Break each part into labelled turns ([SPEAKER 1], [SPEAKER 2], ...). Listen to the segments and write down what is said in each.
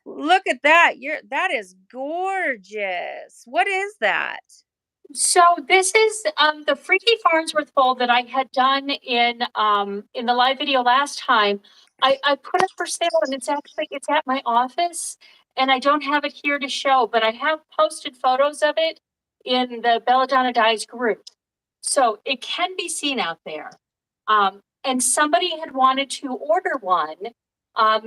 [SPEAKER 1] Look at that. That is gorgeous. What is that?
[SPEAKER 2] So this is the Freaky Farnsworth fold that I had done in the live video last time. I put it for sale, and it's at my office, and I don't have it here to show, but I have posted photos of it in the Belladonna Dyes group. So it can be seen out there. And somebody had wanted to order one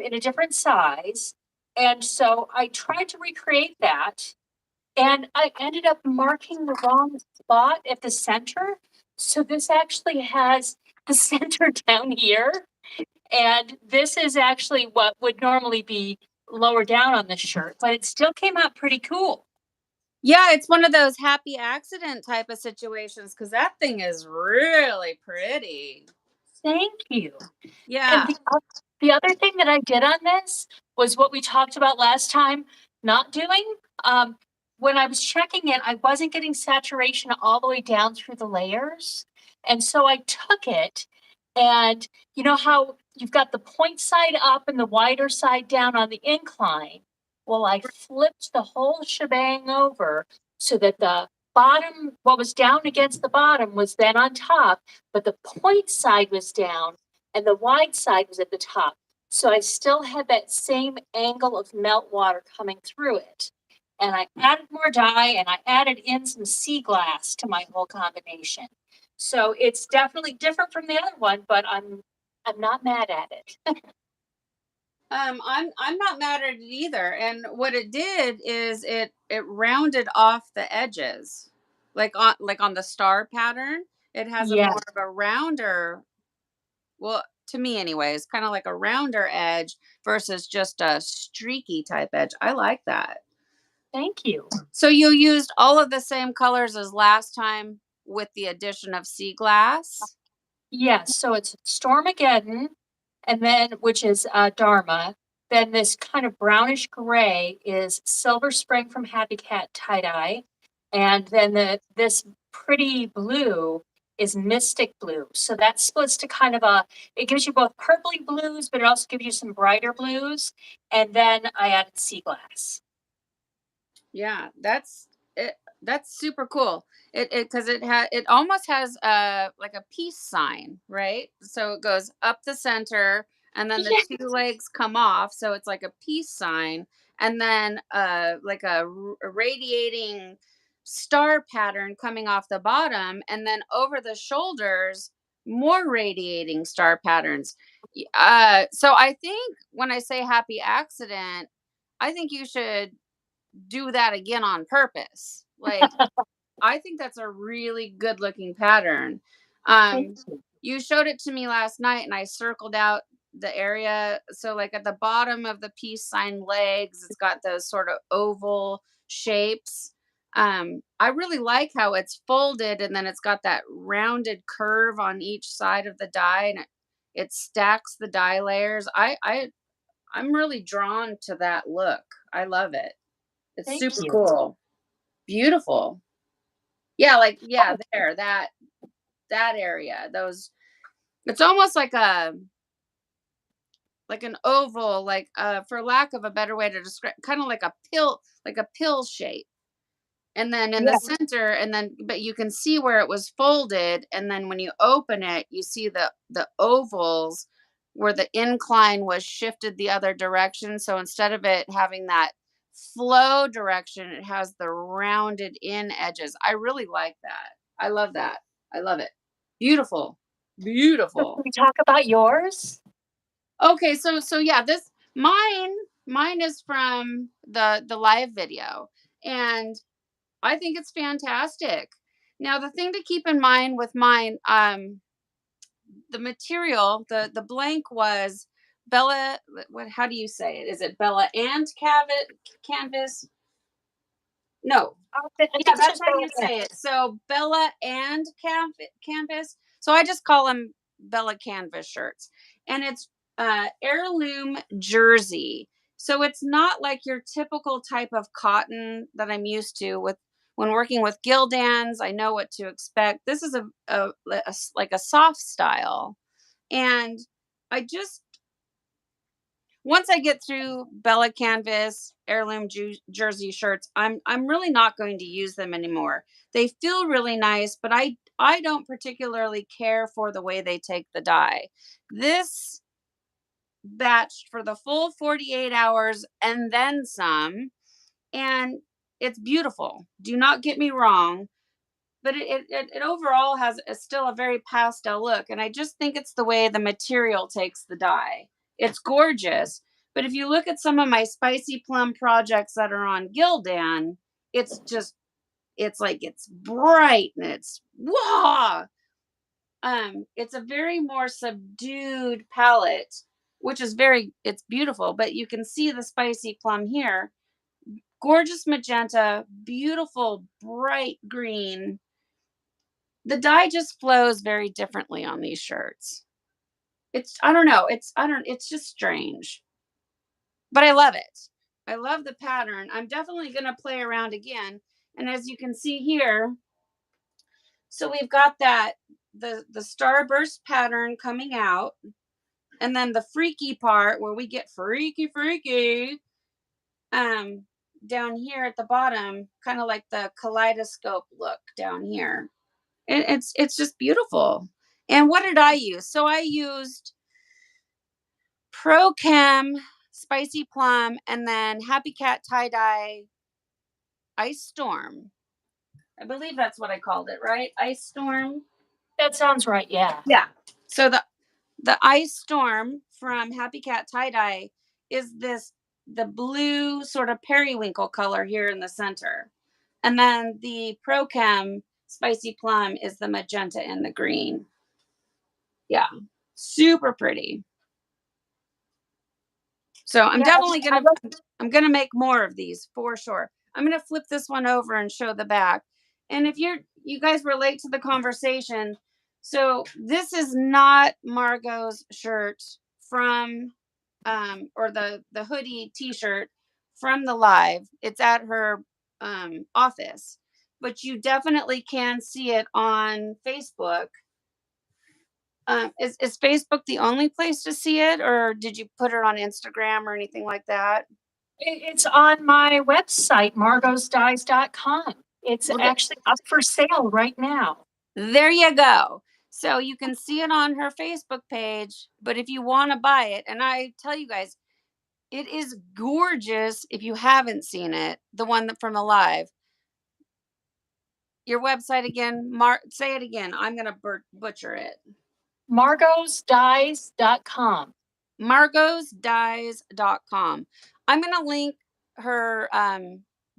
[SPEAKER 2] in a different size. And so I tried to recreate that. And I ended up marking the wrong spot at the center. So this actually has the center down here. And this is actually what would normally be lower down on the shirt, but it still came out pretty cool.
[SPEAKER 1] Yeah, it's one of those happy accident type of situations because that thing is really pretty.
[SPEAKER 2] Thank you.
[SPEAKER 1] Yeah.
[SPEAKER 2] And the other thing that I did on this was what we talked about last time, not doing. When I was checking it, I wasn't getting saturation all the way down through the layers. And so I took it, and you know how you've got the point side up and the wider side down on the incline? Well, I flipped the whole shebang over so that the bottom, what was down against the bottom, was then on top, but the point side was down and the wide side was at the top. So I still had that same angle of melt water coming through it. And I added more dye, and I added in some sea glass to my whole combination. So it's definitely different from the other one, but I'm not mad at it.
[SPEAKER 1] I'm not mad at it either. And what it did is it rounded off the edges. Like on the star pattern, it has a
[SPEAKER 2] Yeah,
[SPEAKER 1] more of a rounder, well, to me anyways, kind of like a rounder edge versus just a streaky type edge. I like that.
[SPEAKER 2] thank you.
[SPEAKER 1] So you used all of the same colors as last time with the addition of sea glass?
[SPEAKER 2] Yes, so it's Stormageddon, and then which is Dharma. Then this kind of brownish gray is Silver Spring from Happy Cat Tie-Dye. And then this pretty blue is Mystic Blue. So that splits to kind of it gives you both purpley blues, but it also gives you some brighter blues. And then I added sea glass.
[SPEAKER 1] Yeah, that's it. That's super cool. It because it almost has like a peace sign, right? So it goes up the center, and then the
[SPEAKER 2] Yeah.
[SPEAKER 1] two legs come off, so it's like a peace sign, and then like a radiating star pattern coming off the bottom, and then over the shoulders more radiating star patterns. So I think when I say happy accident, I think you should do that again on purpose. Like, I think that's a really good looking pattern.
[SPEAKER 2] Thank
[SPEAKER 1] Um,
[SPEAKER 2] you.
[SPEAKER 1] you showed it to me last night and I circled out the area. So, like at the bottom of the peace sign legs, it's got those sort of oval shapes. I really like how it's folded and then it's got that rounded curve on each side of the die and it stacks the die layers. I'm really drawn to that look. I love it. It's
[SPEAKER 2] Thank
[SPEAKER 1] super
[SPEAKER 2] you.
[SPEAKER 1] cool. Beautiful. Yeah, like yeah, there, that area. Those it's almost like an oval, like for lack of a better way to describe, kind of like a pill shape. And then in the
[SPEAKER 2] Yeah.
[SPEAKER 1] center, and then but you can see where it was folded, and then when you open it, you see the ovals where the incline was shifted the other direction. So instead of it having that flow direction, it has the rounded in edges. I really like that. I love that. I love it. Beautiful.
[SPEAKER 2] So can
[SPEAKER 1] Beautiful.
[SPEAKER 2] we talk about yours?
[SPEAKER 1] Okay, so yeah, this mine is from the live video. And I think it's fantastic. Now, the thing to keep in mind with mine, the material, the blank was Bella. What? How do you say it? Is it Bella and canvas? No.
[SPEAKER 2] I
[SPEAKER 1] Yeah,
[SPEAKER 2] think it's
[SPEAKER 1] that's
[SPEAKER 2] just
[SPEAKER 1] how you say it. So Bella and canvas. So I just call them Bella canvas shirts, and it's heirloom jersey. So it's not like your typical type of cotton that I'm used to with when working with Gildans. I know what to expect. This is like a soft style, and I just once I get through Bella Canvas heirloom jersey shirts, I'm really not going to use them anymore. They feel really nice, but I don't particularly care for the way they take the dye. This batched for the full 48 hours and then some, and it's beautiful. Do not get me wrong, but it overall has still a very pastel look, and I just think it's the way the material takes the dye. It's gorgeous, but if you look at some of my spicy plum projects that are on Gildan, it's just it's like it's bright and it's wow. It's a very more subdued palette, which is it's beautiful, but you can see the spicy plum here. Gorgeous magenta, beautiful bright green. The dye just flows very differently on these shirts. I don't know, it's just strange. But I love it. I love the pattern. I'm definitely going to play around again. And as you can see here, so we've got the starburst pattern coming out, and then the freaky part where we get freaky down here at the bottom, kind of like the kaleidoscope look down here. It's just beautiful. And what did I use? So I used Pro Chem Spicy Plum and then Happy Cat Tie-Dye Ice Storm. I believe that's what I called it, right? Ice Storm.
[SPEAKER 2] That sounds right, yeah.
[SPEAKER 1] Yeah. So the Ice Storm from Happy Cat Tie-Dye is the blue sort of periwinkle color here in the center. And then the Pro Chem Spicy Plum is the magenta and the green. Yeah, super pretty. So I'm definitely I'm gonna make more of these for sure. I'm gonna flip this one over and show the back. And if you guys relate to the conversation, so this is not Margo's shirt from or the hoodie t-shirt from the live. It's at her office, but you definitely can see it on Facebook. Is Facebook the only place to see it, or did you put it on Instagram or anything like that?
[SPEAKER 2] It's on my website, margosdyes.com. It's actually up for sale right now.
[SPEAKER 1] There you go. So you can see it on her Facebook page, but if you want to buy it, and I tell you guys, it is gorgeous if you haven't seen it, the one from the live. Your website again, say it again. I'm going to butcher it.
[SPEAKER 2] margosdyes.com.
[SPEAKER 1] margosdyes.com. I'm going to link her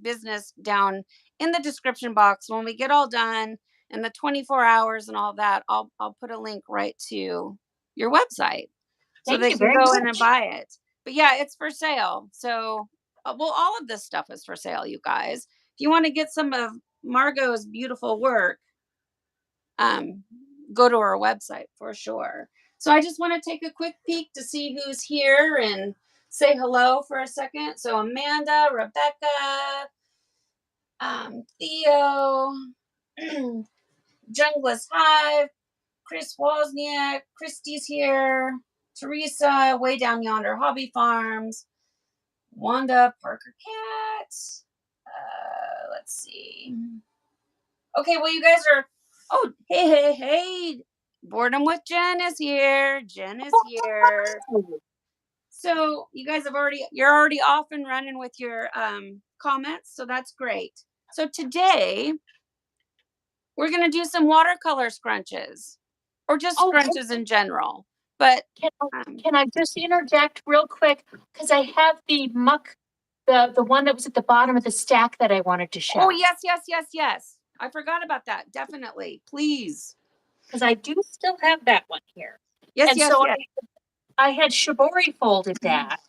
[SPEAKER 1] business down in the description box when we get all done and the 24 hours and all that. I'll put a link right to your website so they can go in and buy it. But yeah, it's for sale. So well, all of this stuff is for sale, you guys. If you want to get some of Margo's beautiful work, go to her website for sure. So I just want to take a quick peek to see who's here and say hello for a second. So Amanda, Rebecca, Theo, Jungless Hive, Chris Wozniak, Christy's here, Teresa, way down yonder, Hobby Farms, Wanda, Parker Cat. Let's see. Okay, well, you guys are. Oh, hey. Boredom with Jen is here. Jen is here. So you guys you're already off and running with your comments. So that's great. So today we're going to do some watercolor scrunches or just scrunches in general. But
[SPEAKER 2] can I just interject real quick? Because I have the muck, the one that was at the bottom of the stack that I wanted to show.
[SPEAKER 1] Oh, yes. I forgot about that. Definitely. Please.
[SPEAKER 2] Because I do still have that one here.
[SPEAKER 1] Yes,
[SPEAKER 2] and so I had shibori folded that.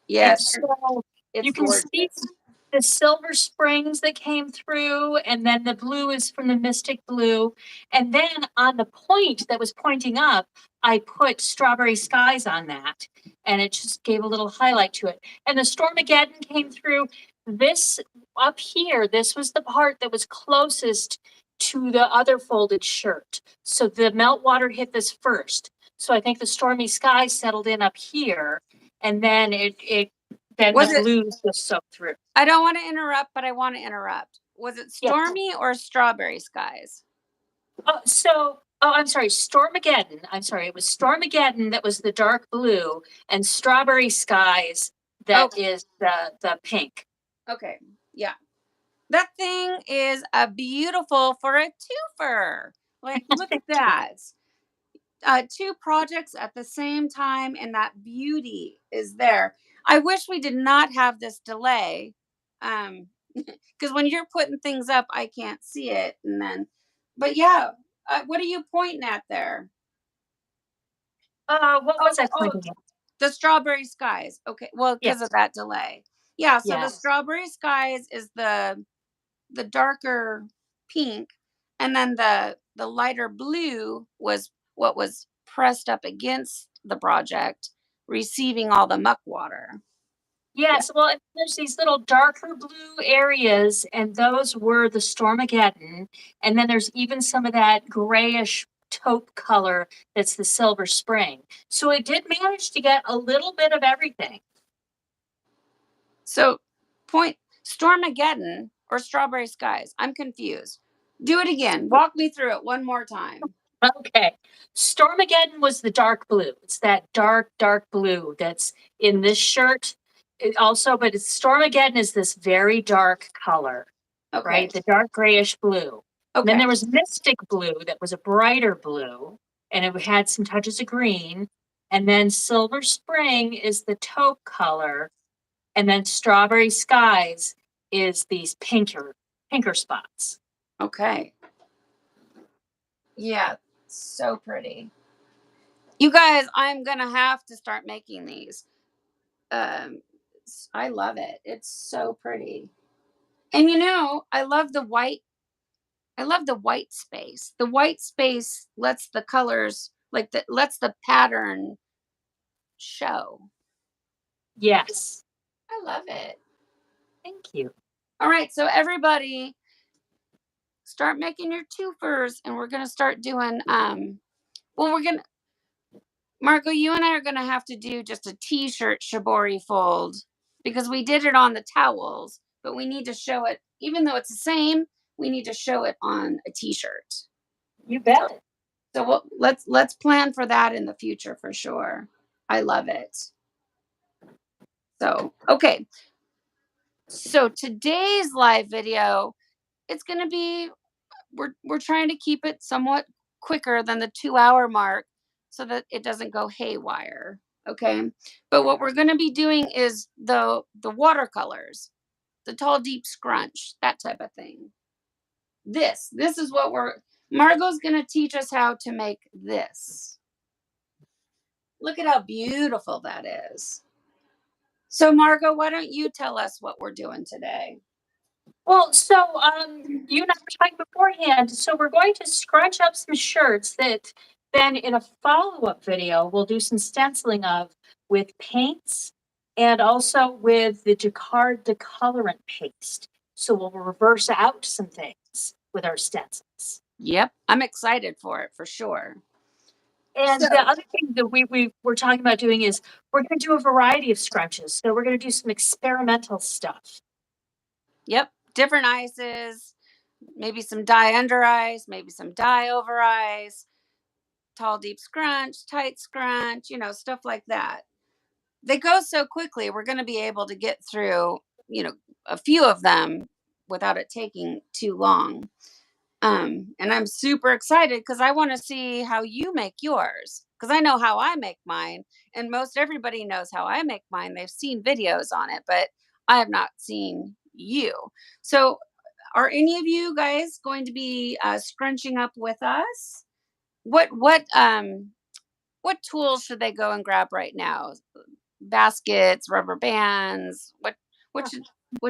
[SPEAKER 1] Yes.
[SPEAKER 2] And so you can see the silver springs that came through, and then the blue is from the Mystic Blue. And then on the point that was pointing up, I put Strawberry Skies on that, and it just gave a little highlight to it. And the Stormageddon came through. This up here, this was the part that was closest to the other folded shirt. So the meltwater hit this first. So I think the Stormy Skies settled in up here. and then then
[SPEAKER 1] Was
[SPEAKER 2] the
[SPEAKER 1] it?
[SPEAKER 2] blue just soaked through.
[SPEAKER 1] I don't want to interrupt, but I want to interrupt. Was it
[SPEAKER 2] Yeah.
[SPEAKER 1] stormy or strawberry skies?
[SPEAKER 2] I'm sorry, Stormageddon. I'm sorry, it was Stormageddon that was the dark blue, and Strawberry Skies that is the pink.
[SPEAKER 1] Okay, yeah. That thing is a beautiful for a twofer. Like, look at that. Two projects at the same time, and that beauty is there. I wish we did not have this delay. Because when you're putting things up, I can't see it. And then, but yeah, what are you pointing at there?
[SPEAKER 2] What was I pointing at?
[SPEAKER 1] The strawberry skies. Okay, well, because
[SPEAKER 2] Yes.
[SPEAKER 1] of that delay. Yeah, so the
[SPEAKER 2] Yes.
[SPEAKER 1] strawberry skies is the darker pink, and then the lighter blue was what was pressed up against the project, receiving all the muck water.
[SPEAKER 2] Yes, well, there's these little darker blue areas, and those were the Stormageddon. And then there's even some of that grayish taupe color that's the Silver Spring. So it did manage to get a little bit of everything.
[SPEAKER 1] So, point Stormageddon or Strawberry Skies? I'm confused. Do it again. Walk me through it one more time.
[SPEAKER 2] Okay. Stormageddon was the dark blue. It's that dark, dark blue that's in this shirt. But Stormageddon is this very dark color,
[SPEAKER 1] Okay.
[SPEAKER 2] right? The dark grayish blue.
[SPEAKER 1] Okay.
[SPEAKER 2] Then there was Mystic Blue that was a brighter blue, and it had some touches of green. And then Silver Spring is the taupe color, and then Strawberry Skies is these pinker spots.
[SPEAKER 1] Okay. Yeah, so pretty. You guys, I'm gonna have to start making these. I love it. It's so pretty. And I love the white. I love the white space. The white space lets the colors, lets the pattern show.
[SPEAKER 2] Yes.
[SPEAKER 1] I love it.
[SPEAKER 2] Thank you.
[SPEAKER 1] All right, so everybody start making your twofers, and we're gonna start doing Margo, you and I are gonna have to do just a t-shirt shibori fold because we did it on the towels, but we need to show it, even though it's the same, we need to show it on a t-shirt.
[SPEAKER 2] You bet.
[SPEAKER 1] So let's plan for that in the future for sure. I love it. So, okay. So today's live video, it's going to be we're trying to keep it somewhat quicker than the 2-hour mark so that it doesn't go haywire, okay? But what we're going to be doing is the watercolors, the tall deep scrunch, that type of thing. This is what Margo's going to teach us how to make this. Look at how beautiful that is. So, Margo, why don't you tell us what we're doing today?
[SPEAKER 2] Well, so you and I were talking beforehand. So we're going to scrunch up some shirts that then in a follow-up video we'll do some stenciling of with paints and also with the Jacquard decolorant paste. So we'll reverse out some things with our stencils.
[SPEAKER 1] Yep, I'm excited for it for sure.
[SPEAKER 2] And the other thing that we're talking about doing is we're going to do a variety of scrunches. So we're going to do some experimental stuff.
[SPEAKER 1] Yep, different ices, maybe some dye under ice, maybe some dye over ice, tall deep scrunch, tight scrunch, stuff like that. They go so quickly. We're going to be able to get through, a few of them without it taking too long. And I'm super excited because I want to see how you make yours, because I know how I make mine, and most everybody knows how I make mine. They've seen videos on it, but I have not seen you. So are any of you guys going to be scrunching up with us? What tools should they go and grab right now? Baskets, rubber bands, what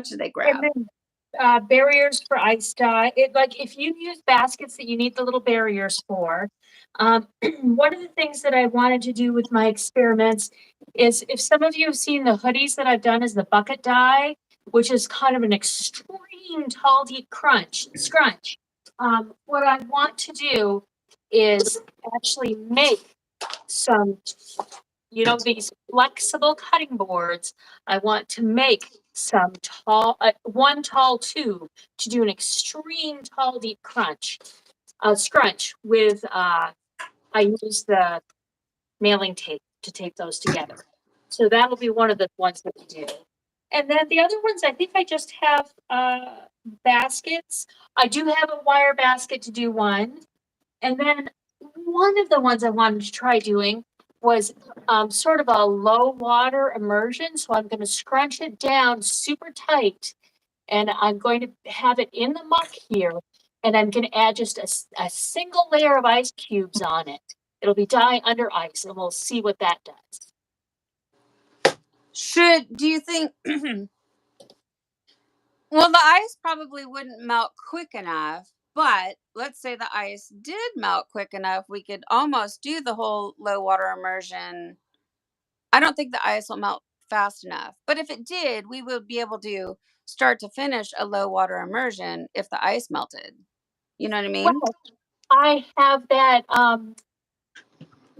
[SPEAKER 1] should they grab?
[SPEAKER 2] Barriers for ice dye. If you use baskets that you need the little barriers for. One of the things that I wanted to do with my experiments is, if some of you have seen the hoodies that I've done as the bucket dye, which is kind of an extreme tall deep scrunch. What I want to do is actually make some you know, these flexible cutting boards, I want to make some tall, one tall tube to do an extreme tall, deep scrunch with, I use the mailing tape to tape those together. So that'll be one of the ones that we do. And then the other ones, I think I just have baskets. I do have a wire basket to do one. And then one of the ones I wanted to try doing was sort of a low water immersion. So I'm going to scrunch it down super tight and I'm going to have it in the muck here. And I'm going to add just a single layer of ice cubes on it. It'll be dye under ice and we'll see what that does.
[SPEAKER 1] Do you think, well, the ice probably wouldn't melt quick enough, but let's say the ice did melt quick enough, we could almost do the whole low water immersion. I don't think the ice will melt fast enough, but if it did, we would be able to start to finish a low water immersion if the ice melted. You know what I mean?
[SPEAKER 2] Well, I have that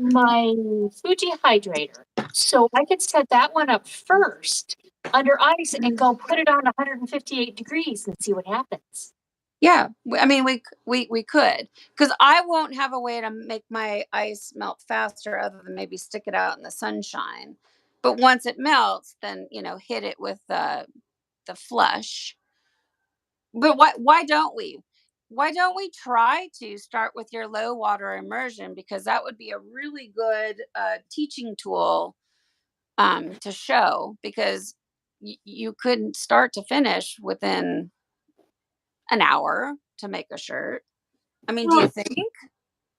[SPEAKER 2] my Fuji hydrator. So I could set that one up first under ice and go put it on 158 degrees and see what happens.
[SPEAKER 1] Yeah, I mean, we could, because I won't have a way to make my ice melt faster other than maybe stick it out in the sunshine. But once it melts, then hit it with the flush. But why don't we? Why don't we try to start with your low water immersion, because that would be a really good teaching tool to show, because you couldn't start to finish within an hour to make a shirt. I mean, do you
[SPEAKER 2] Well,
[SPEAKER 1] think?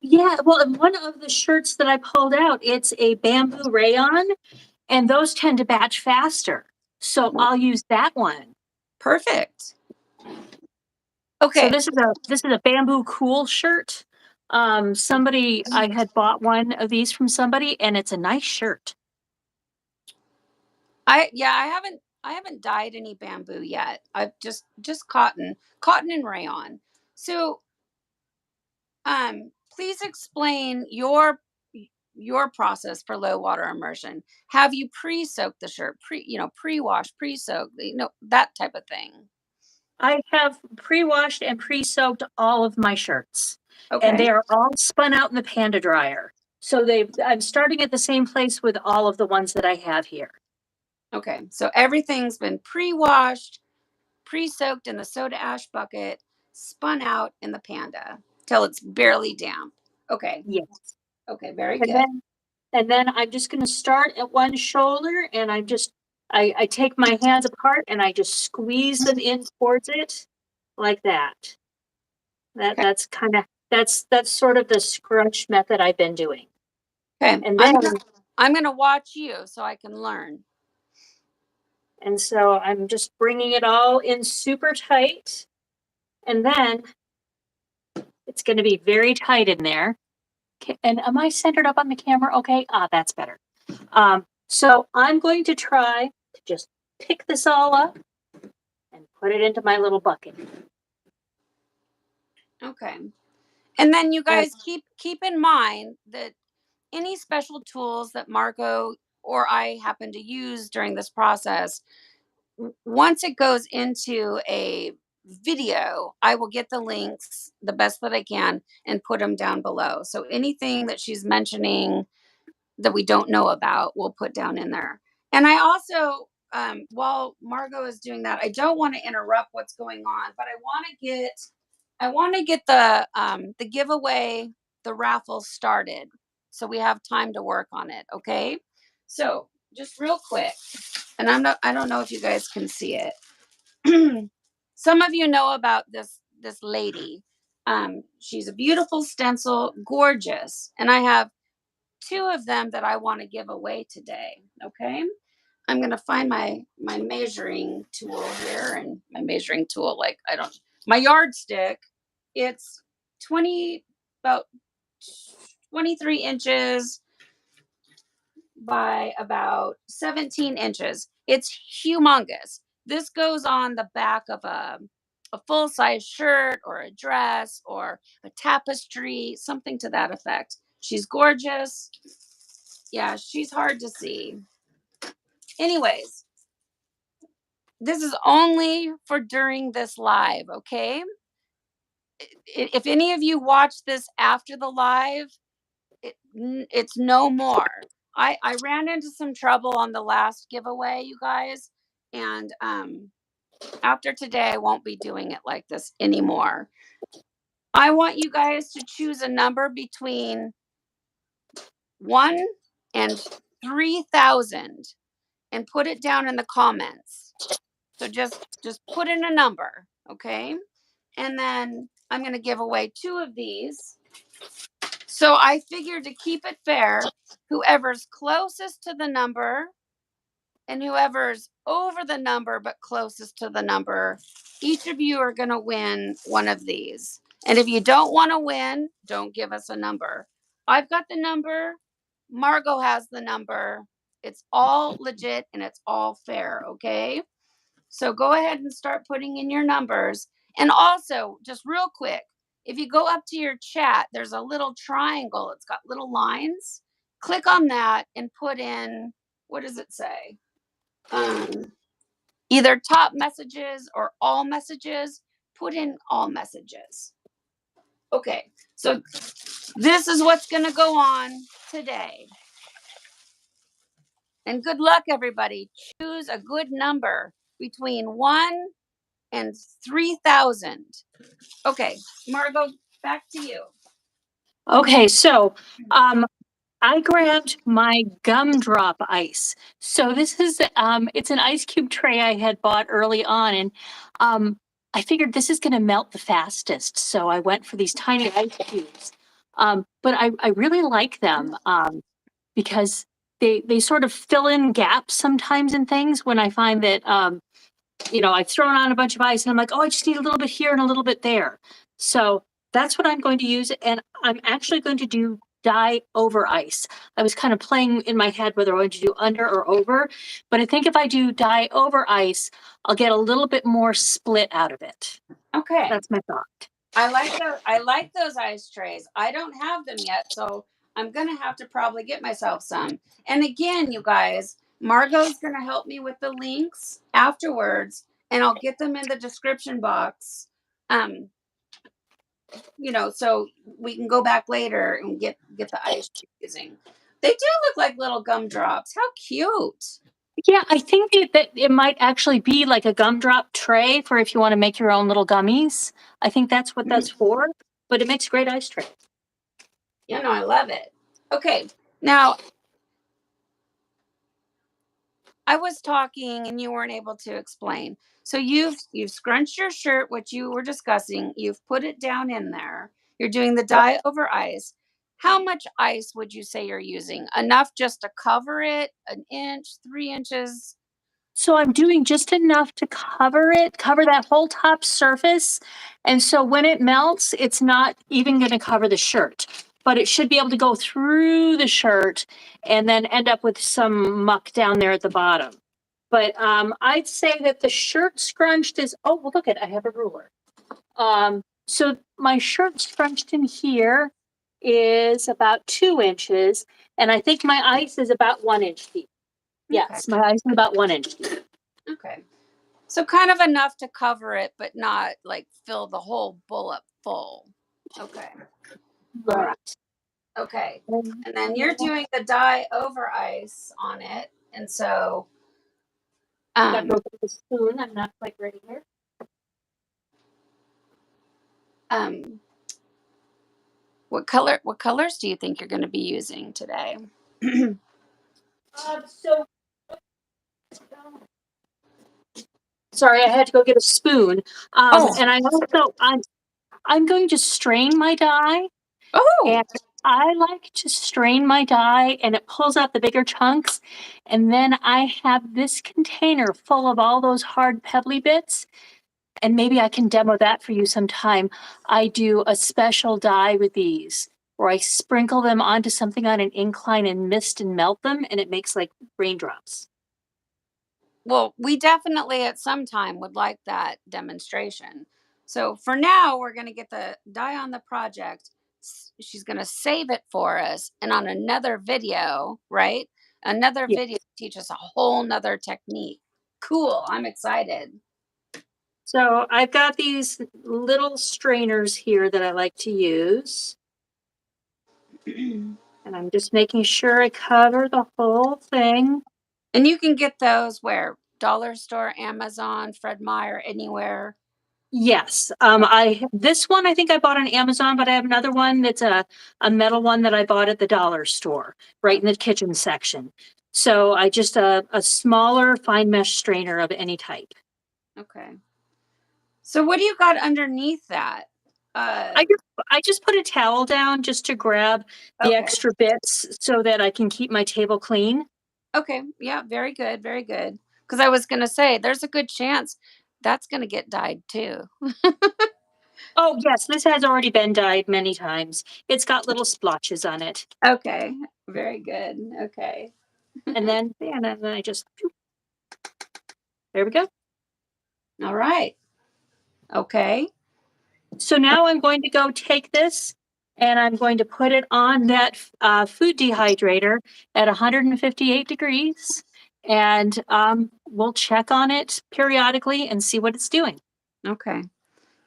[SPEAKER 2] yeah, well, and one of the shirts that I pulled out, it's a bamboo rayon, and those tend to batch faster. So
[SPEAKER 1] Well,
[SPEAKER 2] I'll use that one.
[SPEAKER 1] perfect.
[SPEAKER 2] So
[SPEAKER 1] Okay.
[SPEAKER 2] this is a bamboo cool shirt. Somebody I had bought one of these from somebody, and it's a nice shirt.
[SPEAKER 1] I haven't dyed any bamboo yet. I've just cotton and rayon. So please explain your process for low water immersion. Have you pre-soaked the shirt, pre-washed, pre-soaked, that type of thing?
[SPEAKER 2] I have pre-washed and pre-soaked all of my shirts, and
[SPEAKER 1] Okay.
[SPEAKER 2] they are all spun out in the Panda dryer. So I'm starting at the same place with all of the ones that I have here.
[SPEAKER 1] Okay. So everything's been pre-washed, pre-soaked in the soda ash bucket, spun out in the Panda till it's barely damp. Okay.
[SPEAKER 2] Yes.
[SPEAKER 1] Okay, very
[SPEAKER 2] And
[SPEAKER 1] good.
[SPEAKER 2] then I'm just going to start at one shoulder, and I take my hands apart and I just squeeze them in towards it like that.
[SPEAKER 1] Okay.
[SPEAKER 2] That's sort of the scrunch method I've been doing.
[SPEAKER 1] Okay.
[SPEAKER 2] And then
[SPEAKER 1] I'm gonna watch you so I can learn.
[SPEAKER 2] and so I'm just bringing it all in super tight, and then it's going to be very tight in there. Okay, and am I centered up on the camera? Okay, that's better. So I'm going to try to just pick this all up and put it into my little bucket.
[SPEAKER 1] Okay. And then you
[SPEAKER 2] And
[SPEAKER 1] guys keep in mind that any special tools that Margo or I happen to use during this process, once it goes into a video, I will get the links the best that I can and put them down below. So anything that she's mentioning that we don't know about, we'll put down in there. And I also, while Margo is doing that, I don't want to interrupt what's going on, but I want to get the giveaway, the raffle started, so we have time to work on it. Okay, so just real quick, and I don't know if you guys can see it. Some of you know about this lady. She's a beautiful stencil, gorgeous, and I have two of them that I want to give away today. Okay. I'm gonna find my measuring tool here, and my measuring tool, like, I don't, my yardstick. It's 20 about 23 inches by about 17 inches. It's humongous. This goes on the back of a full size shirt or a dress or a tapestry, something to that effect. She's gorgeous. Yeah, she's hard to see. Anyways, this is only for during this live, okay? If any of you watch this after the live, it's no more. I ran into some trouble on the last giveaway, you guys, and after today I won't be doing it like this anymore. I want you guys to choose a number between 1 and 3,000 and put it down in the comments. So just put in a number, okay? And then I'm going to give away 2 of these. So I figured to keep it fair, whoever's closest to the number and whoever's over the number but closest to the number, each of you are going to win one of these. And if you don't want to win, don't give us a number. I've got the number. Margo has the number. It's all legit and it's all fair, okay? So go ahead and start putting in your numbers. And also, just real quick, if you go up to your chat, there's a little triangle. It's got little lines. Click on that and put in, what does it say? Either top messages or all messages. Put in all messages. Okay, so this is what's going to go on today. And good luck, everybody. Choose a good number between 1 and 3,000. Okay, Margo, back to you.
[SPEAKER 2] Okay, so I grabbed my gumdrop ice. So this is it's an ice cube tray I had bought early on, and I figured this is going to melt the fastest. So I went for these tiny ice cubes. But I really like them because they sort of fill in gaps sometimes in things when I find that I've thrown on a bunch of ice and I'm like, oh, I just need a little bit here and a little bit there. So that's what I'm going to use. And I'm actually going to do dye over ice. I was kind of playing in my head whether I want to do under or over, but I think if I do dye over ice, I'll get a little bit more split out of it.
[SPEAKER 1] Okay.
[SPEAKER 2] That's my thought.
[SPEAKER 1] I like those ice trays. I don't have them yet, so I'm gonna have to probably get myself some. And again, you guys, Margo's gonna help me with the links afterwards, and I'll get them in the description box. So we can go back later and get the ice using. They do look like little gumdrops. How cute.
[SPEAKER 2] Yeah, I think that it might actually be like a gumdrop tray for if you want to make your own little gummies. I think that's what that's for, but it makes a great ice tray.
[SPEAKER 1] I love it. Okay, now I was talking and you weren't able to explain. So you've scrunched your shirt, which you were discussing. You've put it down in there. You're doing the dye over ice. How much ice would you say you're using? Enough just to cover it? An inch, 3 inches?
[SPEAKER 2] So I'm doing just enough to cover that whole top surface. And so when it melts, it's not even going to cover the shirt, but it should be able to go through the shirt and then end up with some muck down there at the bottom. But I'd say that the shirt scrunched is, oh, well, look at, I have a ruler. So my shirt scrunched in here is about 2 inches, and I think my ice is about 1 inch deep. Yes, my ice is about 1 inch deep.
[SPEAKER 1] Okay. So kind of enough to cover it, but not like fill the whole bowl up full. Okay.
[SPEAKER 2] Right.
[SPEAKER 1] All right. Okay. And then you're doing the dye over ice on it. And so
[SPEAKER 2] Gotta go with the spoon. I'm not quite ready here.
[SPEAKER 1] What colors do you think you're going to be using today?
[SPEAKER 2] Sorry, I had to go get a spoon. And I also I'm going to strain my dye.
[SPEAKER 1] Oh.
[SPEAKER 2] And I like to strain my dye and it pulls out the bigger chunks. And then I have this container full of all those hard pebbly bits. And maybe I can demo that for you sometime. I do a special dye with these where I sprinkle them onto something on an incline and mist and melt them, and it makes like raindrops.
[SPEAKER 1] Well, we definitely at some time would like that demonstration. So for now, we're going to get the dye on the project. she's going to save it for us. And on another video, right? Another
[SPEAKER 2] Yeah.
[SPEAKER 1] video teach us a whole nother technique. Cool. I'm excited.
[SPEAKER 2] So I've got these little strainers here that I like to use. And I'm just making sure I cover the whole thing.
[SPEAKER 1] And you can get those where? Dollar store, Amazon, Fred Meyer, anywhere.
[SPEAKER 2] Yes. This one I think I bought on Amazon, but I have another one that's a metal one that I bought at the dollar store, right in the kitchen section. So I just a smaller fine mesh strainer of any type.
[SPEAKER 1] Okay. So what do you got underneath that? Uh,
[SPEAKER 2] I just put a towel down just to grab the
[SPEAKER 1] okay.
[SPEAKER 2] extra bits so that I can keep my table clean.
[SPEAKER 1] Okay. Yeah. Very good. Very good. Because I was going to say, there's a good chance that's going to get dyed too.
[SPEAKER 2] Oh yes, this has already been dyed many times. It's got little splotches on it.
[SPEAKER 1] Okay. Very good. Okay.
[SPEAKER 2] And then I just there we go.
[SPEAKER 1] All right. Okay.
[SPEAKER 2] So now I'm going to go take this and I'm going to put it on that food dehydrator at 158 degrees. And we'll check on it periodically and see what it's doing.
[SPEAKER 1] Okay.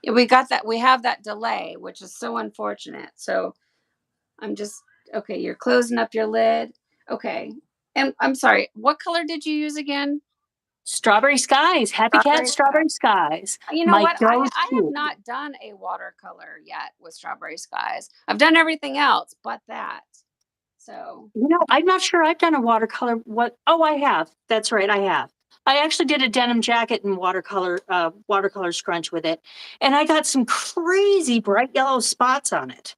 [SPEAKER 1] Yeah, we got that. We have that delay, which is so unfortunate. So I'm just, okay. You're closing up your lid. Okay. And I'm sorry, what color did you use again?
[SPEAKER 2] Strawberry skies, happy cat
[SPEAKER 1] Strawberry sky.
[SPEAKER 2] strawberry skies.
[SPEAKER 1] You know
[SPEAKER 2] My
[SPEAKER 1] what? I have
[SPEAKER 2] go-to.
[SPEAKER 1] not done a watercolor yet with strawberry skies. I've done everything else but that. So,
[SPEAKER 2] I'm not sure I've done a watercolor. Oh, I have. That's right, I have. I actually did a denim jacket in watercolor scrunch with it, and I got some crazy bright yellow spots on it.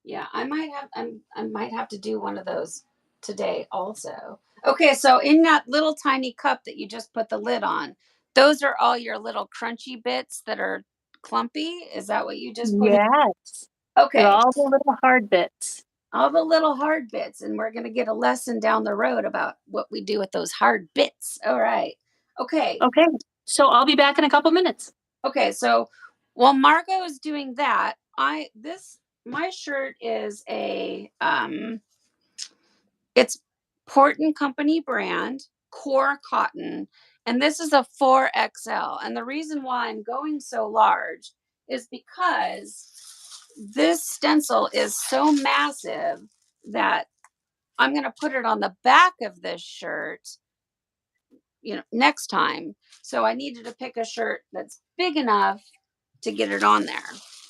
[SPEAKER 1] yeah, I might have to do one of those today also. Okay, so in that little tiny cup that you just put the lid on, those are all your little crunchy bits that are clumpy. Is that what you just put in?
[SPEAKER 2] Yes, they're
[SPEAKER 1] Okay,
[SPEAKER 2] all the little hard bits.
[SPEAKER 1] all the little hard bits, and we're going to get a lesson down the road about what we do with those hard bits. All right. Okay.
[SPEAKER 2] Okay, so I'll be back in a couple minutes.
[SPEAKER 1] Okay, so while Margo is doing that, my shirt is it's Port and Company brand, core cotton, and this is a 4XL. And the reason why I'm going so large is because this stencil is so massive that I'm going to put it on the back of this shirt, next time. So I needed to pick a shirt that's big enough to get it on there.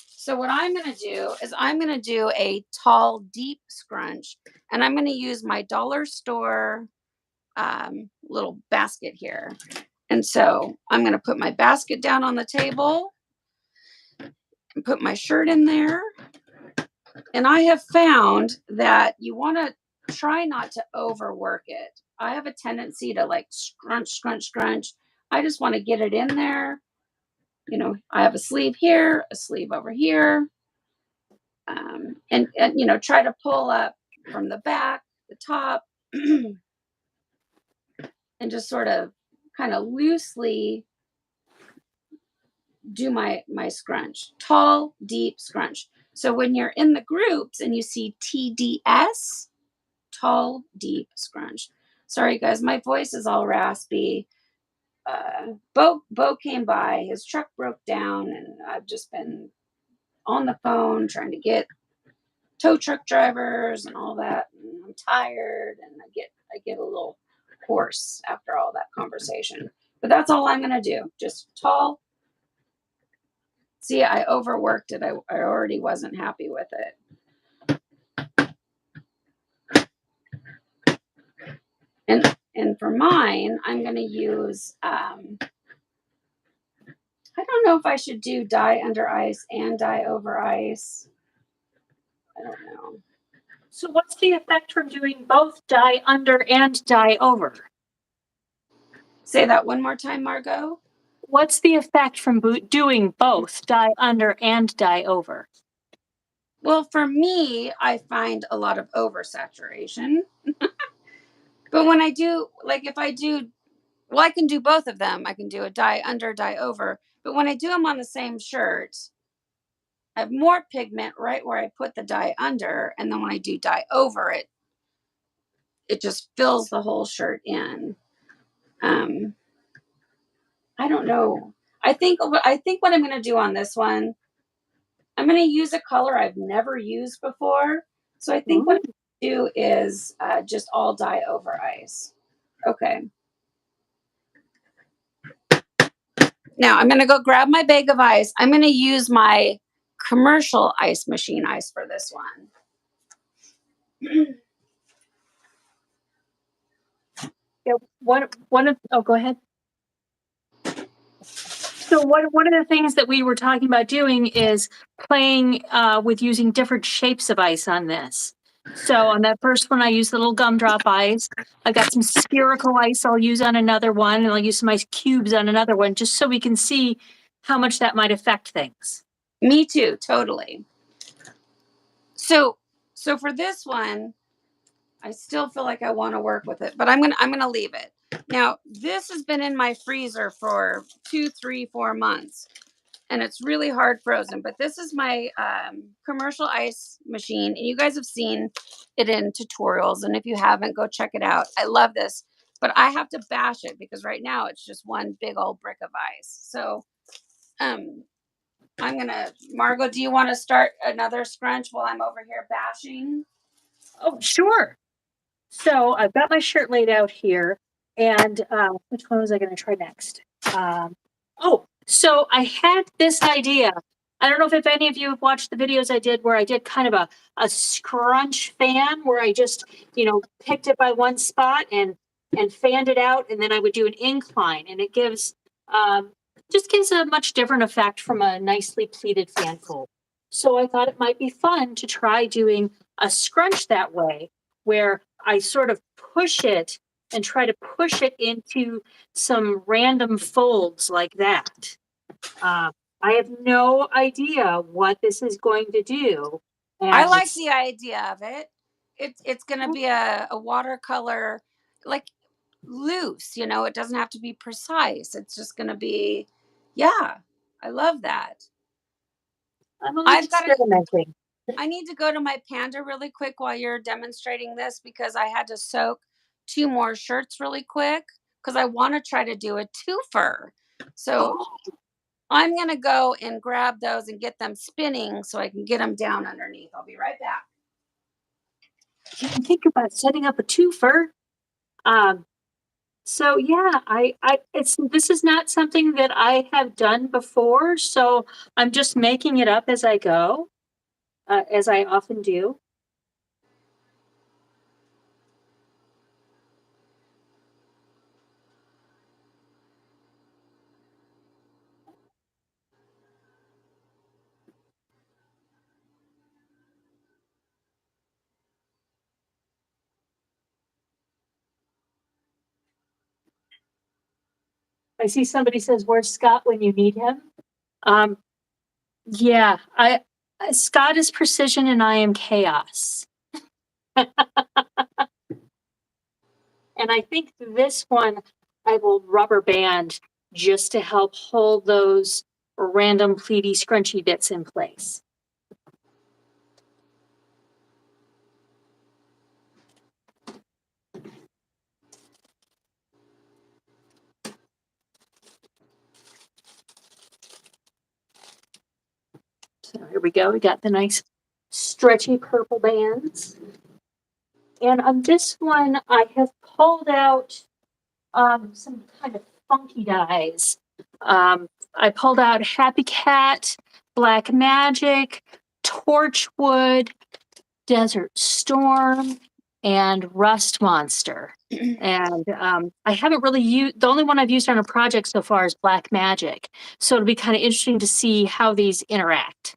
[SPEAKER 1] So what I'm going to do is I'm going to do a tall, deep scrunch, and I'm going to use my dollar store little basket here. And so I'm going to put my basket down on the table and put my shirt in there. And I have found that you want to try not to overwork it. I have a tendency to like scrunch, scrunch, scrunch. I just want to get it in there. I have a sleeve here, a sleeve over here, and try to pull up from the back, the top, and just sort of kind of loosely do my scrunch, tall, deep scrunch. So when you're in the groups and you see TDS, tall, deep scrunch. Sorry guys, my voice is all raspy. Bo came by, his truck broke down, and I've just been on the phone trying to get tow truck drivers and all that. And I'm tired, and I get a little hoarse after all that conversation. But that's all I'm gonna do. Just tall. See, I overworked it. I already wasn't happy with it. And for mine, I'm gonna use I don't know if I should do dye under ice and dye over ice. I don't know.
[SPEAKER 2] So what's the effect from doing both dye under and dye over?
[SPEAKER 1] Say that one more time, Margo.
[SPEAKER 2] What's the effect from doing both dye under and dye over?
[SPEAKER 1] Well, for me, I find a lot of oversaturation. But when I do, like if I do, well, I can do both of them. I can do a dye under, dye over. But when I do them on the same shirt, I have more pigment right where I put the dye under, and then when I do dye over it, it just fills the whole shirt in. I don't know. I think what I'm going to do on this one, I'm going to use a color I've never used before. So I think what
[SPEAKER 2] Ooh.
[SPEAKER 1] I'm going to do is just all dye over ice. Okay. Now I'm going to go grab my bag of ice. I'm going to use my commercial ice machine ice for this one.
[SPEAKER 2] Yeah, go ahead. So one of the things that we were talking about doing is playing with using different shapes of ice on this. So on that first one, I used the little gumdrop ice. I got some spherical ice I'll use on another one, and I'll use some ice cubes on another one, just so we can see how much that might affect things.
[SPEAKER 1] Me too, totally. So for this one, I still feel like I want to work with it, but I'm gonna leave it. Now, this has been in my freezer for 2, 3, 4 months, and it's really hard frozen. But this is my commercial ice machine, and you guys have seen it in tutorials. And if you haven't, go check it out. I love this, but I have to bash it because right now it's just one big old brick of ice. So, I'm gonna, Margo, do you want to start another scrunch while I'm over here bashing?
[SPEAKER 2] Oh, sure. So I've got my shirt laid out here, and which one was I going to try next? So I had this idea. I don't know if any of you have watched the videos I did where I did kind of a scrunch fan where I just, picked it by one spot and fanned it out, and then I would do an incline, and it um, just gives a much different effect from a nicely pleated fan fold. So I thought it might be fun to try doing a scrunch that way, where I sort of push it and try to push it into some random folds like that. Uh, I have no idea what this is going to do.
[SPEAKER 1] I
[SPEAKER 2] And
[SPEAKER 1] like
[SPEAKER 2] it's
[SPEAKER 1] the idea of it. It's gonna be a watercolor, like, loose, it doesn't have to be precise. It's just gonna be, yeah, I love that.
[SPEAKER 2] I'm only
[SPEAKER 1] I've got to
[SPEAKER 2] experimenting.
[SPEAKER 1] I need to go to my panda really quick while you're demonstrating this because I had to soak 2 more shirts really quick because I want to try to do a twofer. So
[SPEAKER 2] Oh,
[SPEAKER 1] I'm gonna go and grab those and get them spinning so I can get them down underneath. I'll be right back.
[SPEAKER 2] didn't think about setting up a twofer. Um, so yeah, it's this is not something that I have done before, so I'm just making it up as I go, as I often do. I see somebody says, "Where's Scott when you need him?" Um, yeah, Scott is precision and I am chaos. And I think this one I will rubber band just to help hold those random pleaty scrunchy bits in place. So here we go. We got the nice stretchy purple bands. And on this one, I have pulled out some kind of funky dyes. I pulled out Happy Cat, Black Magic, Torchwood, Desert Storm, and Rust Monster. And I haven't really used, the only one I've used on a project so far is Black Magic. So it'll be kind of interesting to see how these interact.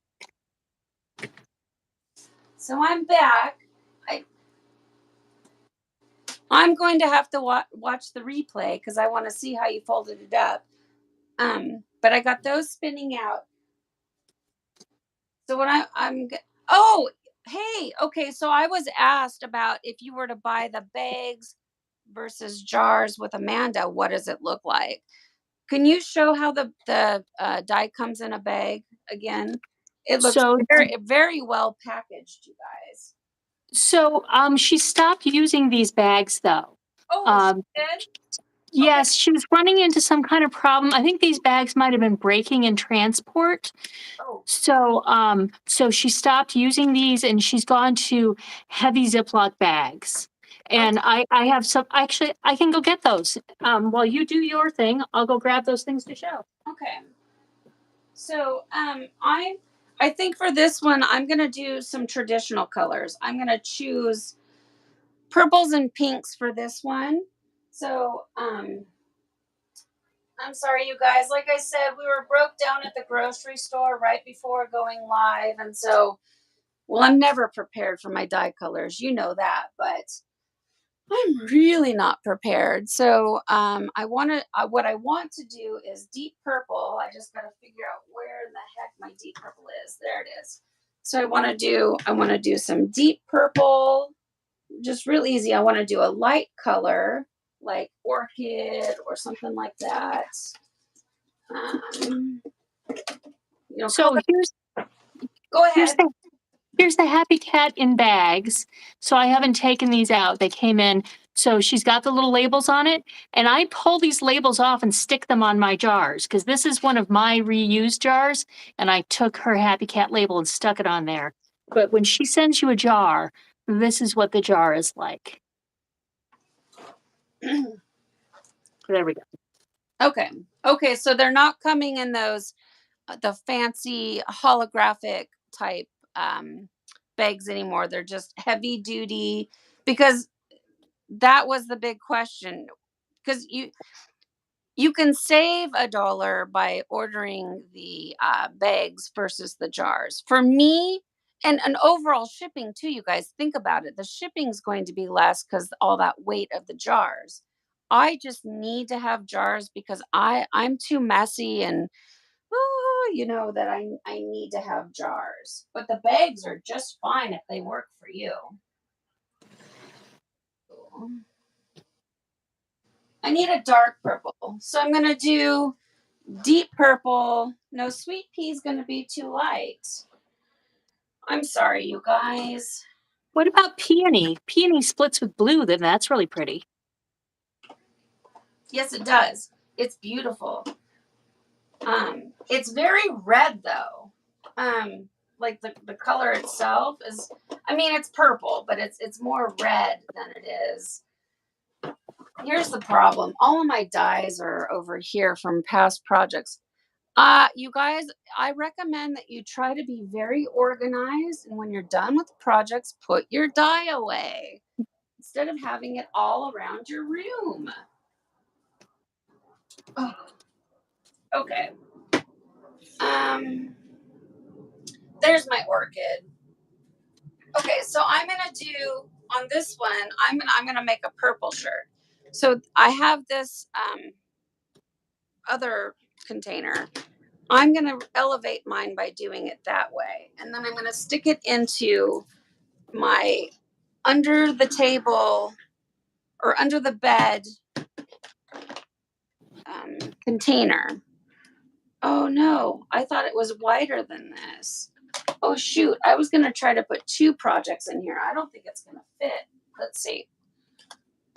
[SPEAKER 1] So I'm back. I'm going to have to watch the replay because I want to see how you folded it up. But I got those spinning out. So when oh, hey, okay. So I was asked about if you were to buy the bags versus jars with Amanda, what does it look like? Can you show how the dye comes in a bag again? It looks
[SPEAKER 2] So,
[SPEAKER 1] very, very well packaged, you guys.
[SPEAKER 2] so she stopped using these bags though.
[SPEAKER 1] Oh, she
[SPEAKER 2] Um,
[SPEAKER 1] did? Okay.
[SPEAKER 2] yes, she was running into some kind of problem. I think these bags might have been breaking in transport.
[SPEAKER 1] Oh,
[SPEAKER 2] So she stopped using these and she's gone to heavy Ziploc bags.
[SPEAKER 1] okay.
[SPEAKER 2] And I have some, actually, I can go get those. While you do your thing, I'll go grab those things to show.
[SPEAKER 1] Okay. So, I think for this one, I'm gonna do some traditional colors. I'm gonna choose purples and pinks for this one. So, I'm sorry, you guys. Like I said, we were broke down at the grocery store right before going live, and so, well, I'm never prepared for my dye colors. You know that, but I'm really not prepared. So, I want to. What I want to do is deep purple. I just got to figure out where the heck my deep purple is. There it is. So I want to do. I want to do some deep purple. Just real easy. I want to do a light color like orchid or something like that. Um,
[SPEAKER 2] So
[SPEAKER 1] color. Go
[SPEAKER 2] here's
[SPEAKER 1] ahead.
[SPEAKER 2] the here's the Happy Cat in bags. So I haven't taken these out. They came in. So she's got the little labels on it. And I pull these labels off and stick them on my jars because this is one of my reused jars. And I took her Happy Cat label and stuck it on there. But when she sends you a jar, this is what the jar is like. There we go.
[SPEAKER 1] Okay. Okay. So they're not coming in those the fancy holographic type bags anymore. They're just heavy duty because that was the big question. Because you can save $1 by ordering the bags versus the jars. For me, and an overall shipping too, you guys think about it. The shipping's going to be less because all that weight of the jars. I just need to have jars because I'm too messy and that I need to have jars. But the bags are just fine if they work for you. I need a dark purple. So I'm going to do deep purple. No, sweet pea is going to be too light. I'm sorry, you guys.
[SPEAKER 2] What about peony? Peony splits with blue, then that's really pretty.
[SPEAKER 1] Yes, it does. It's beautiful. It's very red though. Like the color itself is, I mean, it's purple, but it's more red than it is. Here's the problem. All of my dyes are over here from past projects. You guys, I recommend that you try to be very organized, and when you're done with projects, put your dye away instead of having it all around your room. Oh, okay. There's my orchid. Okay, so I'm gonna do on this one. I'm gonna make a purple shirt. So I have this other container. I'm gonna elevate mine by doing it that way, and then I'm gonna stick it into my under the table or under the bed container. Oh no, I thought it was wider than this. Oh shoot, I was gonna try to put 2 projects in here. I don't think it's gonna fit. Let's see.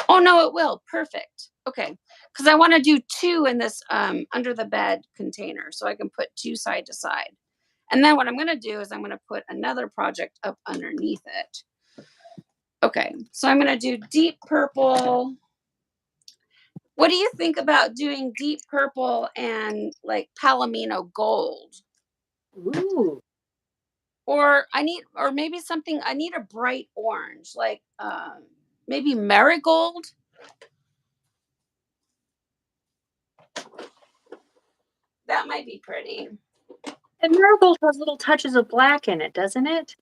[SPEAKER 1] Oh no, it will. Perfect. Okay, because I want to do 2 in this under the bed container, so I can put 2 side to side. And then what I'm gonna do is I'm gonna put another project up underneath it. Okay, so I'm gonna do deep purple. What do you think about doing deep purple and like palomino gold?
[SPEAKER 2] Ooh.
[SPEAKER 1] Or maybe something, I need a bright orange, like maybe marigold. That might be pretty.
[SPEAKER 2] And marigold has little touches of black in it, doesn't it?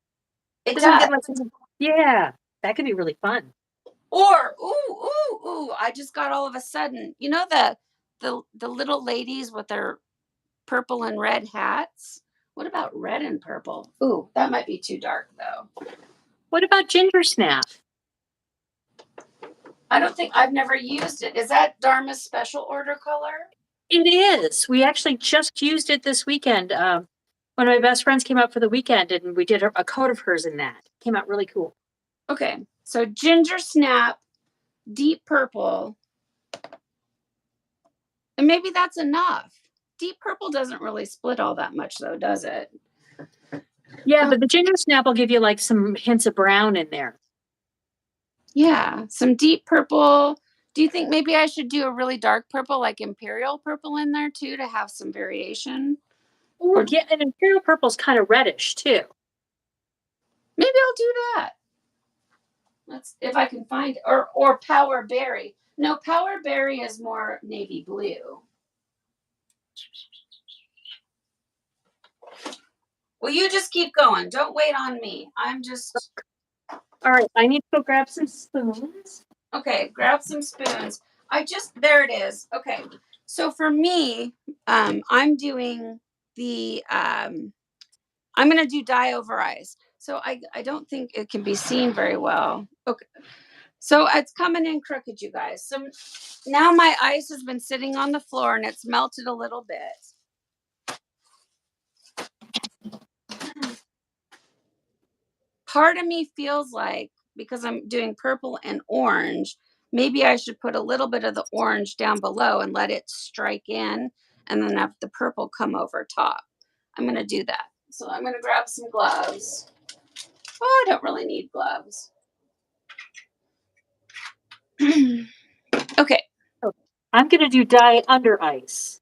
[SPEAKER 1] It
[SPEAKER 2] Doesn't
[SPEAKER 1] does.
[SPEAKER 2] get like, yeah, that could be really fun.
[SPEAKER 1] Or ooh, I just got all of a sudden, the little ladies with their purple and red hats. What about red and purple? Ooh, that might be too dark though.
[SPEAKER 2] What about ginger snap?
[SPEAKER 1] I don't think I've never used it. Is that Dharma's special order color?
[SPEAKER 2] It is. We actually just used it this weekend. One of my best friends came out for the weekend and we did a coat of hers in that. Came out really cool.
[SPEAKER 1] Okay, so ginger snap, deep purple, and maybe that's enough. Deep purple doesn't really split all that much though, does it?
[SPEAKER 2] Yeah, but the ginger snap will give you like some hints of brown in there.
[SPEAKER 1] Yeah, some deep purple. Do you think maybe I should do a really dark purple, like imperial purple in there too, to have some variation?
[SPEAKER 2] Or yeah, and imperial purple's kind of reddish too.
[SPEAKER 1] Maybe I'll do that. Let's if I can find it. Or power berry. No, power berry is more navy blue. Well, you just keep going. Don't wait on me. I'm just
[SPEAKER 2] All right, I need to go grab some spoons.
[SPEAKER 1] okay. Grab some spoons. There it is. Okay. So for me, I'm doing the I'm gonna do dye over ice. So I don't think it can be seen very well. Okay. So it's coming in crooked, you guys. So now my ice has been sitting on the floor and it's melted a little bit. Part of me feels like because I'm doing purple and orange, maybe I should put a little bit of the orange down below and let it strike in and then have the purple come over top. I'm going to do that. So I'm going to grab some gloves. Oh, I don't really need gloves. Okay.
[SPEAKER 2] I'm going to do dye under ice.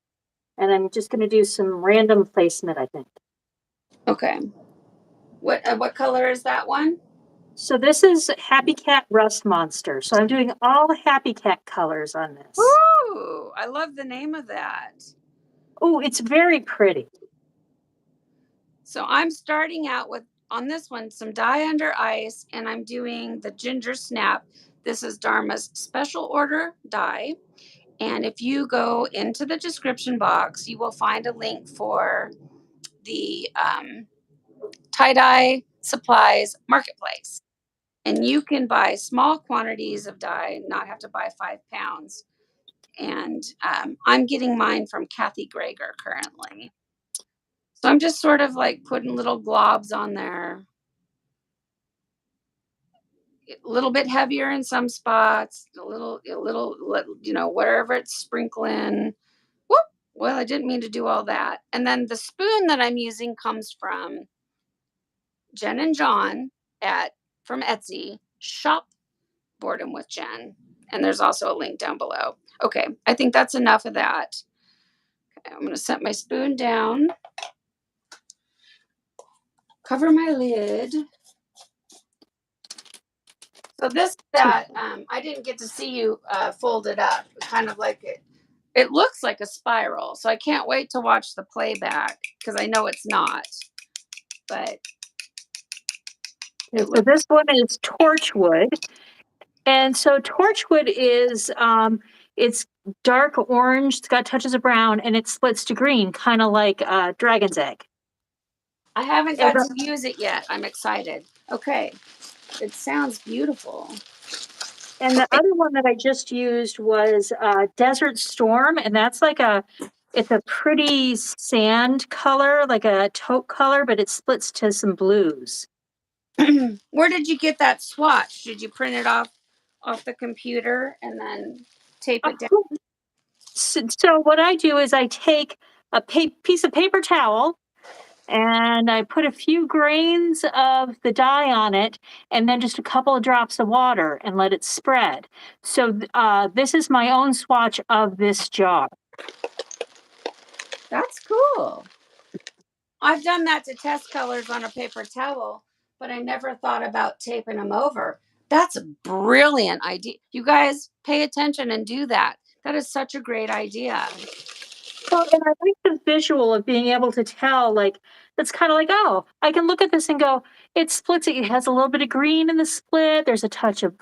[SPEAKER 2] And I'm just going to do some random placement, I think.
[SPEAKER 1] Okay. What color is that one?
[SPEAKER 2] So this is Happy Cat Rust Monster. So I'm doing all Happy Cat colors on this.
[SPEAKER 1] Ooh, I love the name of that.
[SPEAKER 2] Oh, it's very pretty.
[SPEAKER 1] So I'm starting out with, on this one, some dye under ice, and I'm doing the ginger snap. This is Dharma's special order dye. And if you go into the description box, you will find a link for the tie-dye supplies marketplace. And you can buy small quantities of dye and not have to buy 5 pounds. And I'm getting mine from Kathy Greger currently. So I'm just sort of like putting little globs on there. A little bit heavier in some spots, a little, wherever it's sprinkling. Whoop. Well, I didn't mean to do all that. And then the spoon that I'm using comes from Jen and John from Etsy. Shop Boredom with Jen. And there's also a link down below. Okay, I think that's enough of that. Okay, I'm going to set my spoon down. Cover my lid. So this that I didn't get to see you fold it up, kind of like it. It looks like a spiral, so I can't wait to watch the playback because I know it's not. But
[SPEAKER 2] So this one is Torchwood, and so Torchwood is it's dark orange. It's got touches of brown, and it splits to green, kind of like Dragon's Egg.
[SPEAKER 1] I haven't got to use it yet. I'm excited. Okay, it sounds beautiful.
[SPEAKER 2] And the other one that I just used was Desert Storm, and that's like it's a pretty sand color, like a taupe color, but it splits to some blues.
[SPEAKER 1] Where did you get that swatch? Did you print it off the computer and then tape it down?
[SPEAKER 2] So what I do is I take a piece of paper towel and I put a few grains of the dye on it and then just a couple of drops of water and let it spread. So this is my own swatch of this jar.
[SPEAKER 1] That's cool. I've done that to test colors on a paper towel, but I never thought about taping them over. That's a brilliant idea. You guys pay attention and do that. That is such a great idea.
[SPEAKER 2] Well, and I like the visual of being able to tell, like, it's kind of like, oh, I can look at this and go, it splits it. It has a little bit of green in the split. There's a touch of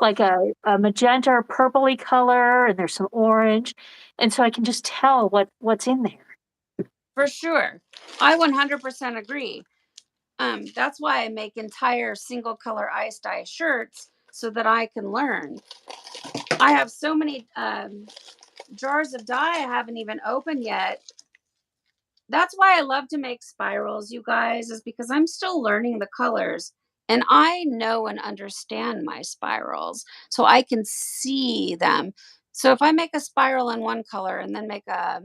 [SPEAKER 2] like a magenta or purpley color, and there's some orange. And so I can just tell what's in there.
[SPEAKER 1] For sure. I 100% agree. That's why I make entire single color ice dye shirts so that I can learn. I have so many jars of dye I haven't even opened yet. that's why I love to make spirals, you guys, is because I'm still learning the colors and I know and understand my spirals so I can see them. So if I make a spiral in one color and then make a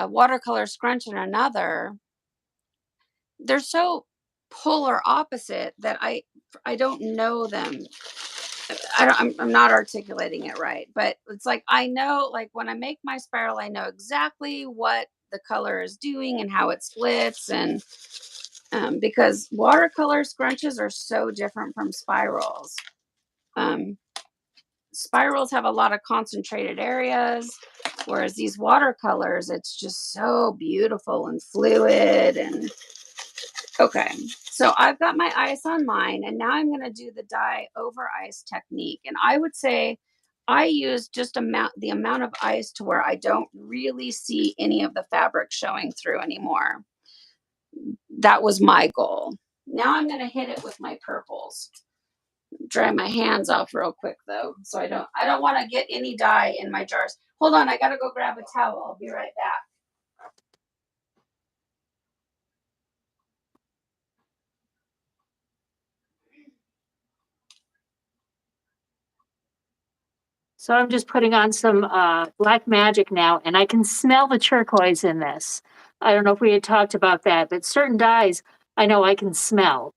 [SPEAKER 1] watercolor scrunch in another, they're so polar opposite that I don't know them. I'm not articulating it right, but it's like I know, like when I make my spiral, I know exactly what the color is doing and how it splits, and because watercolor scrunches are so different from spirals. Um, Spirals have a lot of concentrated areas, whereas these watercolors, it's just so beautiful and fluid. And okay, so I've got my ice on mine, and now I'm going to do the dye over ice technique. And I would say I use just the amount of ice to where I don't really see any of the fabric showing through anymore. That was my goal. Now I'm going to hit it with my purples. Dry my hands off real quick though, so I don't want to get any dye in my jars. Hold on, I got to go grab a towel. I'll be right back.
[SPEAKER 2] So I'm just putting on some Black Magic now, and I can smell the turquoise in this. I don't know if we had talked about that, but certain dyes I know I can smell.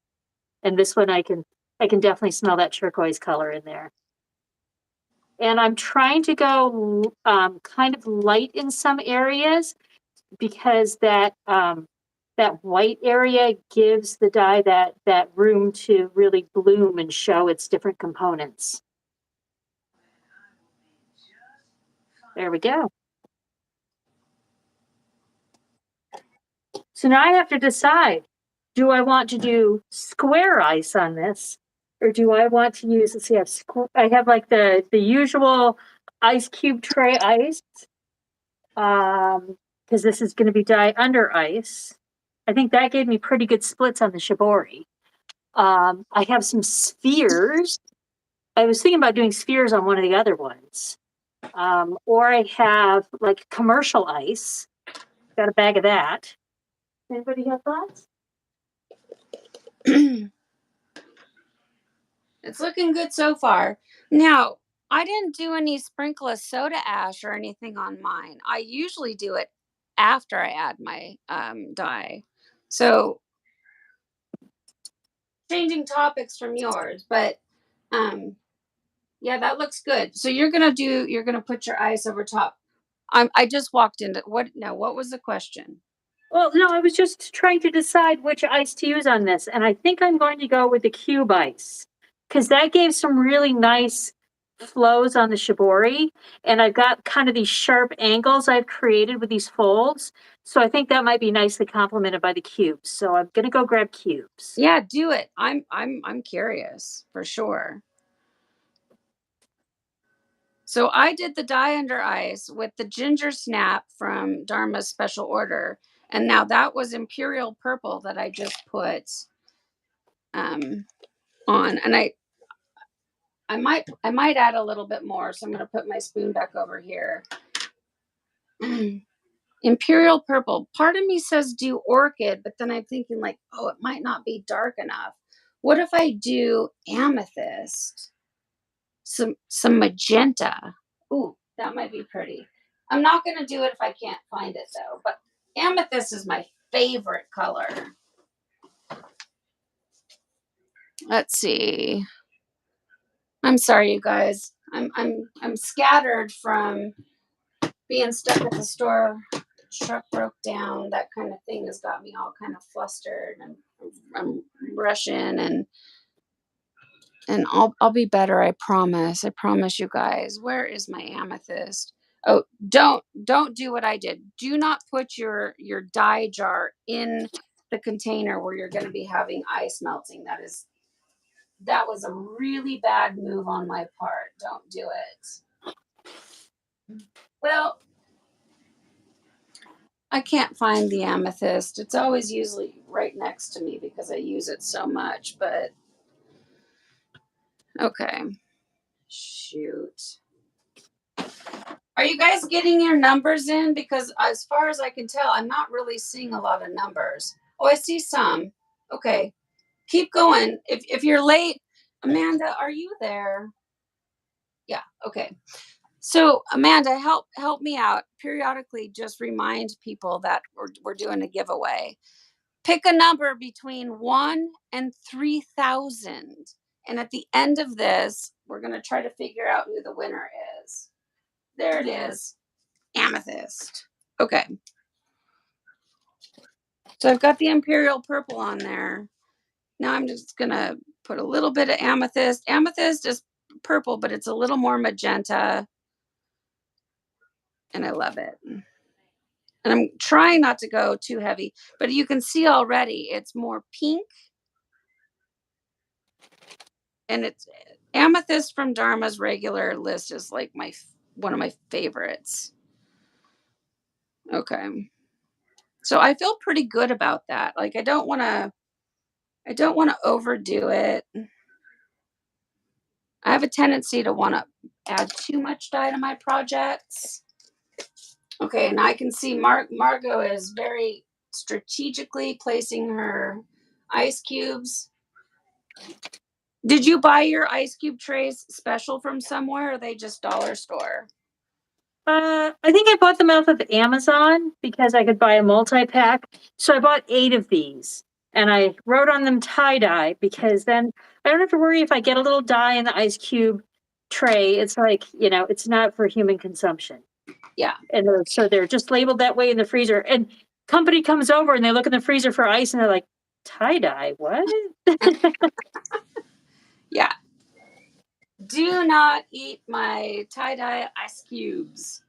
[SPEAKER 2] And this one I can definitely smell that turquoise color in there. And I'm trying to go kind of light in some areas because that white area gives the dye that room to really bloom and show its different components. There we go. So now I have to decide, do I want to do square ice on this? Or do I want to use, let's see, I have like the usual ice cube tray ice. Because this is going to be dye under ice. I think that gave me pretty good splits on the shibori. I have some spheres. I was thinking about doing spheres on one of the other ones. Or I have like commercial ice. Got a bag of that. Anybody have thoughts?
[SPEAKER 1] It's looking good so far. Now, I didn't do any sprinkle of soda ash or anything on mine. I usually do it after I add my dye. So, changing topics from yours, but yeah, that looks good. So you're gonna put your ice over top. I just walked into what now? What was the question?
[SPEAKER 2] Well, no, I was just trying to decide which ice to use on this, and I think I'm going to go with the cube ice because that gave some really nice flows on the shibori, and I've got kind of these sharp angles I've created with these folds, so I think that might be nicely complemented by the cubes. So I'm gonna go grab cubes.
[SPEAKER 1] Yeah, do it. I'm curious for sure. So I did the dye under ice with the ginger snap from Dharma's special order. And now that was imperial purple that I just put um, on. And I might add a little bit more. So I'm gonna put my spoon back over here. Imperial purple. Part of me says do orchid, but then I'm thinking like, oh, it might not be dark enough. What if I do amethyst? Some magenta. Ooh, that might be pretty. I'm not gonna do it if I can't find it though. But amethyst is my favorite color. Let's see. I'm sorry, you guys. I'm scattered from being stuck at the store. Truck broke down. That kind of thing has got me all kind of flustered, and I'm rushing, and I'll be better. I promise. I promise you guys. Where is my amethyst? Oh, don't do what I did. Do not put your dye jar in the container where you're going to be having ice melting. That was a really bad move on my part. Don't do it. Well, I can't find the amethyst. It's always usually right next to me because I use it so much, but okay. Shoot. Are you guys getting your numbers in? Because as far as I can tell, I'm not really seeing a lot of numbers. Oh, I see some. Okay. Keep going. If you're late, Amanda, are you there? Yeah, okay. So Amanda, help me out. Periodically just remind people that we're doing a giveaway. Pick a number between 1 and 3,000. And at the end of this, we're going to try to figure out who the winner is. There it is. Amethyst. Okay. So I've got the Imperial Purple on there. Now I'm just going to put a little bit of amethyst. Amethyst is purple, but it's a little more magenta. And I love it. And I'm trying not to go too heavy, but you can see already it's more pink. And it's amethyst from Dharma's regular list is like one of my favorites. Okay. So I feel pretty good about that. Like I don't want to overdo it. I have a tendency to want to add too much dye to my projects. Okay, and I can see Margo is very strategically placing her ice cubes. Did you buy your ice cube trays special from somewhere, or are they just dollar store?
[SPEAKER 2] I think I bought them off of Amazon because I could buy a multi-pack. So I bought 8 of these and I wrote on them tie-dye because then I don't have to worry if I get a little dye in the ice cube tray. It's like, it's not for human consumption.
[SPEAKER 1] Yeah.
[SPEAKER 2] And so they're just labeled that way in the freezer. And company comes over and they look in the freezer for ice and they're like, tie-dye, what?
[SPEAKER 1] Yeah. Do not eat my tie-dye ice cubes.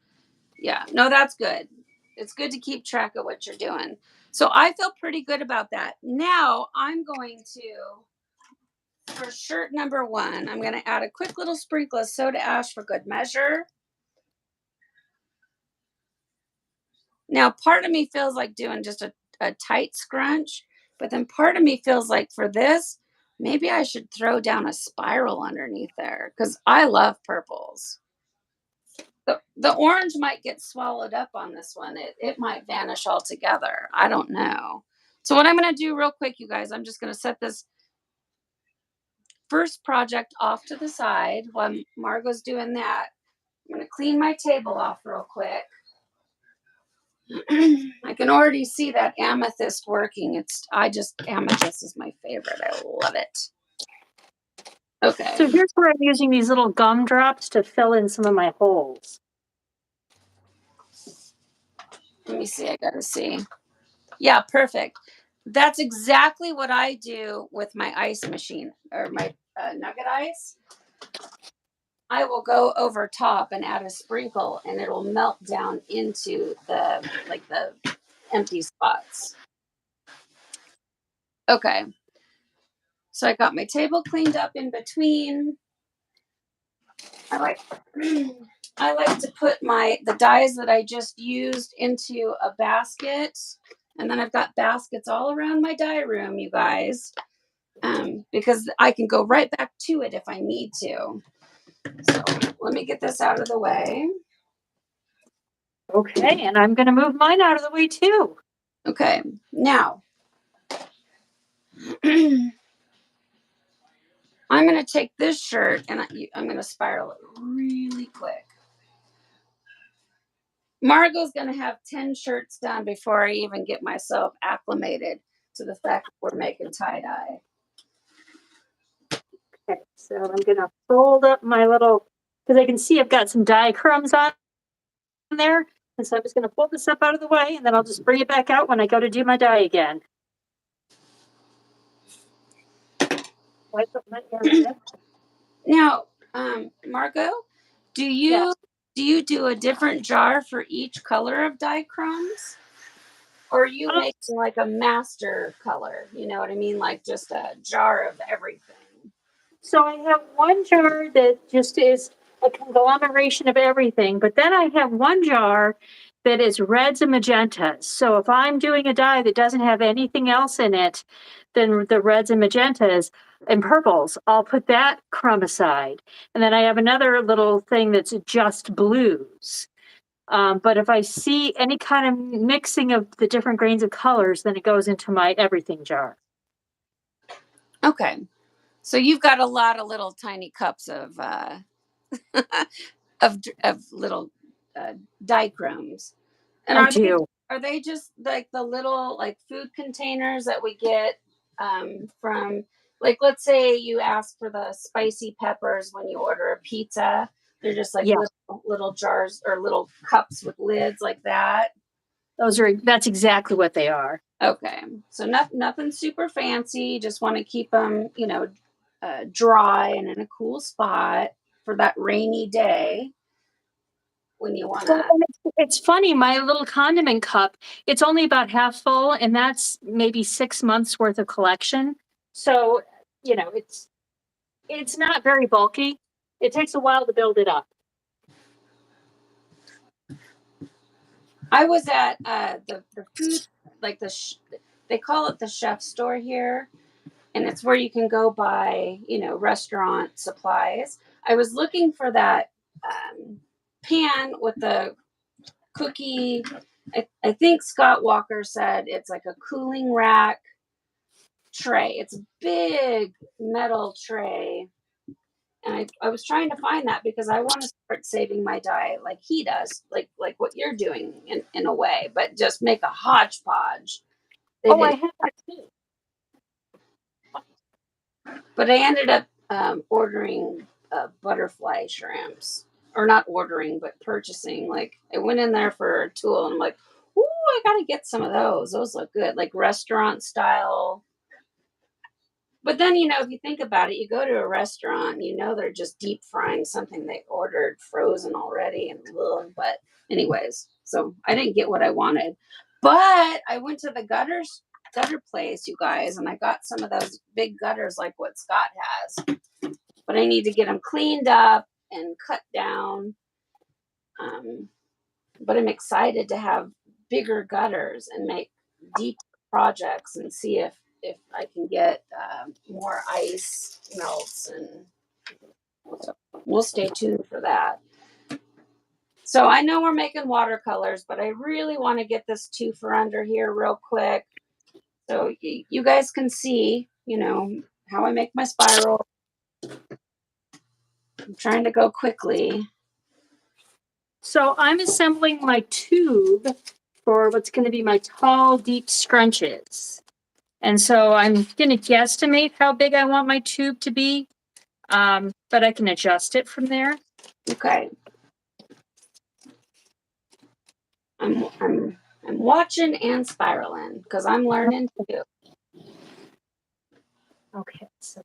[SPEAKER 1] Yeah, no, that's good. It's good to keep track of what you're doing. So I feel pretty good about that. Now I'm going to, for shirt number 1, I'm going to add a quick little sprinkle of soda ash for good measure. Now, part of me feels like doing just a tight scrunch, but then part of me feels like for this, maybe I should throw down a spiral underneath there because I love purples. The orange might get swallowed up on this one. It might vanish altogether. I don't know. So what I'm going to do real quick, you guys, I'm just going to set this first project off to the side while Margo's doing that. I'm going to clean my table off real quick. I can already see that amethyst working. Amethyst is my favorite. I love it. Okay.
[SPEAKER 2] So here's where I'm using these little gumdrops to fill in some of my holes.
[SPEAKER 1] Let me see. I got to see. Yeah, perfect. That's exactly what I do with my ice machine or my nugget ice. I will go over top and add a sprinkle and it'll melt down into the empty spots. Okay. So I got my table cleaned up in between. I like to put the dyes that I just used into a basket. And then I've got baskets all around my dye room, you guys, because I can go right back to it if I need to. So let me get this out of the way.
[SPEAKER 2] Okay, and I'm going to move mine out of the way too.
[SPEAKER 1] Okay, now I'm going to take this shirt and I'm going to spiral it really quick. Margo's going to have 10 shirts done before I even get myself acclimated to the fact that we're making tie-dye.
[SPEAKER 2] Okay, so I'm going to fold up my little, because I can see I've got some dye crumbs on there. And so I'm just going to fold this up out of the way and then I'll just bring it back out when I go to do my dye again.
[SPEAKER 1] Now, Margo, do you do a different jar for each color of dye crumbs? Or are you making like a master color? You know what I mean? Like just a jar of everything.
[SPEAKER 2] So I have one jar that just is a conglomeration of everything, but then I have one jar that is reds and magentas. So if I'm doing a dye that doesn't have anything else in it than the reds and magentas and purples, I'll put that crumb aside. And then I have another little thing that's just blues. But if I see any kind of mixing of the different grains of colors, then it goes into my everything jar.
[SPEAKER 1] Okay. So you've got a lot of little tiny cups of of little dichromes. And
[SPEAKER 2] I do.
[SPEAKER 1] are they just like the little like food containers that we get from, like, let's say you ask for the spicy peppers when you order a pizza. They're just like
[SPEAKER 2] Yeah,
[SPEAKER 1] little jars or little cups with lids like that.
[SPEAKER 2] that's exactly what they are.
[SPEAKER 1] Okay, so nothing super fancy. Just want to keep them, dry and in a cool spot for that rainy day when you want
[SPEAKER 2] Well,
[SPEAKER 1] to.
[SPEAKER 2] and it's funny, my little condiment cup, it's only about half full, and that's maybe 6 months worth of collection. So, it's not very bulky. It takes a while to build it up.
[SPEAKER 1] I was at the food, like they call it the chef store here, and it's where you can go buy, restaurant supplies. I was looking for that pan with the cookie. I think Scott Walker said it's like a cooling rack tray. It's a big metal tray. And I was trying to find that because I want to start saving my dye like he does, like what you're doing in a way, but just make a hodgepodge. They
[SPEAKER 2] Oh, I
[SPEAKER 1] did,
[SPEAKER 2] have that too.
[SPEAKER 1] but I ended up ordering butterfly shrimps, or not ordering, but purchasing. Like I went in there for a tool, and I'm like, "Ooh, I gotta get some of those. Those look good, like restaurant style." But then, if you think about it, you go to a restaurant, they're just deep frying something they ordered frozen already, and but anyways, so I didn't get what I wanted. But I went to the gutter place, you guys, and I got some of those big gutters like what Scott has. But I need to get them cleaned up and cut down. Um, but I'm excited to have bigger gutters and make deep projects and see if I can get more ice melts, and so we'll stay tuned for that. So I know we're making watercolors, but I really want to get this twofer under here real quick so you guys can see, how I make my spiral. I'm trying to go quickly.
[SPEAKER 2] So I'm assembling my tube for what's going to be my tall, deep scrunches. And so I'm going to guesstimate how big I want my tube to be, but I can adjust it from there.
[SPEAKER 1] Okay. I'm watching and spiraling because I'm learning too.
[SPEAKER 2] Okay, so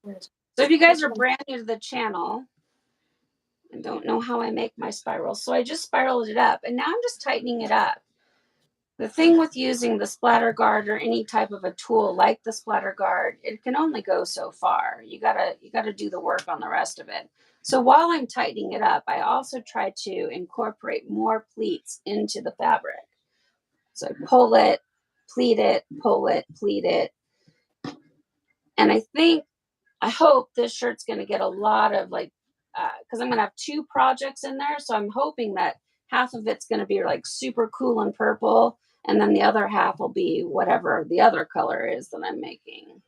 [SPEAKER 1] if you guys are brand new to the channel and don't know how I make my spirals, so I just spiraled it up, and now I'm just tightening it up. The thing with using the splatter guard or any type of a tool like the splatter guard, it can only go so far. You gotta do the work on the rest of it. So while I'm tightening it up, I also try to incorporate more pleats into the fabric. So I pull it, pleat it, pull it, pleat it. And I hope this shirt's going to get a lot of because I'm going to have 2 projects in there. So I'm hoping that half of it's going to be like super cool and purple. And then the other half will be whatever the other color is that I'm making.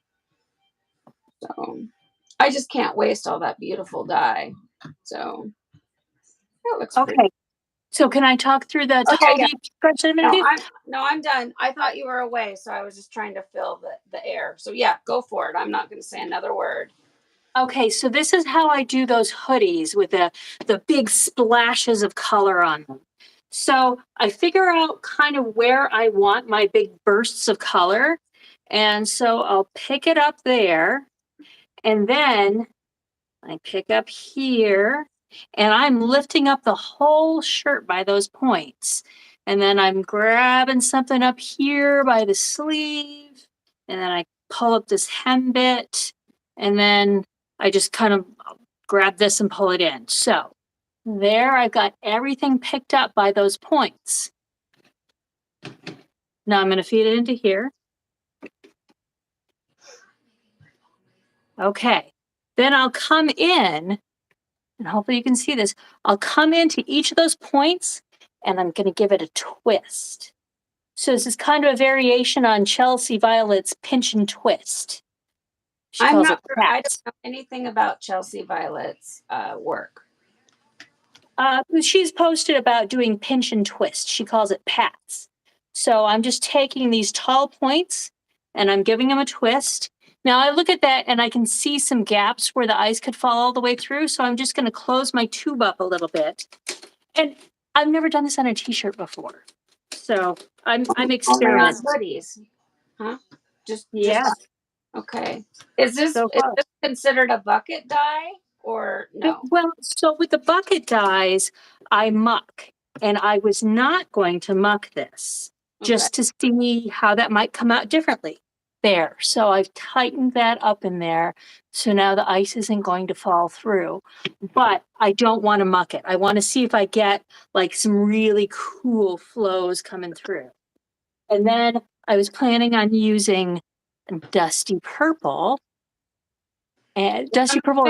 [SPEAKER 1] So I just can't waste all that beautiful dye. So that looks
[SPEAKER 2] okay.
[SPEAKER 1] pretty.
[SPEAKER 2] So can I talk through the tall, deep scrunch that I'm going to do?
[SPEAKER 1] I'm done. I thought you were away, so I was just trying to fill the air. So yeah, go for it. I'm not going to say another word.
[SPEAKER 2] Okay, so this is how I do those hoodies with the big splashes of color on them. So I figure out kind of where I want my big bursts of color. And so I'll pick it up there, and then I pick up here, and I'm lifting up the whole shirt by those points. And then I'm grabbing something up here by the sleeve, and then I pull up this hem bit, and then I just kind of grab this and pull it in. So there I've got everything picked up by those points. Now I'm going to feed it into here. Okay, then I'll come in, and hopefully you can see this. I'll come into each of those points and I'm going to give it a twist. So this is kind of a variation on Chelsea Violet's pinch and twist. She
[SPEAKER 1] I'm
[SPEAKER 2] calls
[SPEAKER 1] not
[SPEAKER 2] it
[SPEAKER 1] sure. I don't
[SPEAKER 2] pats.
[SPEAKER 1] know anything about Chelsea Violet's work.
[SPEAKER 2] She's posted about doing pinch and twist. She calls it pats. So I'm just taking these tall points and I'm giving them a twist. Now I look at that and I can see some gaps where the ice could fall all the way through. So I'm just going to close my tube up a little bit. And I've never done this on a t-shirt before. So I'm
[SPEAKER 1] Only on
[SPEAKER 2] experimenting.
[SPEAKER 1] hoodies, huh? Just
[SPEAKER 2] Yeah.
[SPEAKER 1] okay. Is this
[SPEAKER 2] So far.
[SPEAKER 1] considered a bucket dye or no?
[SPEAKER 2] Well, so with the bucket dyes, I muck, and I was not going to muck this just to see how that might come out differently. There, so I've tightened that up in there. So now the ice isn't going to fall through, but I don't want to muck it. I want to see if I get like some really cool flows coming through. And then I was planning on using dusty purple. And dusty purple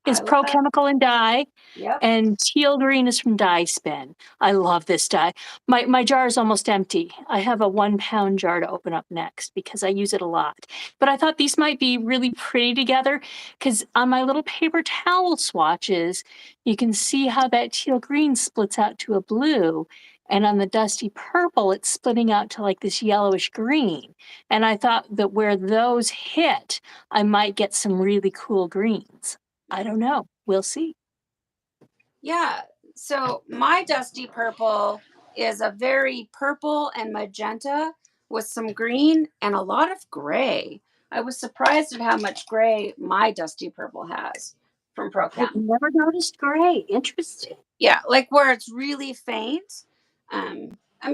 [SPEAKER 2] is Pro Chemical and Dye.
[SPEAKER 1] Yep.
[SPEAKER 2] And teal green is from Dye Spin. I love this dye. My jar is almost empty. I have a 1 pound jar to open up next because I use it a lot. But I thought these might be really pretty together because on my little paper towel swatches, you can see how that teal green splits out to a blue. And on the dusty purple, it's splitting out to like this yellowish green. And I thought that where those hit, I might get some really cool greens. I don't know. We'll see.
[SPEAKER 1] Yeah. So my dusty purple is a very purple and magenta with some green and a lot of gray. I was surprised at how much gray my dusty purple has from
[SPEAKER 2] I've
[SPEAKER 1] ProChem.
[SPEAKER 2] never noticed gray. Interesting.
[SPEAKER 1] Yeah, like where it's really faint.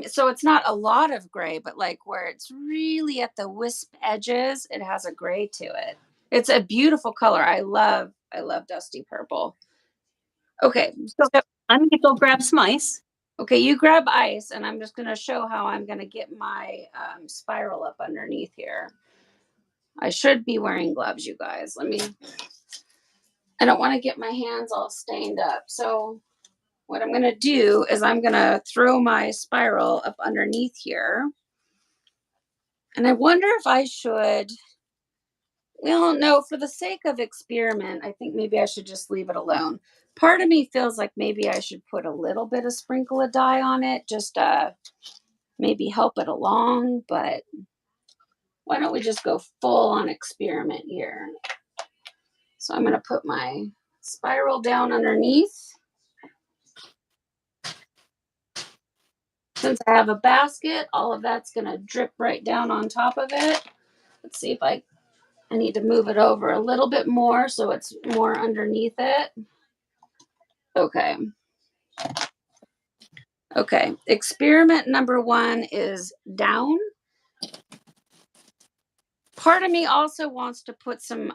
[SPEAKER 1] So it's not a lot of gray, but like where it's really at the wisp edges, it has a gray to it. It's a beautiful color. I love dusty purple. Okay,
[SPEAKER 2] So I'm gonna go grab some ice.
[SPEAKER 1] okay, you grab ice, and I'm just gonna show how I'm gonna get my spiral up underneath here. I should be wearing gloves, you guys. I don't want to get my hands all stained up. So what I'm going to do is I'm going to throw my spiral up underneath here. And I wonder if I should, well, no, for the sake of experiment, I think maybe I should just leave it alone. Part of me feels like maybe I should put a little bit of sprinkle of dye on it, just maybe help it along. But why don't we just go full on experiment here? So I'm going to put my spiral down underneath. Since I have a basket, all of that's going to drip right down on top of it. Let's see if I need to move it over a little bit more so it's more underneath it. Okay. Okay. Experiment number 1 is down. Part of me also wants to put some,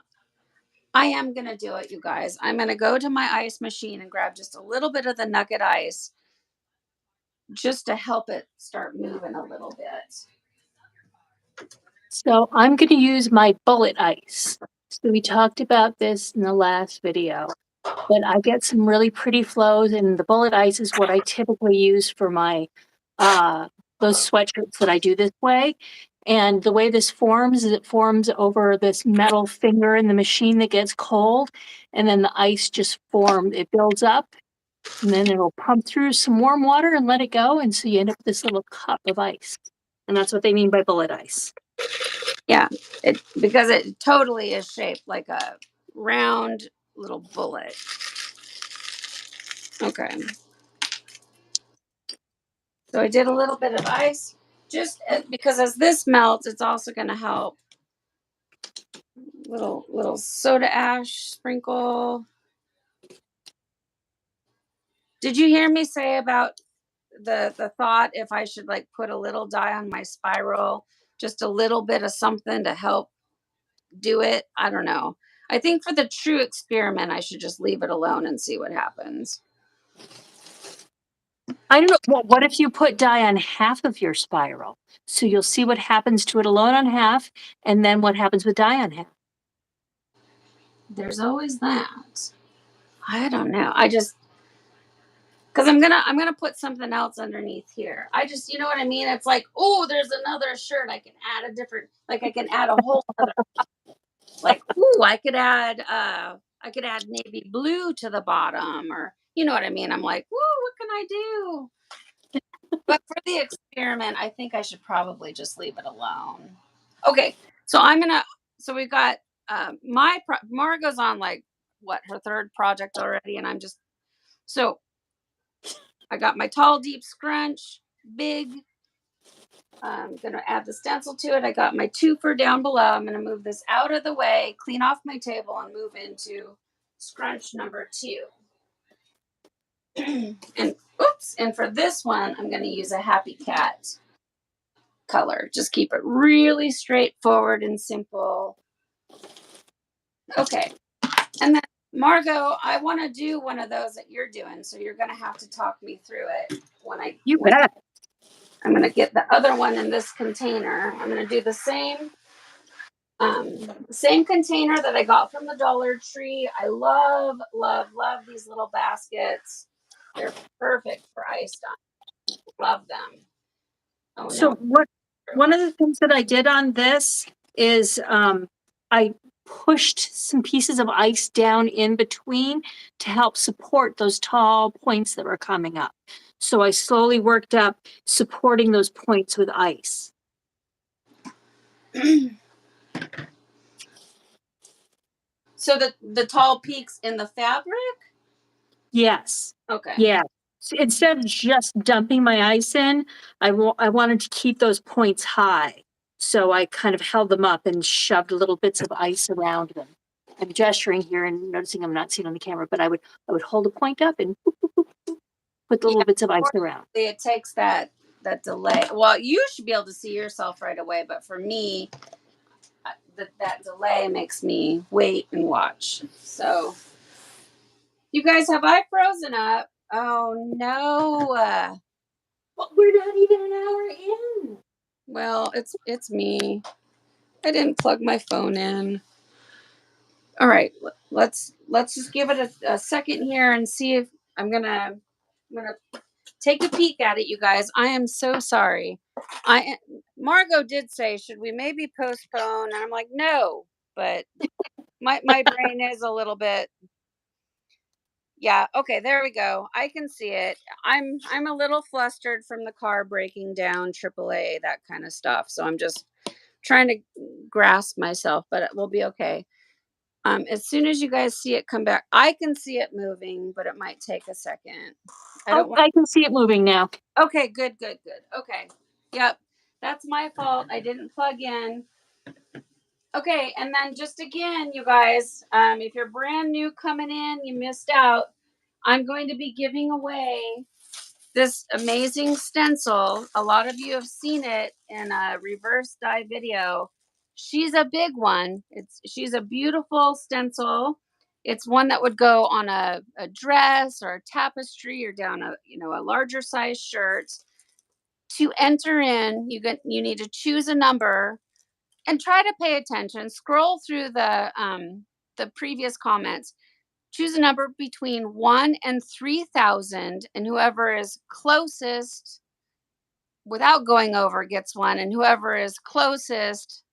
[SPEAKER 1] I am going to do it, you guys. I'm going to go to my ice machine and grab just a little bit of the nugget ice just to help it start moving a little bit.
[SPEAKER 2] So I'm going to use my bullet ice. So we talked about this in the last video, but I get some really pretty flows, and the bullet ice is what I typically use for my those sweatshirts that I do this way. And the way this forms is it forms over this metal finger in the machine that gets cold, and then the ice just forms. It builds up, and then it'll pump through some warm water and let it go, and so you end up with this little cup of ice. And that's what they mean by bullet ice.
[SPEAKER 1] Yeah, because it totally is shaped like a round little bullet. Okay. So I did a little bit of ice just because as this melts, it's also going to help. Little soda ash sprinkle. Did you hear me say about the thought if I should like put a little dye on my spiral, just a little bit of something to help do it? I don't know. I think for the true experiment, I should just leave it alone and see what happens.
[SPEAKER 2] I don't know. Well, what if you put dye on half of your spiral? So you'll see what happens to it alone on half, and then what happens with dye on half.
[SPEAKER 1] There's always that. I don't know. Because I'm gonna put something else underneath here. I just, you know what I mean? It's like, oh, there's another shirt. I can add a different, like I can add a whole other, like, ooh, I could add navy blue to the bottom, or you know what I mean? I'm like, woo, what can I do? But for the experiment, I think I should probably just leave it alone. Okay, so so we've got Margo's on like what, her third project already, and I'm just, so I got my tall, deep scrunch, big. I'm gonna add the stencil to it. I got my twofer down below. I'm gonna move this out of the way, clean off my table, and move into scrunch number 2. And oops, and for this one, I'm gonna use a happy cat color. Just keep it really straightforward and simple. Okay, and then Margo, I want to do one of those that you're doing, so you're gonna have to talk me through it
[SPEAKER 2] You bet.
[SPEAKER 1] I'm gonna get the other one in this container. I'm gonna do the same container that I got from the Dollar Tree. I love, love, love these little baskets. They're perfect for ice dye. Love them. Oh
[SPEAKER 2] So
[SPEAKER 1] no.
[SPEAKER 2] one of the things that I did on this is I pushed some pieces of ice down in between to help support those tall points that were coming up. So I slowly worked up supporting those points with ice.
[SPEAKER 1] So the tall peaks in the fabric?
[SPEAKER 2] Yes.
[SPEAKER 1] Okay.
[SPEAKER 2] Yeah. So instead of just dumping my ice in, I wanted to keep those points high. So I kind of held them up and shoved little bits of ice around them. I'm gesturing here and noticing I'm not seen on the camera, but I would hold a point up and boop, boop, boop, boop, put the little bits of ice around.
[SPEAKER 1] It takes that delay. Well, you should be able to see yourself right away, but for me, that delay makes me wait and watch. So, you guys, have I frozen up? Oh no.
[SPEAKER 2] Well, we're not even an hour in.
[SPEAKER 1] Well, it's me. I didn't plug my phone in. All right, let's just give it a second here and see if I'm gonna take a peek at it, you guys. I am so sorry. I Margo did say, should we maybe postpone? And I'm like, no, but my brain is a little bit. Yeah, okay, there we go. I can see it. I'm a little flustered from the car breaking down, AAA, that kind of stuff. So I'm just trying to grasp myself, but it will be okay. As soon as you guys see it come back, I can see it moving, but it might take a second.
[SPEAKER 2] I can see it moving now.
[SPEAKER 1] Okay, good. Okay. Yep. That's my fault. I didn't plug in. Okay, and then just again, you guys, if you're brand new coming in, you missed out. I'm going to be giving away this amazing stencil. A lot of you have seen it in a reverse dye video. She's a big one. She's a beautiful stencil. It's one that would go on a dress or a tapestry or down a larger size shirt. To enter in, you need to choose a number and try to pay attention. Scroll through the previous comments. Choose a number between 1 and 3,000, and whoever is closest without going over gets one, and whoever is closest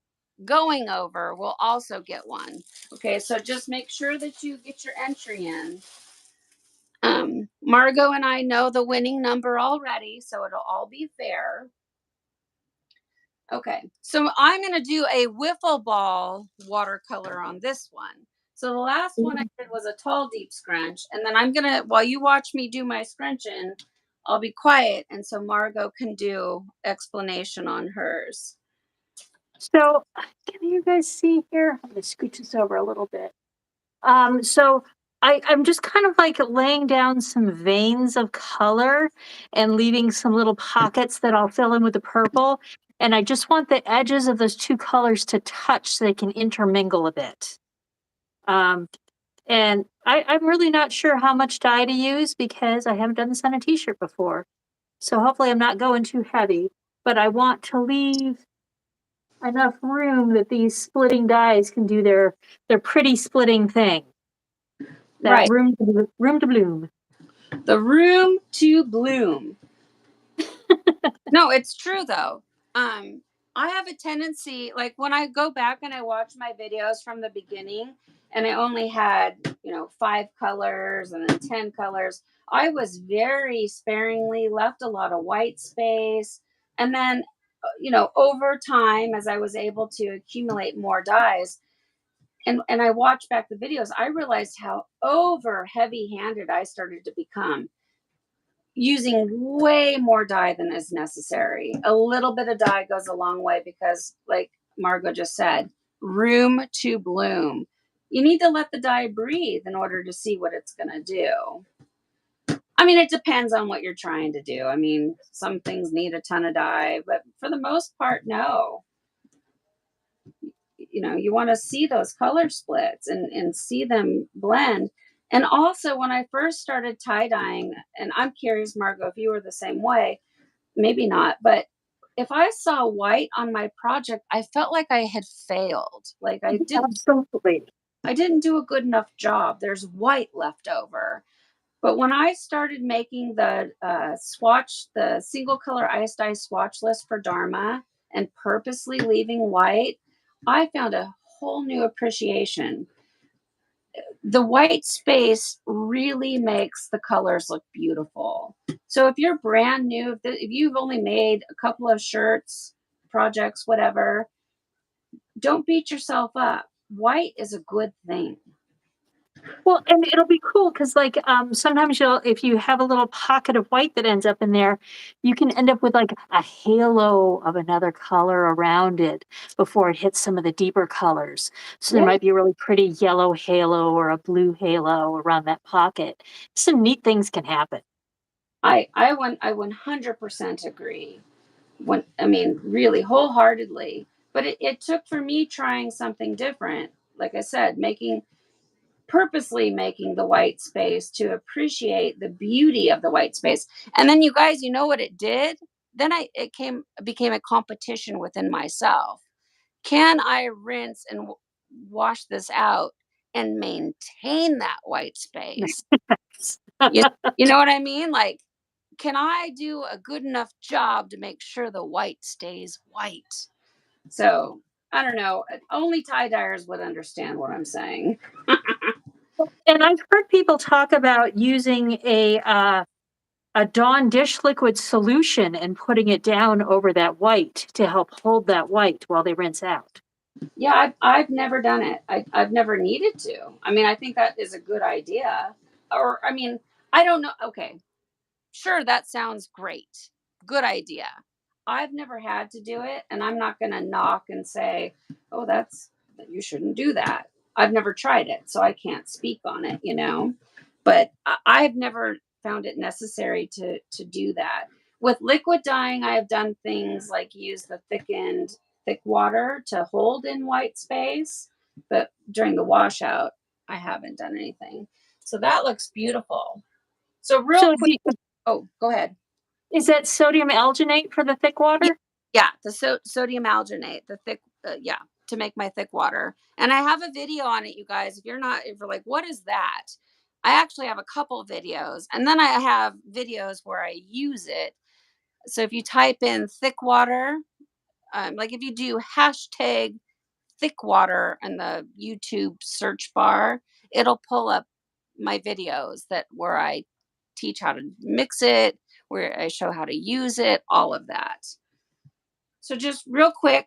[SPEAKER 1] going over will also get one. Okay, so just make sure that you get your entry in. Margo and I know the winning number already, so it'll all be fair. Okay, so I'm going to do a wiffle ball watercolor on this one. So the last one I did was a tall, deep scrunch. And then I'm going to, while you watch me do my scrunching, I'll be quiet. And so Margo can do explanation on hers.
[SPEAKER 2] So can you guys see here? I'm going to scooch this over a little bit. So I'm just kind of like laying down some veins of color and leaving some little pockets that I'll fill in with the purple. And I just want the edges of those two colors to touch so they can intermingle a bit. And I'm really not sure how much dye to use because I haven't done this on a t-shirt before. So hopefully I'm not going too heavy, but I want to leave enough room that these splitting dyes can do their pretty splitting thing. That
[SPEAKER 1] Right.
[SPEAKER 2] room to bloom.
[SPEAKER 1] The room to bloom. No, it's true though. I have a tendency, like when I go back and I watch my videos from the beginning, and I only had, 5 colors and then 10 colors. I was very sparingly left a lot of white space, and then, over time, as I was able to accumulate more dyes, and I watched back the videos, I realized how over heavy handed I started to become, using way more dye than is necessary. A little bit of dye goes a long way because, like Margo just said, room to bloom. You need to let the dye breathe in order to see what it's going to do. I mean, it depends on what you're trying to do. I mean, some things need a ton of dye, but for the most part, no. You want to see those color splits and see them blend. And also, when I first started tie dyeing, and I'm curious, Margo, if you were the same way, maybe not, but if I saw white on my project, I felt like I had failed. Like
[SPEAKER 2] Absolutely.
[SPEAKER 1] I didn't do a good enough job. There's white left over. But when I started making the the single color ice dye swatch list for Dharma and purposely leaving white, I found a whole new appreciation. The white space really makes the colors look beautiful. So if you're brand new, if you've only made a couple of shirts, projects, whatever, don't beat yourself up. White is a good thing.
[SPEAKER 2] Well, and it'll be cool because, like, sometimes if you have a little pocket of white that ends up in there, you can end up with like a halo of another color around it before it hits some of the deeper colors. So there
[SPEAKER 1] Yeah,
[SPEAKER 2] might be a really pretty yellow halo or a blue halo around that pocket. Some neat things can happen.
[SPEAKER 1] I 100% agree. I mean, really wholeheartedly. But it took for me trying something different. Like I said, purposely making the white space to appreciate the beauty of the white space. And then, you guys, you know what it did? Then it became a competition within myself. Can I rinse and wash this out and maintain that white space? You, you know what I mean? Like, can I do a good enough job to make sure the white stays white? So I don't know. Only tie dyers would understand what I'm saying.
[SPEAKER 2] And I've heard people talk about using a Dawn dish liquid solution and putting it down over that white to help hold that white while they rinse out.
[SPEAKER 1] Yeah, I've never done it. I've never needed to. I mean, I think that is a good idea. Or, I mean, I don't know. Okay, sure, that sounds great. Good idea. I've never had to do it, and I'm not going to knock and say, "Oh, you shouldn't do that." I've never tried it, so I can't speak on it. But I've never found it necessary to do that. With liquid dyeing, I have done things like use the thick water to hold in white space, but during the washout, I haven't done anything. So that looks beautiful. So real
[SPEAKER 2] So
[SPEAKER 1] quick, oh, go ahead.
[SPEAKER 2] is that sodium alginate for the thick
[SPEAKER 1] Yeah,
[SPEAKER 2] water?
[SPEAKER 1] yeah, the sodium alginate, the thick, yeah, to make my thick water. And I have a video on it, you guys. If you're like, what is that? I actually have a couple videos, and then I have videos where I use it. So if you type in thick water, like if you do hashtag thick water in the YouTube search bar, it'll pull up my videos where I teach how to mix it, where I show how to use it, all of that. So just real quick,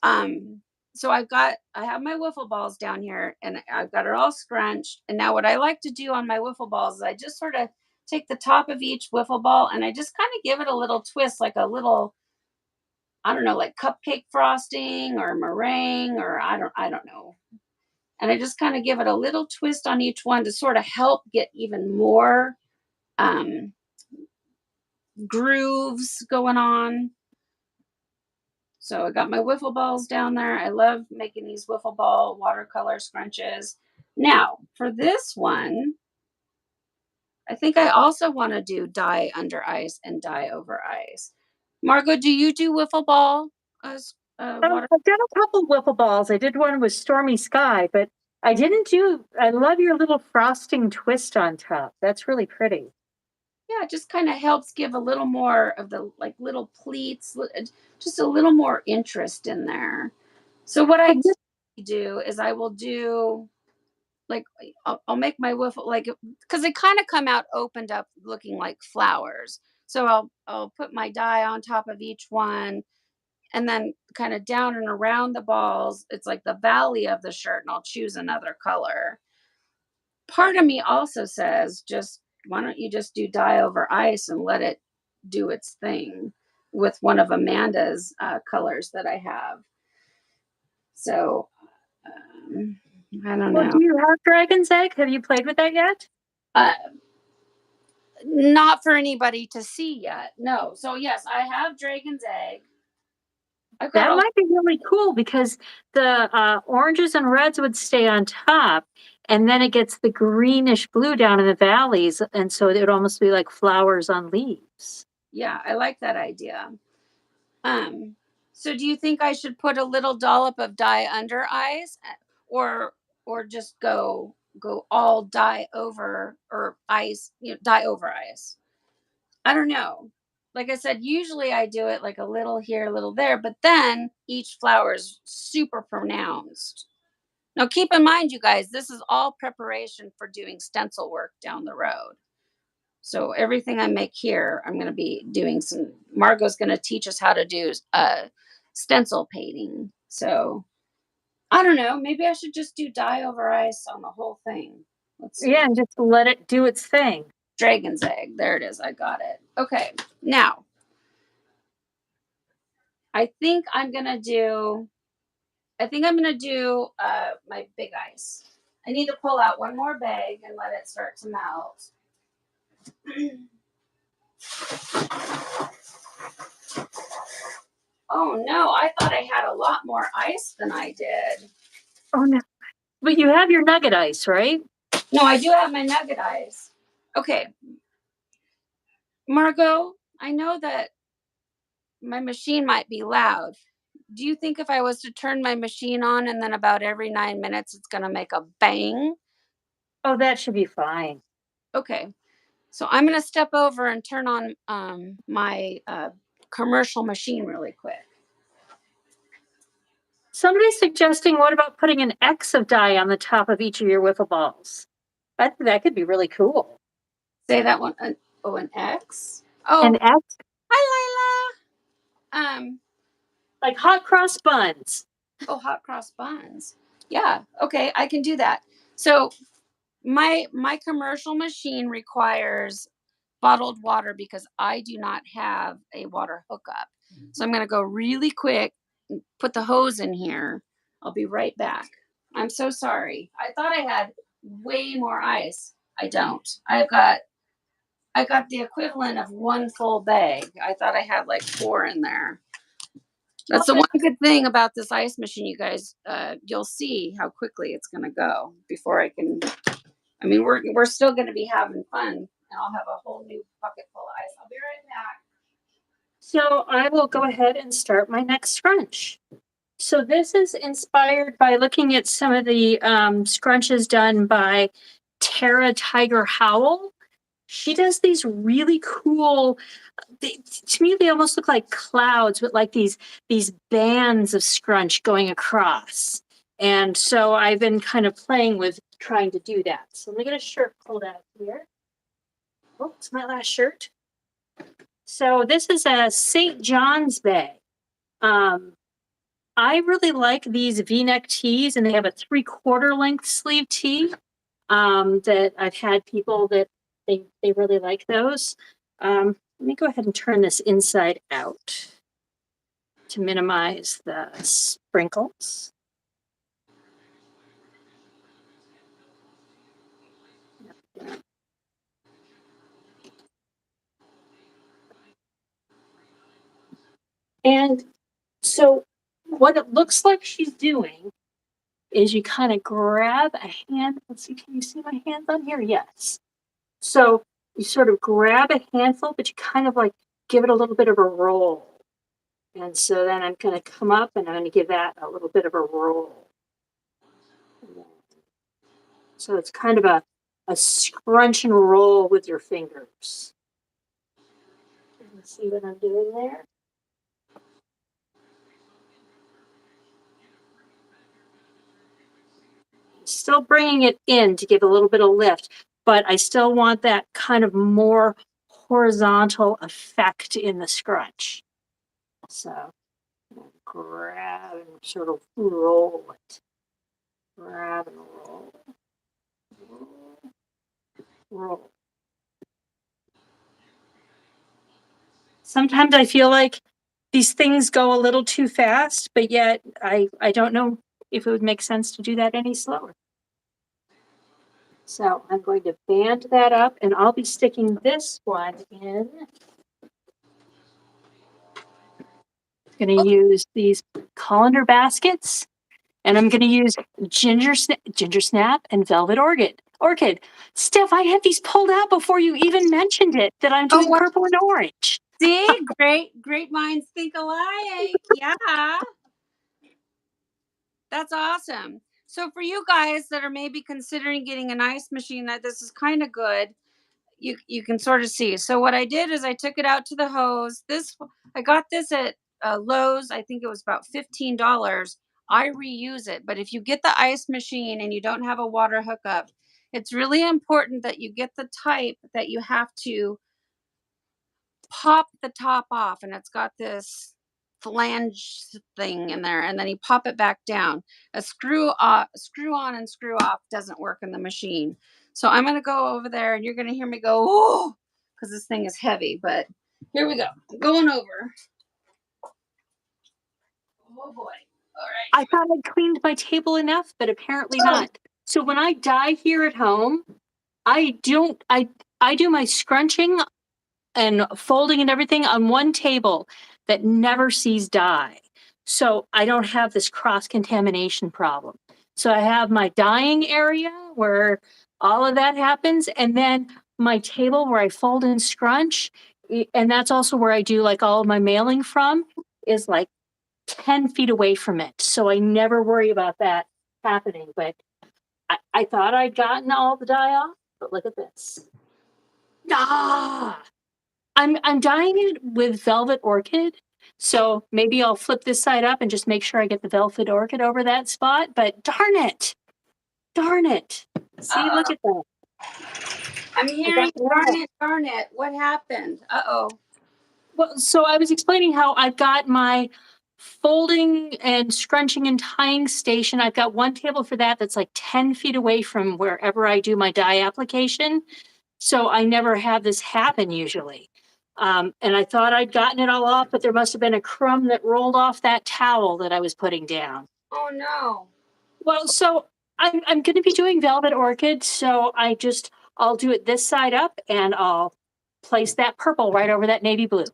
[SPEAKER 1] um, so I have my wiffle balls down here and I've got it all scrunched. And now what I like to do on my wiffle balls is I just sort of take the top of each wiffle ball and I just kind of give it a little twist, like a little, I don't know, like cupcake frosting or meringue, or I don't know. And I just kind of give it a little twist on each one to sort of help get even more um, grooves going on. So I got my wiffle balls down there. I love making these wiffle ball watercolor scrunches. Now, for this one, I think I also want to do dye under ice and dye over ice. Margo, do you do wiffle ball water?
[SPEAKER 2] I've done a couple wiffle balls. I did one with Stormy Sky, but I didn't do. I love your little frosting twist on top. That's really pretty.
[SPEAKER 1] yeah, it just kind of helps give a little more of the like little pleats, just a little more interest in there. So what I do is I will do like I'll make my wiffle like because they kind of come out opened up looking like flowers. So I'll put my die on top of each one, and then kind of down and around the balls. It's like the valley of the shirt, and I'll choose another color. Part of me also says, just why don't you just do dye over ice and let it do its thing with one of Amanda's colors that I have. So um, I don't
[SPEAKER 2] Well,
[SPEAKER 1] know.
[SPEAKER 2] do you have dragon's egg? Have you played with that yet?
[SPEAKER 1] Uh, Not for anybody to see yet. No. So yes, I have dragon's egg. I've got
[SPEAKER 2] That
[SPEAKER 1] all.
[SPEAKER 2] might be really cool because the oranges and reds would stay on top, and then it gets the greenish blue down in the valleys, and so it would almost be like flowers on leaves.
[SPEAKER 1] Yeah, I like that idea. Um, so do you think I should put a little dollop of dye under eyes, or just go all dye over or ice, dye over ice? I don't know. Like I said, usually I do it like a little here, a little there, but then each flower is super pronounced. Now keep in mind, you guys, this is all preparation for doing stencil work down the road. So everything I make here, I'm going to be doing some. Margo's going to teach us how to do stencil painting. So I don't know. Maybe I should just do dye over ice on the whole thing. Let's see.
[SPEAKER 2] Yeah, and just let it do its thing.
[SPEAKER 1] Dragon's egg. There it is. I got it. Okay. Now I think I'm gonna do. I think I'm gonna do my big ice. I need to pull out one more bag and let it start to melt. Oh no, I thought I had a lot more ice than I did.
[SPEAKER 2] Oh no. But you have your nugget ice, right?
[SPEAKER 1] No, I do have my nugget ice. Okay, Margot, I know that my machine might be loud. Do you think if I was to turn my machine on and then about every 9 minutes it's going to make a bang?
[SPEAKER 2] Oh, that should be fine.
[SPEAKER 1] Okay, so I'm going to step over and turn on my commercial machine really quick.
[SPEAKER 2] Somebody's suggesting, what about putting an X of dye on the top of each of your wiffle balls? I think that could be really cool.
[SPEAKER 1] Say that one. Oh, an X.
[SPEAKER 2] An
[SPEAKER 1] Oh,
[SPEAKER 2] X,
[SPEAKER 1] hi, Lila.
[SPEAKER 2] like hot cross buns.
[SPEAKER 1] Oh, hot cross buns. Yeah. Okay, I can do that. So my commercial machine requires bottled water because I do not have a water hookup. So I'm going to go really quick, put the hose in here. I'll be right back. I'm so sorry. I thought I had way more ice. I don't. I got the equivalent of one full bag. I thought I had like 4 in there. That's the one good thing about this ice machine, you guys. You'll see how quickly it's going to go before I can. I mean, we're still going to be having fun, and I'll have a whole new bucket full of ice. I'll be right back.
[SPEAKER 2] So I will go ahead and start my next scrunch. So this is inspired by looking at some of the scrunches done by Tara Tiger Howell. She does these really cool. To me, they almost look like clouds with like these bands of scrunch going across. And so I've been kind of playing with trying to do that. So let me get a shirt pulled out here. Oh, it's my last shirt. So this is a St. John's bag. Um, I really like these V-neck tees, and they have a 3/4 length sleeve tee. That I've had people that they really like those. Let me go ahead and turn this inside out to minimize the sprinkles. And so what it looks like she's doing is you kind of grab a hand. Let's see, can you see my hands on here? Yes. So you sort of grab a handful, but you kind of like give it a little bit of a roll. And so then I'm going to come up and I'm going to give that a little bit of a roll. So it's kind of a scrunch and roll with your fingers. See what I'm doing there? Still bringing it in to give a little bit of lift, but I still want that kind of more horizontal effect in the scrunch. So I'm gonna grab and sort of roll it. Grab and roll. Roll. Roll. Sometimes I feel like these things go a little too fast, but yet I don't know if it would make sense to do that any slower. So I'm going to band that up, and I'll be sticking this one in. I'm going to use these colander baskets, and I'm going to use ginger snap and velvet orchid. Steph, I had these pulled out before you even mentioned it that I'm doing
[SPEAKER 1] Oh,
[SPEAKER 2] purple and orange.
[SPEAKER 1] see, great minds think alike. Yeah, that's awesome. So for you guys that are maybe considering getting an ice machine, that this is kind of good. You can sort of see. So what I did is I took it out to the hose. I got this at Lowe's. I think it was about $15. I reuse it, but if you get the ice machine and you don't have a water hookup, it's really important that you get the type that you have to pop the top off, and it's got this flange thing in there, and then you pop it back down. A screw on and screw off doesn't work in the machine. So I'm going to go over there and you're going to hear me go, oh, because this thing is heavy. But here we go. I'm going over. Oh boy. All right.
[SPEAKER 2] I thought I'd cleaned my table enough, but apparently not. So when I dye here at home, I don't I do my scrunching and folding and everything on one table that never sees dye. So I don't have this cross contamination problem. So I have my dyeing area where all of that happens, and then my table where I fold and scrunch. And that's also where I do like all of my mailing from, is like 10 feet away from it. So I never worry about that happening. But I thought I'd gotten all the dye off, but look at this. Ah! I'm dyeing it with velvet orchid. So maybe I'll flip this side up and just make sure I get the velvet orchid over that spot. But darn it. Darn it. See, look at that.
[SPEAKER 1] I'm hearing darn it. What happened? Uh-oh.
[SPEAKER 2] Well, so I was explaining how I've got my folding and scrunching and tying station. I've got one table for that that's like 10 feet away from wherever I do my dye application. So I never have this happen usually. And I thought I'd gotten it all off, but there must have been a crumb that rolled off that towel that I was putting down.
[SPEAKER 1] Oh no.
[SPEAKER 2] Well, so I'm going to be doing velvet orchid. So I'll do it this side up and I'll place that purple right over that navy blue.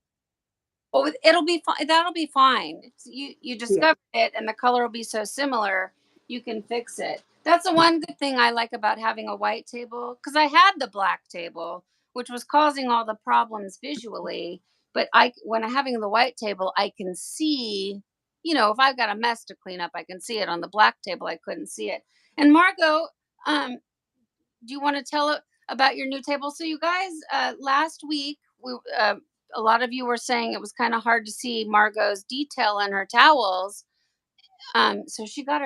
[SPEAKER 1] Oh, it'll be fine. That'll be fine. You
[SPEAKER 2] Yeah.
[SPEAKER 1] discovered it, and the color will be so similar. You can fix it. That's the one good thing I like about having a white table, because I had the black table, which was causing all the problems visually. But when I'm having the white table, I can see. If I've got a mess to clean up, I can see it. On the black table, I couldn't see it. And Margo, do you want to tell about your new table? So you guys, last week a lot of you were saying it was kind of hard to see Margot's detail in her towels. So she got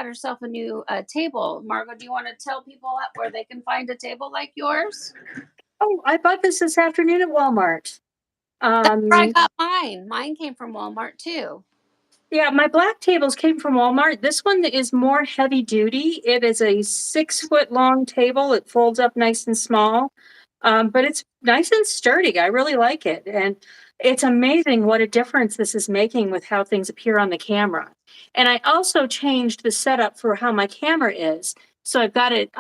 [SPEAKER 1] herself a new table. Margo, do you want to tell people where they can find a table like yours?
[SPEAKER 2] Oh, I bought this afternoon at Walmart.
[SPEAKER 1] That's where I
[SPEAKER 2] Um,
[SPEAKER 1] got mine. Mine came from Walmart too.
[SPEAKER 2] yeah, my black tables came from Walmart. This one is more heavy duty. It is a 6 foot long table. It folds up nice and small, but it's nice and sturdy. I really like it. And it's amazing what a difference this is making with how things appear on the camera. And I also changed the setup for how my camera is. So I've got it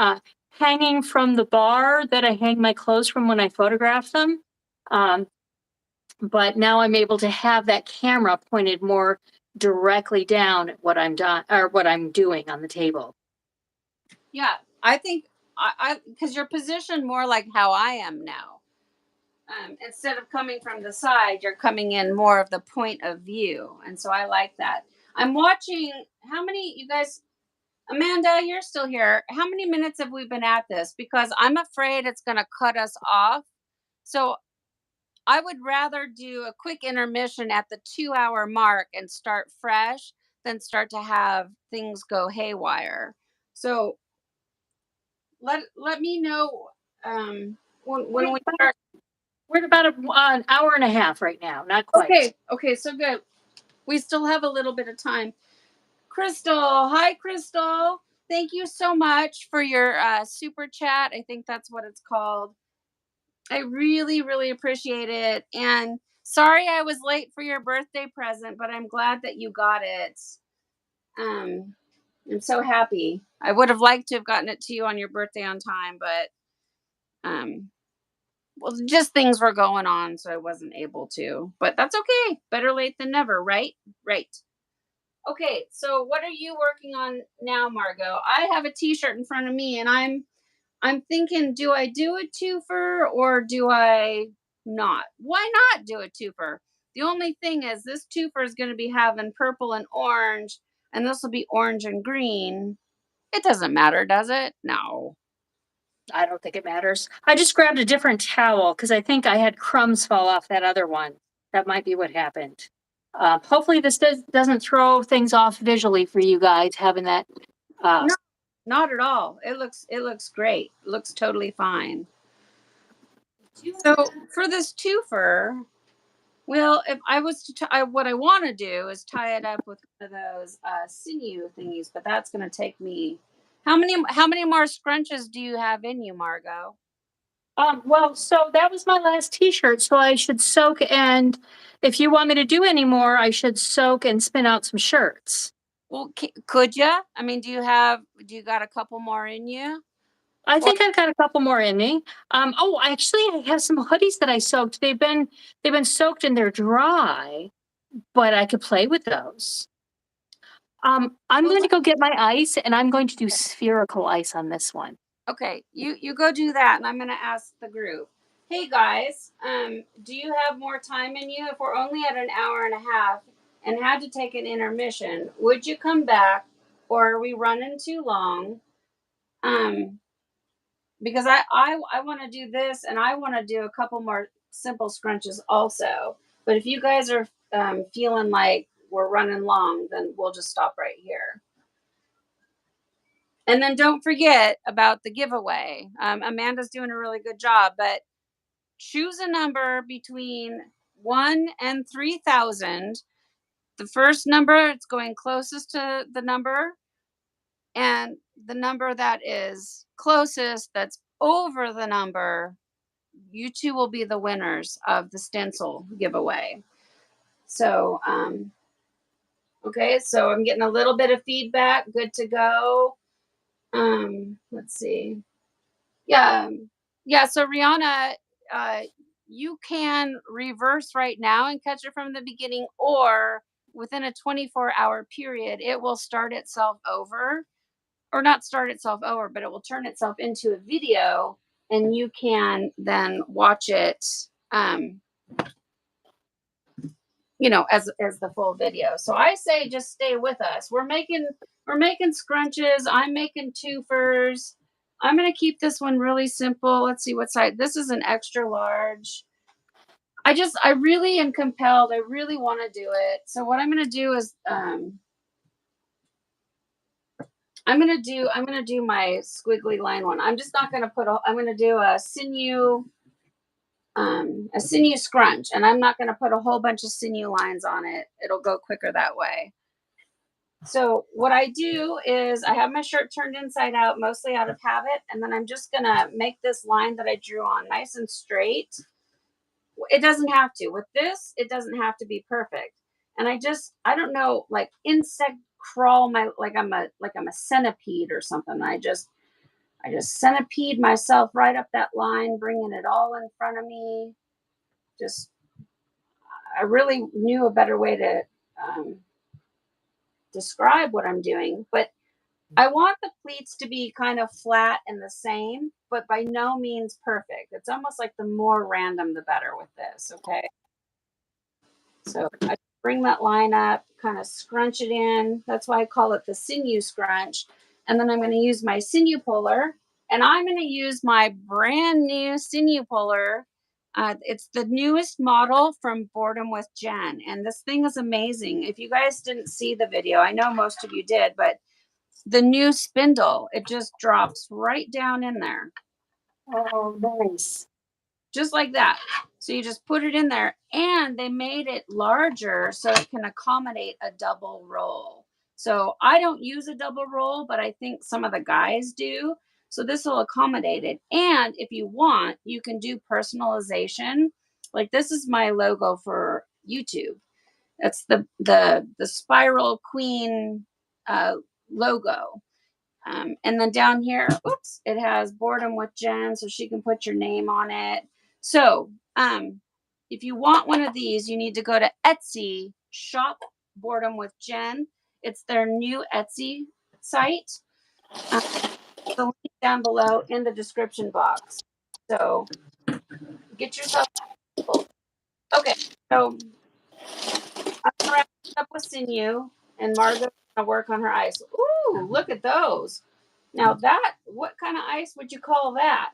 [SPEAKER 2] hanging from the bar that I hang my clothes from when I photograph them. Um, but now I'm able to have that camera pointed more directly down at what I'm done or what I'm doing on the table.
[SPEAKER 1] Yeah, I think I because you're positioned more like how I am now. Instead of coming from the side, you're coming in more of the point of view, and so I like that. I'm watching. How many you guys? Amanda, you're still here. How many minutes have we been at this? Because I'm afraid it's going to cut us off. So I would rather do a quick intermission at the 2-hour mark and start fresh than start to have things go haywire. So let me know when
[SPEAKER 2] We're
[SPEAKER 1] we
[SPEAKER 2] about,
[SPEAKER 1] start.
[SPEAKER 2] we're at about an hour and a half right now. Not quite.
[SPEAKER 1] Okay, so good. We still have a little bit of time. Crystal, hi Crystal. Thank you so much for your super chat. I think that's what it's called. I really, really appreciate it. And sorry I was late for your birthday present, but I'm glad that you got it. Um, I'm so happy. I would have liked to have gotten it to you on your birthday on time, but um, well, just things were going on, so I wasn't able to. But that's okay. Better late than never, right? Right. Okay, so what are you working on now, Margo? I have a T-shirt in front of me, and I'm thinking, do I do a twofer or do I not? Why not do a twofer? The only thing is, this twofer is going to be having purple and orange, and this will be orange and green. It doesn't matter, does it? No.
[SPEAKER 2] I don't think it matters. I just grabbed a different towel because I think I had crumbs fall off that other one. That might be what happened. Hopefully, this doesn't throw things off visually for you guys having that. Uh,
[SPEAKER 1] No, not at all. It looks great. It looks totally fine. So for this twofer, well, if I was to, what I want to do is tie it up with one of those sinew thingies, but that's going to take me. How many more scrunches do you have in you, Margo?
[SPEAKER 2] well, so that was my last T-shirt, so I should soak. And if you want me to do any more, I should soak and spin out some shirts.
[SPEAKER 1] Well, could you? I mean, do you got a couple more in you?
[SPEAKER 2] I
[SPEAKER 1] Or
[SPEAKER 2] think I've got a couple more in me. Oh, actually, I have some hoodies that I soaked. They've been soaked and they're dry, but I could play with those. I'm
[SPEAKER 1] well,
[SPEAKER 2] going to go get my ice, and I'm going to do spherical ice on this one.
[SPEAKER 1] okay, you go do that, and I'm going to ask the group. Hey guys, do you have more time in you? If we're only at an hour and a half and had to take an intermission, would you come back, or are we running too long? Um, because I want to do this, and I want to do a couple more simple scrunches also. But if you guys are feeling like we're running long, then we'll just stop right here. And then don't forget about the giveaway. Amanda's doing a really good job, but choose a number between 1 and 3,000. The first number, it's going closest to the number, and the number that is closest, that's over the number, you two will be the winners of the STENCIL giveaway. So, okay, so I'm getting a little bit of feedback. Good to go. Let's see. Yeah, yeah. So Rihanna, uh, you can reverse right now and catch it from the beginning, or within a 24-hour period, it will start itself over, or not start itself over, but it will turn itself into a video, and you can then watch it. Um, as the full video. So I say just stay with us. We're making scrunches. I'm making twofers. I'm gonna keep this one really simple. Let's see what size. This is an extra large. I really am compelled. I really want to do it. So what I'm gonna do is I'm gonna do my squiggly line one. I'm just not gonna I'm gonna do a sinew scrunch, and I'm not going to put a whole bunch of sinew lines on it. It'll go quicker that way. So what I do is I have my shirt turned inside out, mostly out of habit, and then I'm just going to make this line that I drew on nice and straight. It doesn't have to. With this, it doesn't have to be perfect. And I don't know, like insect crawl like I'm a centipede or something. I just centipede myself right up that line, bringing it all in front of me. Just I really knew a better way to um, describe what I'm doing, but I want the pleats to be kind of flat and the same, but by no means perfect. It's almost like the more random, the better with this. Okay. So I bring that line up, kind of scrunch it in. That's why I call it the sinew scrunch. And then I'm going to use my sinew puller, and I'm going to use my brand new sinew puller It's the newest model from Boredom with Jen, and this thing is amazing. If you guys didn't see the video, I know most of you did, but the new spindle, it just drops right down in there.
[SPEAKER 2] Oh, nice.
[SPEAKER 1] Just like that. So you just put it in there, and they made it larger so it can accommodate a double roll. So I don't use a double roll, but I think some of the guys do. So this will accommodate it. And if you want, you can do personalization. Like this is my logo for YouTube. That's the spiral queen uh, logo. And then down here, oops, it has Boredom with Jen, so she can put your name on it. So if you want one of these, you need to go to Etsy, shop Boredom with Jen. It's their new Etsy site. The link down below in the description box. So get yourself. Okay, so I'm gonna wrap up with Sinew, and Margo gonna work on her ice. Ooh, look at those. Now that, what kind of ice would you call that?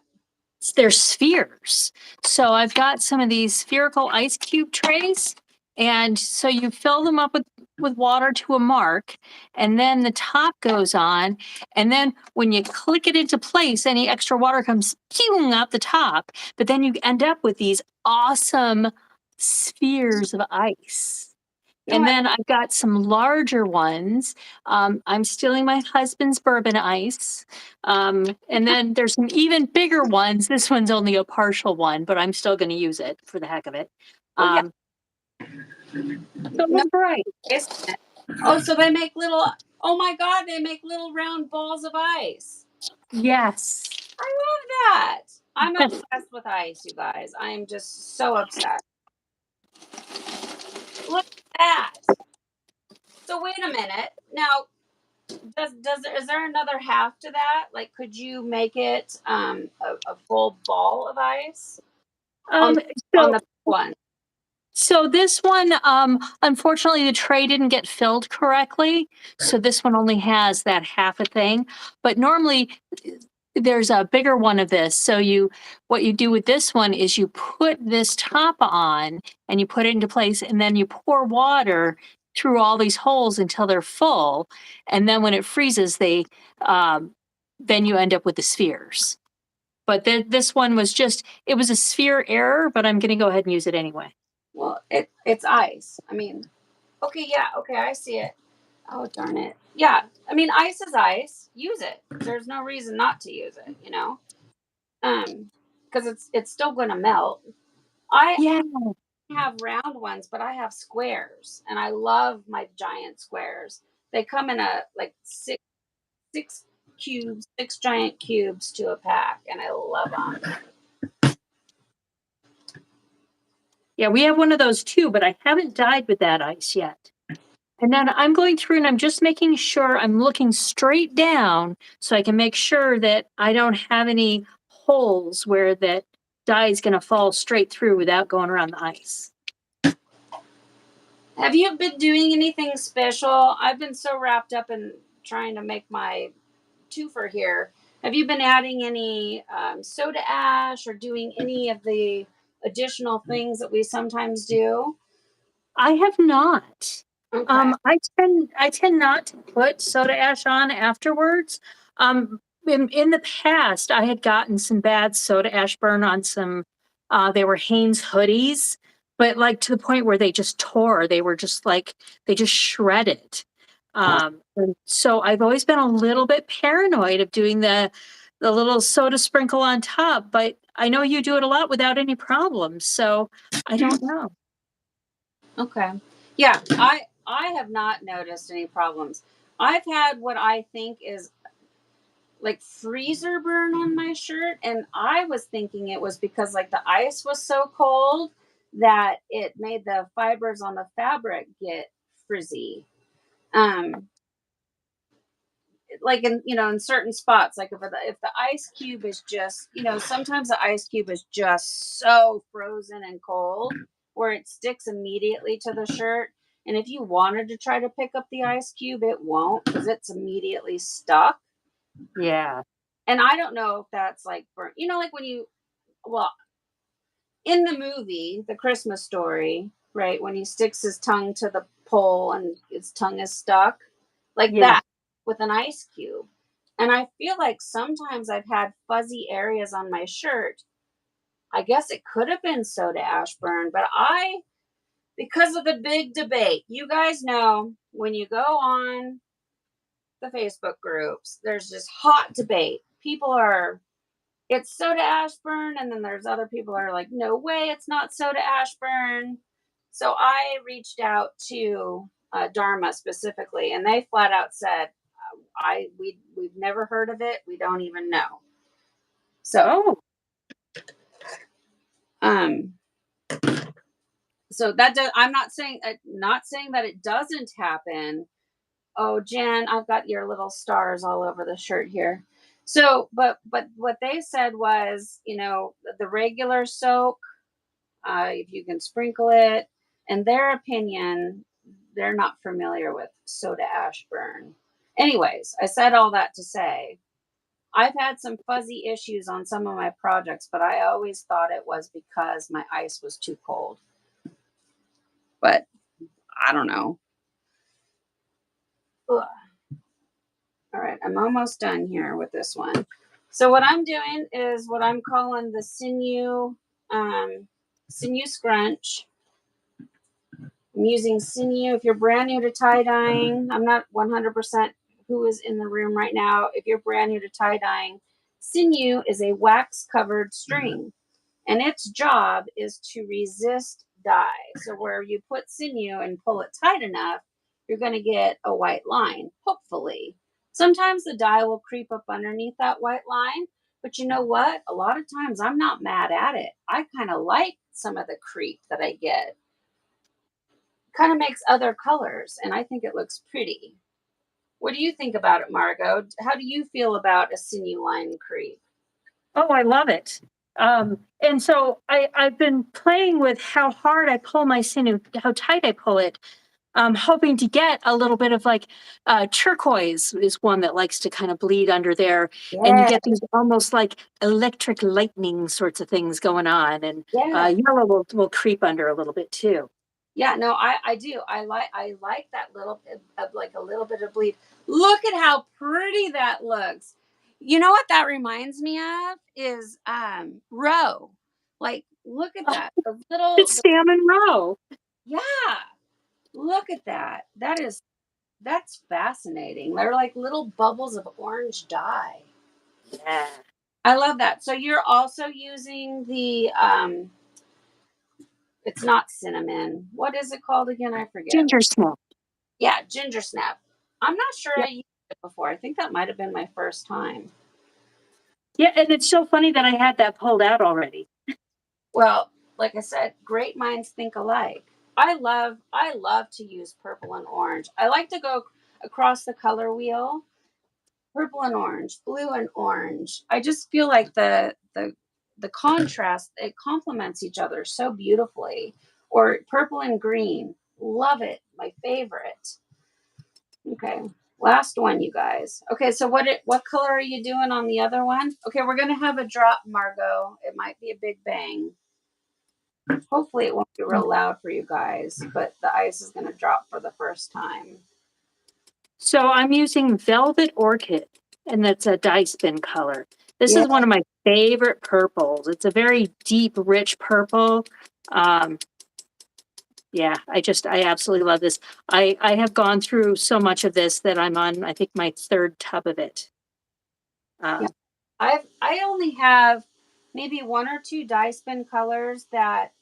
[SPEAKER 2] They're spheres. So I've got some of these spherical ice cube trays. And so you fill them up with water to a mark, and then the top goes on. And then when you click it into place, any extra water comes pew out the top. But then you end up with these awesome spheres of ice. And then I've got some larger ones. I'm stealing my husband's bourbon ice. And then there's some even bigger ones. This one's only a partial one, but I'm still going to use it for the heck of it.
[SPEAKER 1] Oh,
[SPEAKER 2] So
[SPEAKER 1] no,
[SPEAKER 2] bright.
[SPEAKER 1] oh, so they make little, oh my God, they make little round balls of ice.
[SPEAKER 2] Yes.
[SPEAKER 1] I love that. I'm obsessed with ice, you guys. I am just so obsessed. Look at that. So wait a minute. Now, is there another half to that? Like, could you make it a full ball of ice on
[SPEAKER 2] Um,
[SPEAKER 1] on
[SPEAKER 2] so
[SPEAKER 1] the one?
[SPEAKER 2] So this one, unfortunately, the tray didn't get filled correctly. So this one only has that half a thing. But normally, there's a bigger one of this. So what you do with this one is you put this top on and you put it into place, and then you pour water through all these holes until they're full. And then when it freezes, then you end up with the spheres. But this one was it was a sphere error, but I'm going to go ahead and use it anyway.
[SPEAKER 1] Well, it's ice. I mean, okay, yeah, okay, I see it. Oh, darn it. Yeah, I mean, ice is ice. Use it. There's no reason not to use it, you know? Because it's still going to melt. I
[SPEAKER 2] Yeah.
[SPEAKER 1] have round ones, but I have squares, and I love my giant squares. They come in a like six cubes, six giant cubes to a pack, and I love them.
[SPEAKER 2] Yeah, we have one of those too, but I haven't dyed with that ice yet. And then I'm going through and I'm just making sure I'm looking straight down so I can make sure that I don't have any holes where that dye is going to fall straight through without going around the ice.
[SPEAKER 1] Have you been doing anything special? I've been so wrapped up in trying to make my twofer here. Have you been adding any soda ash or doing any of the additional things that we sometimes do?
[SPEAKER 2] I have not.
[SPEAKER 1] Okay.
[SPEAKER 2] I tend not to put soda ash on afterwards. In the past, I had gotten some bad soda ash burn on some. They were Hanes hoodies, but like to the point where they just tore. They were just like they just shredded. And so I've always been a little bit paranoid of doing the little soda sprinkle on top. But I know you do it a lot without any problems. So I don't know.
[SPEAKER 1] Okay. Yeah, I have not noticed any problems. I've had what I think is like freezer burn on my shirt, and I was thinking it was because like the ice was so cold that it made the fibers on the fabric get frizzy. Um like in, in certain spots, like if the ice cube is just, sometimes the ice cube is just so frozen and cold where it sticks immediately to the shirt, and if you wanted to try to pick up the ice cube, it won't because it's immediately stuck.
[SPEAKER 2] Yeah.
[SPEAKER 1] And I don't know if that's like burnt, like when you, well, in the movie, The Christmas Story, right, when he sticks his tongue to the pole and his tongue is stuck, like
[SPEAKER 2] Yeah.
[SPEAKER 1] that with an ice cube. And I feel like sometimes I've had fuzzy areas on my shirt. I guess it could have been soda ash burn, but because of the big debate, you guys know when you go on the Facebook groups, there's this hot debate. People are, it's soda ash burn, and then there's other people are like, no way, it's not soda ash burn. So I reached out to Dharma specifically, and they flat out said, we've never heard of it. We don't even know. So,
[SPEAKER 2] Oh,
[SPEAKER 1] um, so that does, I'm not saying that it doesn't happen. Oh, Jen, I've got your little stars all over the shirt here. So, but what they said was, the regular soap, if you can sprinkle it, in their opinion, they're not familiar with soda ash burn. Anyways, I said all that to say I've had some fuzzy issues on some of my projects, but I always thought it was because my ice was too cold. But I don't know. Ugh. All right, I'm almost done here with this one. So what I'm doing is what I'm calling the Sinew scrunch. I'm using Sinew. If you're brand new to tie dyeing, I'm not 100% who is in the room right now. If you're brand new to tie dyeing, Sinew is a wax covered string, and its job is to resist dye. So where you put Sinew and pull it tight enough, you're going to get a white line, hopefully. Sometimes the dye will creep up underneath that white line, but you know what? A lot of times I'm not mad at it. I kind of like some of the creep that I get. Kind of makes other colors, and I think it looks pretty. What do you think about it, Margo? How do you feel about a sinew line creep?
[SPEAKER 2] oh, I love it. And so I've been playing with how hard I pull my sinew, how tight I pull it, hoping to get a little bit of like turquoise is one that likes to kind of bleed under there, and you
[SPEAKER 1] Yeah,
[SPEAKER 2] get these almost like electric lightning sorts of things going on, and
[SPEAKER 1] yeah,
[SPEAKER 2] yellow will creep under a little bit too.
[SPEAKER 1] yeah. No, I do. I like that little bit of like a little bit of bleed. Look at how pretty that looks. You know what that reminds me of is roe. Like, look at that. The little,
[SPEAKER 2] It's salmon roe.
[SPEAKER 1] yeah. Look at that. That's fascinating. They're like little bubbles of orange dye.
[SPEAKER 2] Yeah.
[SPEAKER 1] I love that. So you're also using the it's not cinnamon. What is it called again? I forget.
[SPEAKER 2] Ginger snap.
[SPEAKER 1] Yeah, ginger snap. I'm not sure I
[SPEAKER 2] Yeah.
[SPEAKER 1] used it before. I think that might have been my first time.
[SPEAKER 2] Yeah, and it's so funny that I had that pulled out already.
[SPEAKER 1] Well, like I said, great minds think alike. I love to use purple and orange. I like to go across the color wheel, purple and orange, blue and orange. I just feel like the contrast, it complements each other so beautifully. Or purple and green. Love it. My favorite. Okay. Last one, you guys. Okay, so what color are you doing on the other one? Okay, we're gonna have a drop, Margo. It might be a big bang. Hopefully it won't be real loud for you guys, but the ice is gonna drop for the first time.
[SPEAKER 2] So I'm using Velvet Orchid, and that's a dye spin color. This
[SPEAKER 1] Yeah,
[SPEAKER 2] is one of my favorite purples. It's a very deep, rich purple. Um, yeah, I absolutely love this. I have gone through so much of this that I'm on, I think, my third tub of it.
[SPEAKER 1] yeah.
[SPEAKER 2] Um,
[SPEAKER 1] I only have maybe one or two dye spin colors that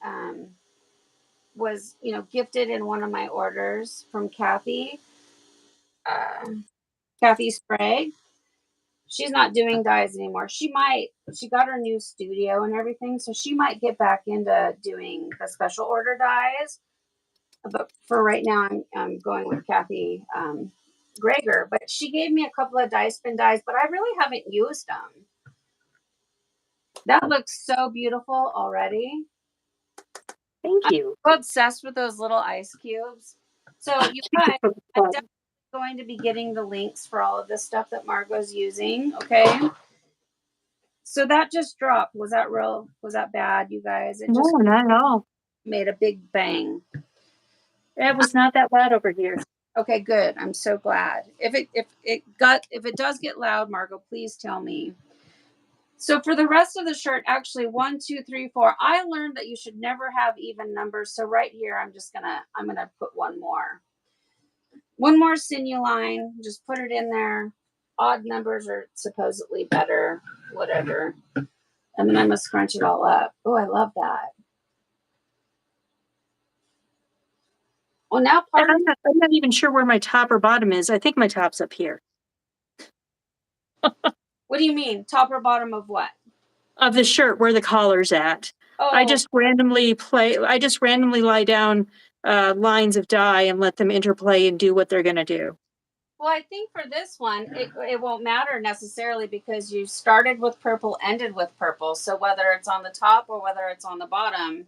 [SPEAKER 1] was gifted in one of my orders from Kathy Sprague. She's not doing dyes anymore. She got her new studio and everything, so she might get back into doing the special order dyes. But for right now, I'm going with Kathy Greger. But she gave me a couple of dye spin dyes, but I really haven't used them. That looks so beautiful already.
[SPEAKER 2] thank
[SPEAKER 1] I'm
[SPEAKER 2] you.
[SPEAKER 1] so obsessed with those little ice cubes. So you guys, I'm definitely going to be getting the links for all of this stuff that Margo's using. Okay. So that just dropped. Was that real? Was that bad, you guys? It
[SPEAKER 2] No,
[SPEAKER 1] just
[SPEAKER 2] not at all.
[SPEAKER 1] made a big bang.
[SPEAKER 2] It was not that loud over here.
[SPEAKER 1] Okay, good. I'm so glad. If it does get loud, Margo, please tell me. So for the rest of the shirt, actually 1, 2, 3, 4. I learned that you should never have even numbers. So right here, I'm gonna put one more. One more sinew line. Just put it in there. Odd numbers are supposedly better. Whatever. And then I'm gonna scrunch it all up. Oh, I love that. Well, now
[SPEAKER 2] I'm not even sure where my top or bottom is. I think my top's up here.
[SPEAKER 1] What do you mean? Top or bottom of what?
[SPEAKER 2] Of the shirt, where the collar's at.
[SPEAKER 1] Oh,
[SPEAKER 2] I just randomly lie down lines of dye and let them interplay and do what they're going to do.
[SPEAKER 1] well, I think for this one, it won't matter necessarily because you started with purple, ended with purple. So whether it's on the top or whether it's on the bottom,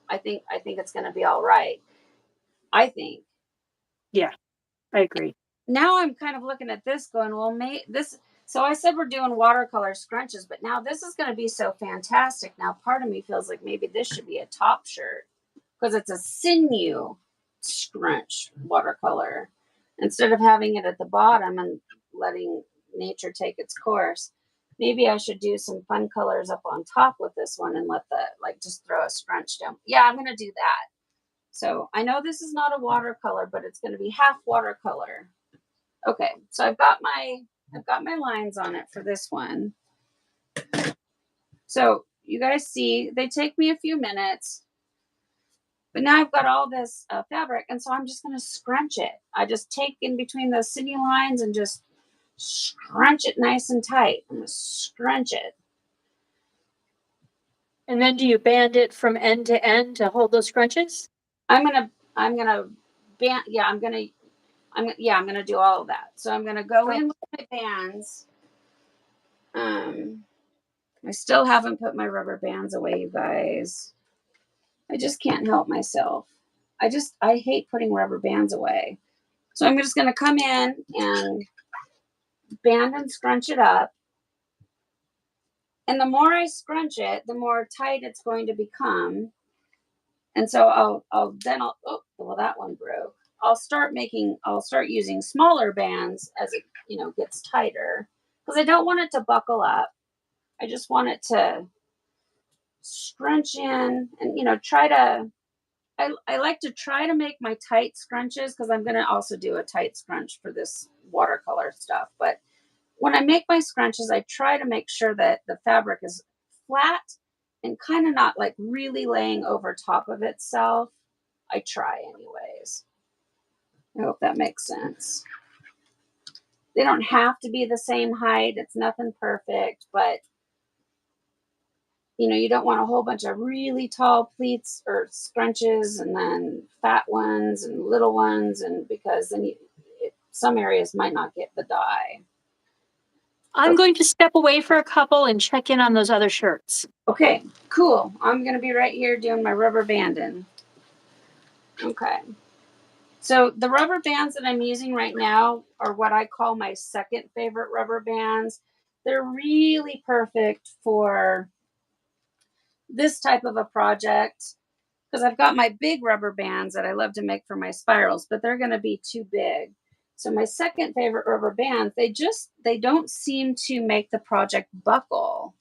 [SPEAKER 1] I think it's going to be all right. I think.
[SPEAKER 2] Yeah, I agree.
[SPEAKER 1] Now I'm kind of looking at this going, well, this. So I said we're doing watercolor scrunches, but now this is going to be so fantastic. Now part of me feels like maybe this should be a top shirt because it's a sinew scrunch watercolor instead of having it at the bottom and letting nature take its course. Maybe I should do some fun colors up on top with this one and let just throw a scrunch down. Yeah, I'm going to do that. So I know this is not a watercolor, but it's going to be half watercolor. Okay, so I've got my lines on it for this one. So you guys see, they take me a few minutes, but now I've got all this fabric, and so I'm just going to scrunch it. I just take in between those sinew lines and just scrunch it nice and tight. I'm going to scrunch it.
[SPEAKER 2] And then do you band it from end to end to hold those scrunches?
[SPEAKER 1] I'm gonna band. Yeah, I'm gonna do all of that. So I'm gonna go in with my bands. I still haven't put my rubber bands away, you guys. I just can't help myself. I hate putting rubber bands away. So I'm just gonna come in and band and scrunch it up. And the more I scrunch it, the more tight it's going to become. And so oh, well, that one broke. I'll start using smaller bands as it, gets tighter because I don't want it to buckle up. I just want it to scrunch in and, I like to try to make my tight scrunches because I'm going to also do a tight scrunch for this watercolor stuff. But when I make my scrunches, I try to make sure that the fabric is flat and kind of not like really laying over top of itself. I try anyways. I hope that makes sense. They don't have to be the same height. It's nothing perfect, but you don't want a whole bunch of really tall pleats or scrunches and then fat ones and little ones, and because then some areas might not get the dye.
[SPEAKER 2] I'm going to step away for a couple and check in on those other shirts.
[SPEAKER 1] Okay, cool. I'm going to be right here doing my rubber banding. Okay. So the rubber bands that I'm using right now are what I call my second favorite rubber bands. They're really perfect for this type of a project because I've got my big rubber bands that I love to make for my spirals, but they're going to be too big. So my second favorite rubber bands, they don't seem to make the project buckle.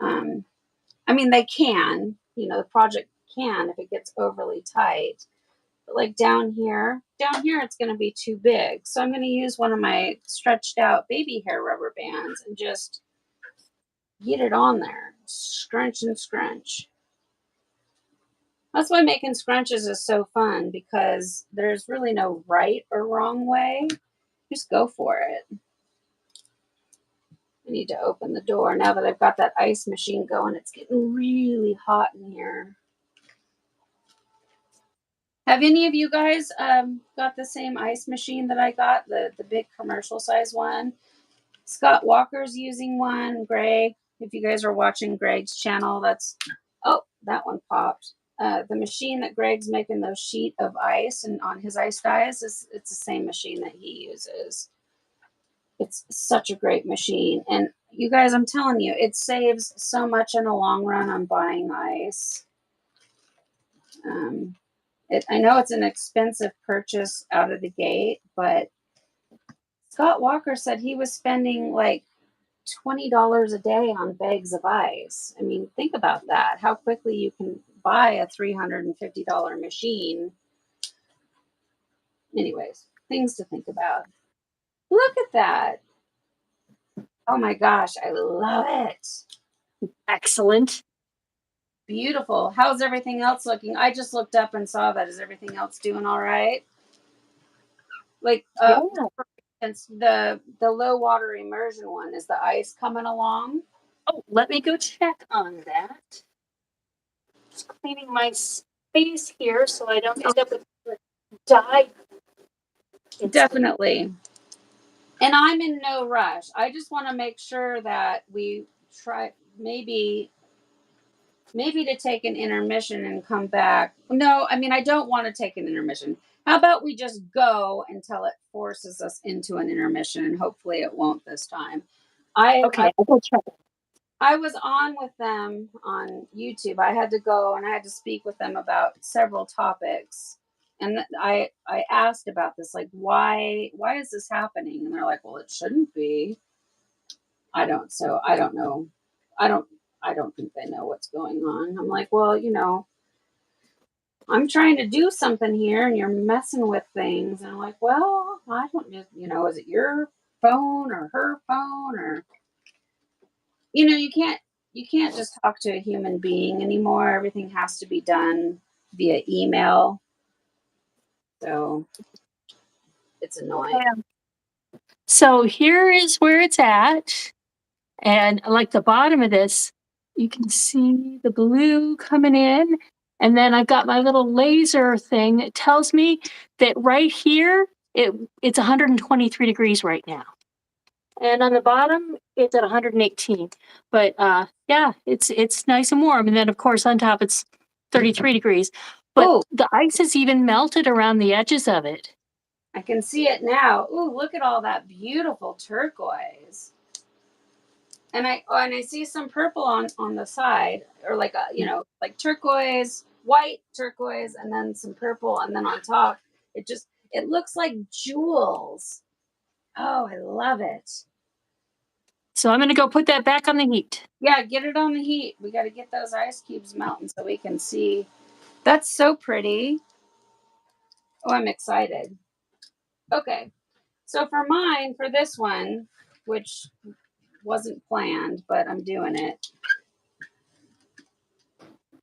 [SPEAKER 1] I mean, they can, the project can if it gets overly tight. But like down here, it's going to be too big. So I'm going to use one of my stretched out baby hair rubber bands and just get it on there. Scrunch and scrunch. That's why making scrunches is so fun because there's really no right or wrong way. Just go for it. I need to open the door now that I've got that ice machine going. It's getting really hot in here. Have any of you guys got the same ice machine that I got, the big commercial size one? Scott Walker's using one. Greg, if you guys are watching Greg's channel, that one popped. The machine that Greg's making those sheet of ice and on his ice dyes it's the same machine that he uses. It's such a great machine. And you guys, I'm telling you, it saves so much in the long run on buying ice. Um, I know it's an expensive purchase out of the gate, but Scott Walker said he was spending like $20 a day on bags of ice. I mean, think about that. How quickly you can buy a $350 machine. Anyways, things to think about. Look at that. Oh my gosh, I love it.
[SPEAKER 2] Excellent.
[SPEAKER 1] Beautiful. How's everything else looking? I just looked up and saw that. Is everything else doing all right? Like
[SPEAKER 2] Yeah.
[SPEAKER 1] for instance, the low water immersion one, is the ice coming along?
[SPEAKER 2] Oh, let me go check on that. Just cleaning my space here so I don't end up with dye.
[SPEAKER 1] Definitely. And I'm in no rush. I just want to make sure that we try maybe to take an intermission and come back. No, I mean I don't want to take an intermission. How about we just go until it forces us into an intermission, and hopefully it won't this time.
[SPEAKER 2] Okay, I'll go check.
[SPEAKER 1] I was on with them on YouTube. I had to go and I had to speak with them about several topics. And I asked about this, like, why is this happening? And they're like, well, it shouldn't be. I don't know. I don't I don't think they know what's going on. I'm like, well, I'm trying to do something here and you're messing with things. And I'm like, well, I don't just, is it your phone or her phone, or you can't just talk to a human being anymore. Everything has to be done via email. So it's annoying.
[SPEAKER 2] Yeah. So here is where it's at. And like the bottom of this, you can see the blue coming in. And then I've got my little laser thing that tells me that right here, it's 123 degrees right now. And on the bottom, it's at 118. But yeah, it's nice and warm. And then of course on top it's 33 degrees. But
[SPEAKER 1] Oh,
[SPEAKER 2] the ice has even melted around the edges of it.
[SPEAKER 1] I can see it now. Ooh, look at all that beautiful turquoise. And I see some purple on the side, or like like turquoise, white turquoise, and then some purple, and then on top, it looks like jewels. Oh, I love it.
[SPEAKER 2] So I'm gonna go put that back on the heat.
[SPEAKER 1] Yeah, get it on the heat. We got to get those ice cubes melting so we can see. That's so pretty. Oh, I'm excited. Okay, so for this one, which wasn't planned, but I'm doing it.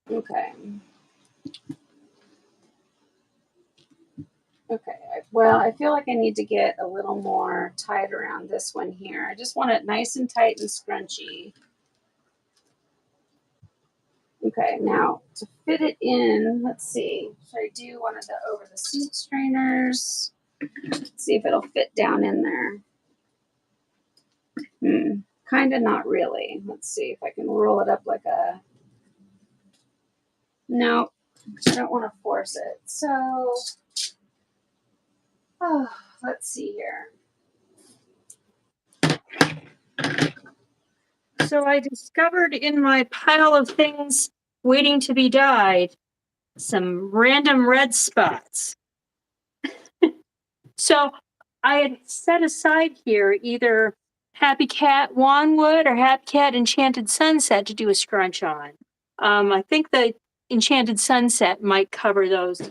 [SPEAKER 1] Okay. Okay. Well, I feel like I need to get a little more tight around this one here. I just want it nice and tight and scrunchy. Okay, now to fit it in, let's see. Should I do one of the over the seat strainers? See if it'll fit down in there. Kind of not really. Let's see if I can roll it up like a. No, I don't want to force it. So, let's see here.
[SPEAKER 2] So I discovered in my pile of things waiting to be dyed some random red spots. So I had set aside here either Happy Cat Wanwood or Happy Cat Enchanted Sunset to do a scrunch on. I think the Enchanted Sunset might cover those,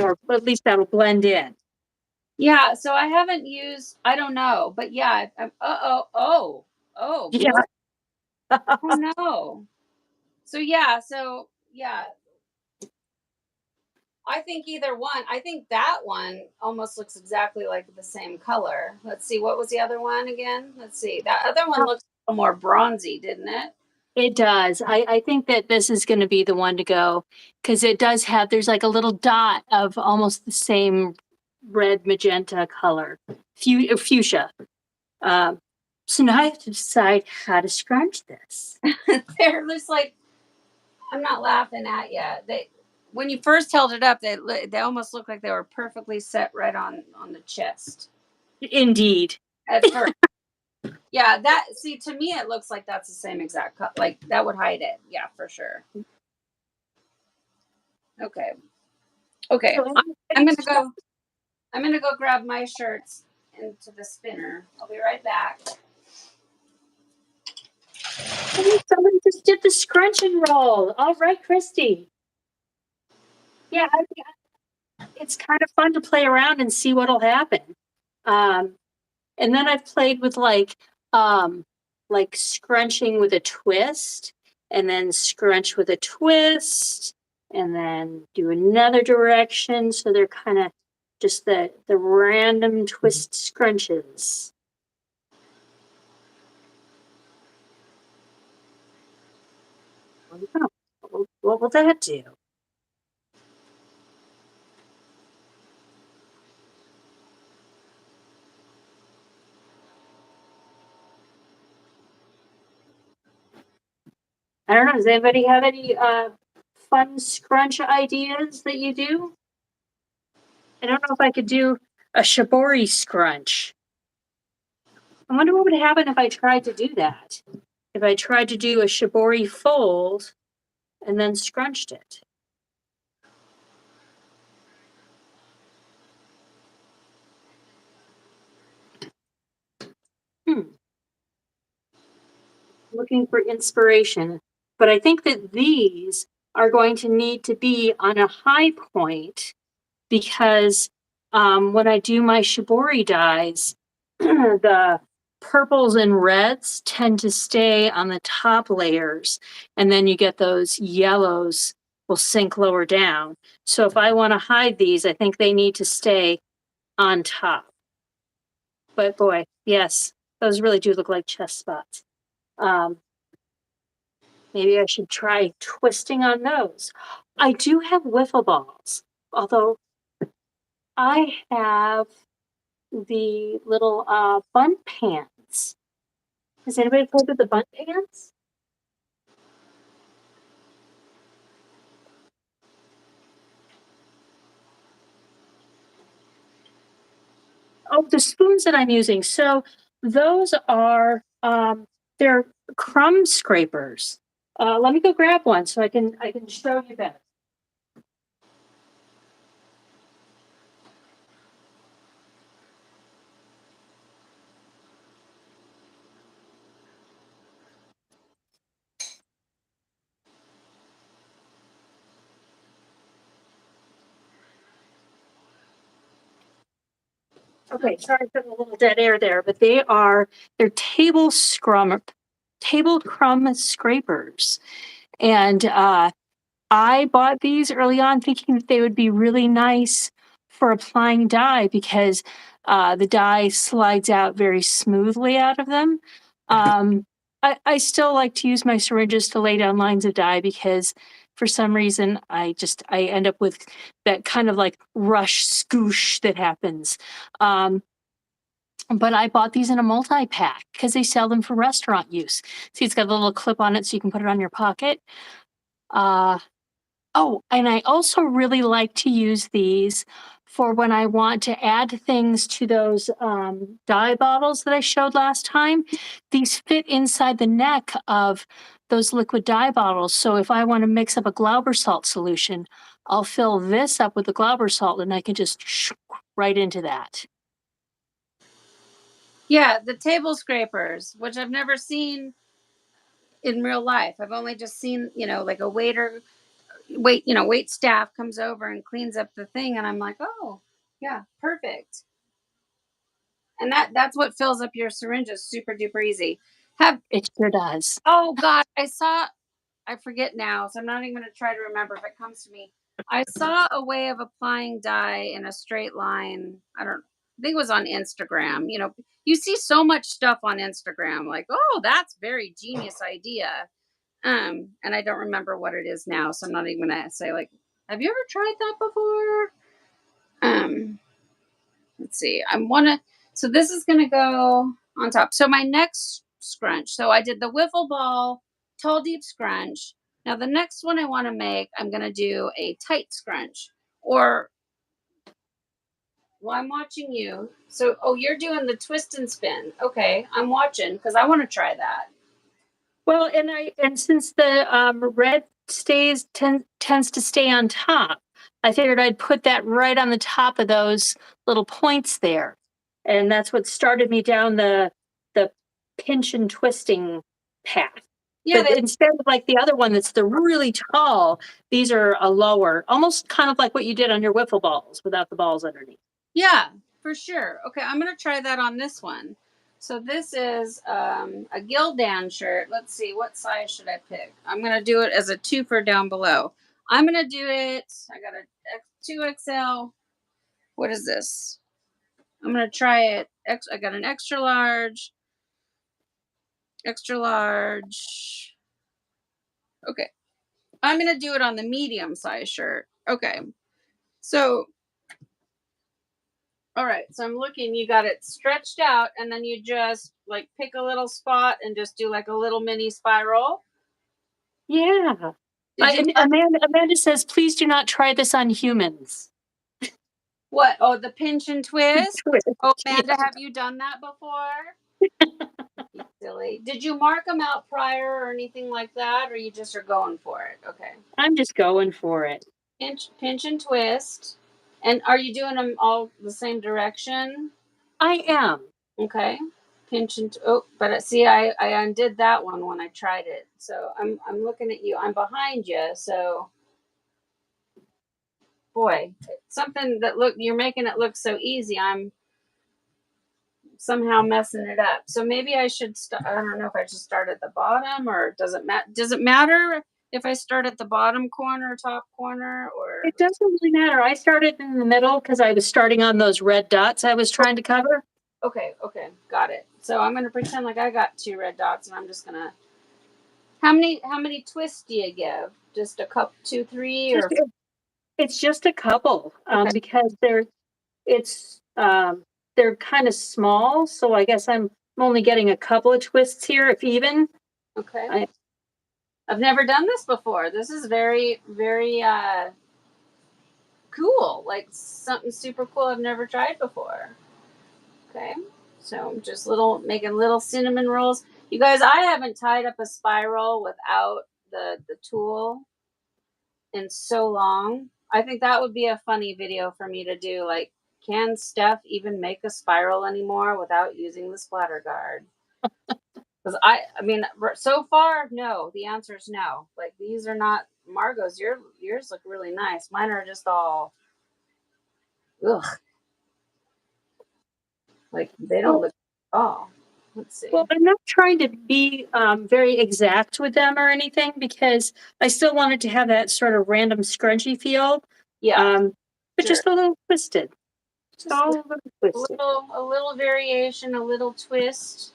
[SPEAKER 2] or at least that'll blend in.
[SPEAKER 1] Yeah, so I haven't used. I don't know, but yeah. Oh,
[SPEAKER 2] Yeah.
[SPEAKER 1] boy. Oh no. So yeah. I think either one. I think that one almost looks exactly like the same color. Let's see. What was the other one again? Let's see. That other one looks a little more bronzy, didn't it?
[SPEAKER 2] It does. I think that this is going to be the one to go because it does have, there's like a little dot of almost the same red magenta color, fuchsia. So now I have to decide how to scrunch this.
[SPEAKER 1] They're just like, I'm not laughing at you. When you first held it up, they almost looked like they were perfectly set right on the chest.
[SPEAKER 2] Indeed.
[SPEAKER 1] at first. Yeah, see, to me it looks like that's the same exact cut. Like that would hide it. Yeah, for sure. Okay. Okay.
[SPEAKER 2] So
[SPEAKER 1] I'm gonna go. I'm gonna go grab my shirts into the spinner. I'll be right back.
[SPEAKER 2] Somebody just did the scrunch and roll. All right, Christy. Yeah, it's kind of fun to play around and see what'll happen. And then I've played with like scrunching with a twist, and then scrunch with a twist, and then do another direction. So they're kind of just the random twist scrunches. What will that do? I don't know. Does anybody have any fun scrunch ideas that you do? I don't know if I could do a shibori scrunch. I wonder what would happen if I tried to do that. If I tried to do a shibori fold and then scrunched it. Looking for inspiration. But I think that these are going to need to be on a high point because when I do my shibori dies, the purples and reds tend to stay on the top layers, and then you get those yellows will sink lower down. So if I want to hide these, I think they need to stay on top. But boy, yes, those really do look like chest spots. Maybe I should try twisting on those. I do have wiffle balls, although I have the little bunt pans. Has anybody played with the bunt pans? Oh, the spoons that I'm using. So those are they're crumb scrapers. Let me go grab one so I can show you better. Okay, sorry for the little dead air there, but they're table crumb scrapers. And I bought these early on thinking that they would be really nice for applying dye because the dye slides out very smoothly out of them. I still like to use my syringes to lay down lines of dye because for some reason I end up with that kind of like rush scoosh that happens. But I bought these in a multi-pack because they sell them for restaurant use. See, it's got a little clip on it so you can put it on your pocket. Oh, and I also really like to use these for when I want to add things to those dye bottles that I showed last time. These fit inside the neck of those liquid dye bottles. So if I want to mix up a Glauber salt solution, I'll fill this up with the Glauber salt and I can just right into that.
[SPEAKER 1] Yeah, the table scrapers, which I've never seen in real life. I've only just seen, like a wait staff comes over and cleans up the thing, and I'm like, oh, yeah, perfect. And that's what fills up your syringes super duper easy.
[SPEAKER 2] It sure does.
[SPEAKER 1] Oh God, I forget now, so I'm not even going to try to remember if it comes to me. I saw a way of applying dye in a straight line. I think it was on Instagram. You see so much stuff on Instagram, like, oh, that's very genius idea. And I don't remember what it is now, so I'm not even gonna say like, have you ever tried that before? Let's see. So this is gonna go on top. So my next scrunch. So I did the wiffle ball tall deep scrunch. Now the next one I want to make, I'm gonna do a tight scrunch, or Well, I'm watching you. So, oh, you're doing the twist and spin. Okay, I'm watching because I want to try that.
[SPEAKER 2] Well, and since the red tends to stay on top, I figured I'd put that right on the top of those little points there, and that's what started me down the pinch and twisting path.
[SPEAKER 1] Yeah,
[SPEAKER 2] But instead of like the other one that's the really tall, these are a lower, almost kind of like what you did on your wiffle balls without the balls underneath.
[SPEAKER 1] yeah, for sure. Okay, I'm gonna try that on this one. So this is a Gildan shirt. Let's see, what size should I pick? I'm gonna do it as a twofer down below. I'm gonna do it. I got a 2XL. What is this? I'm gonna try it. I got an extra large. Extra large. Okay, I'm gonna do it on the medium size shirt. Okay, so all right, so I'm looking, you got it stretched out, and then you just like pick a little spot and just do like a little mini spiral.
[SPEAKER 2] Yeah.
[SPEAKER 1] Did you
[SPEAKER 2] And
[SPEAKER 1] mark
[SPEAKER 2] Amanda says, please do not try this on humans.
[SPEAKER 1] what? Oh, the pinch and twist.
[SPEAKER 2] Twist.
[SPEAKER 1] Oh,
[SPEAKER 2] Yeah.
[SPEAKER 1] Amanda, have you done that before? You silly. Did you mark them out prior or anything like that, or you just are going for it? Okay.
[SPEAKER 2] I'm just going for it.
[SPEAKER 1] Pinch and twist. And are you doing them all the same direction?
[SPEAKER 2] I am.
[SPEAKER 1] Okay. Pinch and oh, but see, I undid that one when I tried it. So I'm looking at you. I'm behind you. So boy, something that look you're making it look so easy. I'm somehow messing it up. So maybe I should start. I don't know if I should start at the bottom or does it matter? Does it matter if I start at the bottom corner, top corner, or
[SPEAKER 2] It doesn't really matter. I started in the middle because I was starting on those red dots I was trying to cover.
[SPEAKER 1] okay, got it. So I'm gonna pretend like I got two red dots, and I'm just gonna. How many twists do you give? Just a couple, two, three,
[SPEAKER 2] Just
[SPEAKER 1] or
[SPEAKER 2] it's just a couple
[SPEAKER 1] okay,
[SPEAKER 2] because it's they're kind of small, so I guess I'm only getting a couple of twists here, if even.
[SPEAKER 1] okay.
[SPEAKER 2] I,
[SPEAKER 1] I've never done this before. This is very, very cool. Like something super cool I've never tried before. Okay. So I'm just making little cinnamon rolls. You guys, I haven't tied up a spiral without the tool in so long. I think that would be a funny video for me to do. Like, can Steph even make a spiral anymore without using the splatter guard? Because I mean, so far, no. The answer is no. Like these are not Margot's. Yours look really nice. Mine are just all, ugh, like they don't
[SPEAKER 2] well,
[SPEAKER 1] look at all. Let's see.
[SPEAKER 2] well, I'm not trying to be very exact with them or anything because I still wanted to have that sort of random scrunchy feel,
[SPEAKER 1] Yeah,
[SPEAKER 2] um, but
[SPEAKER 1] sure.
[SPEAKER 2] just a little twisted. Just
[SPEAKER 1] Just
[SPEAKER 2] all a little twisted.
[SPEAKER 1] a little variation, a little twist.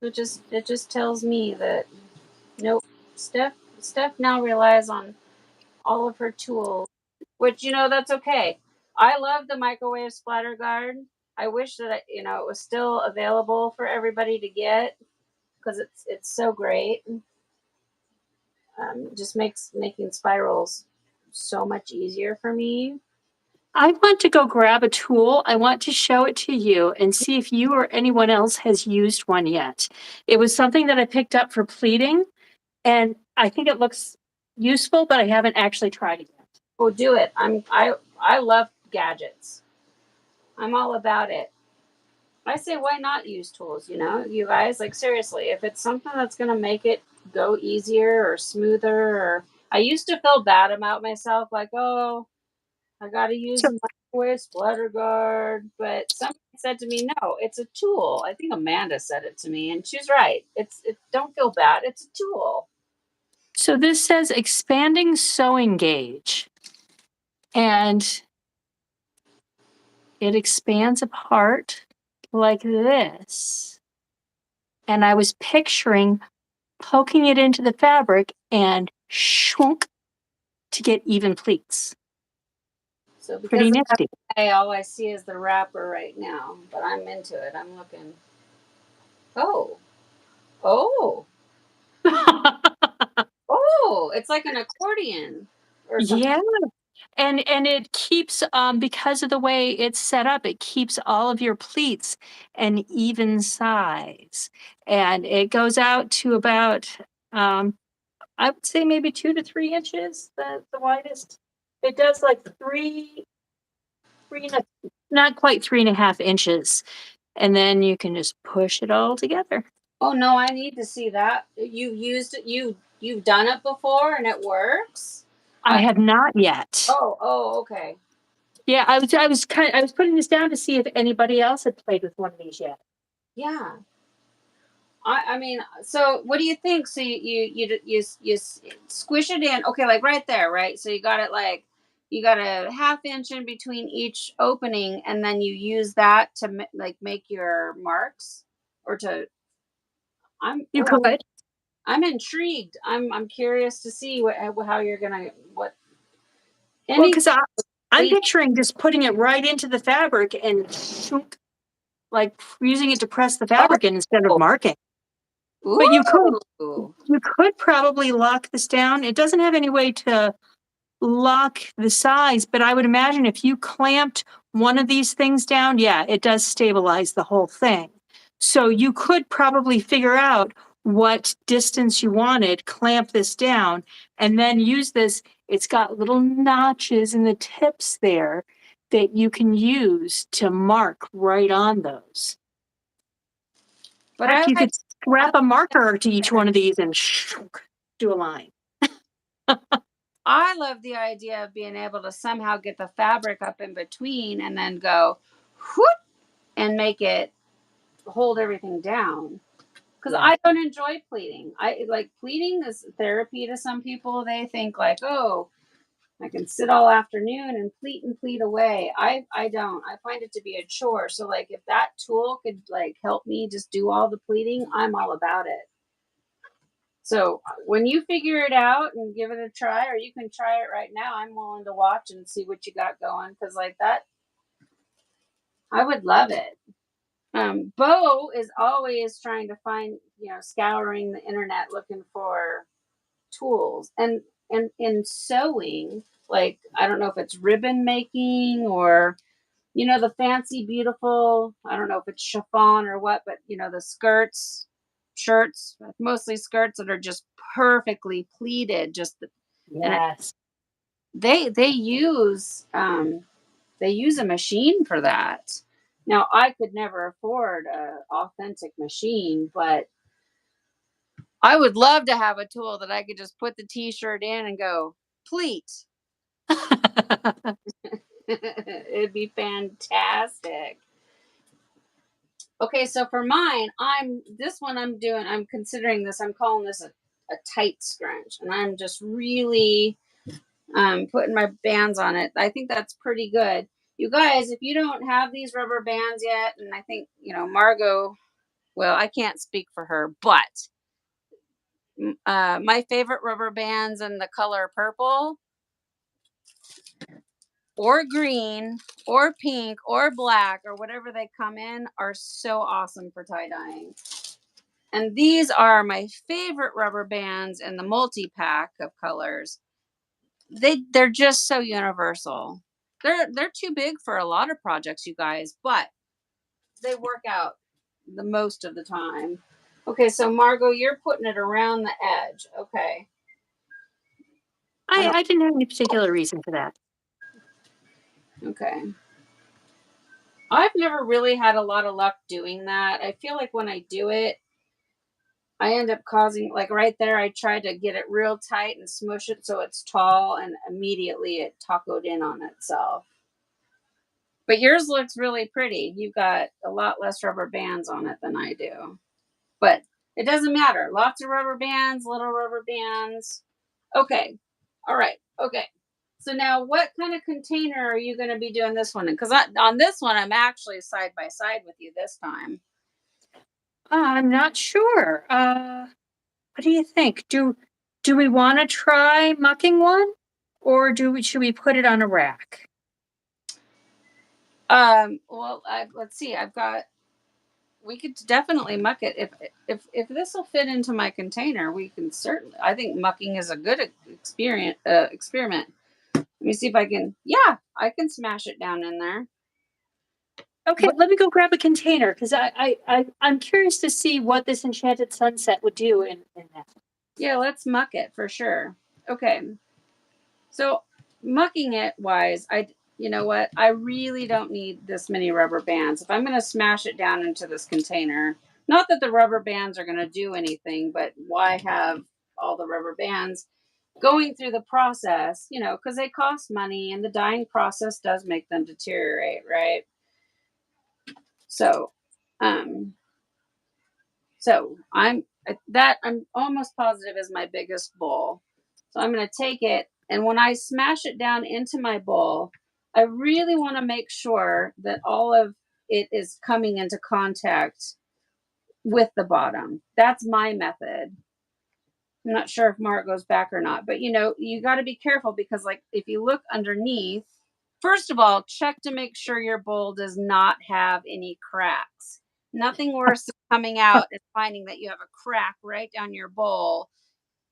[SPEAKER 1] It just tells me that nope. Steph now relies on all of her tools, which that's okay. I love the microwave splatter guard. I wish that it was still available for everybody to get because it's so great. Just makes making spirals so much easier for me.
[SPEAKER 2] I want to go grab a tool. I want to show it to you and see if you or anyone else has used one yet. It was something that I picked up for pleating, and I think it looks useful, but I haven't actually tried it yet.
[SPEAKER 1] We'll do it. I love gadgets. I'm all about it. I say why not use tools, you guys, like seriously, if it's something that's going to make it go easier or smoother or I used to feel bad about myself like, "Oh, I got to use
[SPEAKER 2] So,
[SPEAKER 1] a microwave splatter guard." But somebody said to me, "No, it's a tool." I think Amanda said it to me and she's right. It don't feel bad. It's a tool.
[SPEAKER 2] so this says expanding sewing gauge, and it expands apart like this. And I was picturing poking it into the fabric and shunk to get even pleats.
[SPEAKER 1] So
[SPEAKER 2] Pretty
[SPEAKER 1] because of that,
[SPEAKER 2] nifty.
[SPEAKER 1] all I see is the wrapper right now, but I'm into it. I'm looking. Oh. Oh. Oh, it's like an accordion or something.
[SPEAKER 2] Yeah, And it keeps, because of the way it's set up, it keeps all of your pleats an even size. And it goes out to about, um, I would say maybe 2 to 3 inches, the widest. It does like three, not quite 3.5 inches. And then you can just push it all together.
[SPEAKER 1] Oh no, I need to see that. You've used it. You've done it before and it works.
[SPEAKER 2] I have not yet.
[SPEAKER 1] Oh, okay.
[SPEAKER 2] Yeah, I was putting this down to see if anybody else had played with one of these yet.
[SPEAKER 1] Yeah. I mean, so what do you think? So squish it in. Okay, like right there, right? So you got it like you got a half inch in between each opening, and then you use that to like make your marks, or to.
[SPEAKER 2] You could.
[SPEAKER 1] I'm intrigued. I'm curious to see how you're gonna what
[SPEAKER 2] Well,
[SPEAKER 1] any
[SPEAKER 2] because I'm
[SPEAKER 1] please.
[SPEAKER 2] picturing just putting it right into the fabric and like using it to press the fabric in instead of
[SPEAKER 1] Oh,
[SPEAKER 2] marking. But
[SPEAKER 1] ooh.
[SPEAKER 2] you could probably lock this down. It doesn't have any way to lock the size, but I would imagine if you clamped one of these things down, yeah, it does stabilize the whole thing. So you could probably figure out what distance you wanted, clamp this down, and then use this. It's got little notches in the tips there that you can use to mark right on those.
[SPEAKER 1] But
[SPEAKER 2] Heck, you could
[SPEAKER 1] I
[SPEAKER 2] strap a marker to each one of these and do a line.
[SPEAKER 1] I love the idea of being able to somehow get the fabric up in between and then go whoop and make it hold everything down. Because
[SPEAKER 2] Yeah.
[SPEAKER 1] I don't enjoy pleating. I like pleating is therapy to some people. They think like, oh, I can sit all afternoon and pleat away. I don't. I find it to be a chore. So like if that tool could like help me just do all the pleating, I'm all about it. So when you figure it out and give it a try, or you can try it right now, I'm willing to watch and see what you got going. Because like that, I would love it. Bo is always trying to find, scouring the internet looking for tools, and in sewing, like I don't know if it's ribbon making or the fancy beautiful, I don't know if it's chiffon or what, but the shirts, mostly skirts that are just perfectly pleated, and
[SPEAKER 2] Yes.
[SPEAKER 1] they use a machine for that. Now I could never afford a authentic machine, but I would love to have a tool that I could just put the t-shirt in and go pleat. It'd be fantastic. Okay, so for mine, I'm considering this, I'm calling this a tight scrunch. And I'm just really putting my bands on it. I think that's pretty good. You guys, if you don't have these rubber bands yet, and I think, Margo, well, I can't speak for her, but my favorite rubber bands in the color purple or green or pink or black or whatever they come in are so awesome for tie dyeing. And these are my favorite rubber bands in the multi-pack of colors. They're just so universal. They're too big for a lot of projects, you guys, but they work out the most of the time. Okay, so Margo, you're putting it around the edge. Okay. I don't
[SPEAKER 2] I didn't have any particular reason for that.
[SPEAKER 1] Okay. I've never really had a lot of luck doing that. I feel like when I do it, I end up causing, like right there, I tried to get it real tight and smush it so it's tall, and immediately it tacoed in on itself. But yours looks really pretty. You've got a lot less rubber bands on it than I do. But it doesn't matter. Lots of rubber bands, little rubber bands. Okay. All right. Okay. So now what kind of container are you going to be doing this one in? Because on this one, I'm actually side by side with you this time.
[SPEAKER 2] I'm not sure. What do you think? Do we want to try mucking one, or should we put it on a rack?
[SPEAKER 1] Well, let's see. We could definitely muck it. If this will fit into my container, we can certainly. I think mucking is a good experiment. Let me see if I can, yeah, I can smash it down in there.
[SPEAKER 2] Okay, let me go grab a container because I'm curious to see what this enchanted sunset would do in that.
[SPEAKER 1] Yeah, let's muck it for sure. Okay. So mucking it wise, you know what? I really don't need this many rubber bands. If I'm going to smash it down into this container, not that the rubber bands are going to do anything, but why have all the rubber bands going through the process, you know, because they cost money and the dyeing process does make them deteriorate, right? So, um, I'm almost positive is my biggest bowl. So I'm going to take it, and when I smash it down into my bowl, I really want to make sure that all of it is coming into contact with the bottom. That's my method. I'm not sure if Mark goes back or not, but you know, you got to be careful because, like, if you look underneath, first of all, check to make sure your bowl does not have any cracks. Nothing worse than coming out and finding that you have a crack right down your bowl.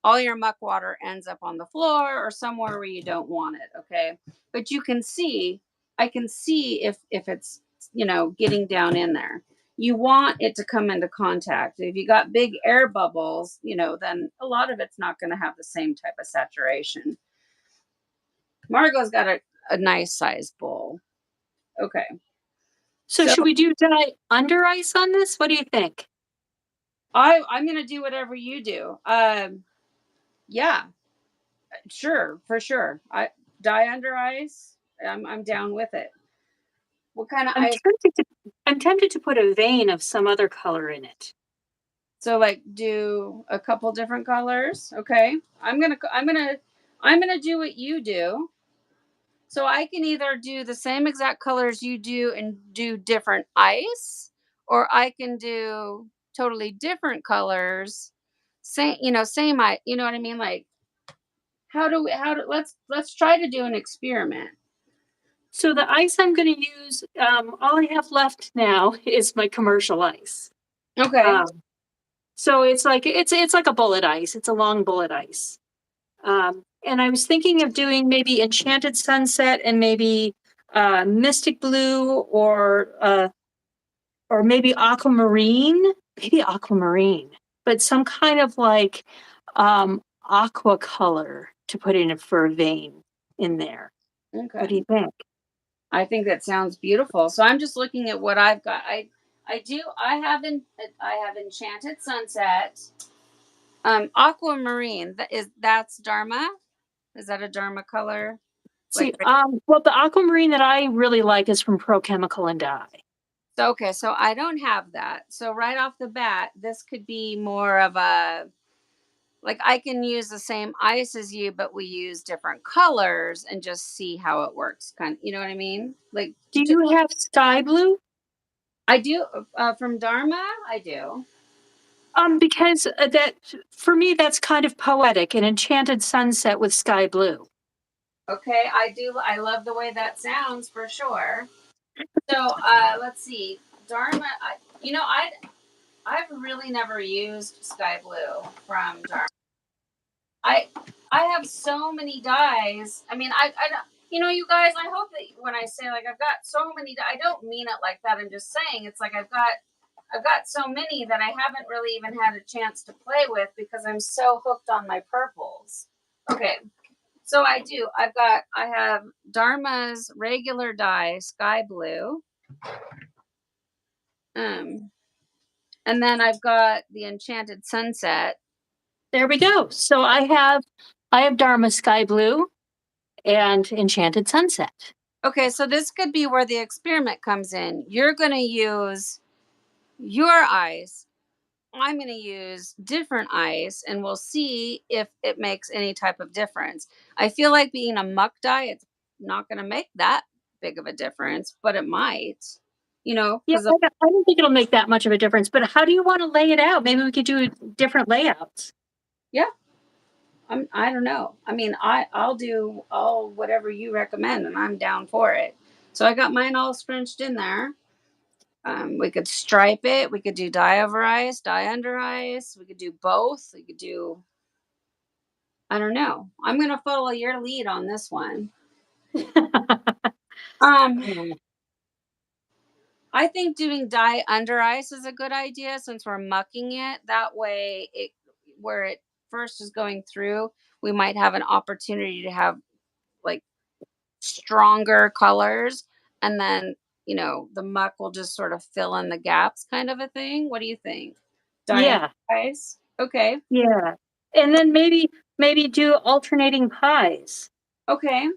[SPEAKER 1] All your muck water ends up on the floor or somewhere where you don't want it. Okay. But you can see, I can see if it's, you know, getting down in there. You want it to come into contact. If you got big air bubbles, you know, then a lot of it's not going to have the same type of saturation. Margot's got a nice sized bowl. Okay.
[SPEAKER 2] So
[SPEAKER 1] So
[SPEAKER 2] should we do dye under ice on this? What do you think?
[SPEAKER 1] I'm gonna do whatever you do. Yeah, sure, for sure. I dye under ice. I'm down with it. What kind of
[SPEAKER 2] I'm
[SPEAKER 1] ice?
[SPEAKER 2] tempted to I'm tempted to put a vein of some other color in it.
[SPEAKER 1] So like do a couple different colors. Okay. I'm gonna do what you do. So I can either do the same exact colors you do and do different ice, or I can do totally different colors. Same, you know, same I, you know what I mean? Like let's try to do an experiment.
[SPEAKER 2] So the ice I'm going to use, all I have left now is my commercial ice.
[SPEAKER 1] Okay.
[SPEAKER 2] Um, so it's like a bullet ice. It's a long bullet ice. And I was thinking of doing maybe enchanted sunset and maybe mystic blue or maybe aquamarine, but some kind of like aqua color to put in it for a vein in there. What do
[SPEAKER 1] Okay.
[SPEAKER 2] you think?
[SPEAKER 1] I think that sounds beautiful. So I'm just looking at what I've got. I have enchanted sunset. Aquamarine. That's Dharma. Is that a Dharma color? Like
[SPEAKER 2] See, well, the aquamarine that I really like is from Pro Chemical and Dye.
[SPEAKER 1] so, okay, so I don't have that. So right off the bat, this could be more of a like I can use the same ice as you, but we use different colors and just see how it works. Kind, you know what I mean? Like
[SPEAKER 2] Do you have sky blue?
[SPEAKER 1] I do from Dharma. I do.
[SPEAKER 2] Because that for me that's kind of poetic, an enchanted sunset with sky blue.
[SPEAKER 1] Okay, I do. I love the way that sounds for sure. So let's see, Dharma. You know, I've really never used sky blue from Dharma. I I have so many dyes. I mean, I don't. You know, you guys. I hope that when I say like I've got so many, I don't mean it like that. I'm just saying it's like I've got so many that I haven't really even had a chance to play with because I'm so hooked on my purples. Okay, so I have Dharma's regular dye, sky blue. Um, and then I've got the Enchanted Sunset.
[SPEAKER 2] There we go. So I have Dharma sky blue and enchanted sunset.
[SPEAKER 1] Okay, so this could be where the experiment comes in. You're going to use your ice. I'm going to use different ice, and we'll see if it makes any type of difference. I feel like being a muck dye, it's not going to make that big of a difference, but it might, you know,
[SPEAKER 2] Yeah,
[SPEAKER 1] because
[SPEAKER 2] I don't think it'll make that much of a difference. But how do you want to lay it out? Maybe we could do different layouts.
[SPEAKER 1] yeah, I don't know. I mean, I'll do all whatever you recommend, and I'm down for it. So I got mine all scrunched in there. We could stripe it. We could do dye over ice, dye under ice. We could do both. We could do. I don't know. I'm gonna follow your lead on this one. Um, I think doing dye under ice is a good idea since we're mucking it. That way, it where it first is going through, we might have an opportunity to have like stronger colors, and then the muck will just sort of fill in the gaps, kind of a thing. What do you think? Dye under
[SPEAKER 2] Yeah,
[SPEAKER 1] ice? Okay.
[SPEAKER 2] yeah. And then maybe do alternating pies.
[SPEAKER 1] Okay.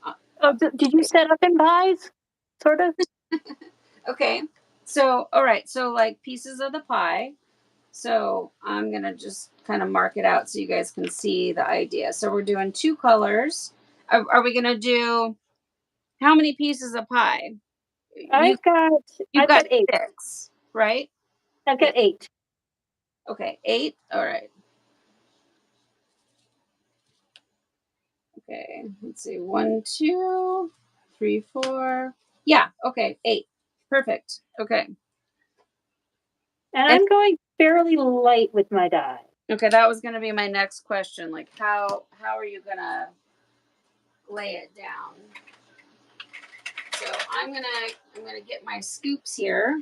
[SPEAKER 1] Uh,
[SPEAKER 2] Oh, did you set up in pies? Sort of?
[SPEAKER 1] okay. So, all right. So, like pieces of the pie. So I'm gonna just kind of mark it out so you guys can see the idea. So we're doing two colors. Are we gonna do how many pieces of pie? You
[SPEAKER 2] I've got
[SPEAKER 1] you've
[SPEAKER 2] I've
[SPEAKER 1] got
[SPEAKER 2] got 8.
[SPEAKER 1] six, right?
[SPEAKER 2] I've got
[SPEAKER 1] Eight.
[SPEAKER 2] 8.
[SPEAKER 1] Okay, eight. All right. Okay. Let's see. One, two, three, four. Yeah. Okay. Eight. Perfect. Okay.
[SPEAKER 2] And
[SPEAKER 1] And
[SPEAKER 2] I'm going fairly light with my dye.
[SPEAKER 1] okay, that was gonna be my next question. Like, how are you gonna lay it down? So I'm gonna get my scoops here.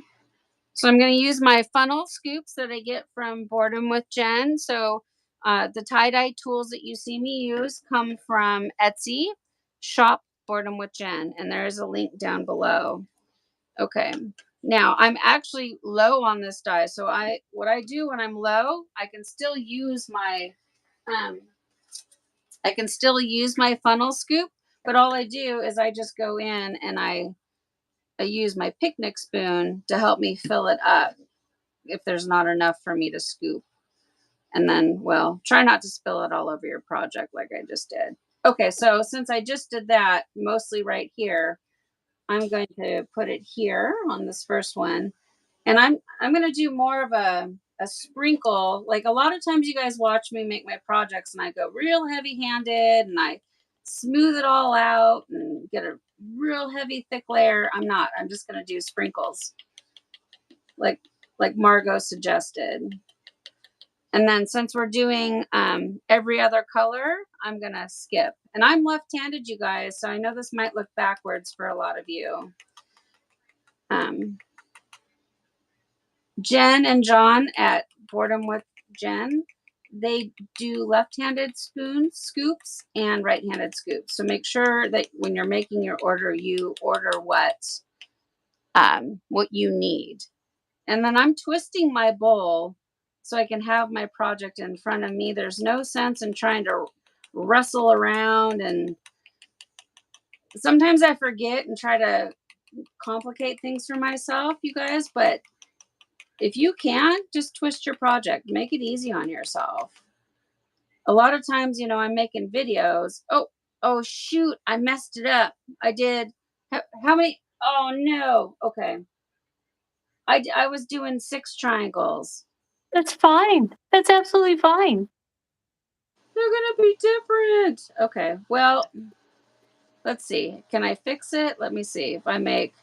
[SPEAKER 1] So I'm gonna use my funnel scoops that I get from Boredom with Jen. So the tie-dye tools that you see me use come from Etsy, shop Boredom with Jen, and there is a link down below. Okay. Now I'm actually low on this dye. So what I do when I'm low, um I can still use my funnel scoop, but all I do is I just go in and I use my picnic spoon to help me fill it up if there's not enough for me to scoop. And then, well, try not to spill it all over your project like I just did. Okay, so since I just did that mostly right here, I'm going to put it here on this first one. And I'm going to do more of a sprinkle. Like a lot of times you guys watch me make my projects and I go real heavy-handed and I smooth it all out and get a real heavy thick layer. I'm not. I'm just going to do sprinkles like Margo suggested. And then since we're doing every other color, I'm going to skip. And I'm left-handed, you guys, so I know this might look backwards for a lot of you. Jen and John at Boredom with Jen, they do left-handed scoops and right-handed scoops. So make sure that when you're making your order, you order what you need. And then I'm twisting my bowl so I can have my project in front of me. There's no sense in trying to wrestle around, and sometimes I forget and try to complicate things for myself, you guys, but if you can, just twist your project, make it easy on yourself. A lot of times, I'm making videos. Oh shoot, I messed it up. I did how many? Oh no. Okay. I was doing 6 triangles.
[SPEAKER 2] That's fine. That's absolutely fine.
[SPEAKER 1] They're gonna be different. Okay. Well, let's see. Can I fix it? Let me see. If I make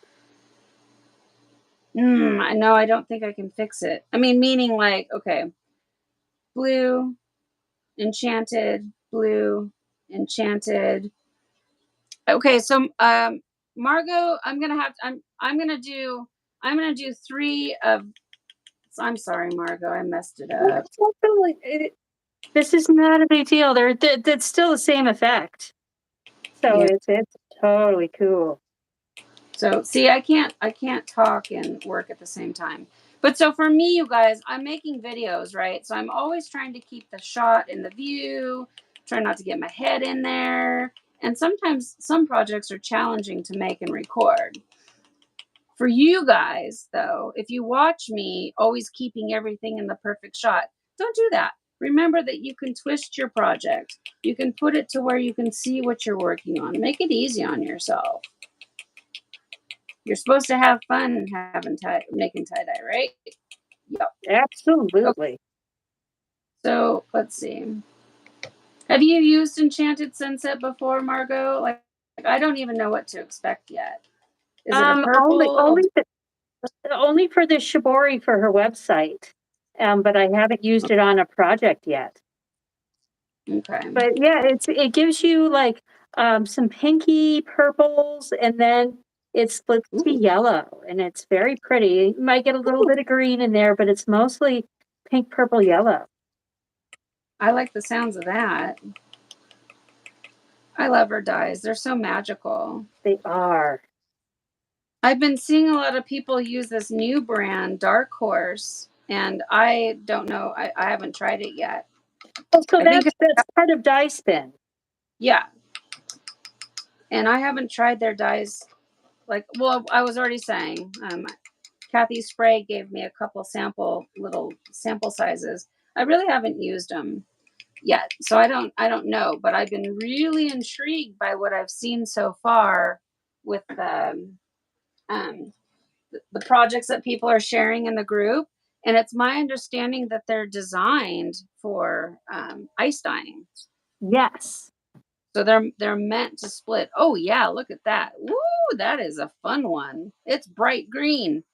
[SPEAKER 1] I know I don't think I can fix it. I mean, meaning like, okay, blue, enchanted, blue, enchanted. Okay, so Margo, I'm gonna do 3 of I'm sorry, Margo, I messed it
[SPEAKER 2] Well,
[SPEAKER 1] up.
[SPEAKER 2] it's not really, this is not a big deal. That's still the same effect. So
[SPEAKER 1] Yeah.
[SPEAKER 2] it's totally cool.
[SPEAKER 1] So see, I can't talk and work at the same time. But so for me, you guys, I'm making videos, right? So I'm always trying to keep the shot in the view, try not to get my head in there. And sometimes some projects are challenging to make and record. For you guys, though, if you watch me always keeping everything in the perfect shot, don't do that. Remember that you can twist your project. You can put it to where you can see what you're working on. Make it easy on yourself. You're supposed to have fun making tie-dye, right? Yep. Okay,
[SPEAKER 2] Absolutely.
[SPEAKER 1] so let's see. Have you used Enchanted Sunset before, Margo? Like I don't even know what to expect yet. Is it a
[SPEAKER 2] Only
[SPEAKER 1] purple?
[SPEAKER 2] only only for the shibori for her website. But I haven't used it on a project yet.
[SPEAKER 1] Okay.
[SPEAKER 2] But yeah, it gives you like some pinky purples, and then it splits to yellow, and it's very pretty. You might get a little bit of green in there, but it's mostly pink, purple, yellow.
[SPEAKER 1] I like the sounds of that. I love her dyes. They're so magical.
[SPEAKER 2] They are.
[SPEAKER 1] I've been seeing a lot of people use this new brand, Dark Horse, and I don't know. I haven't tried it yet.
[SPEAKER 2] Oh, so
[SPEAKER 1] I think,
[SPEAKER 2] that's part of Dye Spin.
[SPEAKER 1] yeah. And I haven't tried their dyes. Like, well, I was already saying, Kathy Sprague gave me a couple little sample sizes. I really haven't used them yet, so I don't know. But I've been really intrigued by what I've seen so far with um, the projects that people are sharing in the group. And it's my understanding that they're designed for ice dyeing.
[SPEAKER 2] Yes.
[SPEAKER 1] So they're meant to split. Oh yeah, look at that. Woo, that is a fun one. It's bright green.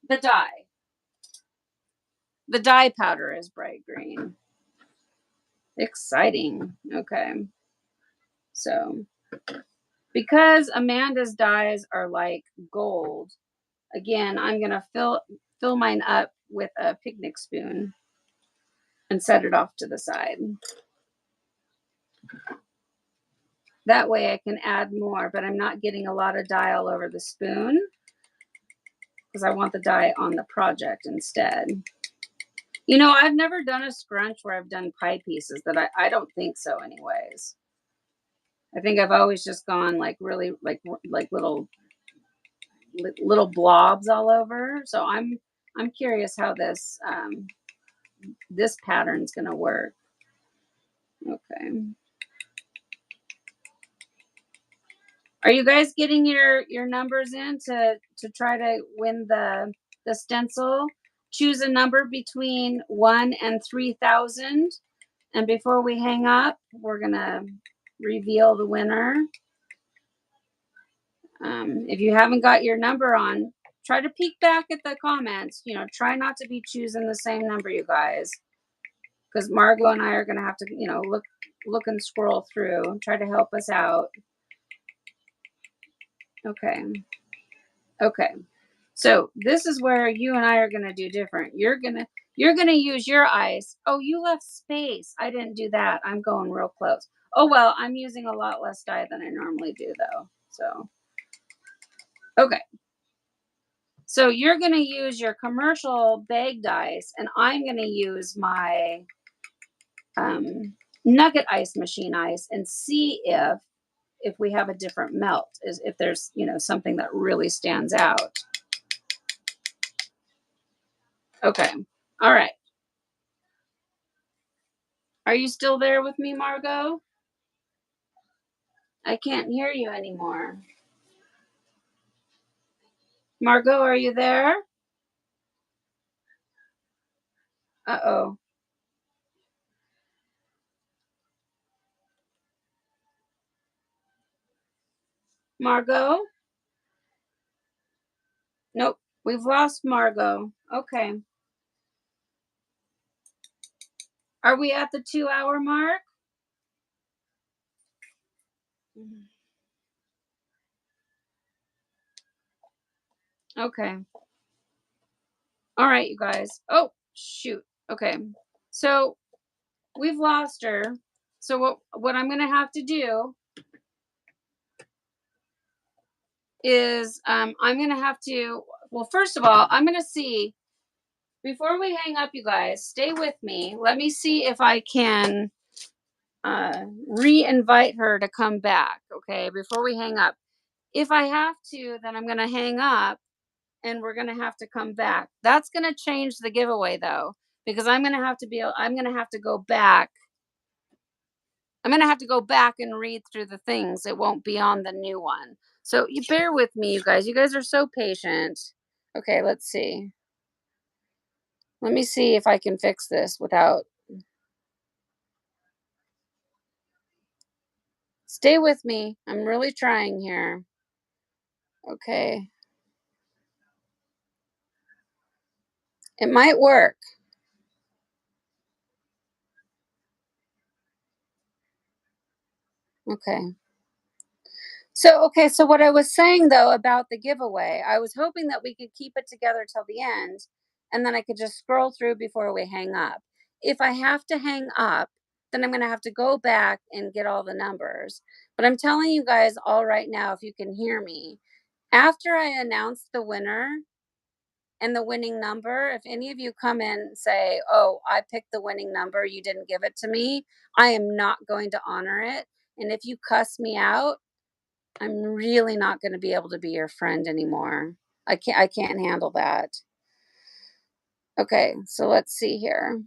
[SPEAKER 1] The dye. The dye powder is bright green. Exciting. Okay. So because Amanda's dyes are like gold, again, I'm gonna fill mine up with a picnic spoon and set it off to the side. That way I can add more, but I'm not getting a lot of dye all over the spoon because I want the dye on the project instead. You know, I've never done a scrunch where I've done pie pieces. I don't think so anyways. I think I've always just gone like really like little blobs all over. So I'm curious how this pattern's gonna work. Okay. Are you guys getting your numbers in to try to win the stencil? Choose a number between 1 and 3,000. And before we hang up, we're gonna reveal the winner. If you haven't got your number on, try to peek back at the comments. You know, try not to be choosing the same number, you guys, because Margo and I are gonna have to, you know, look and scroll through, try to help us out. Okay. Okay. So this is where you and I are gonna do different. You're gonna use your ice. Oh, you left space. I didn't do that. I'm going real close. Oh well, I'm using a lot less dye than I normally do though. So okay. So you're gonna use your commercial bagged ice, and I'm gonna use my nugget ice machine ice and see if we have a different melt, is if there's, you know, something that really stands out. Okay. All right. Are you still there with me, Margo? I can't hear you anymore. Margo, are you there? Uh-oh. Margo? Nope. We've lost Margo. Okay. Are we at the 2-hour mark? Okay. All right, you guys. Oh, shoot. Okay. So we've lost her. So what I'm gonna have to do is I'm gonna have to, well, first of all, I'm gonna see before we hang up, you guys, stay with me. Let me see if I can re-invite her to come back. Okay, before we hang up. If I have to, then I'm gonna hang up and we're gonna have to come back. That's gonna change the giveaway though, because I'm gonna have to go back. I'm gonna have to go back and read through the things. It won't be on the new one. So you bear with me, you guys. You guys are so patient. Okay, let's see. Let me see if I can fix this without. Stay with me. I'm really trying here. Okay. It might work. Okay. So, okay, so what I was saying though about the giveaway, I was hoping that we could keep it together till the end and then I could just scroll through before we hang up. If I have to hang up, then I'm going to have to go back and get all the numbers. But I'm telling you guys all right now, if you can hear me, after I announce the winner and the winning number, if any of you come in and say, "Oh, I picked the winning number, you didn't give it to me," I am not going to honor it. And if you cuss me out, I'm really not going to be able to be your friend anymore. I can't handle that. Okay, so let's see here.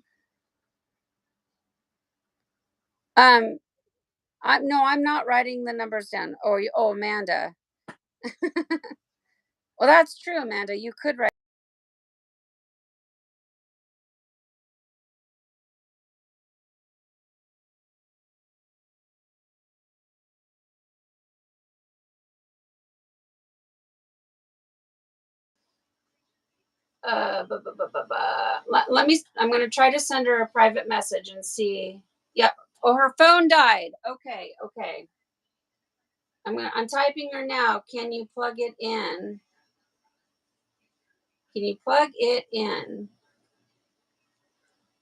[SPEAKER 1] Um I'm not writing the numbers down. Oh, Amanda. Well, that's true, Amanda. You could write. Let me. I'm going to try to send her a private message and see. Yep. Oh, her phone died. Okay. Okay. I'm typing her now. Can you plug it in? Can you plug it in?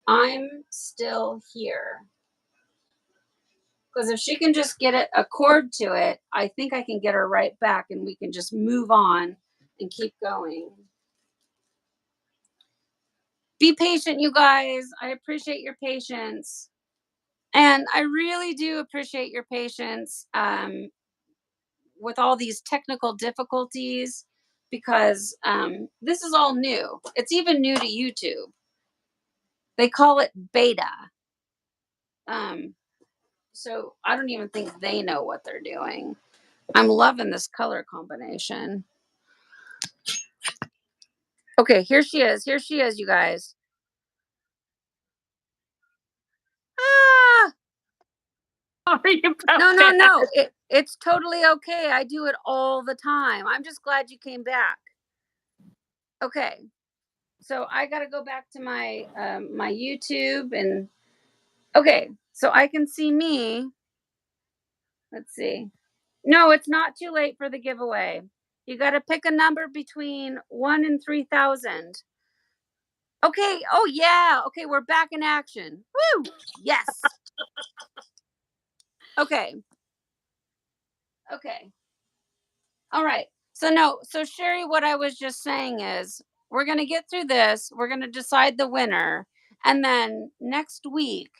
[SPEAKER 1] I'm still here. Because if she can just get a cord to it, I think I can get her right back and we can just move on and keep going. Be patient, you guys. I appreciate your patience. And I really do appreciate your patience with all these technical difficulties because this is all new. It's even new to YouTube. They call it beta. Um, so I don't even think they know what they're doing. I'm loving this color combination. Okay, here she is. Here she is, you guys. Ah!
[SPEAKER 2] Sorry about
[SPEAKER 1] No, no,
[SPEAKER 2] that.
[SPEAKER 1] no. It's totally okay. I do it all the time. I'm just glad you came back. Okay. So I got to go back to my YouTube and okay, so I can see me. Let's see. No, it's not too late for the giveaway. You got to pick a number between 1 and 3,000. Okay. Oh yeah. Okay, we're back in action. Woo! Yes. Okay. Okay. All right. So no, so Sherry, what I was just saying is we're gonna get through this. We're gonna decide the winner, and then next week,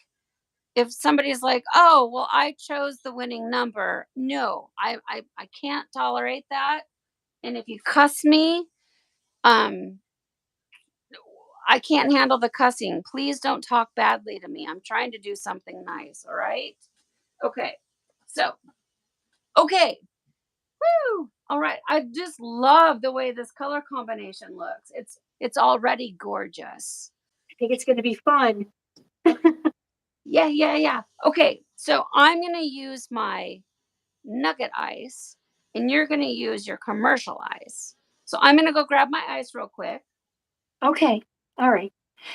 [SPEAKER 1] if somebody's like, "Oh, well, I chose the winning number," no, I can't tolerate that. And if you cuss me, um, I can't handle the cussing. Please don't talk badly to me. I'm trying to do something nice. All right. Okay. So okay. Woo! All right. I just love the way this color combination looks. It's already gorgeous.
[SPEAKER 2] I think it's going to be fun.
[SPEAKER 1] Yeah, yeah, yeah. Okay. So I'm going to use my nugget ice and you're going to use your commercial ice. So I'm going to go grab my ice real quick.
[SPEAKER 2] Okay. All right.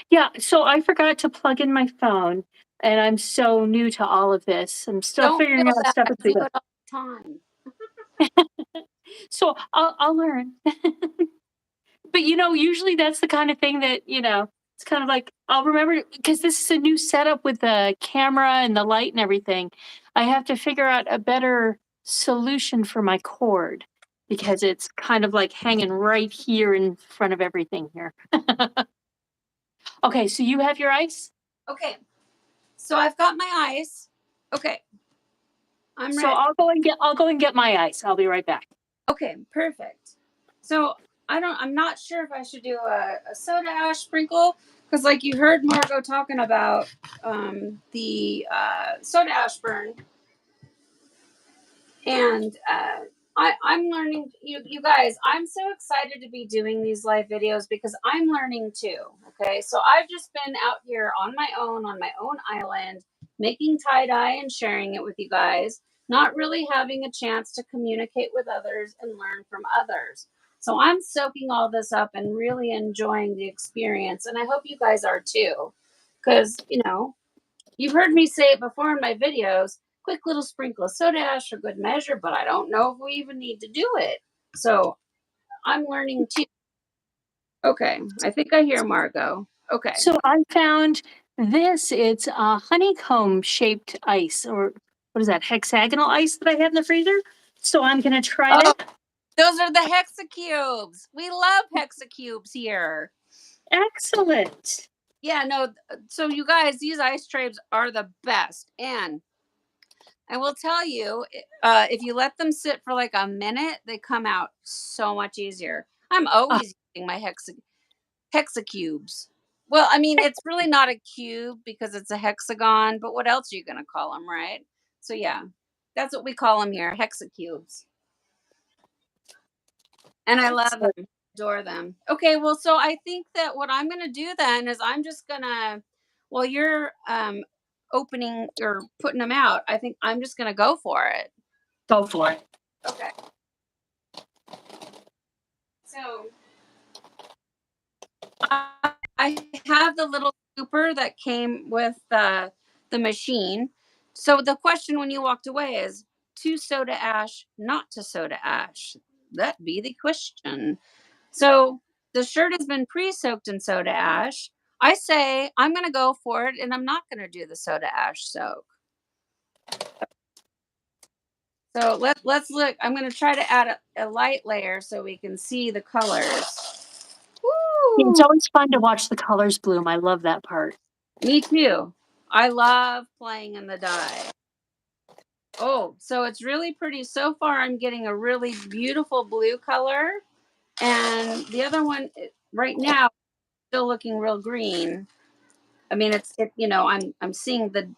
[SPEAKER 2] Yeah. So I forgot to plug in my phone, and I'm so new to all of this. I'm still
[SPEAKER 1] Don't
[SPEAKER 2] figuring
[SPEAKER 1] feel
[SPEAKER 2] out
[SPEAKER 1] bad.
[SPEAKER 2] stuff
[SPEAKER 1] I
[SPEAKER 2] as we
[SPEAKER 1] do
[SPEAKER 2] go.
[SPEAKER 1] it all the time.
[SPEAKER 2] So I'll learn. But usually that's the kind of thing that it's kind of like I'll remember because this is a new setup with the camera and the light and everything. I have to figure out a better solution for my cord because it's kind of like hanging right here in front of everything here. Okay, so you have your ice?
[SPEAKER 1] Okay. So I've got my ice. Okay. I'm
[SPEAKER 2] So
[SPEAKER 1] ready.
[SPEAKER 2] I'll go and get my ice. I'll be right back.
[SPEAKER 1] Okay, perfect. So I'm not sure if I should do a soda ash sprinkle because like you heard Margo talking about the soda ash burn and I'm learning you guys, I'm so excited to be doing these live videos because I'm learning too. Okay. So I've just been out here on my own island, making tie-dye and sharing it with you guys, not really having a chance to communicate with others and learn from others. So I'm soaking all this up and really enjoying the experience. And I hope you guys are too. Because, you've heard me say it before in my videos. quick little sprinkle of soda ash for good measure, but I don't know if we even need to do it. So I'm learning too. Okay, I think I hear Margo. Okay.
[SPEAKER 2] So I found this. It's a honeycomb shaped ice, or what is that, hexagonal ice that I had in the freezer. So I'm going to try
[SPEAKER 1] Oh,
[SPEAKER 2] that.
[SPEAKER 1] those are the hexacubes. We love hexacubes here.
[SPEAKER 2] Excellent.
[SPEAKER 1] Yeah, no. So you guys, these ice trays are the best, and I will tell you, if you let them sit for like a minute, they come out so much easier. I'm
[SPEAKER 2] Uh,
[SPEAKER 1] always using my hexacubes. Well, I mean, it's really not a cube because it's a hexagon, but what else are you going to call them, right? So yeah, that's what we call them here, hexacubes. And I love them,
[SPEAKER 2] excellent.
[SPEAKER 1] adore them. Okay, well, so I think that what I'm going to do then is I'm just going to, while you're opening or putting them out, I think I'm just going to go for it.
[SPEAKER 2] Go for it.
[SPEAKER 1] Okay. So I have the little scooper that came with the machine. So the question when you walked away is to soda ash, not to soda ash. That be the question. So the shirt has been pre-soaked in soda ash. I say I'm going to go for it, and I'm not going to do the soda ash soak. So let's look. I'm going to try to add a light layer so we can see the colors.
[SPEAKER 2] It's
[SPEAKER 1] Woo!
[SPEAKER 2] always fun to watch the colors bloom. I love that part.
[SPEAKER 1] Me too. I love playing in the dye. Oh, so it's really pretty. So far, I'm getting a really beautiful blue color, and the other one right now still looking real green. I mean, I'm seeing the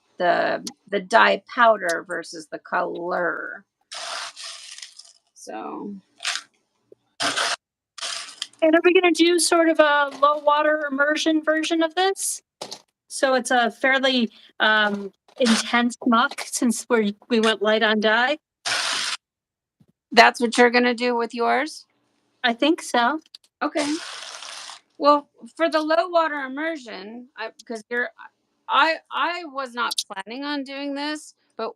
[SPEAKER 1] dye powder versus the color. So
[SPEAKER 2] And are we going to do sort of a low water immersion version of this? So it's a fairly intense muck since we went light on dye.
[SPEAKER 1] that's what you're gonna do with yours.
[SPEAKER 2] I think so.
[SPEAKER 1] Okay. Well, for the low water immersion, because I was not planning on doing this, but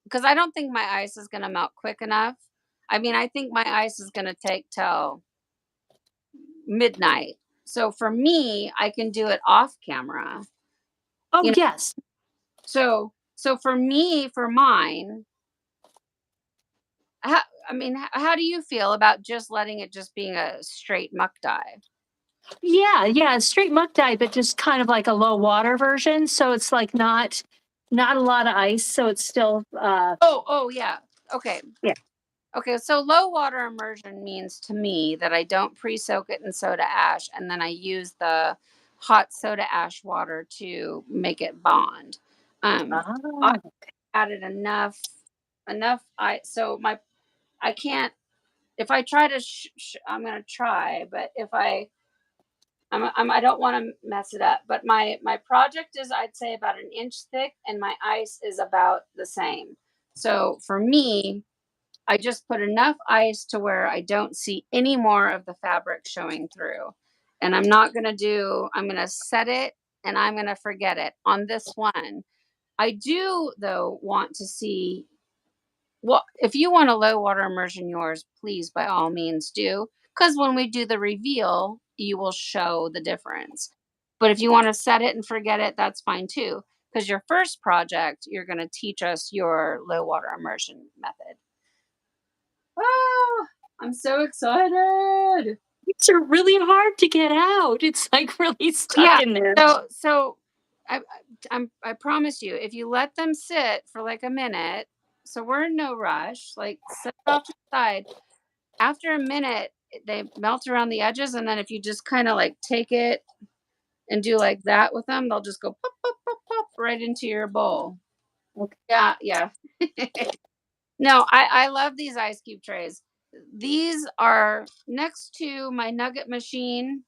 [SPEAKER 1] because I don't think my ice is gonna melt quick enough. I mean, I think my ice is gonna take till midnight. So for me, I can do it off camera.
[SPEAKER 2] Oh,
[SPEAKER 1] You know,
[SPEAKER 2] yes.
[SPEAKER 1] so for me, for mine, I mean, how do you feel about just letting it just being a straight muck dye?
[SPEAKER 2] Yeah, yeah, straight muck dye, but just kind of like a low water version. So it's like not a lot of ice. So it's still
[SPEAKER 1] Oh yeah. Okay.
[SPEAKER 2] yeah.
[SPEAKER 1] Okay, so low water immersion means to me that I don't pre-soak it in soda ash and then I use the hot soda ash water to make it bond. I
[SPEAKER 2] Ah.
[SPEAKER 1] added enough I so my I can't if I try to I'm going to try, but if I don't want to mess it up, but my project is I'd say about an inch thick and my ice is about the same. So for me, I just put enough ice to where I don't see any more of the fabric showing through. And I'm going to set it and I'm going to forget it on this one. I do, though, want to see well, if you want a low water immersion yours, please by all means do. Because when we do the reveal, you will show the difference. But if you want to set it and forget it, that's fine too. Because your first project, you're going to teach us your low water immersion method. Oh, I'm so excited.
[SPEAKER 2] These are really hard to get out. It's like really stuck
[SPEAKER 1] Yeah.
[SPEAKER 2] in there.
[SPEAKER 1] So I promise you, if you let them sit for like a minute, so we're in no rush, like set it off to the side. After a minute, they melt around the edges, and then if you just kind of like take it and do like that with them, they'll just go pop, pop, pop, pop right into your bowl.
[SPEAKER 2] Okay.
[SPEAKER 1] Yeah, yeah. No, I love these ice cube trays. These are next to my nugget machine.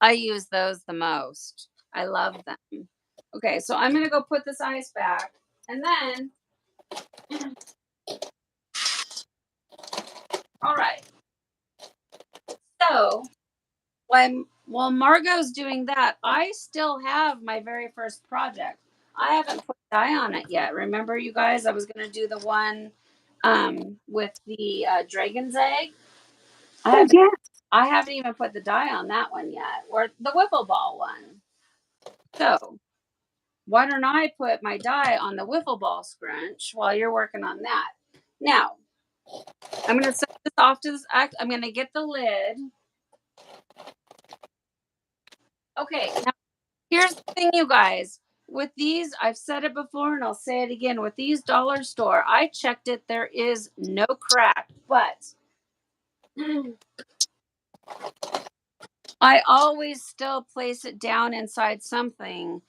[SPEAKER 1] I use those the most. I love them. Okay, so I'm gonna go put this ice back, and then all right. So while Margot's doing that, I still have my very first project. I haven't put dye on it yet. Remember, you guys, I was going to do the one with the dragon's egg.
[SPEAKER 2] Oh, yeah.
[SPEAKER 1] I haven't even put the dye on that one yet, or the wiffle ball one. So why don't I put my dye on the wiffle ball scrunch while you're working on that? Now, I'm going to set this off to this. I'm going to get the lid. Okay, now here's the thing, you guys. With these, I've said it before and I'll say it again. With these dollar store, I checked it. There is no crack, but I always still place it down inside something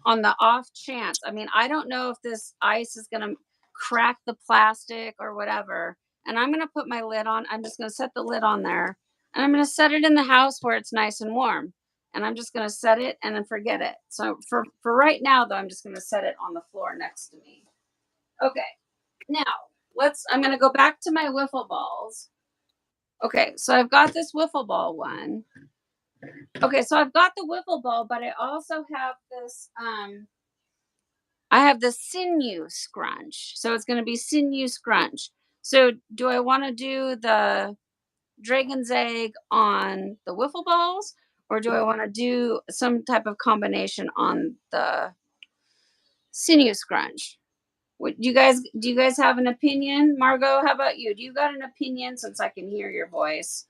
[SPEAKER 1] on the off chance. I mean, I don't know if this ice is going to crack the plastic or whatever. And I'm going to put my lid on. I'm just going to set the lid on there. And I'm going to set it in the house where it's nice and warm. And I'm just going to set it and then forget it. So for right now, though, I'm just going to set it on the floor next to me. Okay. Now, I'm going to go back to my wiffle balls. Okay. So I've got this wiffle ball one. Okay. So I've got the wiffle ball, but I also have this, I have the Sinew scrunch. So it's going to be Sinew scrunch. So do I want to do the dragon's egg on the wiffle balls, or do I want to do some type of combination on the Sinew scrunch? Do you guys have an opinion? Margo, how about you? Do you got an opinion, since I can hear your voice?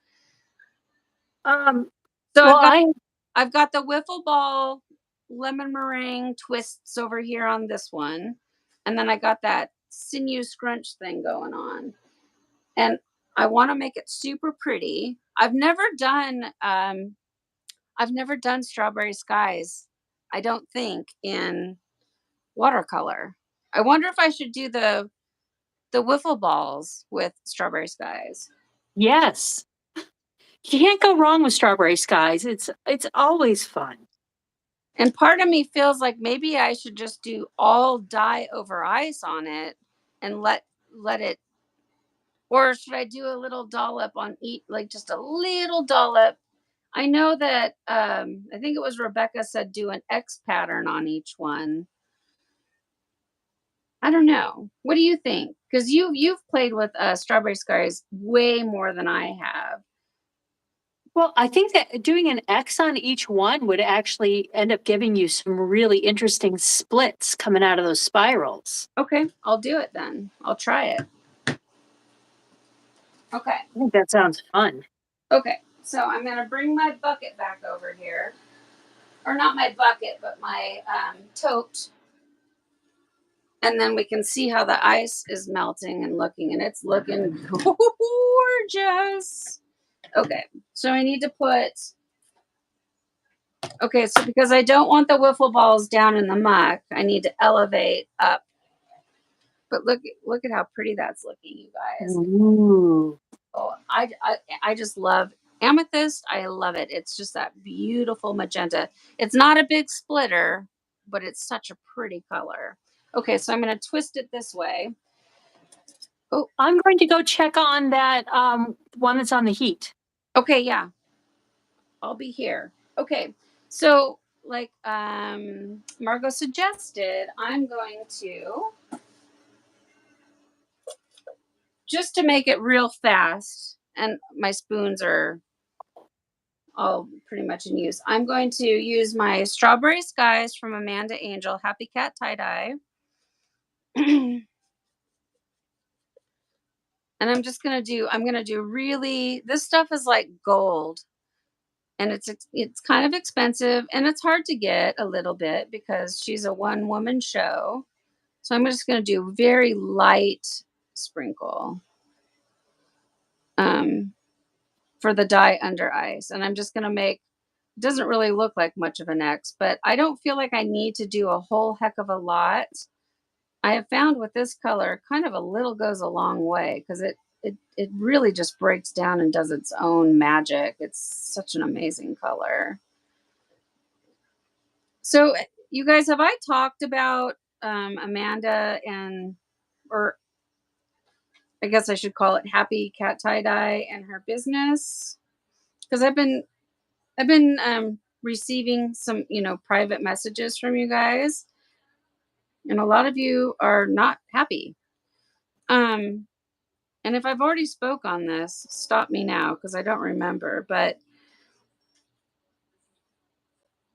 [SPEAKER 2] Um,
[SPEAKER 1] So
[SPEAKER 2] well,
[SPEAKER 1] I've got the wiffle ball lemon meringue twists over here on this one. And then I got that sinew scrunch thing going on. And I want to make it super pretty. I've never done strawberry skies, I don't think, in watercolor. I wonder if I should do the wiffle balls with strawberry skies.
[SPEAKER 2] yes. You can't go wrong with strawberry skies. It's always fun.
[SPEAKER 1] And part of me feels like maybe I should just do all dye over ice on it and let it, or should I do a little dollop on each, like just a little dollop? I know that I think it was Rebecca said do an X pattern on each one. I don't know. What do you think? Because you've played with strawberry skies way more than I have.
[SPEAKER 2] Well, I think that doing an X on each one would actually end up giving you some really interesting splits coming out of those spirals.
[SPEAKER 1] Okay, I'll do it then. I'll try it. Okay.
[SPEAKER 2] I think that sounds fun.
[SPEAKER 1] Okay. So I'm gonna bring my bucket back over here, or not my bucket, but my tote, and then we can see how the ice is melting and looking, and it's looking gorgeous. Okay, so I need to put. Okay, so because I don't want the wiffle balls down in the muck, I need to elevate up. But look at how pretty that's looking, you guys.
[SPEAKER 2] Ooh.
[SPEAKER 1] Oh, I just love amethyst. I love it. It's just that beautiful magenta. It's not a big splitter, but it's such a pretty color. Okay, so I'm going to twist it this way. Oh,
[SPEAKER 2] I'm going to go check on that one that's on the heat.
[SPEAKER 1] okay, yeah. I'll be here. Okay. So, like Margo suggested, I'm going to, just to make it real fast, and my spoons are all pretty much in use. I'm going to use my Strawberry Skies from Amanda Angel Happy Cat Tie-Dye. And I'm gonna do really, this stuff is like gold, and it's kind of expensive, and it's hard to get a little bit because she's a one woman show. So I'm just gonna do very light sprinkle um, for the dye under ice. And I'm just gonna make, it doesn't really look like much of an X, but I don't feel like I need to do a whole heck of a lot. I have found with this color, kind of a little goes a long way, because it really just breaks down and does its own magic. It's such an amazing color. So, you guys, have I talked about Amanda and, or I guess I should call it Happy Cat Tie Dye and her business? Because I've been receiving some, private messages from you guys, and a lot of you are not happy. Um, and if I've already spoke on this, stop me now because I don't remember. But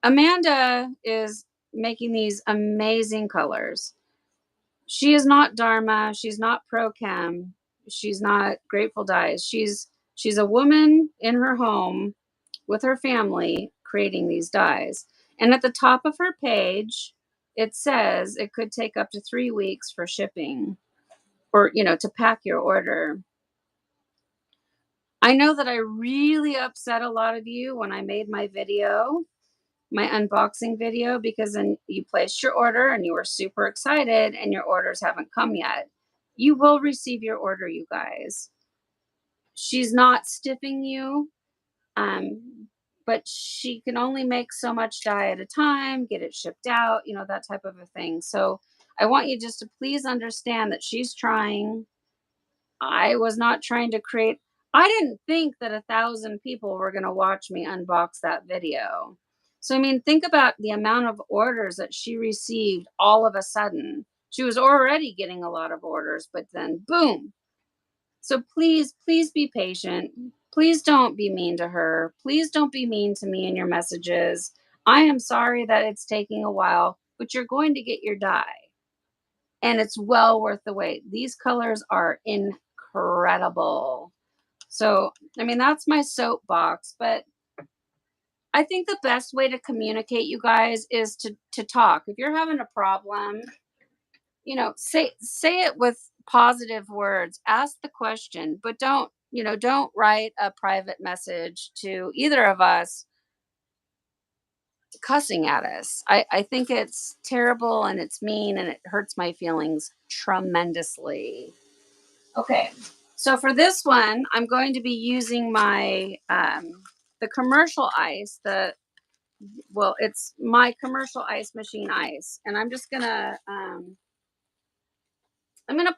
[SPEAKER 1] Amanda is making these amazing colors. She is not Dharma. She's not Pro Chem. She's not Grateful Dyes. She's a woman in her home with her family creating these dyes. And at the top of her page, it says it could take up to 3 weeks for shipping or, to pack your order. I know that I really upset a lot of you when I made my video, my unboxing video, because then you placed your order and you were super excited and your orders haven't come yet. You will receive your order, you guys. She's not stiffing you. But she can only make so much dye at a time, get it shipped out, that type of a thing. So I want you just to please understand that she's trying. I was not trying to create, I didn't think that 1,000 people were going to watch me unbox that video. So, I mean, think about the amount of orders that she received all of a sudden. She was already getting a lot of orders, but then boom, so please, please be patient. Please don't be mean to her. Please don't be mean to me in your messages. I am sorry that it's taking a while, but you're going to get your dye. And it's well worth the wait. These colors are incredible. So, I mean, that's my soapbox, but I think the best way to communicate, you guys, is to talk. If you're having a problem, say it with positive words. Ask the question, but don't write a private message to either of us cussing at us. I think it's terrible and it's mean and it hurts my feelings tremendously. Okay, so for this one I'm going to be using my the commercial ice, it's my commercial ice machine ice, and I'm gonna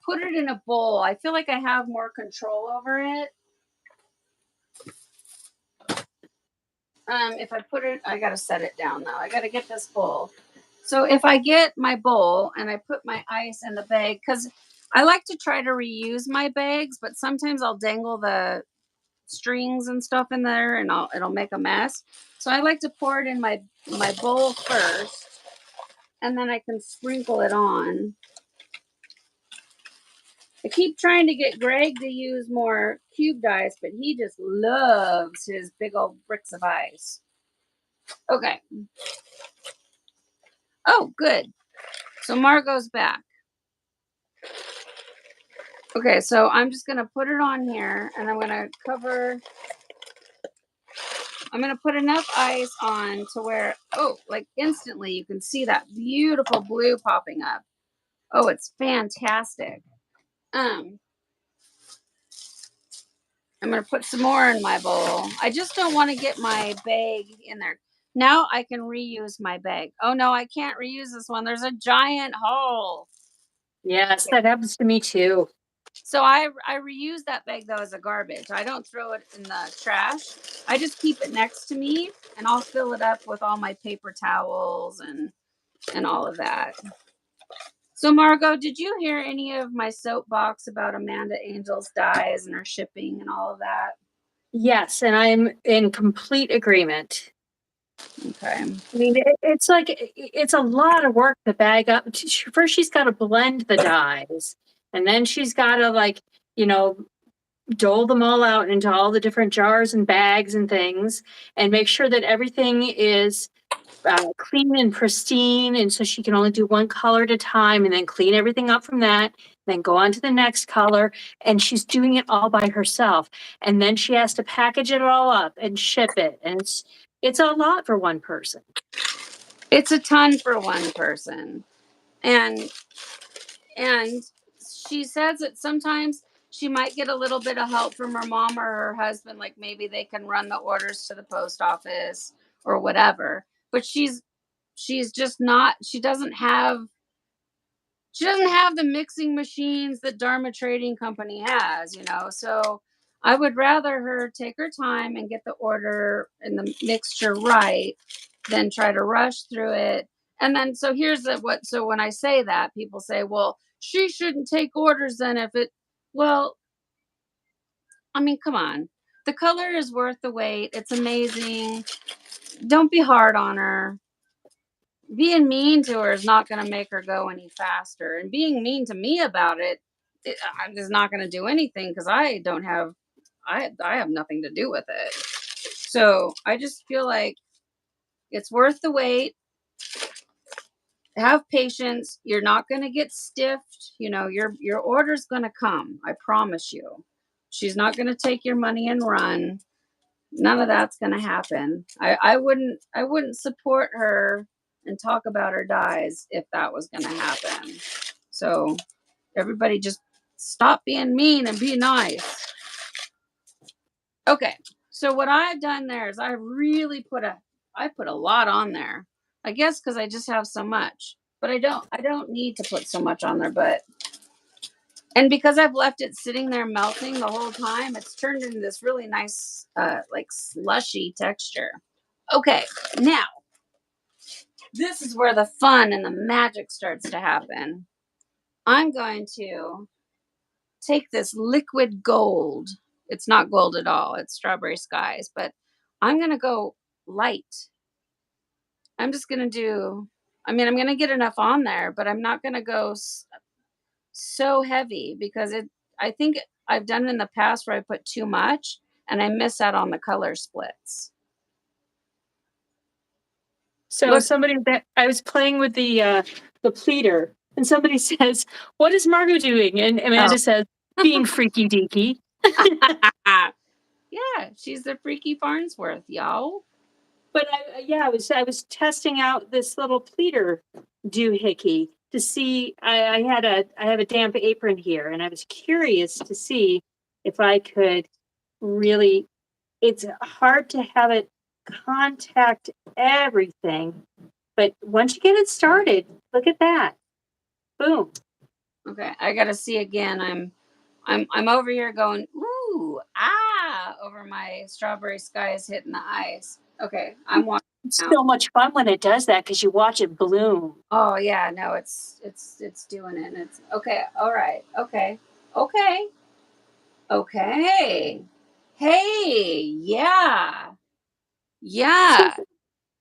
[SPEAKER 1] put it in a bowl. I feel like I have more control over it. If I put it, I gotta set it down though. I gotta get this bowl. So if I get my bowl and I put my ice in the bag, because I like to try to reuse my bags, but sometimes I'll dangle the strings and stuff in there, and it'll make a mess. So I like to pour it in my bowl first, and then I can sprinkle it on. I keep trying to get Greg to use more cubed ice, but he just loves his big old bricks of ice. Okay. Oh, good. So Margo's back. Okay, so I'm just going to put it on here, and I'm going to put enough ice on to where, like instantly you can see that beautiful blue popping up. Oh, it's fantastic. I'm going to put some more in my bowl. I just don't want to get my bag in there. Now I can reuse my bag. Oh, no, I can't reuse this one. There's a giant hole.
[SPEAKER 2] Yes, that happens to me too.
[SPEAKER 1] So I reuse that bag, though, as a garbage. I don't throw it in the trash. I just keep it next to me, and I'll fill it up with all my paper towels and all of that. So, Margo, did you hear any of my soapbox about Amanda Angel's dyes and her shipping and all of that?
[SPEAKER 2] Yes, and I'm in complete agreement.
[SPEAKER 1] Okay.
[SPEAKER 2] I mean, it's like it's a lot of work to bag up. First, she's got to blend the dyes, and then she's got to dole them all out into all the different jars and bags and things, and make sure that everything is clean and pristine. And so she can only do one color at a time, and then clean everything up from that, then go on to the next color. And she's doing it all by herself. And then she has to package it all up and ship it. And it's a lot for one person.
[SPEAKER 1] It's a ton for one person. And she says that sometimes she might get a little bit of help from her mom or her husband, like maybe they can run the orders to the post office or whatever. But she's just not, she doesn't have the mixing machines that Dharma Trading Company has, So I would rather her take her time and get the order and the mixture right than try to rush through it. And then, so here's so when I say that, people say, well, she shouldn't take orders then if it, well, I mean, come on. The color is worth the wait. It's amazing. Don't be hard on her. Being mean to her is not going to make her go any faster. And being mean to me about is not going to do anything because I have nothing to do with it. So I just feel like it's worth the wait. Have patience. You're not going to get stiffed. Your order's going to come. I promise you. She's not going to take your money and run. None of that's going to happen. I wouldn't support her and talk about her dies if that was going to happen. So everybody just stop being mean and be nice. Okay. So what I've done there is I put a lot on there. I guess cuz I just have so much. But I don't need to put so much on there, and because I've left it sitting there melting the whole time, it's turned into this really nice like slushy texture. Okay. Now, this is where the fun and the magic starts to happen. I'm going to take this liquid gold. It's not gold at all. It's strawberry skies, but I'm going to go light. I'm just going to I'm going to get enough on there, but I'm not going to go so heavy because I think I've done it in the past where I put too much and I miss out on the color splits.
[SPEAKER 2] So
[SPEAKER 1] Look,
[SPEAKER 2] somebody that I was playing with the pleater, and somebody says, "What is Margo doing?" And
[SPEAKER 1] oh.
[SPEAKER 2] Amanda says, "Being freaky deaky."
[SPEAKER 1] Yeah, she's the freaky Farnsworth, y'all.
[SPEAKER 2] But I was testing out this little pleater doohickey to see. I have a damp apron here, and I was curious to see if I could really. It's hard to have it contact everything, but once you get it started, look at that. Boom.
[SPEAKER 1] Okay, I gotta see again. I'm over here going ooh over my strawberry skies hitting the ice. Okay, I'm watching
[SPEAKER 2] It's
[SPEAKER 1] now.
[SPEAKER 2] so much fun when it does that because you watch it bloom.
[SPEAKER 1] Oh yeah, no, it's doing it. It's okay. All right. Okay. Okay. Okay. Hey, yeah.
[SPEAKER 2] So
[SPEAKER 1] Yeah.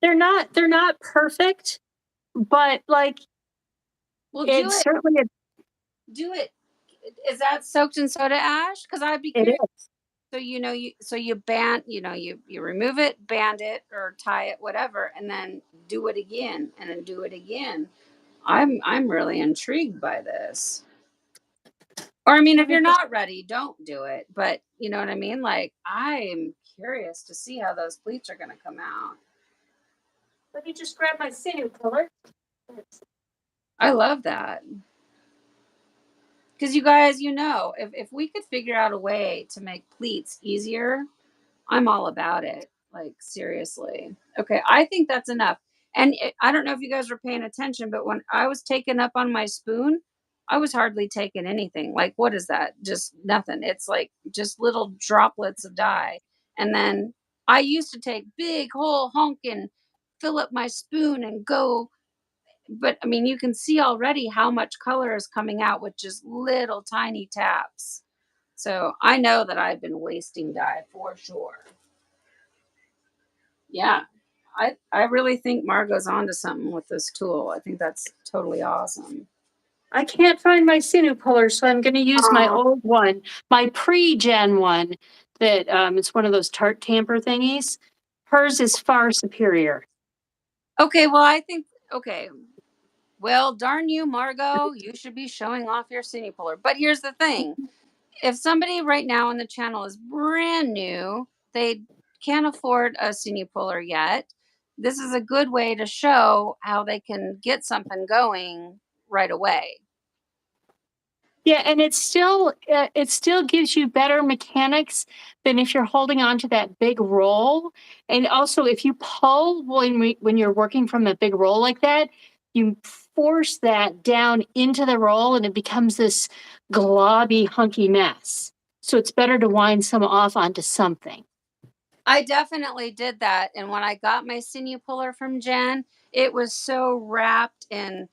[SPEAKER 2] they're not perfect, but like
[SPEAKER 1] Well, do
[SPEAKER 2] it's
[SPEAKER 1] it.
[SPEAKER 2] certainly
[SPEAKER 1] Do it. Is that soaked in soda ash? Because I'd be
[SPEAKER 2] it
[SPEAKER 1] curious.
[SPEAKER 2] is.
[SPEAKER 1] So you band, you remove it, band it, or tie it, whatever, and then do it again, and then do it again. I'm really intrigued by this. Or I mean,
[SPEAKER 2] Let
[SPEAKER 1] if
[SPEAKER 2] me
[SPEAKER 1] you're
[SPEAKER 2] just
[SPEAKER 1] not ready, don't do it. But you know what I mean? Like I'm curious to see how those pleats are gonna come out.
[SPEAKER 2] let me just grab my Sinew color.
[SPEAKER 1] I love that. Because you guys, if we could figure out a way to make pleats easier, I'm all about it. Like seriously. Okay, I think that's enough. And I don't know if you guys were paying attention, but when I was taking up on my spoon, I was hardly taking anything. Like what is that? Just nothing. It's like just little droplets of dye. And then I used to take big whole honkin' fill up my spoon and go, but I mean you can see already how much color is coming out with just little tiny taps. So I know that I've been wasting dye for sure. Yeah. I really think Margo's onto something with this tool. I think that's totally awesome.
[SPEAKER 2] I can't find my Sinew color, so I'm going to use my
[SPEAKER 1] Aw.
[SPEAKER 2] old one, my pre-gen one. That it's one of those tart tamper thingies. Hers is far superior.
[SPEAKER 1] Okay, well I think okay. Well, darn you, Margo, you should be showing off your cine puller. But here's the thing. If somebody right now on the channel is brand new, they can't afford a cine puller yet. This is a good way to show how they can get something going right away.
[SPEAKER 2] Yeah, and it still gives you better mechanics than if you're holding on to that big roll. And also, if you pull when you're working from a big roll like that, you force that down into the roll, and it becomes this globby, hunky mess. So it's better to wind some off onto something.
[SPEAKER 1] I definitely did that. And when I got my sinew puller from Jen, it was so wrapped and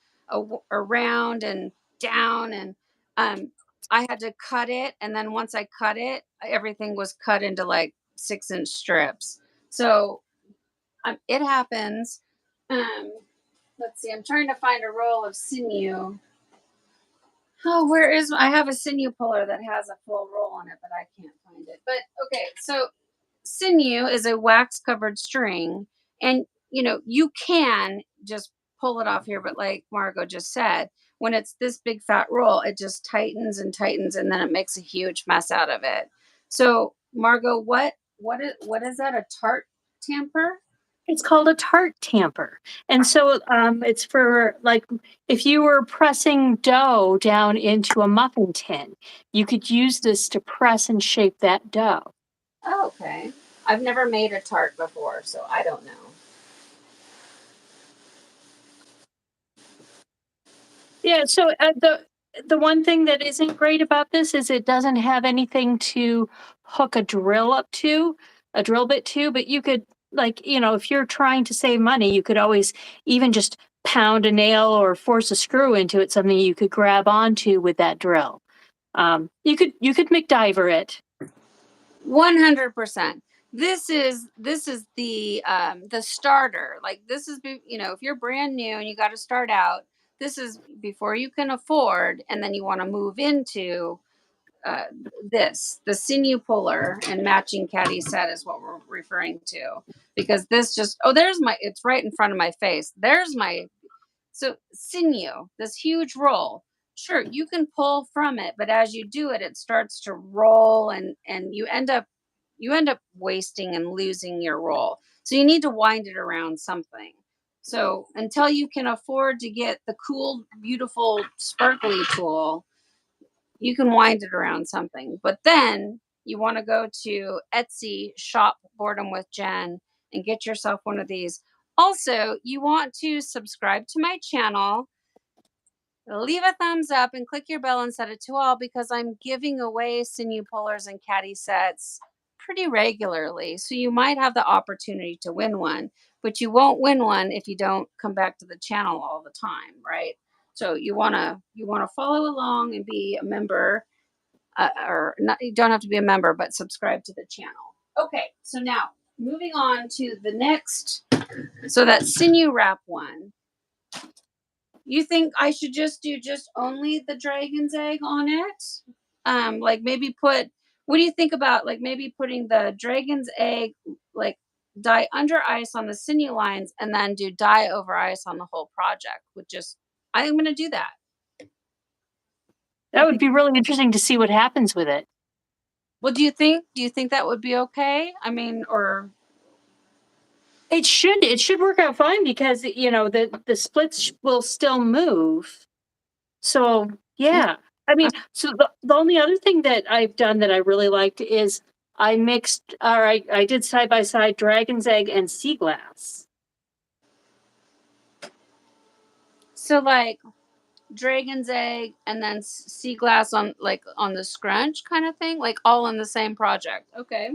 [SPEAKER 1] around and down. And I had to cut it. And then once I cut it, everything was cut into like 6-inch strips. So it happens. Um, let's see, I'm trying to find a roll of sinew. Oh, where is I have a sinew puller that has a full roll on it, but I can't find it. But okay, so sinew is a wax covered string, and you can just pull it off here, but like Margo just said, when it's this big fat roll, it just tightens and tightens, and then it makes a huge mess out of it. So Margo, what is that, a tart tamper?
[SPEAKER 2] It's called a tart tamper. And so it's for like if you were pressing dough down into a muffin tin, you could use this to press and shape that dough.
[SPEAKER 1] Oh, okay, I've never made a tart before, so I don't know.
[SPEAKER 2] Yeah, so the one thing that isn't great about this is it doesn't have anything to hook a drill up to, a drill bit to, but you could like, if you're trying to save money, you could always even just pound a nail or force a screw into it, something you could grab onto with that drill. You could McDiver it.
[SPEAKER 1] 100%. This is the starter. Like this is if you're brand new and you got to start out, this is before you can afford, and then you want to move into uh, the sinew puller and matching caddy set is what we're referring to, because this just it's right in front of my face. There's my so sinew, this huge roll. Sure, you can pull from it, but as you do it, it starts to roll, and you end up wasting and losing your roll. So you need to wind it around something. So until you can afford to get the cool, beautiful, sparkly tool, you can wind it around something. But then you want to go to Etsy, shop Boredom with Jen, and get yourself one of these. Also, you want to subscribe to my channel, leave a thumbs up, and click your bell and set it to all, because I'm giving away sinew pullers and caddy sets pretty regularly. So you might have the opportunity to win one, but you won't win one if you don't come back to the channel all the time, right? So you want to follow along and be a member, or not. You don't have to be a member, but subscribe to the channel. Okay, so now moving on to the next. So that sinew wrap one. You think I should just do just only the dragon's egg on it? Like maybe put. What do you think about like maybe putting the dragon's egg, like dye under ice on the sinew lines, and then do dye over ice on the whole project? With just, I'm going to do that.
[SPEAKER 2] That would be really interesting to see what happens with it.
[SPEAKER 1] Well, do you think that would be okay? I mean, or
[SPEAKER 2] It should work out fine because the splits will still move. So yeah, I mean, so the only other thing that I've done that I really liked is I mixed, or I did side by side dragon's egg and sea glass.
[SPEAKER 1] so like dragon's egg and then sea glass on like on the scrunch kind of thing, like all in the same project. Okay.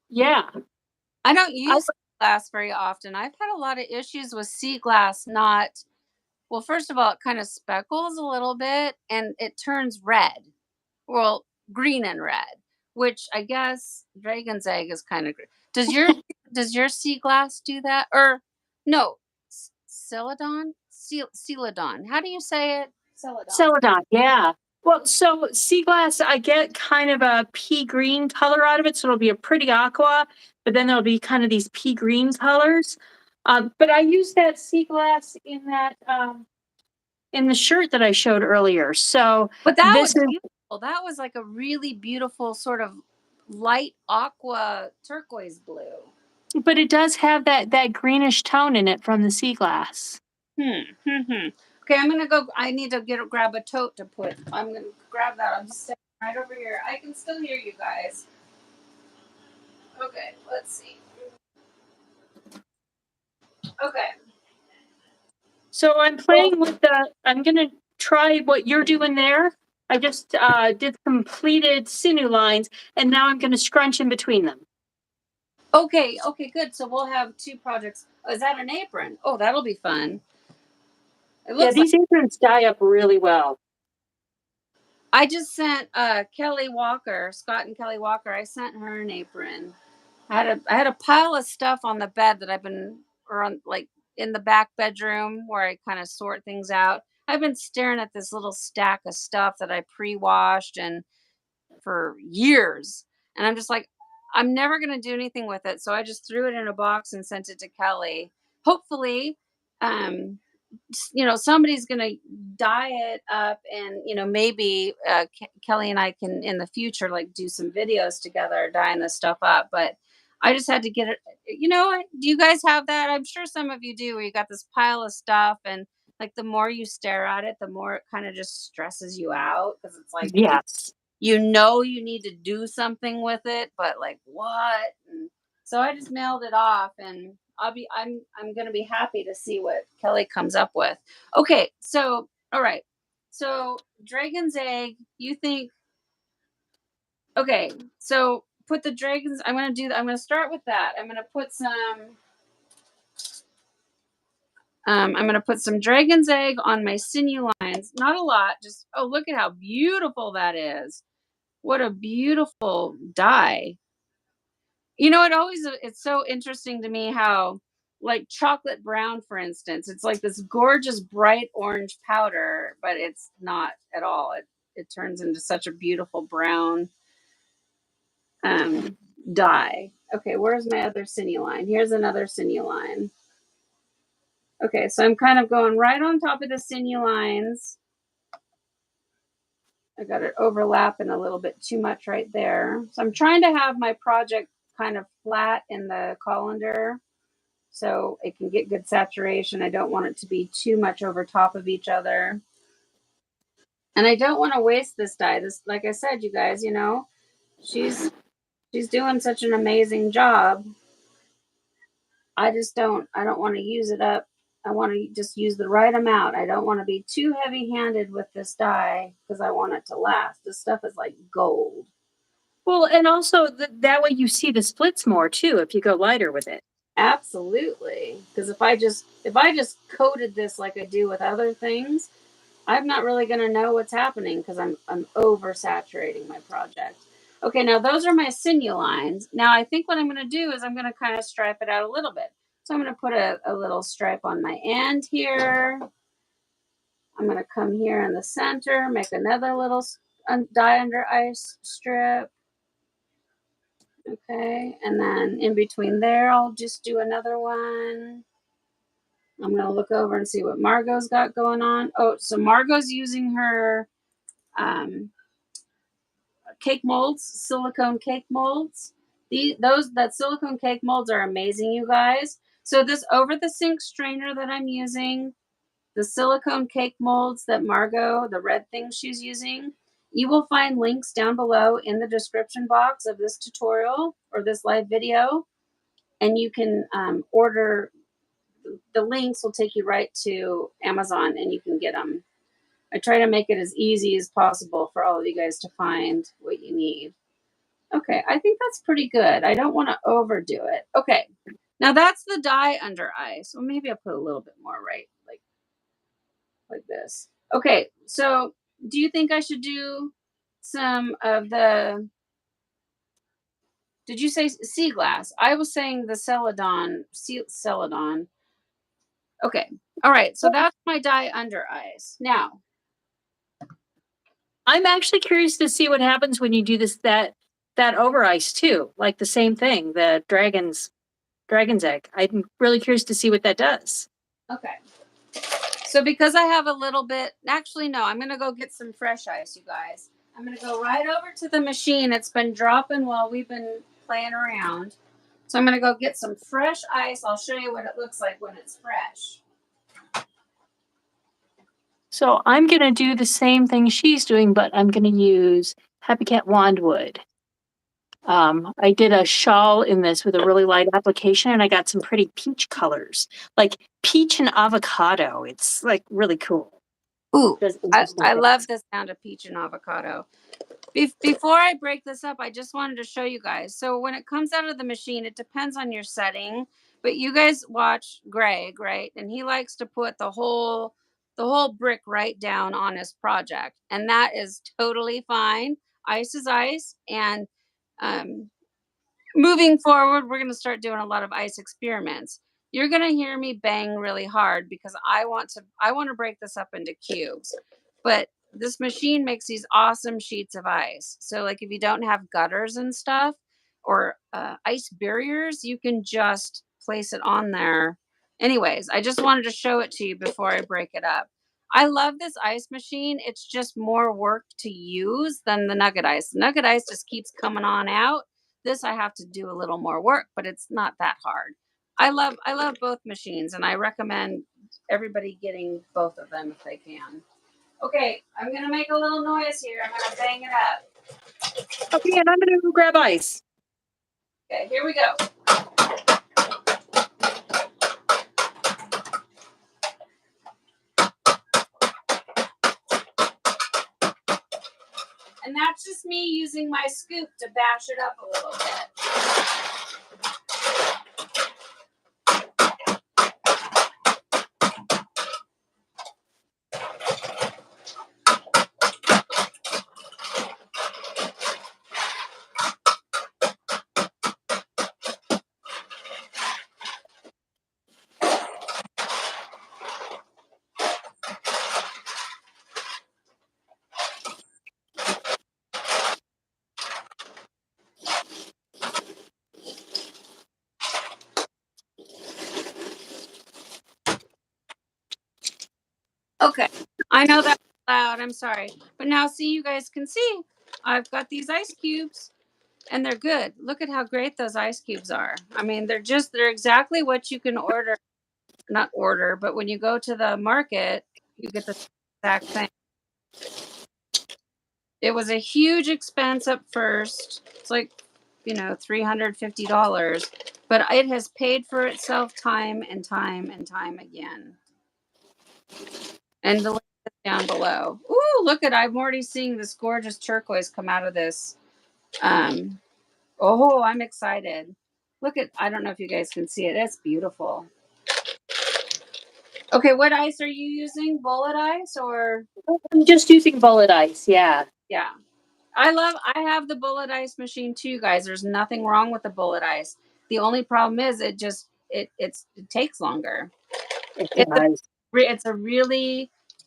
[SPEAKER 2] Yeah,
[SPEAKER 1] I don't
[SPEAKER 2] I,
[SPEAKER 1] use sea glass very often. I've had a lot of issues with sea glass not. Well, first of all, it kind of speckles a little bit and it turns red. Well, green and red, which I guess dragon's egg is kind of green. Does your sea glass do that? Or no, celadon? Celadon. How do you say it? Celadon.
[SPEAKER 2] Celadon, yeah. Well, so sea glass, I get kind of a pea green color out of it, so it'll be a pretty aqua, but then there'll be kind of these pea green colors. But I use that sea glass in the shirt that I showed earlier. So
[SPEAKER 1] But that was
[SPEAKER 2] this is,
[SPEAKER 1] beautiful. That was like a really beautiful sort of light aqua turquoise blue.
[SPEAKER 2] but it does have that greenish tone in it from the sea glass.
[SPEAKER 1] Okay, I'm gonna go. I need to grab a tote to put. I'm gonna grab that. I'm just standing right over here. I can still hear you guys. Okay, let's see. Okay.
[SPEAKER 2] So I'm
[SPEAKER 1] Well,
[SPEAKER 2] playing with the. I'm gonna try what you're doing there. I just did completed Sinew lines, and now I'm going to scrunch in between them.
[SPEAKER 1] Okay, good. So we'll have 2 projects. Oh, is that an apron? Oh, that'll be fun. It looks
[SPEAKER 2] these aprons dye up really well.
[SPEAKER 1] I just sent Kelly Walker, Scott and Kelly Walker. I sent her an apron. I had a pile of stuff on the bed that I've been, or on, like, in the back bedroom where I kind of sort things out. I've been staring at this little stack of stuff that I pre-washed and for years, and I'm just like, I'm never gonna do anything with it. So I just threw it in a box and sent it to Kelly. Hopefully, um, somebody's gonna dye it up, and maybe Kelly and I can in the future like do some videos together dyeing this stuff up. But I just had to get it. Do you guys have that? I'm sure some of you do, where you got this pile of stuff, and like the more you stare at it, the more it kind of just stresses you out, because it's like
[SPEAKER 2] Yes.
[SPEAKER 1] you need to do something with it, but like what? And so I just mailed it off, and I'm gonna be happy to see what Kelly comes up with. Okay, so all right. So dragon's egg, you think, okay, so put the dragons, I'm gonna start with that. I'm gonna put some dragon's egg on my sinew lines. Not a lot, just, oh, look at how beautiful that is. What a beautiful dye. It's so interesting to me how, like, chocolate brown, for instance, it's like this gorgeous bright orange powder, but it's not at all. It turns into such a beautiful brown dye. Okay, where's my other sinew line? Here's another sinew line. Okay, so I'm kind of going right on top of the sinew lines. I got it overlapping a little bit too much right there. So I'm trying to have my project kind of flat in the colander so it can get good saturation. I don't want it to be too much over top of each other. And I don't want to waste this dye. This, like I said, you guys, she's doing such an amazing job. I don't want to use it up. I want to just use the right amount. I don't want to be too heavy-handed with this dye because I want it to last. This stuff is like gold.
[SPEAKER 2] Well, and also that way you see the splits more too if you go lighter with it.
[SPEAKER 1] Absolutely. Because if I just coated this like I do with other things, I'm not really going to know what's happening because I'm oversaturating my project. Okay, now those are my sinew lines. Now I think what I'm going to do is I'm going to kind of stripe it out a little bit. So I'm going to put a little stripe on my end here. I'm going to come here in the center, make another little dye under ice strip. Okay, and then in between there, I'll just do another one. I'm going to look over and see what Margo's got going on. Oh, so Margo's using her cake molds, silicone cake molds. That silicone cake molds are amazing, you guys. So this over the sink strainer that I'm using, the silicone cake molds that Margo, the red things she's using, you will find links down below in the description box of this tutorial or this live video, and you can order. The links will take you right to Amazon, and you can get them. I try to make it as easy as possible for all of you guys to find what you need. Okay, I think that's pretty good. I don't want to overdo it. Okay, now that's the dye under ice. Well, maybe I'll put a little bit more, right? Like this. Okay, so do you think I should do some of the, did you say sea glass? I was saying the Celadon. Okay, all right, so that's my dye under ice. Now,
[SPEAKER 2] I'm actually curious to see what happens when you do that over ice too, like the same thing, the dragon's egg. I'm really curious to see what that does.
[SPEAKER 1] Okay. So because I have a little bit, actually, no, I'm going to go get some fresh ice, you guys. I'm going to go right over to the machine. It's been dropping while we've been playing around. So I'm going to go get some fresh ice. I'll show you what it looks like when it's fresh.
[SPEAKER 2] So I'm going to do the same thing she's doing, but I'm going to use Happy Cat Wandwood. I did a shawl in this with a really light application, and I got some pretty peach colors, like peach and avocado. It's like really cool.
[SPEAKER 1] Ooh,
[SPEAKER 2] Does
[SPEAKER 1] I,
[SPEAKER 2] interesting
[SPEAKER 1] I love
[SPEAKER 2] things.
[SPEAKER 1] the sound of peach and avocado. Before I break this up, I just wanted to show you guys. So when it comes out of the machine, it depends on your setting. But you guys watch Greg, right? And he likes to put the whole brick right down on his project, and that is totally fine. Ice is ice, and um, moving forward, we're going to start doing a lot of ice experiments. You're going to hear me bang really hard because I want to break this up into cubes. But this machine makes these awesome sheets of ice. So like if you don't have gutters and stuff or ice barriers, you can just place it on there. Anyways, I just wanted to show it to you before I break it up. I love this ice machine. It's just more work to use than the nugget ice. The nugget ice just keeps coming on out. This I have to do a little more work, but it's not that hard. I love both machines, and I recommend everybody getting both of them if they can. Okay, I'm gonna make a little noise here. I'm gonna bang it up.
[SPEAKER 2] Okay, and I'm gonna go grab ice.
[SPEAKER 1] Okay, here we go. And that's just me using my scoop to bash it up a little bit. Okay, I know that's loud. I'm sorry, but now see, you guys can see I've got these ice cubes. And they're good. Look at how great those ice cubes are. I mean, they're exactly what you can order, not order, but when you go to the market, you get the exact thing. It was a huge expense up first. It's like, $350, but it has paid for itself time and time and time again. And the link is down below. Ooh, look at, I'm already seeing this gorgeous turquoise come out of this. Um, Oh, I'm excited. Look at, I don't know if you guys can see it. It's beautiful. Okay, what ice are you using? Bullet ice or?
[SPEAKER 2] I'm just using bullet ice. Yeah.
[SPEAKER 1] Yeah. I have the bullet ice machine too, guys. There's nothing wrong with the bullet ice. The only problem is it takes longer.
[SPEAKER 2] It
[SPEAKER 1] It's a,
[SPEAKER 2] does.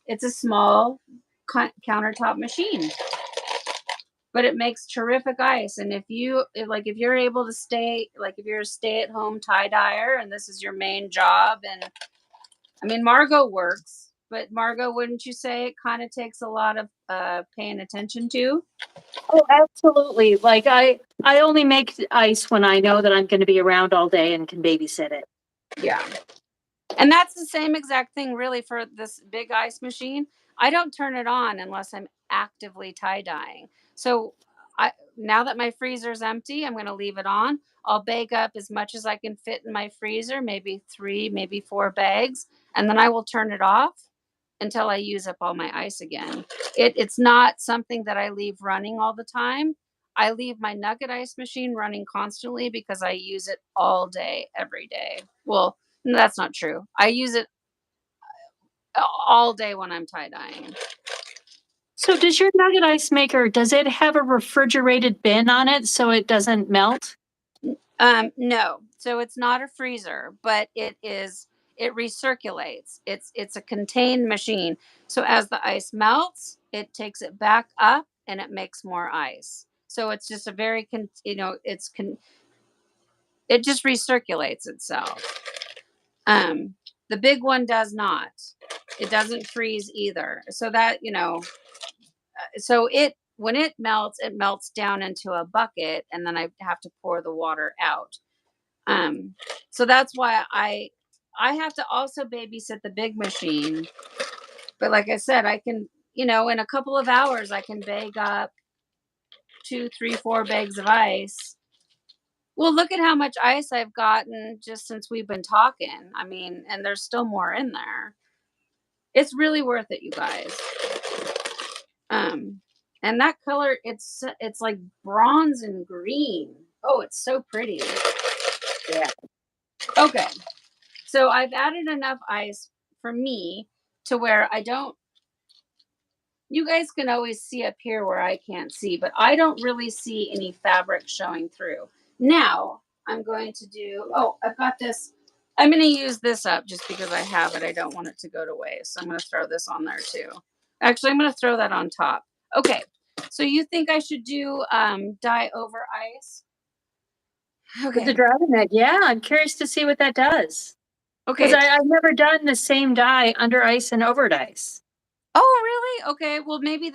[SPEAKER 1] it's a small countertop machine, but it makes terrific ice. And if you're able to if you're a stay-at-home tie-dyer and this is your main job, and I mean Margo works, but Margo, wouldn't you say it kind of takes a lot of paying attention to?
[SPEAKER 2] Oh, absolutely. Like I only make ice when I know that I'm going to be around all day and can babysit it.
[SPEAKER 1] Yeah. And that's the same exact thing really for this big ice machine. I don't turn it on unless I'm actively tie dyeing. So now that my freezer's empty, I'm going to leave it on. I'll bake up as much as I can fit in my freezer, maybe 3, maybe 4 bags, and then I will turn it off until I use up all my ice again. It's not something that I leave running all the time. I leave my nugget ice machine running constantly because I use it all day, every day. Well, no, that's not true. I use it all day when I'm tie dyeing.
[SPEAKER 2] So does your nugget ice maker, does it have a refrigerated bin on it so it doesn't melt?
[SPEAKER 1] No, so it's not a freezer, but it recirculates. It's a contained machine. So as the ice melts, it takes it back up and it makes more ice. So it's just a very it just recirculates itself. Um, the big one does not. It doesn't freeze either. So it when it melts down into a bucket, and then I have to pour the water out. Um, so that's why I have to also babysit the big machine. But like I said, I can, in a couple of hours, I can bag up 2, 3, 4 bags of ice. Well, look at how much ice I've gotten just since we've been talking. I mean, and there's still more in there. It's really worth it, you guys. And that color, it's like bronze and green. Oh, it's so pretty.
[SPEAKER 2] Yeah.
[SPEAKER 1] Okay. So I've added enough ice for me to where I don't, you guys can always see up here where I can't see, but I don't really see any fabric showing through. Now I'm going to do, oh, I've got this. I'm going to use this up just because I have it. I don't want it to go to waste. So I'm going to throw this on there too. Actually, I'm going to throw that on top. Okay. So you think I should do dye over ice?
[SPEAKER 2] With the
[SPEAKER 1] Okay.
[SPEAKER 2] drying egg, yeah, I'm curious to see what that does. Because
[SPEAKER 1] Okay.
[SPEAKER 2] I've never done the same dye under ice and over ice.
[SPEAKER 1] Oh, really? Okay. Well, maybe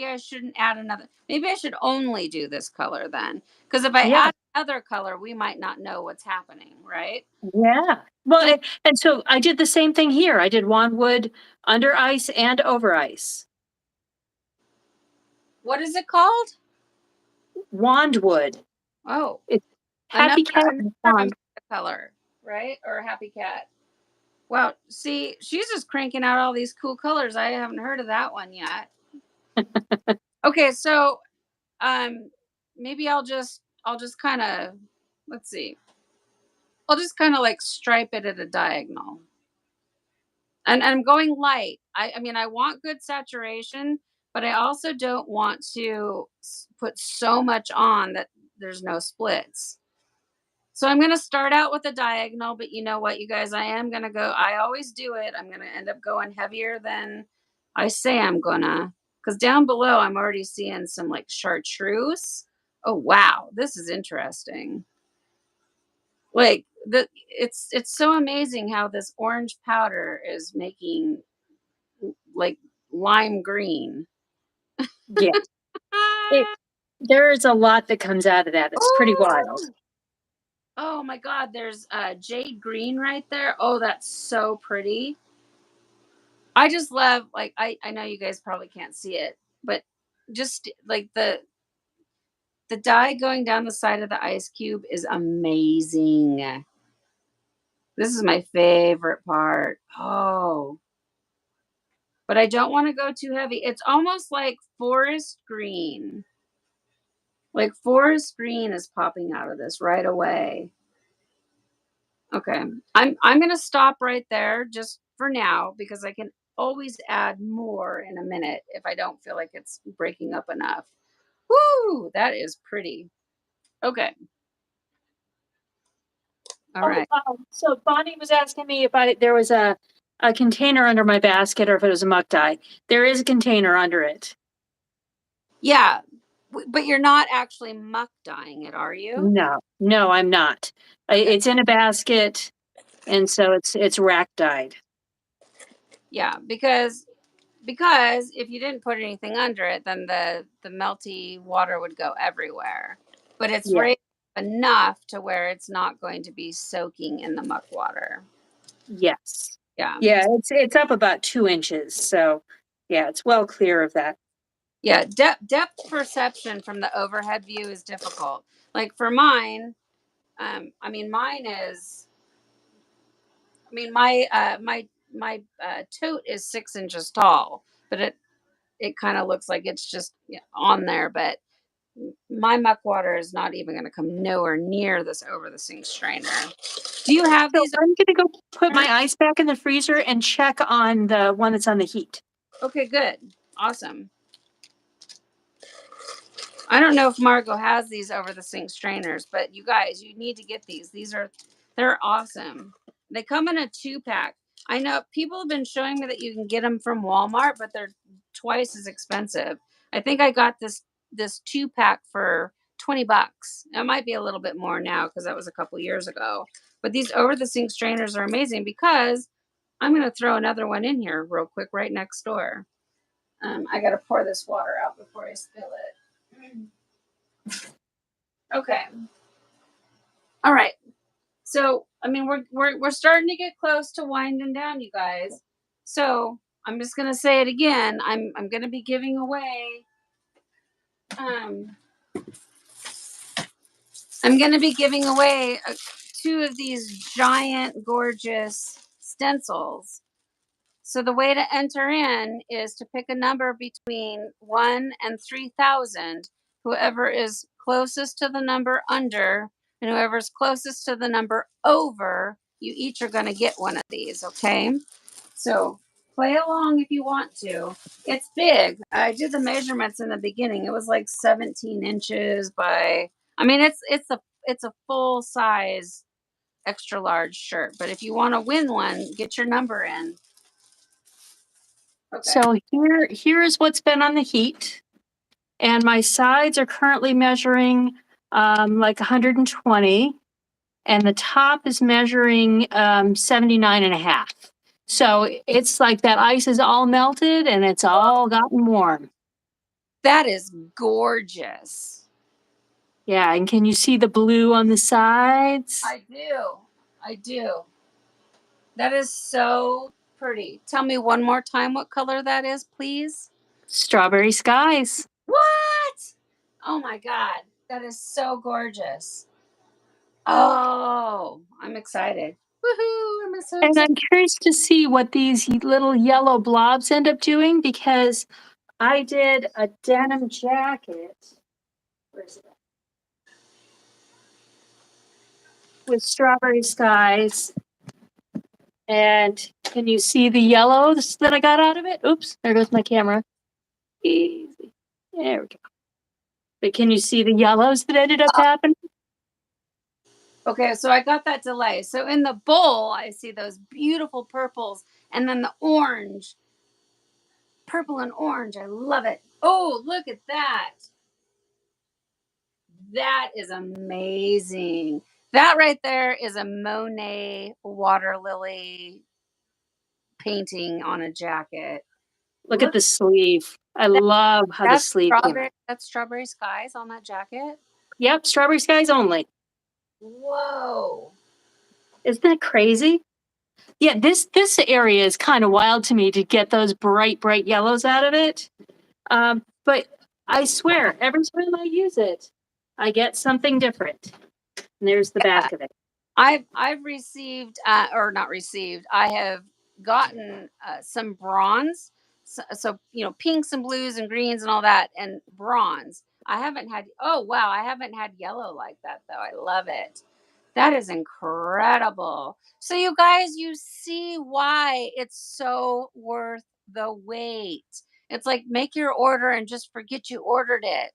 [SPEAKER 1] I shouldn't add another. Maybe I should only do this color then. Because if I
[SPEAKER 2] Yeah,
[SPEAKER 1] add another color, we might not know what's happening, right?
[SPEAKER 2] yeah. Well,
[SPEAKER 1] So
[SPEAKER 2] and so I did the same thing here. I did wandwood under ice and over ice.
[SPEAKER 1] what is it called?
[SPEAKER 2] Wandwood.
[SPEAKER 1] Oh,
[SPEAKER 2] It's
[SPEAKER 1] another
[SPEAKER 2] happy cat and wand.
[SPEAKER 1] color, right? Or a happy cat. Well, see, she's just cranking out all these cool colors. I haven't heard of that one yet. Okay, so um maybe I'll just kind of, let's see. I'll just kind of like stripe it at a diagonal. And I'm going light. I mean, I want good saturation, but I also don't want to put so much on that there's no splits. So I'm going to start out with a diagonal, but you know what, you guys, I am going to go, I always do it. I'm going to end up going heavier than I say I'm going to, because down below, I'm already seeing some like chartreuse. Oh, wow. This is interesting. Like it's so amazing how this orange powder is making like lime green.
[SPEAKER 2] Yeah. It, there is a lot that comes out of that. It's pretty wild.
[SPEAKER 1] Oh, oh my God, there's jade green right there. Oh, that's so pretty. I just love, like, I know you guys probably can't see it, but just like the dye going down the side of the ice cube is amazing. This is my favorite part. Oh, but I don't want to go too heavy. It's almost like forest green. Like forest green is popping out of this right away. Okay. I'm going to stop right there just for now because I can always add more in a minute if I don't feel like it's breaking up enough. Woo, that is pretty. Okay. All
[SPEAKER 2] Oh,
[SPEAKER 1] right.
[SPEAKER 2] so Bonnie was asking me if there was a container under my basket or if it was a muck dye. There is a container under it.
[SPEAKER 1] Yeah. But you're not actually muck dyeing it, are you?
[SPEAKER 2] No, no, I'm not.
[SPEAKER 1] Okay.
[SPEAKER 2] It's in a basket, and so it's rack dyed.
[SPEAKER 1] Yeah, because if you didn't put anything under it, then the melty water would go everywhere. But it's
[SPEAKER 2] Yeah.
[SPEAKER 1] raised enough to where it's not going to be soaking in the muck water.
[SPEAKER 2] Yes.
[SPEAKER 1] Yeah.
[SPEAKER 2] Yeah, it's up about 2 inches, so yeah, it's well clear of that.
[SPEAKER 1] Yeah, depth perception from the overhead view is difficult. Like for mine, I mean mine is, I mean my tote is 6 inches tall, but it kind of looks like it's just, on there, but my muck water is not even going to come nowhere near this over the sink strainer. Do you have
[SPEAKER 2] So
[SPEAKER 1] these?
[SPEAKER 2] I'm gonna go put my ice back in the freezer and check on the one that's on the heat.
[SPEAKER 1] Okay, good. Awesome. I don't know if Margo has these over the sink strainers, but you guys, you need to get these. They're awesome. They come in a 2-pack. I know people have been showing me that you can get them from Walmart, but they're twice as expensive. I think I got this 2-pack for $20. It might be a little bit more now because that was a couple years ago. But these over the sink strainers are amazing because I'm going to throw another one in here real quick right next door. I got to pour this water out before I spill it. Okay. All right. So, I mean, we're starting to get close to winding down, you guys. So, I'm just gonna say it again. I'm gonna be giving away. Um, I'm gonna be giving away 2 of these giant, gorgeous stencils. So the way to enter in is to pick a number between 1 and 3,000. Whoever is closest to the number under and whoever's closest to the number over, you each are going to get one of these, okay? So play along if you want to. It's big. I did the measurements in the beginning. It was like 17 inches by, I mean, it's a full size extra large shirt. But if you want to win one, get your number in. Okay.
[SPEAKER 2] So here is what's been on the heat. And my sides are currently measuring like 120. And the top is measuring 79 and a half. So it's like that ice is all melted and it's all gotten warm.
[SPEAKER 1] That is gorgeous.
[SPEAKER 2] Yeah, and can you see the blue on the sides?
[SPEAKER 1] I do. I do. That is so pretty. Tell me one more time what color that is, please.
[SPEAKER 2] Strawberry skies.
[SPEAKER 1] What? Oh my God. That is so gorgeous. Oh, I'm excited. Woohoo. I'm so
[SPEAKER 2] And
[SPEAKER 1] excited.
[SPEAKER 2] I'm curious to see what these little yellow blobs end up doing because I did a denim jacket. Where is it? With strawberry skies. And can you see the yellows that I got out of it? Oops, there goes my camera. Easy. There we go. But can you see the yellows that ended up happening?
[SPEAKER 1] Okay, so I got that delay. So in the bowl, I see those beautiful purples and then the orange. Purple and orange. I love it. Oh, look at that. That is amazing. That right there is a Monet water lily painting on a jacket.
[SPEAKER 2] Look at
[SPEAKER 1] Look
[SPEAKER 2] the sleeve. I
[SPEAKER 1] at that.
[SPEAKER 2] love how the sleeve came out.
[SPEAKER 1] That's strawberry skies on that jacket.
[SPEAKER 2] Yep, strawberry skies only.
[SPEAKER 1] Whoa.
[SPEAKER 2] Isn't that crazy? Yeah, this area is kind of wild to me to get those bright yellows out of it. But I swear, every time I use it, I get something different. And there's the
[SPEAKER 1] Yeah.
[SPEAKER 2] back of it.
[SPEAKER 1] I've received or not received. I have gotten some bronze, so pinks and blues and greens and all that, and bronze. I haven't had. Oh wow, I haven't had yellow like that though. I love it. That is incredible. So you guys, you see why it's so worth the wait. It's like make your order and just forget you ordered it.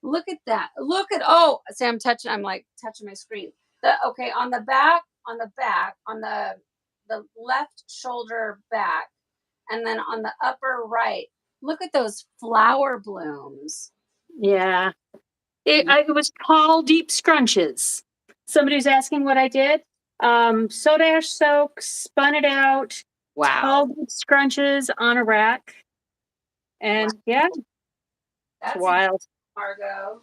[SPEAKER 1] Look at that. Look at see, I'm like touching my screen. Okay, on the back, on the left shoulder back, and then on the upper right, look at those flower blooms.
[SPEAKER 2] Yeah. It was tall, deep scrunches. Somebody's asking what I did. Soda ash soak, spun it out, tall,
[SPEAKER 1] Wow.
[SPEAKER 2] deep scrunches on a rack. And
[SPEAKER 1] Wow.
[SPEAKER 2] yeah, it's
[SPEAKER 1] That's
[SPEAKER 2] wild.
[SPEAKER 1] Margo.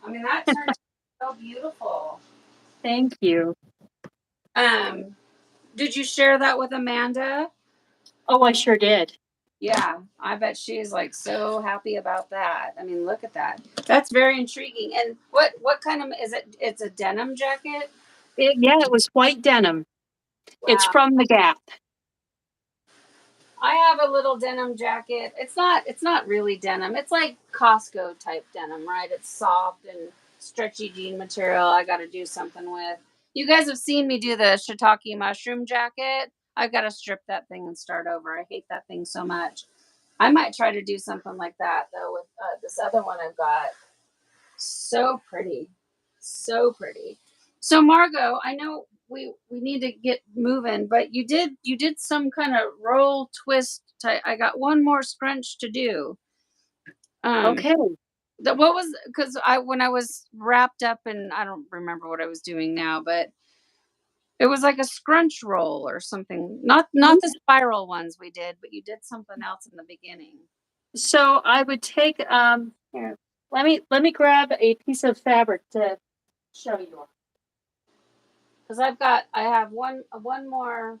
[SPEAKER 1] I mean, that turned out so beautiful.
[SPEAKER 2] Thank you.
[SPEAKER 1] Did you share that with Amanda?
[SPEAKER 2] Oh, I sure did.
[SPEAKER 1] Yeah, I bet she's like so happy about that. I mean, look at that. That's very intriguing. And what kind of is it? It's a denim jacket.
[SPEAKER 2] It was white denim. It's
[SPEAKER 1] Wow.
[SPEAKER 2] from the Gap.
[SPEAKER 1] I have a little denim jacket. It's not really denim. It's like Costco type denim, right? It's soft and stretchy jean material. I got to do something with. You guys have seen me do the shiitake mushroom jacket. I've got to strip that thing and start over. I hate that thing so much. I might try to do something like that though with this other one I've got. So pretty, so pretty. So Margo, I know we need to get moving, but you did some kind of roll twist type. I got one more scrunch to do. Um,
[SPEAKER 2] Okay.
[SPEAKER 1] what was because I when I was wrapped up and I don't remember what I was doing now, but it was like a scrunch roll or something. Not the spiral ones we did, but you did something else in the beginning.
[SPEAKER 2] So I would take here, let me grab a piece of fabric to show you.
[SPEAKER 1] Because I have one more.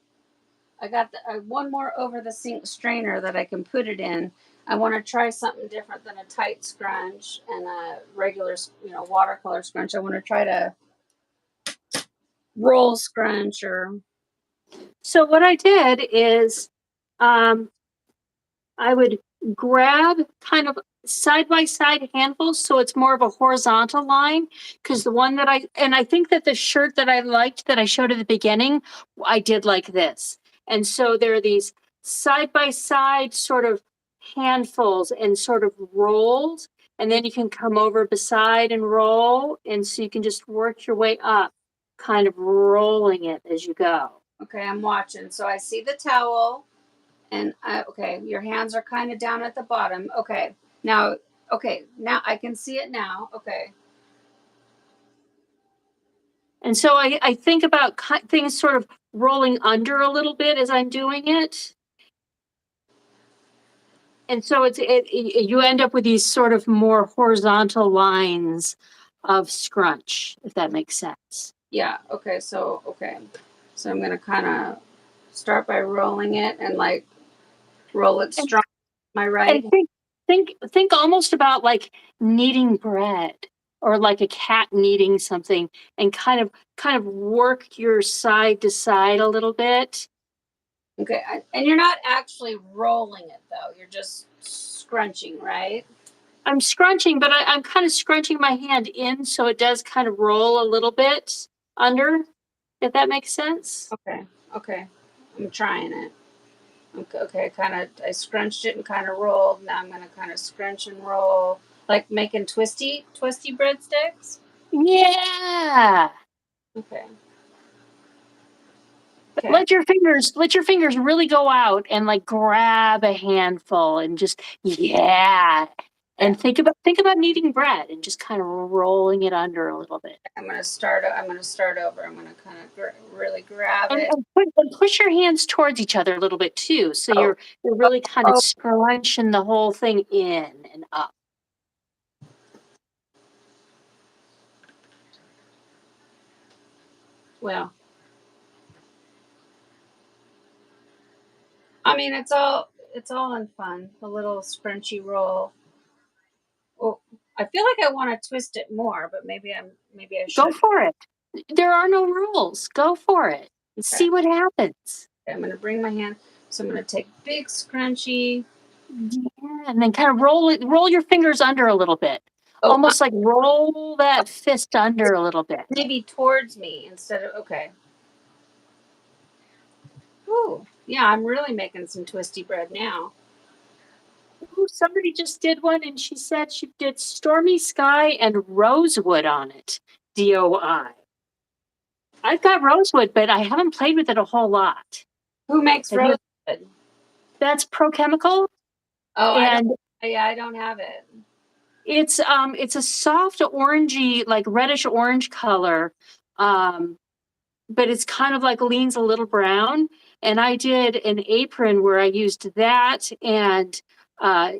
[SPEAKER 1] I got one more over the sink strainer that I can put it in. I want to try something different than a tight scrunch and a regular, watercolor scrunch. I want to try to roll scrunch or.
[SPEAKER 2] So what I did is, I would grab kind of side by side handfuls so it's more of a horizontal line. Because the one that I think that the shirt that I liked that I showed at the beginning, I did like this. And so there are these side by side sort of handfuls and sort of rolls. And then you can come over beside and roll. And so you can just work your way up, kind of rolling it as you go.
[SPEAKER 1] Okay, I'm watching. So I see the towel. And okay, your hands are kind of down at the bottom. Okay, now, now I can see it now. Okay.
[SPEAKER 2] And so I think about things sort of rolling under a little bit as I'm doing it. And so you end up with these sort of more horizontal lines of scrunch, if that makes sense.
[SPEAKER 1] Yeah. Okay. So I'm gonna kind of start by rolling it and like roll it
[SPEAKER 2] And,
[SPEAKER 1] strong. Am I right?
[SPEAKER 2] and think almost about like kneading bread or like a cat kneading something, and kind of work your side to side a little bit.
[SPEAKER 1] Okay. And you're not actually rolling it though. You're just scrunching, right?
[SPEAKER 2] I'm scrunching, but I'm kind of scrunching my hand in so it does kind of roll a little bit under, if that makes sense.
[SPEAKER 1] Okay. Okay. I'm trying it. Okay. Okay. I scrunched it and kind of rolled. Now I'm gonna kind of scrunch and roll, like making twisty breadsticks.
[SPEAKER 2] Yeah.
[SPEAKER 1] Okay.
[SPEAKER 2] But
[SPEAKER 1] Okay.
[SPEAKER 2] let your fingers really go out and like grab a handful and just yeah.
[SPEAKER 1] Okay.
[SPEAKER 2] And think about kneading bread and just kind of rolling it under a little bit.
[SPEAKER 1] I'm gonna start. I'm gonna start over. I'm gonna kind of really grab
[SPEAKER 2] And,
[SPEAKER 1] it.
[SPEAKER 2] and push your hands towards each other a little bit too. So
[SPEAKER 1] Oh,
[SPEAKER 2] you're
[SPEAKER 1] oh,
[SPEAKER 2] really kind of
[SPEAKER 1] oh.
[SPEAKER 2] scrunching the whole thing in and up.
[SPEAKER 1] Well, I mean, it's all in fun. The little scrunchy roll. Well, I feel like I want to twist it more, but maybe I
[SPEAKER 2] Go
[SPEAKER 1] should.
[SPEAKER 2] for it. There are no rules. Go for it.
[SPEAKER 1] Okay.
[SPEAKER 2] See what happens.
[SPEAKER 1] I'm gonna bring my hand. So I'm gonna take big scrunchy.
[SPEAKER 2] Yeah, and then kind of roll your fingers under a little bit.
[SPEAKER 1] Oh,
[SPEAKER 2] Almost like roll that fist under a little bit.
[SPEAKER 1] maybe towards me instead of okay. Ooh, yeah, I'm really making some twisty bread now.
[SPEAKER 2] Ooh, somebody just did one and she said she did stormy sky and rosewood on it. DOI. I've got rosewood, but I haven't played with it a whole lot.
[SPEAKER 1] Who makes
[SPEAKER 2] Have you?
[SPEAKER 1] rosewood?
[SPEAKER 2] That's Pro Chemical,
[SPEAKER 1] Oh, I don't.
[SPEAKER 2] and
[SPEAKER 1] Yeah, I don't have it.
[SPEAKER 2] it's a soft orangey, like reddish orange color. Um, but it's kind of like leans a little brown. And I did an apron where I used that and uh,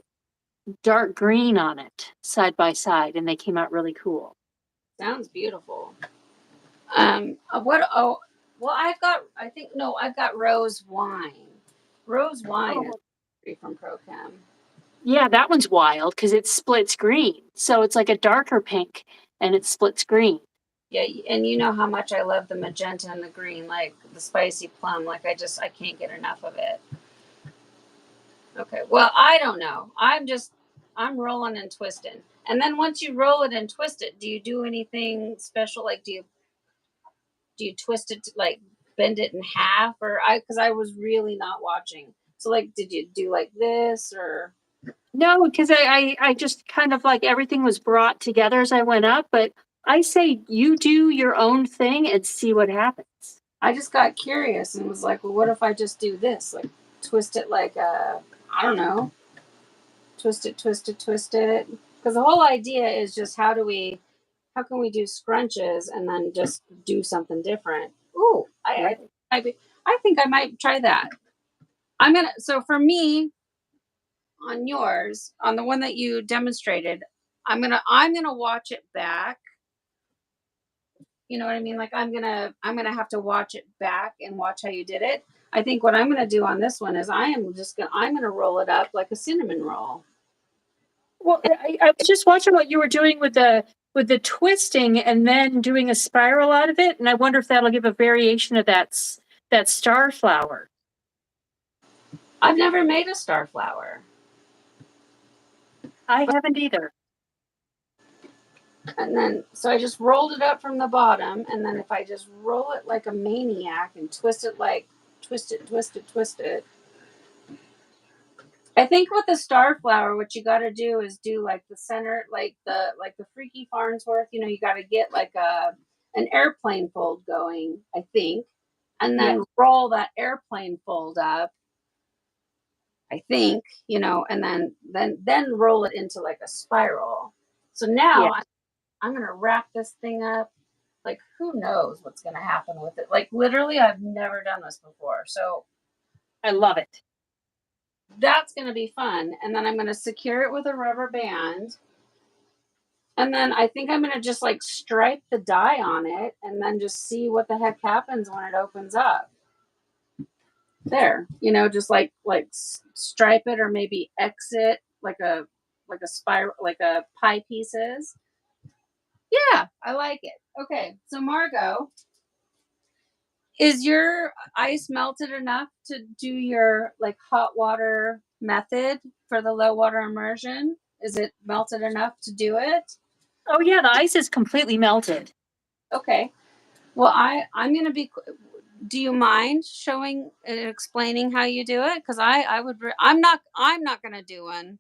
[SPEAKER 2] dark green on it side by side, and they came out really cool.
[SPEAKER 1] Sounds beautiful. What? Oh, well, I've got. I think no, I've got rose wine. Rose wine is
[SPEAKER 2] Oh,
[SPEAKER 1] free from Prochem.
[SPEAKER 2] yeah, that one's wild because it splits green. So it's like a darker pink and it splits green.
[SPEAKER 1] Yeah, and you know how much I love the magenta and the green, like the spicy plum. Like I can't get enough of it. Okay, well, I don't know. I'm rolling and twisting. And then once you roll it and twist it, do you do anything special? Like, do you twist it to, like bend it in half, or because I was really not watching. So like, did you do like this or?
[SPEAKER 2] No, because I just kind of like everything was brought together as I went up, but I say you do your own thing and see what happens.
[SPEAKER 1] I just got curious and was like, well, what if I just do this? Like, twist it like I don't know, twist it. Because the whole idea is just how can we do scrunches and then just do something different? Ooh,
[SPEAKER 2] Right.
[SPEAKER 1] I think I might try that. So for me, on yours, on the one that you demonstrated, I'm gonna watch it back. You know what I mean? Like I'm gonna have to watch it back and watch how you did it. I think what I'm gonna do on this one is I'm gonna roll it up like a cinnamon roll.
[SPEAKER 2] Well, I was just watching what you were doing with the twisting and then doing a spiral out of it, and I wonder if that'll give a variation of that star flower.
[SPEAKER 1] I've never made a star flower.
[SPEAKER 2] I haven't either.
[SPEAKER 1] And then, so I just rolled it up from the bottom. And then if I just roll it like a maniac and twist it, twist it. I think with the star flower, what you got to do is do like the center, like the freaky Farnsworth. You know, you got to get like an airplane fold going, I think, and then roll that airplane fold up. I think, you know, and then roll it into like a spiral. So now I'm gonna wrap this thing up. Like, who knows what's gonna happen with it? Like, literally, I've never done this before, so
[SPEAKER 2] I love it.
[SPEAKER 1] That's gonna be fun. And then I'm gonna secure it with a rubber band. And then I think I'm gonna just like stripe the die on it, and then just see what the heck happens when it opens up. There, you know, just like stripe it, or maybe exit like a spiral, like a pie pieces. Yeah, I like it. Okay, so Margo, is your ice melted enough to do your like hot water method for the low water immersion? Is it melted enough to do it?
[SPEAKER 2] Oh yeah, the ice is completely melted.
[SPEAKER 1] Okay. Well, I'm gonna be. Do you mind showing and explaining how you do it? Because I would. I'm not gonna do one,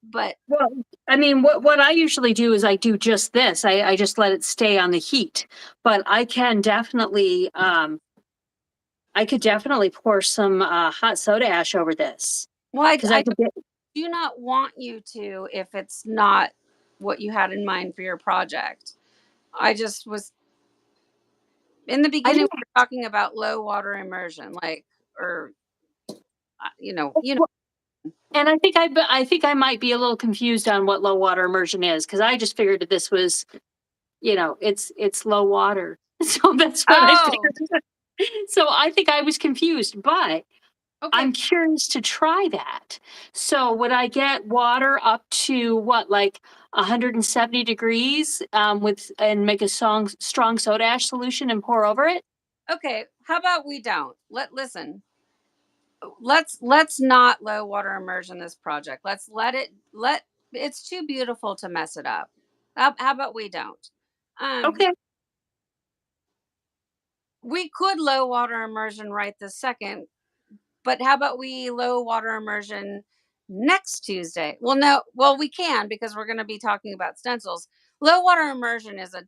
[SPEAKER 1] but
[SPEAKER 2] Well, I mean, what I usually do is I do just this. I just let it stay on the heat. But I could definitely pour some hot soda ash over this
[SPEAKER 1] well,
[SPEAKER 2] because I could get.
[SPEAKER 1] do not want you to if it's not what you had in mind for your project. I just was in the
[SPEAKER 2] I
[SPEAKER 1] beginning
[SPEAKER 2] think,
[SPEAKER 1] we were talking about low water immersion, like, or you know.
[SPEAKER 2] and I think I might be a little confused on what low water immersion is because I just figured that this was, it's low water, so that's what I
[SPEAKER 1] Oh,
[SPEAKER 2] figured. So I think I was confused, but
[SPEAKER 1] okay.
[SPEAKER 2] I'm curious to try that. So would I get water up to what, like 170 degrees, and make a strong soda ash solution and pour over it?
[SPEAKER 1] Okay. How about we don't listen? Let's not low water immersion this project. Let's let it's too beautiful to mess it up. How about we don't? Um,
[SPEAKER 2] Okay.
[SPEAKER 1] we could low water immersion right this second, but how about we low water immersion next Tuesday? Well, no, well we can because we're going to be talking about stencils. Low water immersion is a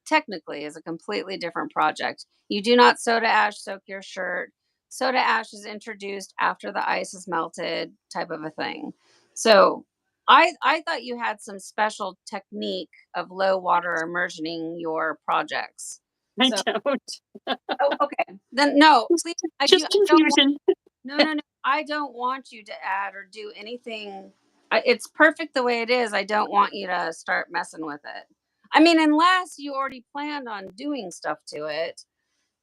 [SPEAKER 1] technically is a completely different project. You do not soda ash soak your shirt. Soda ash is introduced after the ice is melted, type of a thing. So I thought you had some special technique of low water immersioning your projects.
[SPEAKER 2] I
[SPEAKER 1] So
[SPEAKER 2] don't.
[SPEAKER 1] oh, okay. Then no, please.
[SPEAKER 2] Just
[SPEAKER 1] I don't want.
[SPEAKER 2] confusion.
[SPEAKER 1] No. I don't want you to add or do anything. It's perfect the way it is. I don't want you to start messing with it. I mean, unless you already planned on doing stuff to it,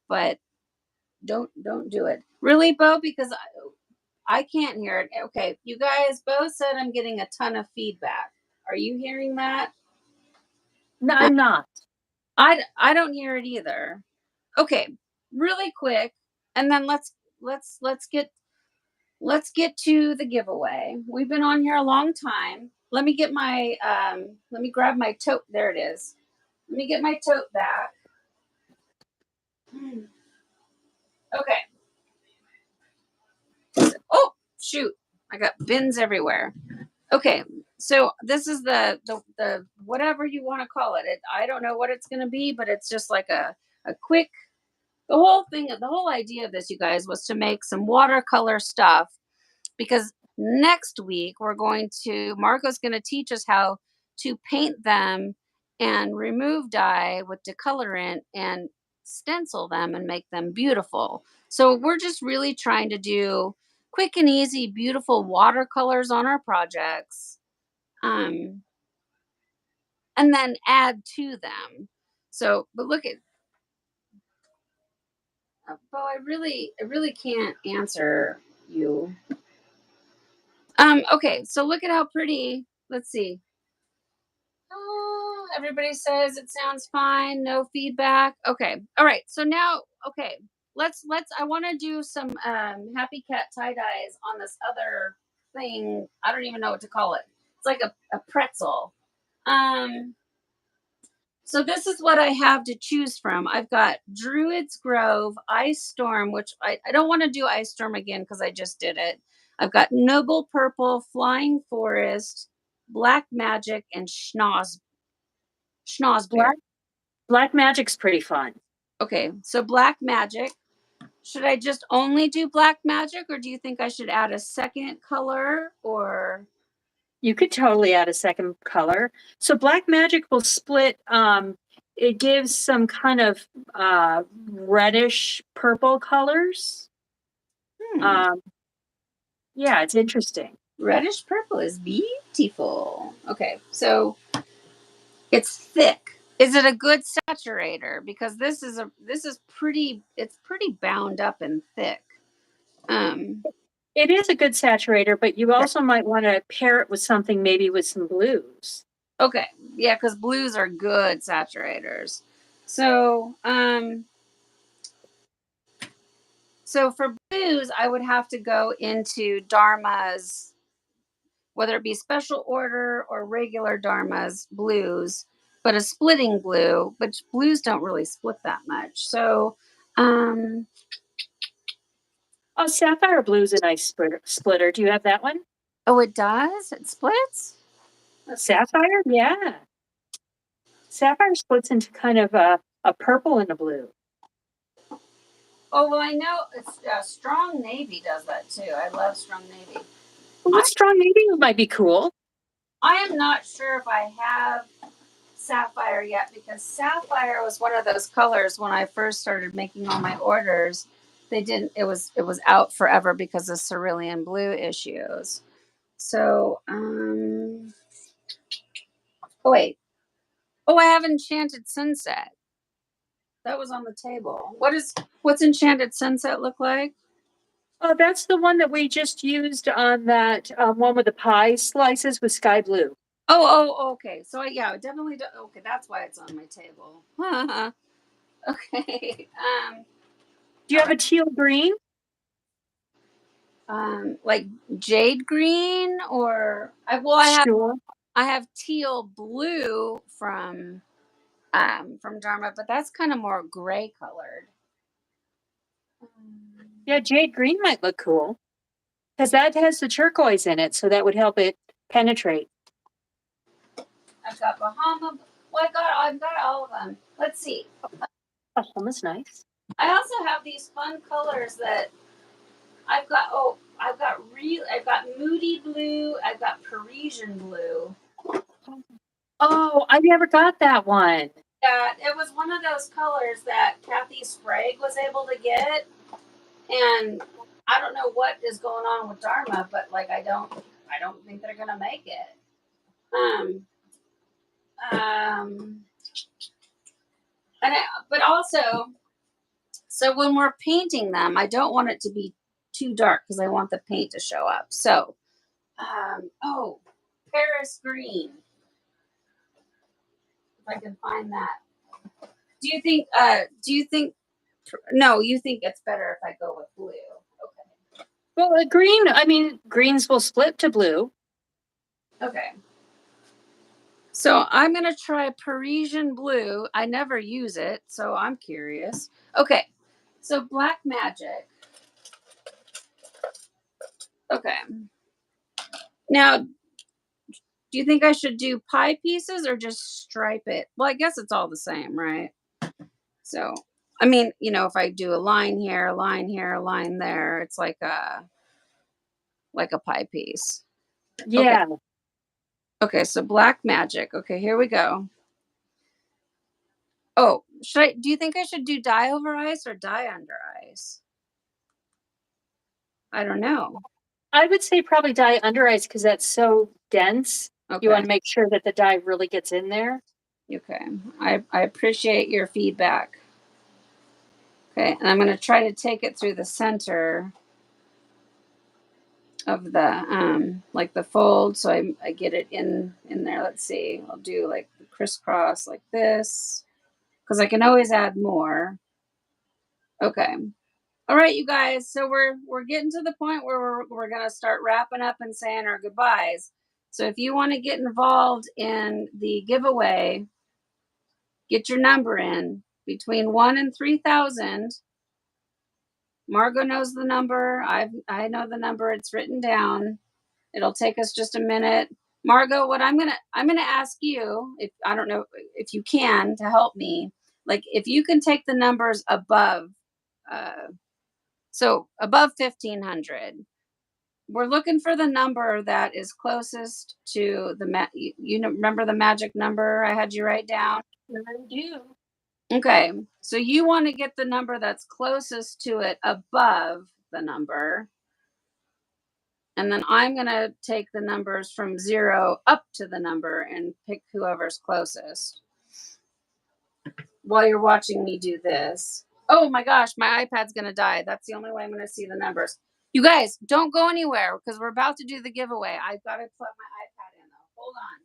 [SPEAKER 1] but don't do it. Really, Bo, because I can't hear it. Okay, you guys both said I'm getting a ton of feedback. Are you hearing that?
[SPEAKER 2] No, I'm not.
[SPEAKER 1] I don't hear it either. Okay, really quick, and then let's get to the giveaway. We've been on here a long time. Let me grab my tote. There it is. Let me get my tote back. Okay. Oh, shoot. I got bins everywhere. Okay. So this is the whatever you want to call it. I don't know what it's going to be, but it's just like a quick the whole idea of this, you guys, was to make some watercolor stuff because next week Marco's going to teach us how to paint them and remove dye with decolorant and stencil them and make them beautiful. So we're just really trying to do quick and easy, beautiful watercolors on our projects, um, and then add to them. So, but look at, Bo, I really can't answer you. Okay, so look at how pretty. Let's see. Everybody says it sounds fine. No feedback. Okay. All right. So now, okay. I want to do some happy cat tie-dyes on this other thing. I don't even know what to call it. It's like a pretzel. Um so this is what I have to choose from. I've got Druid's Grove, Ice Storm, which I don't want to do Ice Storm again because I just did it. I've got Noble Purple, Flying Forest, Black Magic, and Schnozberry.
[SPEAKER 2] Black Magic's pretty fun.
[SPEAKER 1] Okay, so Black Magic. Should I just only do Black Magic, or do you think I should add a second color? Or
[SPEAKER 2] You could totally add a second color. So Black Magic will split. It gives some kind of reddish purple colors. Yeah, it's interesting.
[SPEAKER 1] Reddish purple is beautiful. Okay, so it's thick. Is it a good saturator? Because this is pretty. It's pretty bound up and thick.
[SPEAKER 2] It is a good saturator, but you also might want to pair it with something, maybe with some blues.
[SPEAKER 1] Okay, yeah, because blues are good saturators. So so for blues, I would have to go into Dharma's, whether it be special order or regular Dharma's blues, but a splitting blue, but blues don't really split that much. So,
[SPEAKER 2] Oh, Sapphire Blue's a nice splitter. Do you have that one?
[SPEAKER 1] oh, it does? It splits?
[SPEAKER 2] Sapphire? Yeah. Sapphire splits into kind of a purple and a blue.
[SPEAKER 1] Oh, well, I know it's Strong Navy does that too. I love Strong Navy.
[SPEAKER 2] Well, Strong Navy might be cool.
[SPEAKER 1] I am not sure if I have Sapphire yet, because Sapphire was one of those colors when I first started making all my orders. They didn't. It was out forever because of cerulean blue issues. So, oh wait, oh, I have Enchanted Sunset. That was on the table. What's Enchanted Sunset look like?
[SPEAKER 2] Oh, that's the one that we just used on that one with the pie slices with sky blue.
[SPEAKER 1] Oh, okay. So yeah, definitely. Okay, that's why it's on my table. Okay.
[SPEAKER 2] Do you have a teal green?
[SPEAKER 1] Like jade green, or
[SPEAKER 2] Sure.
[SPEAKER 1] I have teal blue from Dharma, but that's kind of more gray colored.
[SPEAKER 2] Yeah, jade green might look cool because that has the turquoise in it, so that would help it penetrate.
[SPEAKER 1] I've got Bahama. Well, I've got all of them. Let's see.
[SPEAKER 2] Oh, that's nice.
[SPEAKER 1] I also have these fun colors that I've got. Oh, I've got Moody Blue. I've got Parisian Blue.
[SPEAKER 2] Oh, I never got that one.
[SPEAKER 1] Yeah, it was one of those colors that Kathy Sprague was able to get, and I don't know what is going on with Dharma, but like I don't think they're gonna make it. But also, so when we're painting them, I don't want it to be too dark because I want the paint to show up. So, oh, Paris green. If I can find that. Do you think? No, you think it's better if I go with blue? Okay.
[SPEAKER 2] Well, green. I mean, greens will split to blue.
[SPEAKER 1] Okay. So I'm gonna try Parisian blue. I never use it, so I'm curious. Okay. So Black Magic. Okay. Now, do you think I should do pie pieces or just stripe it? Well, I guess it's all the same, right? So, I mean, if I do a line here, a line here, a line there, it's like a pie piece.
[SPEAKER 2] Yeah.
[SPEAKER 1] Okay, so Black Magic. Okay, here we go. Oh, do you think I should do dye over ice or dye under ice? I don't know.
[SPEAKER 2] I would say probably dye under ice because that's so dense.
[SPEAKER 1] Okay.
[SPEAKER 2] You want to make sure that the dye really gets in there.
[SPEAKER 1] Okay. I appreciate your feedback. Okay, and I'm going to try to take it through the center of the like the fold, so I get it in there. Let's see. I'll do like the crisscross like this because I can always add more. Okay. All right, you guys. So we're getting to the point where we're gonna start wrapping up and saying our goodbyes. So if you want to get involved in the giveaway, get your number in between 1 and 3,000. Margo knows the number. I know the number. It's written down. It'll take us just a minute. Margo, what I'm gonna ask you, if I don't know if you can, to help me, like if you can take the numbers above, uh, so above 1,500. We're looking for the number that is closest to the remember the magic number I had you write down.
[SPEAKER 2] I do.
[SPEAKER 1] Okay, so you want to get the number that's closest to it above the number. And then I'm going to take the numbers from 0 up to the number and pick whoever's closest while you're watching me do this. Oh my gosh, my iPad's going to die. That's the only way I'm going to see the numbers. You guys, don't go anywhere because we're about to do the giveaway. I've got to plug my iPad in though. Hold on.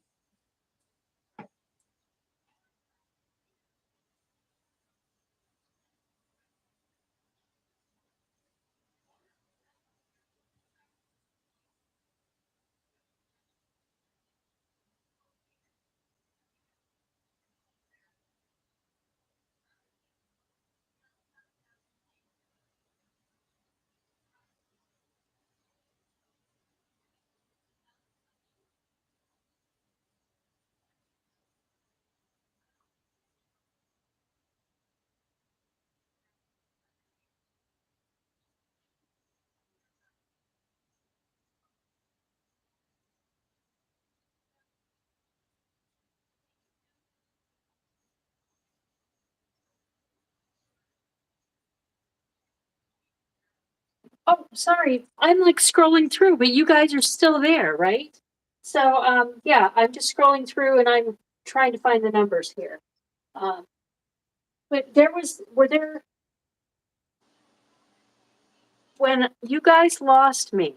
[SPEAKER 2] Oh, sorry. I'm like scrolling through, but you guys are still there, right? So, yeah, I'm just scrolling through and I'm trying to find the numbers here. Um, but were there, when you guys lost me,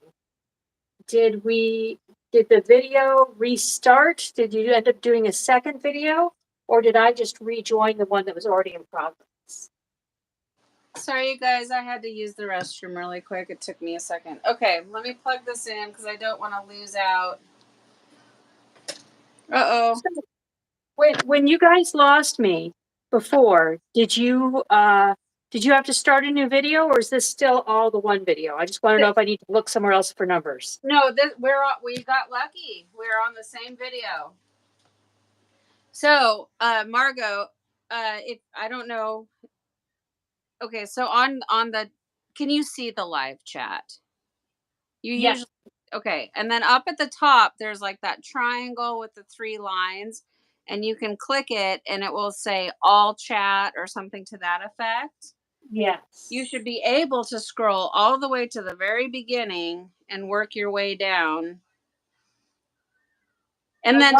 [SPEAKER 2] did the video restart? Did you end up doing a second video? Or did I just rejoin the one that was already in progress?
[SPEAKER 1] Sorry, you guys. I had to use the restroom really quick. It took me a second. Okay, let me plug this in because I don't want to lose out. Uh oh.
[SPEAKER 2] So when you guys lost me before, did you have to start a new video, or is this still all the one video? I just want to know if I need to look somewhere else for numbers.
[SPEAKER 1] No, we got lucky. We're on the same video. So, Margo, if I don't know, okay, so on the, can you see the live chat? You
[SPEAKER 2] Yes.
[SPEAKER 1] usually, okay, and then up at the top there's like that triangle with the three lines, and you can click it, and it will say all chat or something to that effect.
[SPEAKER 2] Yes.
[SPEAKER 1] You should be able to scroll all the way to the very beginning and work your way down, and then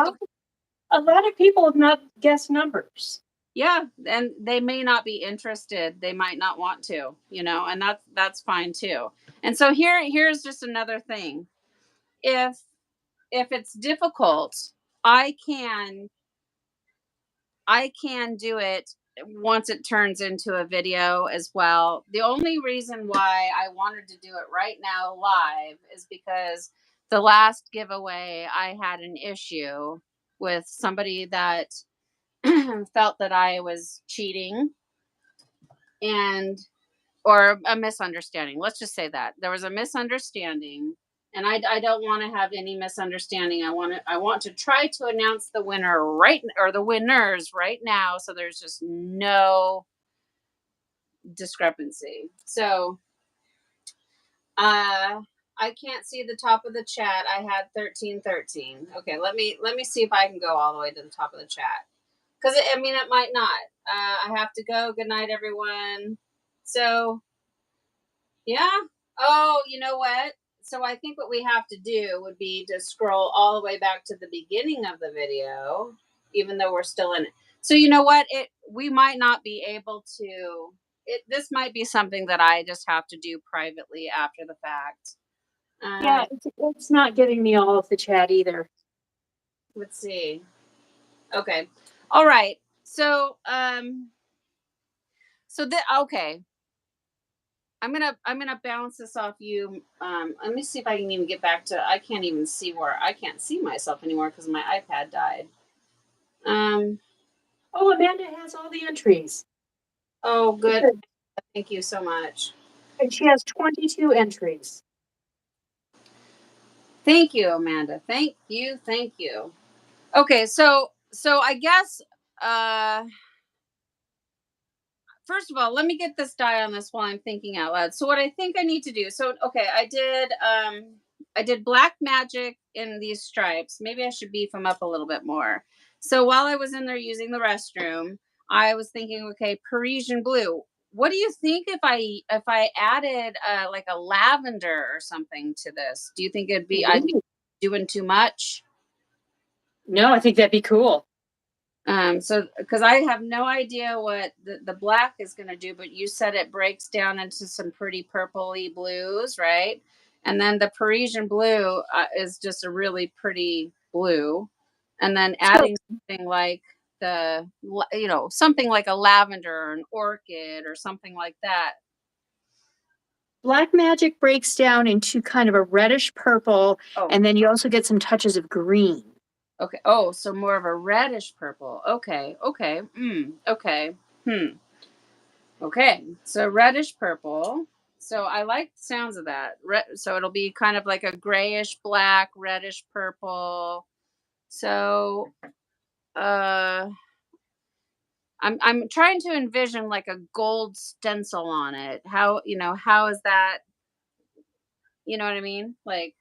[SPEAKER 2] A lot of people have not guessed numbers.
[SPEAKER 1] yeah, and they may not be interested, they might not want to, and that's fine too. And so here's just another thing. If it's difficult, i can I can do it once it turns into a video as well. The only reason why I wanted to do it right now live is because the last giveaway I had an issue with somebody that felt that I was cheating, and or a misunderstanding. Let's just say that there was a misunderstanding, and I don't want to have any misunderstanding. I want to try to announce the winner or the winners right now, so there's just no discrepancy. So, I can't see the top of the chat. I had 1313. Okay, let me see if I can go all the way to the top of the chat, because I mean it might not. I have to go. Good night, everyone. So yeah. Oh, you know what? So I think what we have to do would be to scroll all the way back to the beginning of the video, even though we're still in it. So you know what? We might not be able to. This might be something that I just have to do privately after the fact.
[SPEAKER 2] Yeah, it's not giving me all of the chat either.
[SPEAKER 1] Let's see. Okay. All right. So okay. I'm gonna bounce this off you. Let me see if I can even get back to. I can't even see where I can't see myself anymore because my iPad died.
[SPEAKER 2] Oh, Amanda has all the entries.
[SPEAKER 1] Oh, good. Thank you so much.
[SPEAKER 2] And she has 22 entries.
[SPEAKER 1] Thank you, Amanda. Thank you. Thank you. Okay, so I guess first of all, let me get this die on this while I'm thinking out loud. So what I think I need to do. So okay, I did black magic in these stripes. Maybe I should beef them up a little bit more. So while I was in there using the restroom, I was thinking, okay, Parisian blue. What do you think if I added like a lavender or something to this? Do you think I'd be doing too much?
[SPEAKER 2] No, I think that'd be cool.
[SPEAKER 1] So because I have no idea what the black is going to do, but you said it breaks down into some pretty purpley blues, right? And then the Parisian blue is just a really pretty blue, and then adding something like something like a lavender or an orchid or something like that.
[SPEAKER 2] Black magic breaks down into kind of a reddish purple, and then you also get some touches of green.
[SPEAKER 1] Okay. Oh, so more of a reddish purple. Okay. Okay. Okay. Okay. So reddish purple. So I like the sounds of that. So it'll be kind of like a grayish black, reddish purple. So I'm trying to envision like a gold stencil on it. How is that? You know what I mean? Like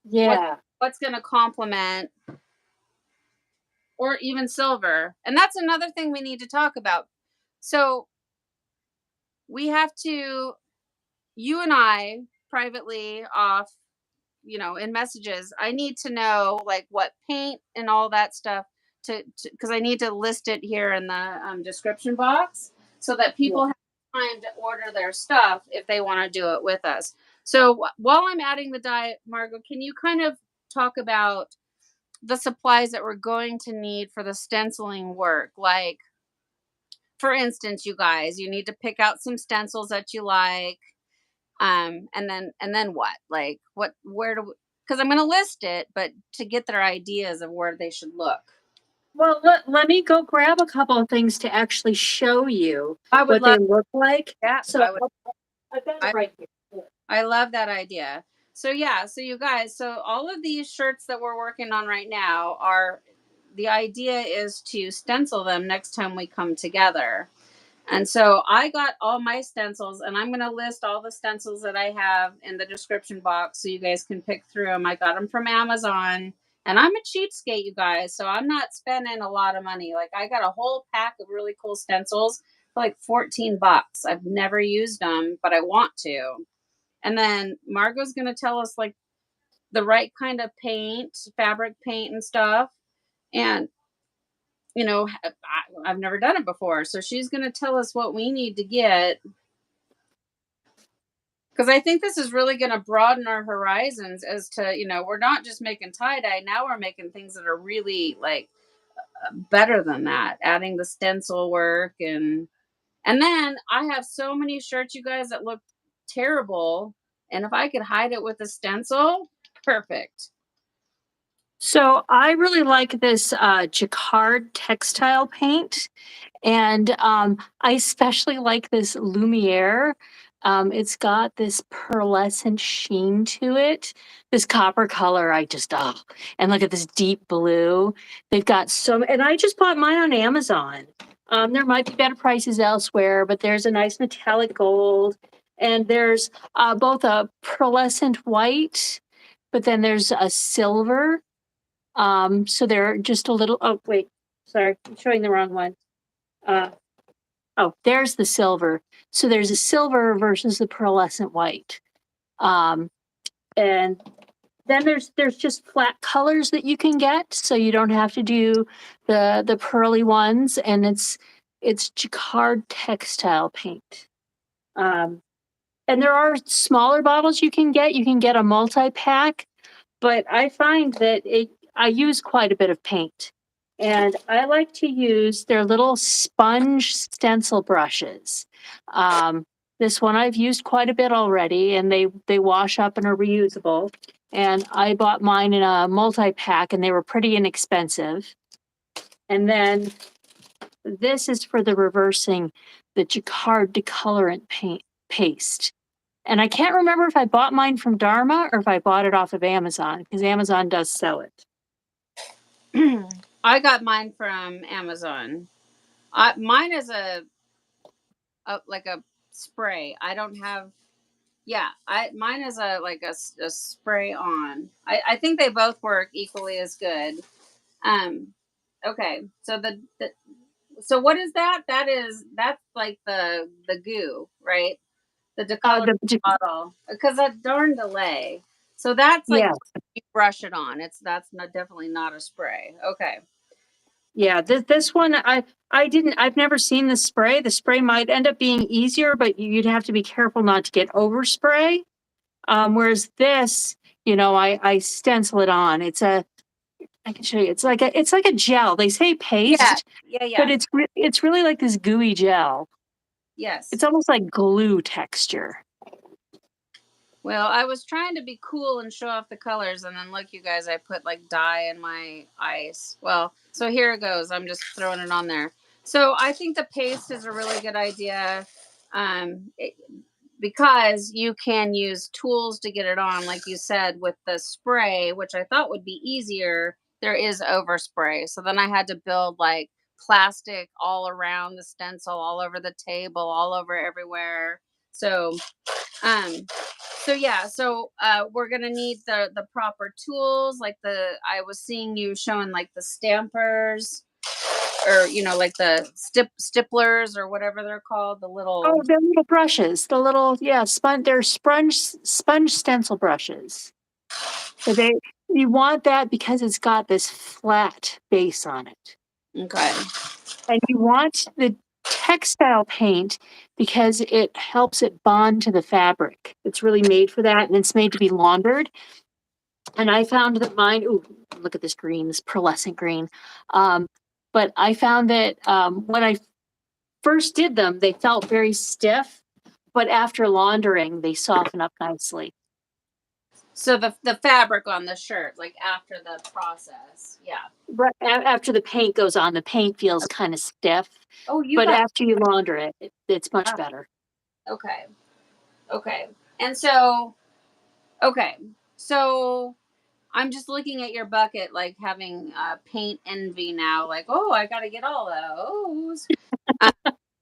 [SPEAKER 2] Yeah.
[SPEAKER 1] what's going to complement, or even silver. And that's another thing we need to talk about. So we have to, you and I privately off, in messages, I need to know like what paint and all that stuff because I need to list it here in the description box so that people have time to order their stuff if they want to do it with us. So while I'm adding the dye, Margo, can you kind of talk about the supplies that we're going to need for the stenciling work? Like, for instance, you guys, you need to pick out some stencils that you like. And then what? Like, where do? Because I'm going to list it, but to get their ideas of where they should look.
[SPEAKER 2] Well, let me go grab a couple of things to actually show you what they look like.
[SPEAKER 1] Yeah,
[SPEAKER 2] so I've got it right here.
[SPEAKER 1] I love that idea. So yeah, so you guys, so all of these shirts that we're working on right now the idea is to stencil them next time we come together. And so I got all my stencils, and I'm going to list all the stencils that I have in the description box so you guys can pick through them. I got them from Amazon, and I'm a cheapskate, you guys, so I'm not spending a lot of money. Like, I got a whole pack of really cool stencils for like $14. I've never used them, but I want to. And then Margo's going to tell us like the right kind of paint, fabric paint and stuff. And I've never done it before. So she's going to tell us what we need to get. Because I think this is really going to broaden our horizons as to, we're not just making tie-dye. Now we're making things that are really like better than that, adding the stencil work. And then I have so many shirts, you guys, that look terrible. And if I could hide it with a stencil, perfect.
[SPEAKER 2] So I really like this jacquard textile paint. And I especially like this Lumiere. It's got this pearlescent sheen to it. This copper color, and look at this deep blue. They've got and I just bought mine on Amazon. There might be better prices elsewhere, but there's a nice metallic gold. And there's both a pearlescent white, but then there's a silver. So they're just a little, oh, wait, sorry, I'm showing the wrong one. Oh, there's the silver. So there's a silver versus the pearlescent white. And then there's just flat colors that you can get, so you don't have to do the pearly ones, and it's jacquard textile paint. And there are smaller bottles you can get. You can get a multi-pack, but I find that I use quite a bit of paint. And I like to use their little sponge stencil brushes. This one I've used quite a bit already, and they wash up and are reusable. And I bought mine in a multi-pack, and they were pretty inexpensive. And then this is for the reversing the jacquard decolorant paste. And I can't remember if I bought mine from Dharma or if I bought it off of Amazon, because Amazon does sell it.
[SPEAKER 1] I got mine from Amazon. Mine is a like a spray. I don't have. Yeah, I mine is a like a spray on. I think they both work equally as good. Um, okay, so so what is that? That's like the goo, right? The decolor bottle because that darn delay. So that's like
[SPEAKER 2] Yeah,
[SPEAKER 1] you brush it on. That's not definitely not a spray. Okay.
[SPEAKER 2] yeah. This one I've never seen the spray. The spray might end up being easier, but you'd have to be careful not to get overspray. Whereas this, I stencil it on. I can show you. It's like a gel. They say
[SPEAKER 1] Yeah.
[SPEAKER 2] paste,
[SPEAKER 1] Yeah.
[SPEAKER 2] but
[SPEAKER 1] Yeah.
[SPEAKER 2] it's really like this gooey gel. It's
[SPEAKER 1] Yes.
[SPEAKER 2] almost like glue texture.
[SPEAKER 1] Well, I was trying to be cool and show off the colors, and then look, you guys, I put like dye in my ice. Well, so here it goes. I'm just throwing it on there. So I think the paste is a really good idea, um, it- because you can use tools to get it on, like you said, with the spray, which I thought would be easier. There is overspray, so then I had to build like plastic all around the stencil, all over the table, all over everywhere. So um so yeah, so we're gonna need the proper tools, like I was seeing you showing like the stampers, or like the stipplers or whatever they're called, the
[SPEAKER 2] Oh,
[SPEAKER 1] little.
[SPEAKER 2] the little brushes, the little, yeah, they're sponge stencil brushes. So you want that because it's got this flat base on it.
[SPEAKER 1] Okay.
[SPEAKER 2] And you want the textile paint because it helps it bond to the fabric. It's really made for that, and it's made to be laundered. And I found that mine, ooh, look at this green, this pearlescent green. Um, but I found that when I first did them, they felt very stiff, but after laundering, they soften up nicely.
[SPEAKER 1] So the fabric on the shirt, like after the process, yeah.
[SPEAKER 2] But after the paint goes on, the paint feels kind of stiff,
[SPEAKER 1] Oh, you
[SPEAKER 2] but
[SPEAKER 1] got.
[SPEAKER 2] after you launder it, it's much
[SPEAKER 1] Ah,
[SPEAKER 2] better.
[SPEAKER 1] okay. Okay. And so, okay, so I'm just looking at your bucket, like having paint envy now. Like, oh, I got to get all those. Uh,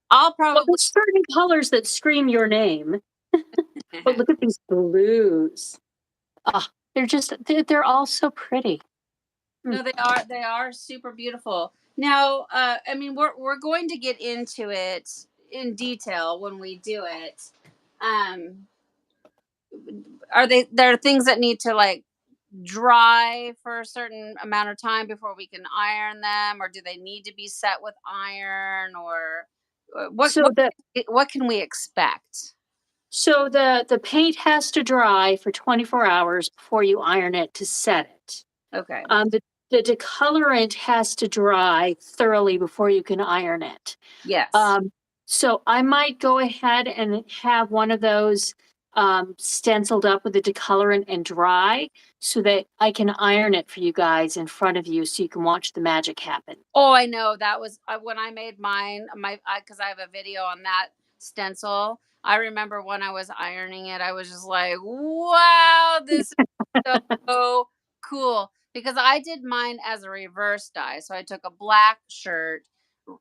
[SPEAKER 1] I'll
[SPEAKER 2] Well,
[SPEAKER 1] probably.
[SPEAKER 2] there's certain colors that scream your name, but look at these blues. Ah, they're all so pretty. Mm.
[SPEAKER 1] No, they are super beautiful. Now, I mean, we're going to get into it in detail when we do it. Um, are there are things that need to like dry for a certain amount of time before we can iron them, or do they need to be set with iron, or what
[SPEAKER 2] So
[SPEAKER 1] what
[SPEAKER 2] the
[SPEAKER 1] what can we expect?
[SPEAKER 2] so the paint has to dry for 24 hours before you iron it to set it.
[SPEAKER 1] Okay.
[SPEAKER 2] The decolorant has to dry thoroughly before you can iron it.
[SPEAKER 1] Yes.
[SPEAKER 2] Um, so I might go ahead and have one of those stenciled up with the decolorant and dry so that I can iron it for you guys in front of you so you can watch the magic happen.
[SPEAKER 1] Oh, I know. That was when I made mine. Because I have a video on that stencil. I remember when I was ironing it, I was just like, "Wow, this is so cool!" Because I did mine as a reverse dye. So I took a black shirt,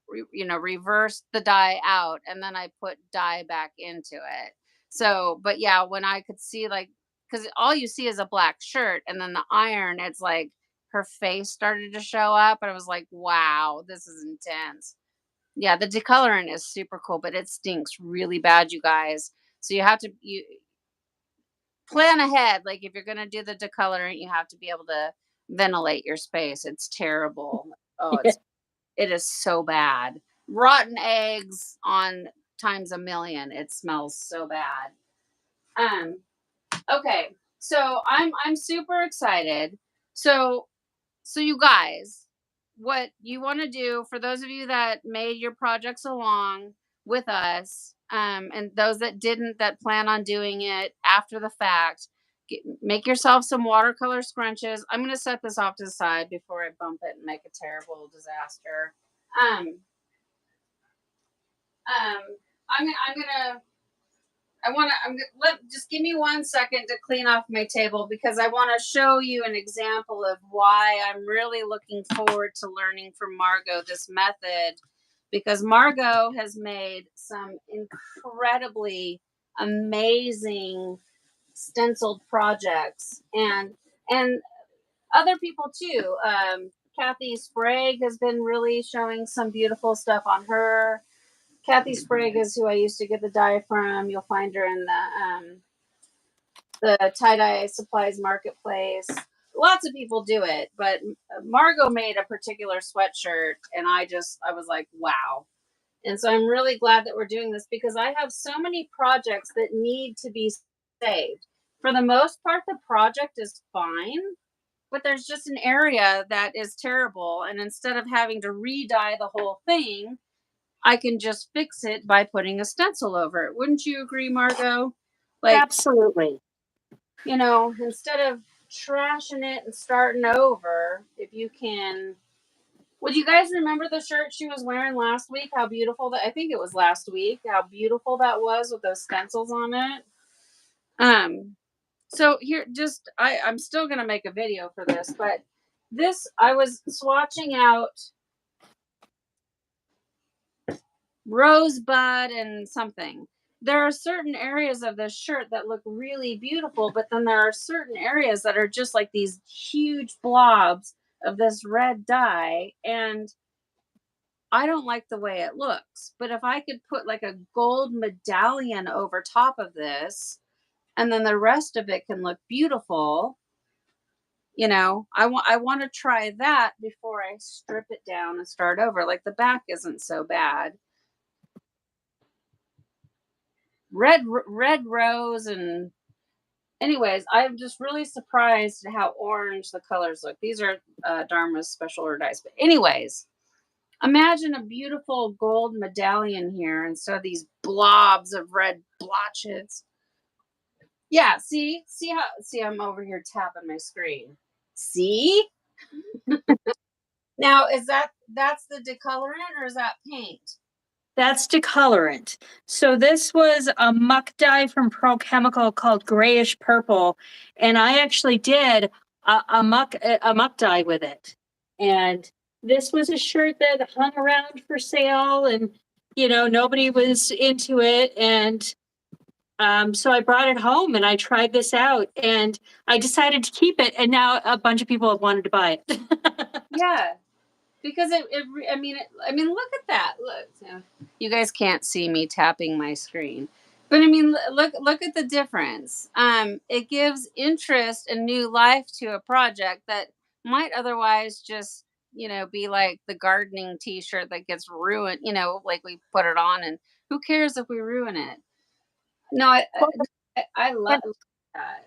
[SPEAKER 1] reversed the dye out, and then I put dye back into it. So, but yeah, when I could see like, because all you see is a black shirt, and then the iron, it's like her face started to show up, and I was like, wow, this is intense. Yeah, the decolorant is super cool, but it stinks really bad, you guys. So you plan ahead. Like if you're gonna do the decolorant, you have to be able to ventilate your space. It's terrible. Oh,
[SPEAKER 2] Yeah.
[SPEAKER 1] it is so bad. Rotten eggs on times a million. It smells so bad. Um, okay. So I'm super excited. So So, you guys, what you want to do for those of you that made your projects along with us, And those that didn't, that plan on doing it after the fact, make yourself some watercolor scrunches. I'm going to set this off to the side before I bump it and make a terrible disaster. Um, um, I'm gonna just give me 1 second to clean off my table because I want to show you an example of why I'm really looking forward to learning from Margo this method, because Margo has made some incredibly amazing stenciled projects, and other people too. Kathy Sprague has been really showing some beautiful stuff on her. Kathy Sprague is who I used to get the dye from. You'll find her in the tie-dye supplies marketplace. Lots of people do it, but Margo made a particular sweatshirt, and I was like, wow. And so I'm really glad that we're doing this because I have so many projects that need to be saved. For the most part, the project is fine, but there's just an area that is terrible. And instead of having to re-dye the whole thing, I can just fix it by putting a stencil over it. Wouldn't you agree, Margo? Like,
[SPEAKER 2] Absolutely.
[SPEAKER 1] instead of trashing it and starting over, if you can. Would you guys remember the shirt she was wearing last week? How beautiful that, I think it was last week, how beautiful that was with those stencils on it. So here, I'm still going to make a video for this, but I was swatching out Rosebud and something. There are certain areas of this shirt that look really beautiful, but then there are certain areas that are just like these huge blobs of this red dye, and I don't like the way it looks. But if I could put like a gold medallion over top of this, and then the rest of it can look beautiful, I want to try that before I strip it down and start over. Like the back isn't so bad. Red rose, and anyways, I'm just really surprised at how orange the colors look. These are Dharma's special order dice. But anyways, imagine a beautiful gold medallion here instead of these blobs of red blotches. Yeah, see I'm over here tapping my screen. See? Now, that's the decolorant or is that paint?
[SPEAKER 2] That's decolorant. So this was a muck dye from Pearl Chemical called Grayish Purple, and I actually did a muck dye with it. And this was a shirt that hung around for sale, and nobody was into it, and so I brought it home and I tried this out, and I decided to keep it, and now a bunch of people have wanted to buy it.
[SPEAKER 1] Yeah. Because I mean, look at that. Look, you guys can't see me tapping my screen, but I mean, look at the difference. It gives interest and new life to a project that might otherwise just, be like the gardening T-shirt that gets ruined. Like we put it on, and who cares if we ruin it? No, I love that.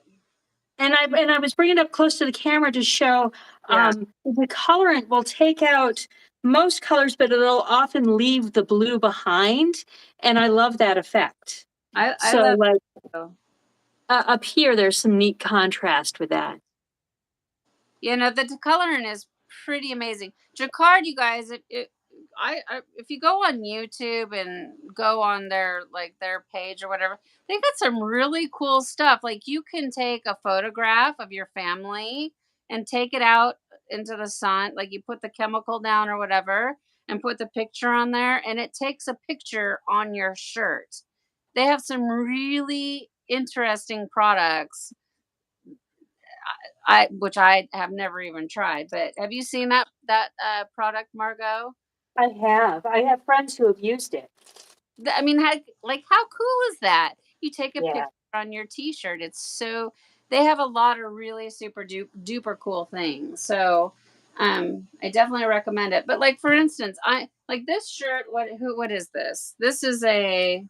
[SPEAKER 2] And I was bringing it up close to the camera to show the colorant will take out most colors, but it'll often leave the blue behind, and I love that effect.
[SPEAKER 1] I
[SPEAKER 2] So
[SPEAKER 1] love
[SPEAKER 2] like
[SPEAKER 1] it.
[SPEAKER 2] up here, there's some neat contrast with that.
[SPEAKER 1] The decolorant is pretty amazing. Jacquard, you guys, if you go on YouTube and go on their page or whatever, they got some really cool stuff. Like you can take a photograph of your family and take it out into the sun. Like you put the chemical down or whatever and put the picture on there, and it takes a picture on your shirt. They have some really interesting products which I have never even tried. But have you seen that product, Margo?
[SPEAKER 2] I have. I have friends who have used it.
[SPEAKER 1] I mean, how cool is that? You take a
[SPEAKER 2] Yeah.
[SPEAKER 1] picture on your T-shirt. They have a lot of really super duper cool things. So, I definitely recommend it. But like for instance, I like this shirt. What is this? This is a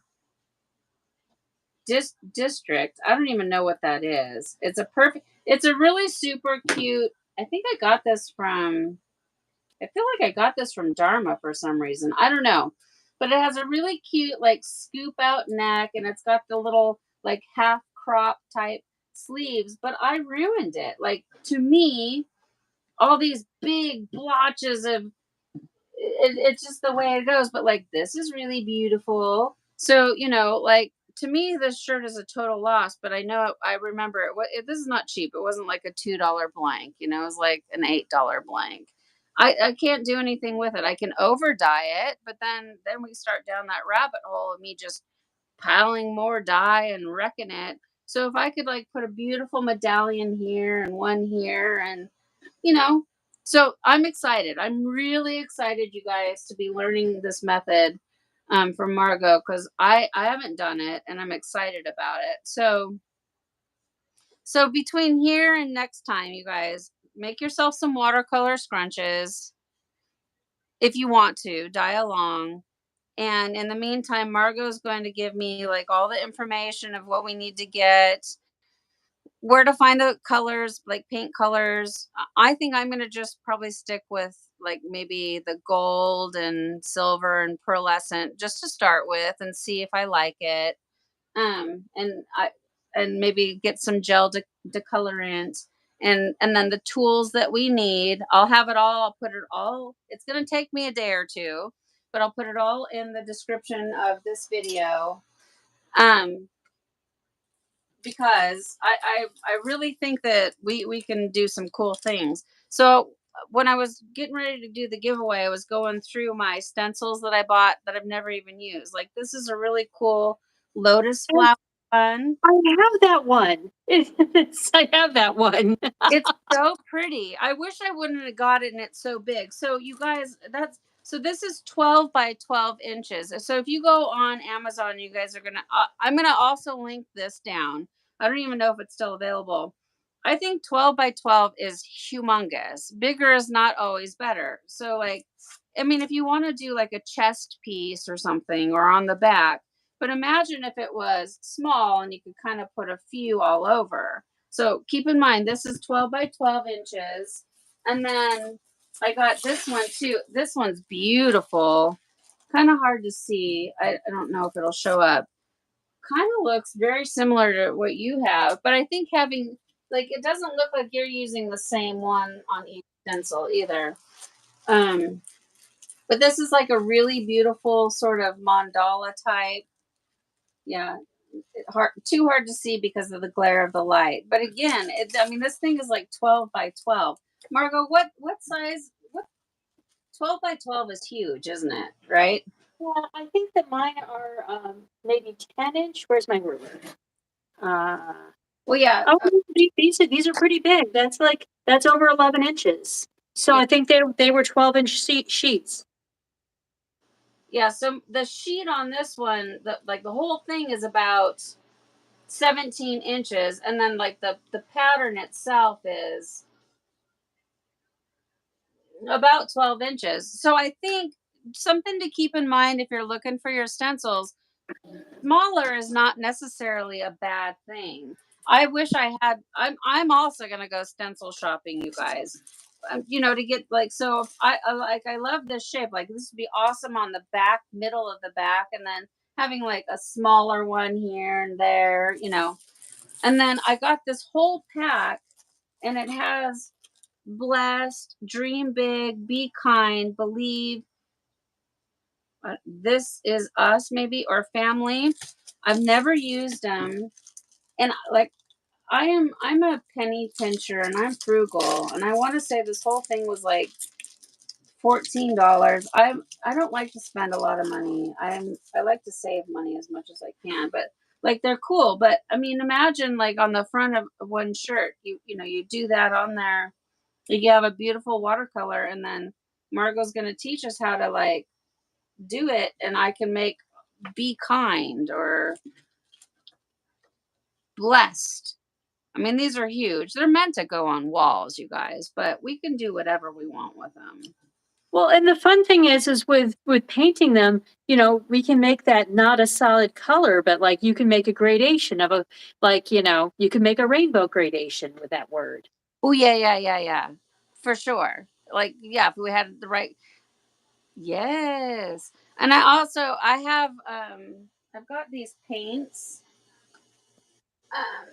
[SPEAKER 1] district. I don't even know what that is. It's a really super cute. I think I feel like I got this from Dharma for some reason. I don't know. but it has a really cute like scoop out neck, and it's got the little like half crop type sleeves, but I ruined it. Like, to me, all these big blotches of it's just the way it goes. But like, this is really beautiful. So, like, to me, this shirt is a total loss. But I know, I remember it. This is not cheap. It wasn't like a $2 blank. It was like an $8 blank. I can't do anything with it. I can over dye it, but then we start down that rabbit hole of me just piling more dye and wrecking it. So if I could like put a beautiful medallion here and one here, and you know, so I'm excited. I'm really excited, you guys, to be learning this method from Margo, because I haven't done it and I'm excited about it. So between here and next time, you guys, make yourself some watercolor scrunches if you want to dye along. And in the meantime, Margo's going to give me like all the information of what we need to get, where to find the colors, like paint colors. I think I'm going to just probably stick with like maybe the gold and silver and pearlescent just to start with and see if I like it. And maybe get some gel decolorant, and then the tools that we need. I'll have it all. I'll put it all. It's going to take me a day or two, but I'll put it all in the description of this video. Um, because I really think that we can do some cool things. So when I was getting ready to do the giveaway, I was going through my stencils that I bought that I've never even used. Like, this is a really cool lotus flower one.
[SPEAKER 2] I have that one. I have that one.
[SPEAKER 1] It's so pretty. I wish I wouldn't have got it and it's so big. So you guys, this is 12 by 12 inches. So if you go on Amazon, you guys are I'm gonna also link this down. I don't even know if it's still available. I think 12 by 12 is humongous. Bigger is not always better. So like, I mean, if you want to do like a chest piece or something or on the back, but imagine if it was small and you could kind of put a few all over. So keep in mind, this is 12 by 12 inches. And then I got this one too. This one's beautiful. Kind of hard to see. I don't know if it'll show up. Kind of looks very similar to what you have, but I think having, like, it doesn't look like you're using the same one on each stencil either. But this is like a really beautiful sort of mandala type. Yeah, too hard to see because of the glare of the light. But again, I mean, this thing is like 12 by 12. Margo, what size? What 12 by 12 is huge, isn't it? Right?
[SPEAKER 2] Yeah, I think that mine are maybe 10-inch. Where's my ruler?
[SPEAKER 1] Well, yeah.
[SPEAKER 2] Oh, these are pretty big. That's over 11 inches. So
[SPEAKER 1] Yeah.
[SPEAKER 2] I think they were 12-inch sheets.
[SPEAKER 1] Yeah, so the sheet on this one, the whole thing is about 17 inches, and then like the pattern itself is about 12 inches. So I think something to keep in mind if you're looking for your stencils, smaller is not necessarily a bad thing. I wish I had. I'm also gonna go stencil shopping, you guys. To get like, so if I love this shape. Like, this would be awesome on the back, middle of the back, and then having like a smaller one here and there. And then I got this whole pack, and it has blessed, dream big, be kind, believe. This is us, maybe, or family. I've never used them, and like, I'm a penny pincher and I'm frugal, and I want to say this whole thing was like $14. I don't like to spend a lot of money. I like to save money as much as I can, but like, they're cool. But I mean, imagine like on the front of one shirt, you do that on there. You have a beautiful watercolor, and then Margo's gonna teach us how to like do it, and I can make be kind or blessed. I mean, these are huge. They're meant to go on walls, you guys, but we can do whatever we want with them.
[SPEAKER 2] Well, and the fun thing is with painting them, we can make that not a solid color, but like you can make a gradation of you can make a rainbow gradation with that word.
[SPEAKER 1] Oh, yeah, yeah, yeah, yeah. For sure. Like, yeah, if we had the right. Yes. And I have I've got these paints. Um,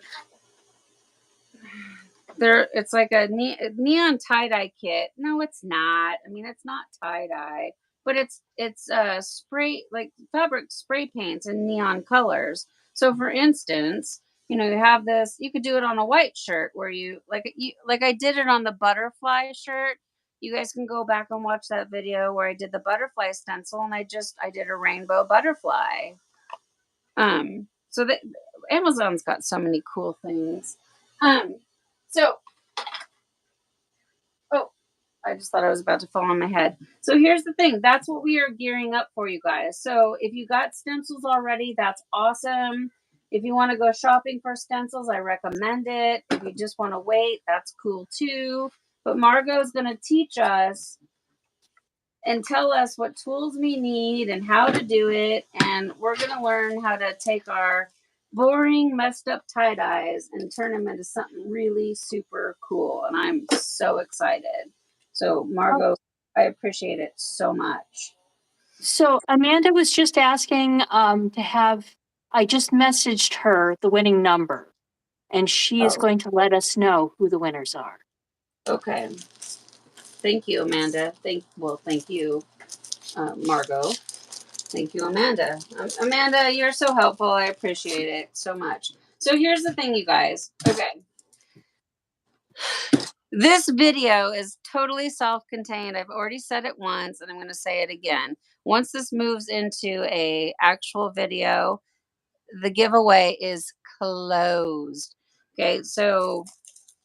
[SPEAKER 1] it's like a neon tie-dye kit. No, it's not. I mean, it's not tie-dye, but it's spray, like fabric spray paints in neon colors. So for instance, you have this, you could do it on a white shirt where you like I did it on the butterfly shirt. You guys can go back and watch that video where I did the butterfly stencil, and I did a rainbow butterfly. So that Amazon's got so many cool things. Um so Oh, I just thought I was about to fall on my head. So here's the thing. That's what we are gearing up for, you guys. So if you got stencils already, that's awesome. If you want to go shopping for stencils, I recommend it. If you just want to wait, that's cool too. But Margo is going to teach us and tell us what tools we need and how to do it. And we're going to learn how to take our boring, messed up tie dyes and turn them into something really super cool. And I'm so excited. So, Margo, I appreciate it so much.
[SPEAKER 2] So Amanda was just asking to have, I just messaged her the winning number, and she is
[SPEAKER 1] Oh,
[SPEAKER 2] going to let us know who the winners are.
[SPEAKER 1] okay. Thank you, Amanda. Thank you, Margo. Thank you, Amanda. Amanda, you're so helpful. I appreciate it so much. So here's the thing, you guys. Okay. This video is totally self-contained. I've already said it once and I'm going to say it again. Once this moves into a actual video, the giveaway is closed. Okay? So,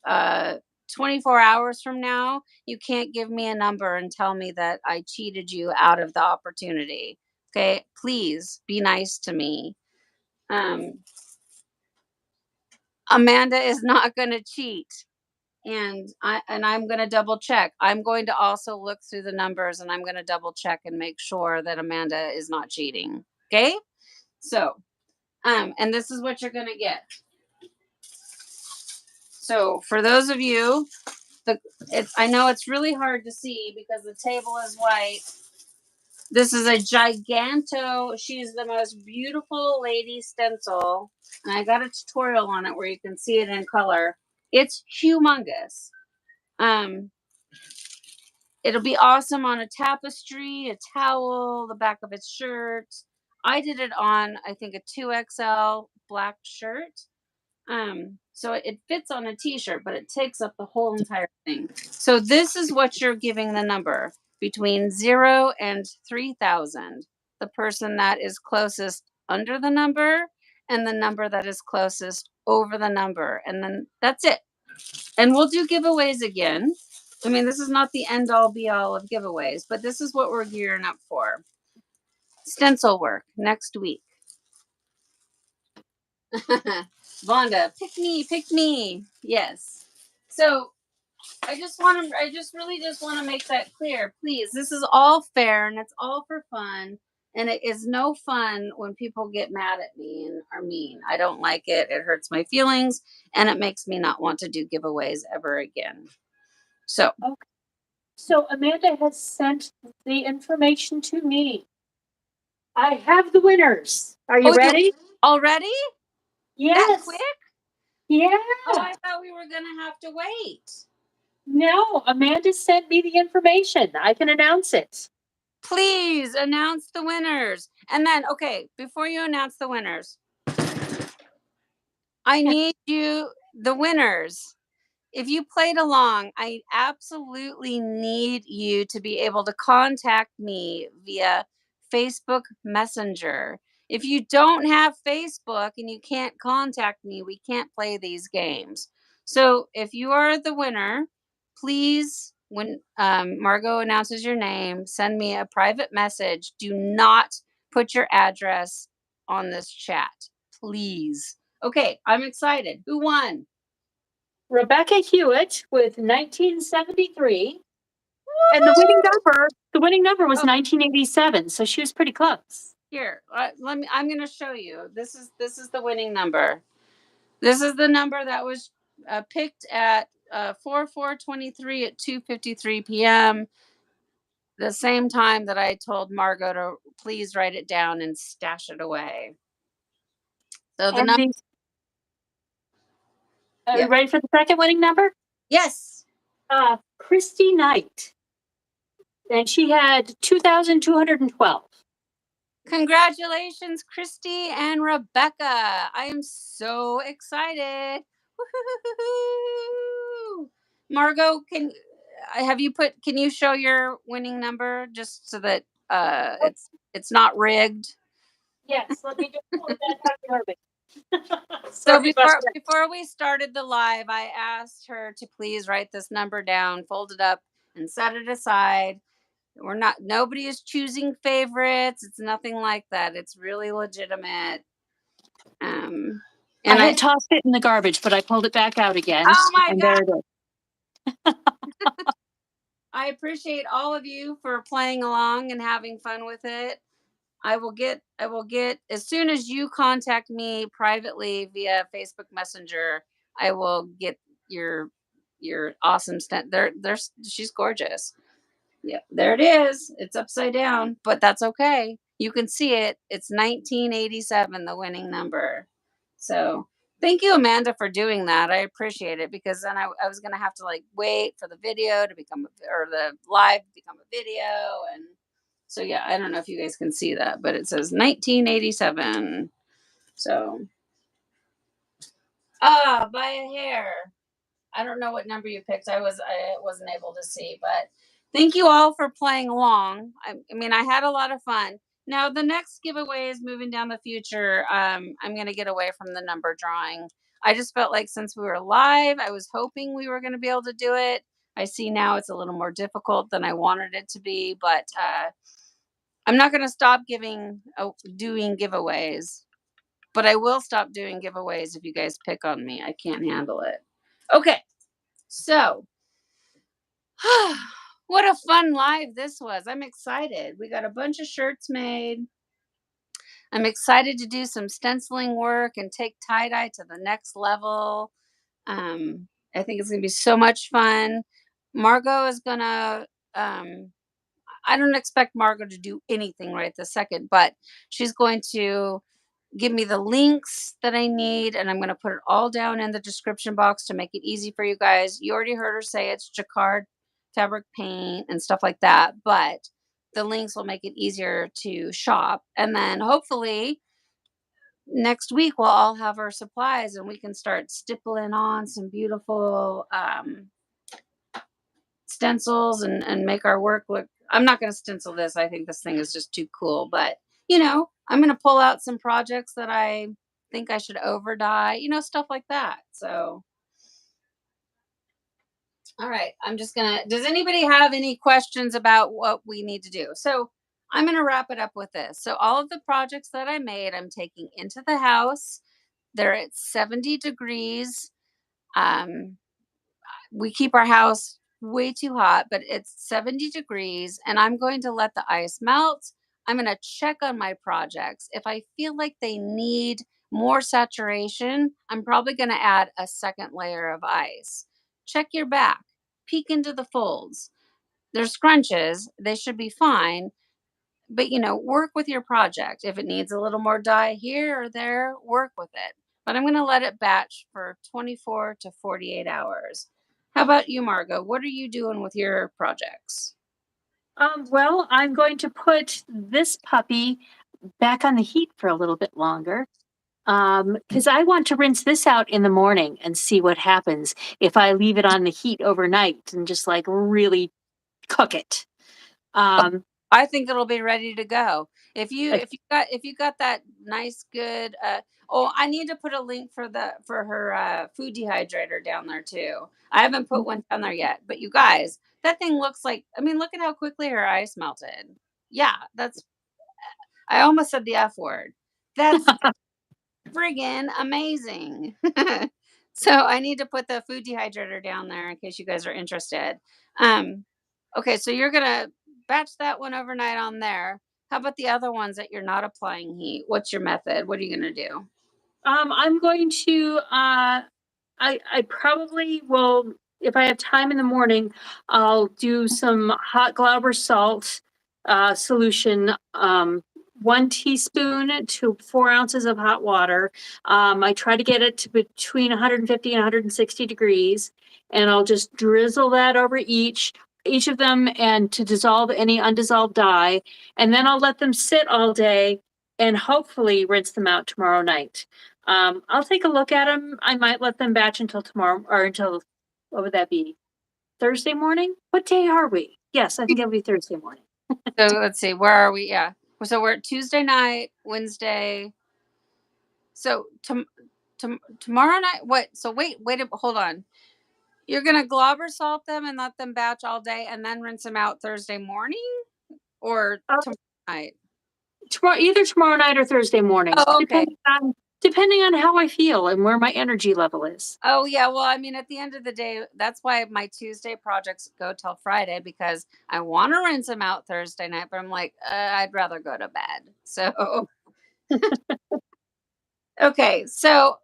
[SPEAKER 1] uh 24 hours from now, you can't give me a number and tell me that I cheated you out of the opportunity. Okay? Please be nice to me. Um Amanda is not going to cheat. I'm going to double check. I'm going to also look through the numbers and I'm going to double check and make sure that Amanda is not cheating. Okay? So, and this is what you're going to get. So, for those of you, I know it's really hard to see because the table is white. This is a giganto. She's the most beautiful lady stencil, and I got a tutorial on it where you can see it in color. It's humongous. Um, It'll be awesome on a tapestry, a towel, the back of its shirt. I did it on, I think, a 2XL black shirt. So it fits on a t-shirt, but it takes up the whole entire thing. So this is what you're giving the number between 0 and 3,000. The person that is closest under the number and the number that is closest over the number. And then that's it. And we'll do giveaways again. I mean, this is not the end all be all of giveaways, but this is what we're gearing up for. Stencil work next week. Vonda, pick me, pick me. Yes. So I just really just want to make that clear. Please, this is all fair and it's all for fun. And it is no fun when people get mad at me and are mean. I don't like it. It hurts my feelings and it makes me not want to do giveaways ever again. So,
[SPEAKER 2] Okay. So Amanda has sent the information to me. I have the winners. Are you ready?
[SPEAKER 1] Already? That
[SPEAKER 2] Yes.
[SPEAKER 1] quick?
[SPEAKER 2] Yeah.
[SPEAKER 1] Oh, I thought we were going to have to wait.
[SPEAKER 2] No, Amanda sent me the information. I can announce it.
[SPEAKER 1] Please announce the winners. And then, okay, before you announce the winners, I need the winners. If you played along, I absolutely need you to be able to contact me via Facebook Messenger. If you don't have Facebook and you can't contact me, we can't play these games. So if you are the winner, please, when Margo announces your name, send me a private message. Do not put your address on this chat, please. Okay, I'm excited. Who won?
[SPEAKER 2] Rebecca Hewitt with 1973. And the winning number was 1987, so she was pretty close.
[SPEAKER 1] Here, I'm going to show you. This is the winning number. This is the number that was picked at 4/4/23 at 2:53 p.m. The same time that I told Margo to please write it down and stash it away. So the
[SPEAKER 2] And
[SPEAKER 1] number,
[SPEAKER 2] these, are
[SPEAKER 1] yeah,
[SPEAKER 2] you ready for the second winning number?
[SPEAKER 1] yes.
[SPEAKER 2] Christy Knight. And she had 2,212.
[SPEAKER 1] Congratulations, Christy and Rebecca. I am so excited. Woo-hoo-hoo-hoo-hoo. Margo, can you show your winning number just so that it's not rigged?
[SPEAKER 2] Yes, let me just pull that out of garbage.
[SPEAKER 1] So
[SPEAKER 2] Sorry about that.
[SPEAKER 1] before we started the live, I asked her to please write this number down, fold it up, and set it aside. Nobody is choosing favorites. It's nothing like that. It's really legitimate. Um,
[SPEAKER 2] I
[SPEAKER 1] and
[SPEAKER 2] had tossed it in the garbage, but I pulled it back out again.
[SPEAKER 1] oh my
[SPEAKER 2] And
[SPEAKER 1] God,
[SPEAKER 2] there it is.
[SPEAKER 1] I appreciate all of you for playing along and having fun with it. I will get, as soon as you contact me privately via Facebook Messenger, I will get your awesome stent. She's gorgeous. Yeah, there it is. It's upside down, but that's okay. You can see it. It's 1987, the winning number. So thank you, Amanda, for doing that. I appreciate it because then I was going to have to like wait for the video to become or the live to become a video. And so, yeah, I don't know if you guys can see that, but it says 1987. So, by a hair. I don't know what number you picked. I wasn't able to see, but thank you all for playing along. I mean, I had a lot of fun. Now the next giveaway is moving down the future. I'm going to get away from the number drawing. I just felt like since we were live, I was hoping we were going to be able to do it. I see now it's a little more difficult than I wanted it to be, but I'm not going to stop doing giveaways. But I will stop doing giveaways if you guys pick on me. I can't handle it. Okay. So, what a fun live this was. I'm excited. We got a bunch of shirts made. I'm excited to do some stenciling work and take tie-dye to the next level. I think it's going to be so much fun. Margo is going to, I don't expect Margo to do anything right this second, but she's going to give me the links that I need, and I'm going to put it all down in the description box to make it easy for you guys. You already heard her say it's jacquard fabric paint and stuff like that, but the links will make it easier to shop. And then hopefully next week we'll all have our supplies and we can start stippling on some beautiful stencils and make our work look. I'm not going to stencil this. I think this thing is just too cool, but I'm going to pull out some projects that I think I should over dye, stuff like that. So, all right, I'm just going to, does anybody have any questions about what we need to do? So I'm going to wrap it up with this. So all of the projects that I made, I'm taking into the house. They're at 70 degrees. We keep our house way too hot, but it's 70 degrees and I'm going to let the ice melt. I'm going to check on my projects. If I feel like they need more saturation, I'm probably going to add a second layer of ice. Check your back, peek into the folds. They're scrunches, they should be fine, but work with your project. If it needs a little more dye here or there, work with it. But I'm going to let it batch for 24 to 48 hours. How about you, Margo? What are you doing with your projects?
[SPEAKER 2] Well, I'm going to put this puppy back on the heat for a little bit longer. Because I want to rinse this out in the morning and see what happens if I leave it on the heat overnight and just like really cook it.
[SPEAKER 1] I think it'll be ready to go. If you got that nice good I need to put a link for her food dehydrator down there too. I haven't put one down there yet, but you guys, that thing looks like, I mean, look at how quickly her ice melted. Yeah, I almost said the F word. That's friggin' amazing. So I need to put the food dehydrator down there in case you guys are interested. Okay, so you're gonna batch that one overnight on there. How about the other ones that you're not applying heat? What's your method? What are you gonna do?
[SPEAKER 2] I'm going to I probably will, if I have time in the morning, I'll do some hot Glauber salt solution, 1 teaspoon to 4 ounces of hot water. I try to get it to between 150 and 160 degrees, and I'll just drizzle that over each of them and to dissolve any undissolved dye. And then I'll let them sit all day and hopefully rinse them out tomorrow night. I'll take a look at them. I might let them batch until tomorrow or until, what would that be? Thursday morning? What day are we? Yes, I think it'll be Thursday morning.
[SPEAKER 1] So let's see, where are we? Yeah. So we're at Tuesday night, Wednesday. So tomorrow night, what? So wait, hold on. You're gonna globber salt them and let them batch all day and then rinse them out Thursday morning or tomorrow night?
[SPEAKER 2] Tomorrow, either tomorrow night or Thursday morning,
[SPEAKER 1] Oh, okay.
[SPEAKER 2] depending on how I feel and where my energy level is.
[SPEAKER 1] Oh yeah, well, I mean, at the end of the day, that's why my Tuesday projects go till Friday because I want to rinse them out Thursday night, but I'm like, I'd rather go to bed. So okay, so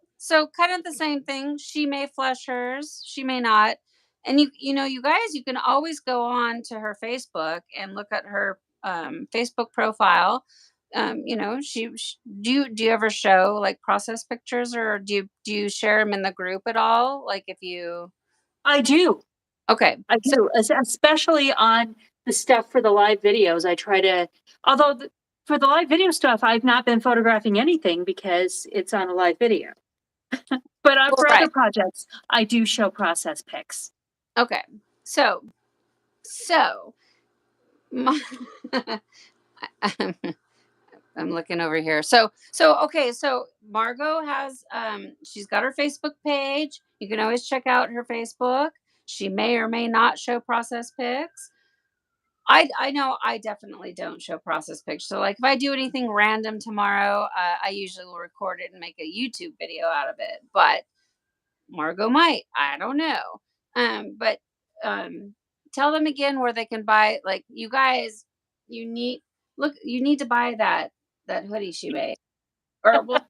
[SPEAKER 1] kind of the same thing. She may flush hers, she may not. And you guys, you can always go on to her Facebook and look at her Facebook profile. Do you ever show like process pictures, or do you share them in the group at all? Like if you
[SPEAKER 2] I do.
[SPEAKER 1] okay,
[SPEAKER 2] I
[SPEAKER 1] so
[SPEAKER 2] do, especially on the stuff for the live videos. I try to, although for the live video stuff, I've not been photographing anything because it's on a live video. But
[SPEAKER 1] well,
[SPEAKER 2] for other
[SPEAKER 1] right,
[SPEAKER 2] projects, I do show process pics.
[SPEAKER 1] okay, so my, I'm looking over here. So okay, so Margo has she's got her Facebook page. You can always check out her Facebook. She may or may not show process pics. I know I definitely don't show process pics. So like if I do anything random tomorrow, I usually will record it and make a YouTube video out of it. But Margo might. I don't know. But um, tell them again where they can buy. Like you guys, you need You need to buy that hoodie she made. Or well,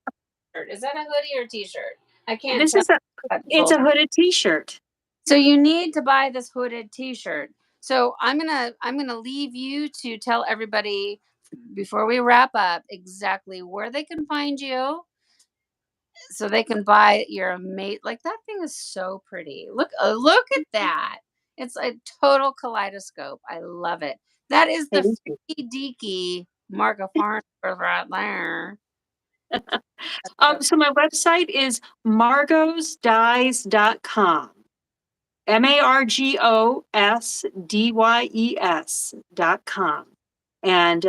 [SPEAKER 1] shirt. Is that a hoodie or a t-shirt? I can't
[SPEAKER 2] This
[SPEAKER 1] tell.
[SPEAKER 2] is it's a hooded t-shirt.
[SPEAKER 1] So you need to buy this hooded t-shirt. So I'm gonna leave you to tell everybody before we wrap up exactly where they can find you so they can buy your mate. Like that thing is so pretty. Look at that. It's a total kaleidoscope. I love it. That is the
[SPEAKER 2] Thank you.
[SPEAKER 1] freaky deaky Margo Farnsworth right there.
[SPEAKER 2] So my website is margosdyes.com. margosdyes.com. And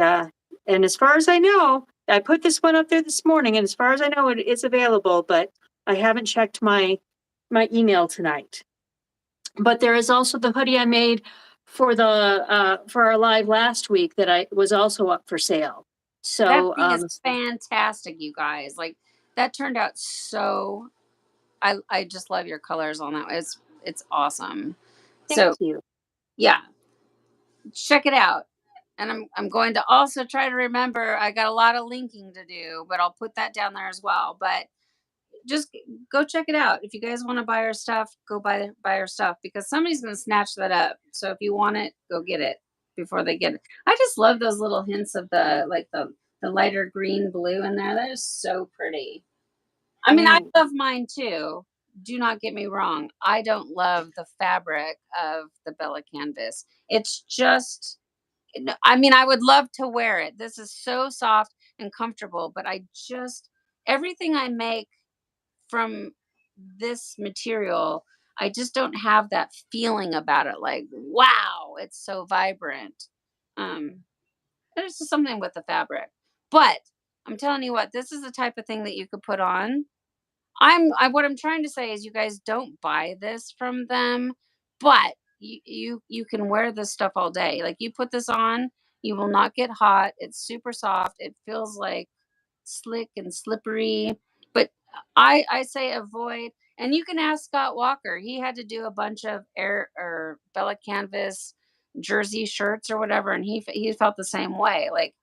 [SPEAKER 2] as far as I know, I put this one up there this morning, and as far as I know, it is available, but I haven't checked my email tonight. But there is also the hoodie I made for our live last week that I was also up for sale.
[SPEAKER 1] That
[SPEAKER 2] So
[SPEAKER 1] thing is fantastic, you guys. Like that turned out so I just love your colors on that. It's awesome.
[SPEAKER 2] thank
[SPEAKER 1] So
[SPEAKER 2] you.
[SPEAKER 1] yeah, check it out. And I'm going to also try to remember I got a lot of linking to do, but I'll put that down there as well. But just go check it out. If you guys want to buy our stuff, go buy our stuff because somebody's gonna snatch that up. So if you want it, go get it before they get it. I just love those little hints of the lighter green blue in there. That is so pretty. I mean, I
[SPEAKER 2] Mm.
[SPEAKER 1] love mine too. Do not get me wrong. I don't love the fabric of the Bella canvas. It's just, I mean, I would love to wear it. This is so soft and comfortable, but everything I make from this material, I just don't have that feeling about it. Like, wow, it's so vibrant. Um, there's just something with the fabric. But I'm telling you what, this is the type of thing that you could put on. What I'm trying to say is you guys don't buy this from them, but you can wear this stuff all day. Like you put this on, you will not get hot. It's super soft. It feels like slick and slippery. But I say avoid. And you can ask Scott Walker. He had to do a bunch of air or Bella Canvas jersey shirts or whatever, and he felt the same way. Like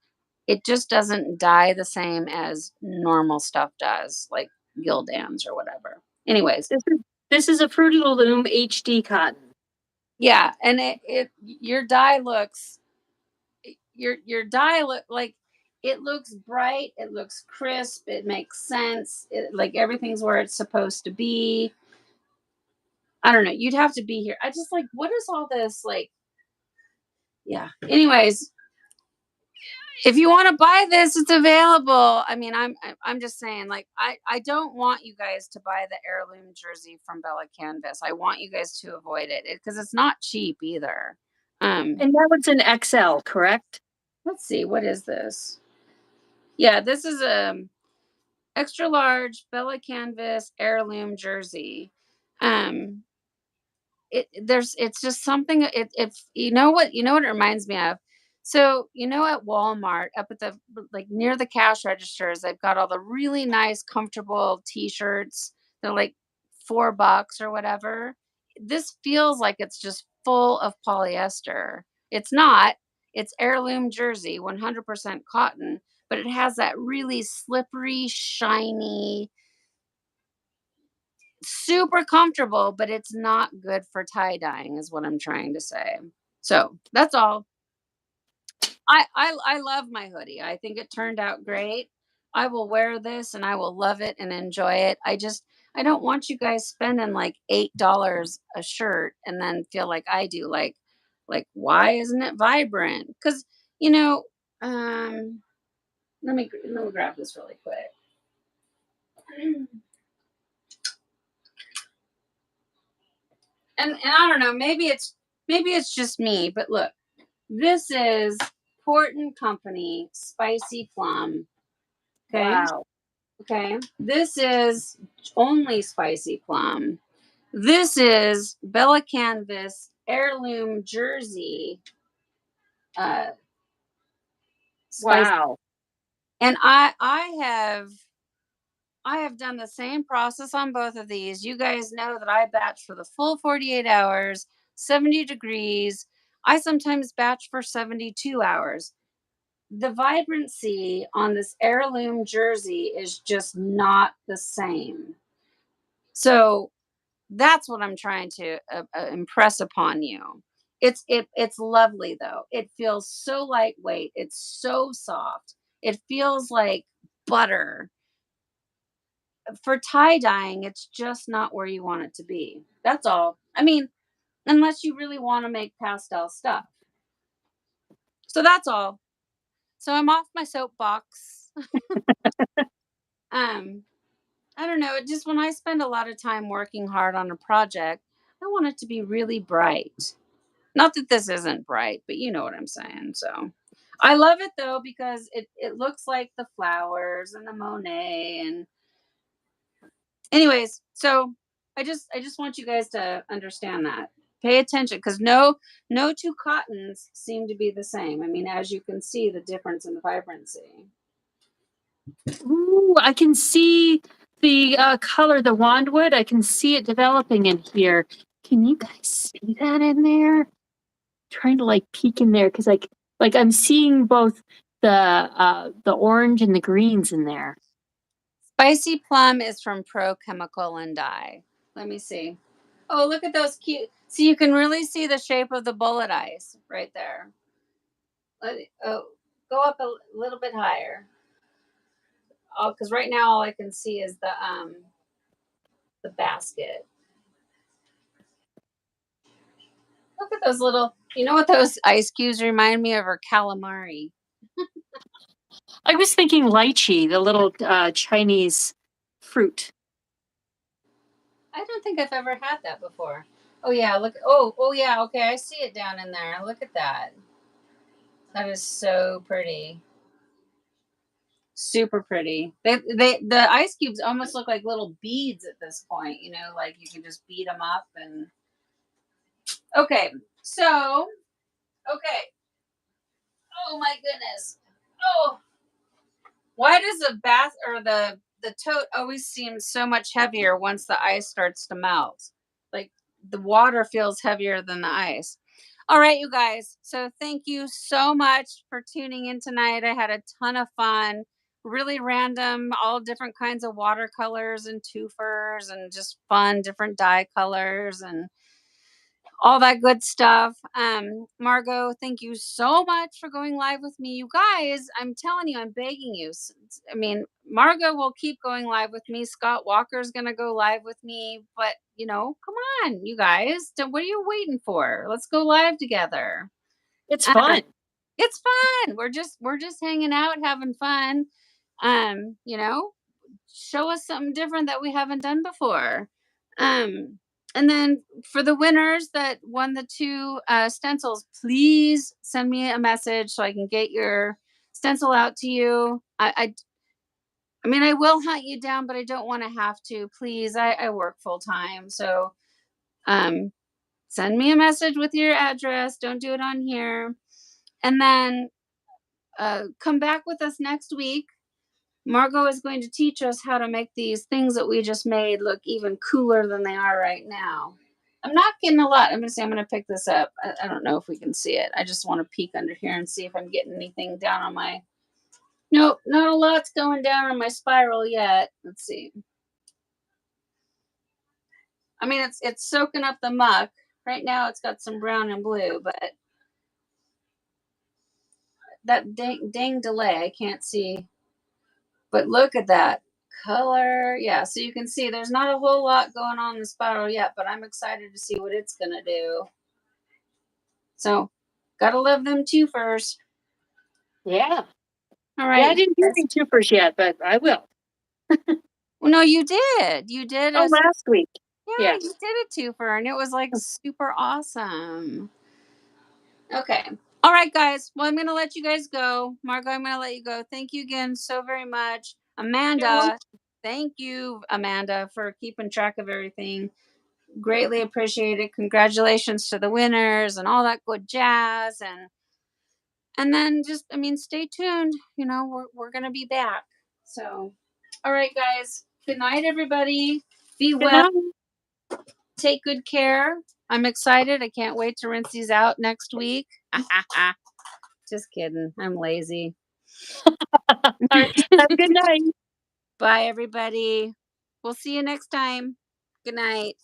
[SPEAKER 1] it just doesn't dye the same as normal stuff does, like Gildans or whatever. Anyways,
[SPEAKER 2] This is this is a Fruity Loom HD cotton.
[SPEAKER 1] yeah, and it your dye looks your dye look like it looks bright, it looks crisp, it makes sense, like everything's where it's supposed to be. I don't know. You'd have to be here. I just like, what is all this like? Yeah. Anyways, if you want to buy this, it's available. I mean, I'm just saying, like, I don't want you guys to buy the heirloom jersey from Bella Canvas. I want you guys to avoid it because it's not cheap either.
[SPEAKER 2] And that was an XL, correct?
[SPEAKER 1] Let's see, what is this? Yeah, this is a extra large Bella Canvas heirloom jersey. Um, it's just something, it's you know what it reminds me of. So at Walmart, up at the like near the cash registers, they've got all the really nice comfortable t-shirts. They're like $4 or whatever. This feels like it's just full of polyester. It's not. It's heirloom jersey, 100% cotton, but it has that really slippery, shiny, super comfortable, but it's not good for tie dyeing, is what I'm trying to say. So that's all. I love my hoodie. I think it turned out great. I will wear this and I will love it and enjoy it. I don't want you guys spending like $8 a shirt and then feel like I do, like why isn't it vibrant? Because you know, um, let me grab this really quick. And I don't know, maybe it's just me, but look, this is Port and Company Spicy Plum. Okay.
[SPEAKER 2] Wow.
[SPEAKER 1] Okay. This is only Spicy Plum. This is Bella Canvas Heirloom Jersey uh spicy.
[SPEAKER 2] Wow.
[SPEAKER 1] And I have done the same process on both of these. You guys know that I batch for the full 48 hours, 70 degrees. I sometimes batch for 72 hours. The vibrancy on this heirloom jersey is just not the same. So that's what I'm trying to impress upon you. It's lovely though. It feels so lightweight. It's so soft. It feels like butter. For tie dyeing, it's just not where you want it to be. That's all. I mean, unless you really want to make pastel stuff. So that's all. So I'm off my soapbox. um, I don't know. It just when I spend a lot of time working hard on a project, I want it to be really bright. Not that this isn't bright, but you know what I'm saying. So I love it though because it looks like the flowers and the Monet and anyways, so I just want you guys to understand that. Pay attention because no two cottons seem to be the same. I mean, as you can see, the difference in the vibrancy.
[SPEAKER 2] Ooh, I can see the color, the wandwood. I can see it developing in here. Can you guys see that in there? Trying to like peek in there because like I'm seeing both the orange and the greens in there.
[SPEAKER 1] Spicy plum is from Pro Chemical and Dye. Let me see. Oh, look at those cute. See, you can really see the shape of the bullet eyes right there. Oh, go up a little bit higher. Oh, because right now all I can see is the basket. Look at those little. You know what those ice cubes remind me of? Are calamari.
[SPEAKER 2] I was thinking lychee, the little Chinese fruit.
[SPEAKER 1] I don't think I've ever had that before. Oh yeah, look. Oh yeah. Okay, I see it down in there. Look at that. That is so pretty. Super pretty. The ice cubes almost look like little beads at this point. Like you can just beat them up and. Okay, so okay. Oh my goodness. Oh, why does the bath or the tote always seem so much heavier once the ice starts to melt? Like the water feels heavier than the ice. All right, you guys. So thank you so much for tuning in tonight. I had a ton of fun. Really random, all different kinds of watercolors and twofers and just fun, different dye colors and all that good stuff. Margo, thank you so much for going live with me. You guys, I'm telling you, I'm begging you. I mean, Margo will keep going live with me. Scott Walker's going to go live with me. But, come on, you guys. What are you waiting for? Let's go live together.
[SPEAKER 2] It's
[SPEAKER 1] Uh,
[SPEAKER 2] fun.
[SPEAKER 1] it's fun. We're just hanging out, having fun. Um, you know, Show us something different that we haven't done before. Um, and then for the winners that won the two stencils, please send me a message so I can get your stencil out to you. I mean, I will hunt you down, but I don't want to have to. Please, I work full time, so um, send me a message with your address. Don't do it on here, and then come back with us next week. Margo is going to teach us how to make these things that we just made look even cooler than they are right now. I'm not getting a lot. I'm going to pick this up. I don't know if we can see it. I just want to peek under here and see if I'm getting anything down on my. Nope, not a lot's going down on my spiral yet. Let's see. I mean, it's soaking up the muck. Right now, it's got some brown and blue, but that dang delay, I can't see. But look at that color. Yeah, so you can see there's not a whole lot going on in the spiral yet, but I'm excited to see what it's going to do. So, gotta love them twofers.
[SPEAKER 2] Yeah.
[SPEAKER 1] All
[SPEAKER 2] Yeah,
[SPEAKER 1] right.
[SPEAKER 2] I didn't do any twofers yet, but I will.
[SPEAKER 1] Well, no, you did. You did
[SPEAKER 2] Oh, last week.
[SPEAKER 1] yeah,
[SPEAKER 2] Yeah.
[SPEAKER 1] you did a twofer, and it was like super awesome. Okay. All right, guys. Well, I'm going to let you guys go. Margo, I'm going to let you go. Thank you again so very much. Amanda, thank you, Amanda, for keeping track of everything. Greatly appreciate it. Congratulations to the winners and all that good jazz. And then just, I mean, stay tuned. We're going to be back. So, all right, guys. Good night, everybody. Be
[SPEAKER 2] Good
[SPEAKER 1] well.
[SPEAKER 2] night.
[SPEAKER 1] Take good care. I'm excited. I can't wait to rinse these out next week. Just kidding. I'm lazy.
[SPEAKER 2] All right. Have a good night.
[SPEAKER 1] Bye, everybody. We'll see you next time. Good night.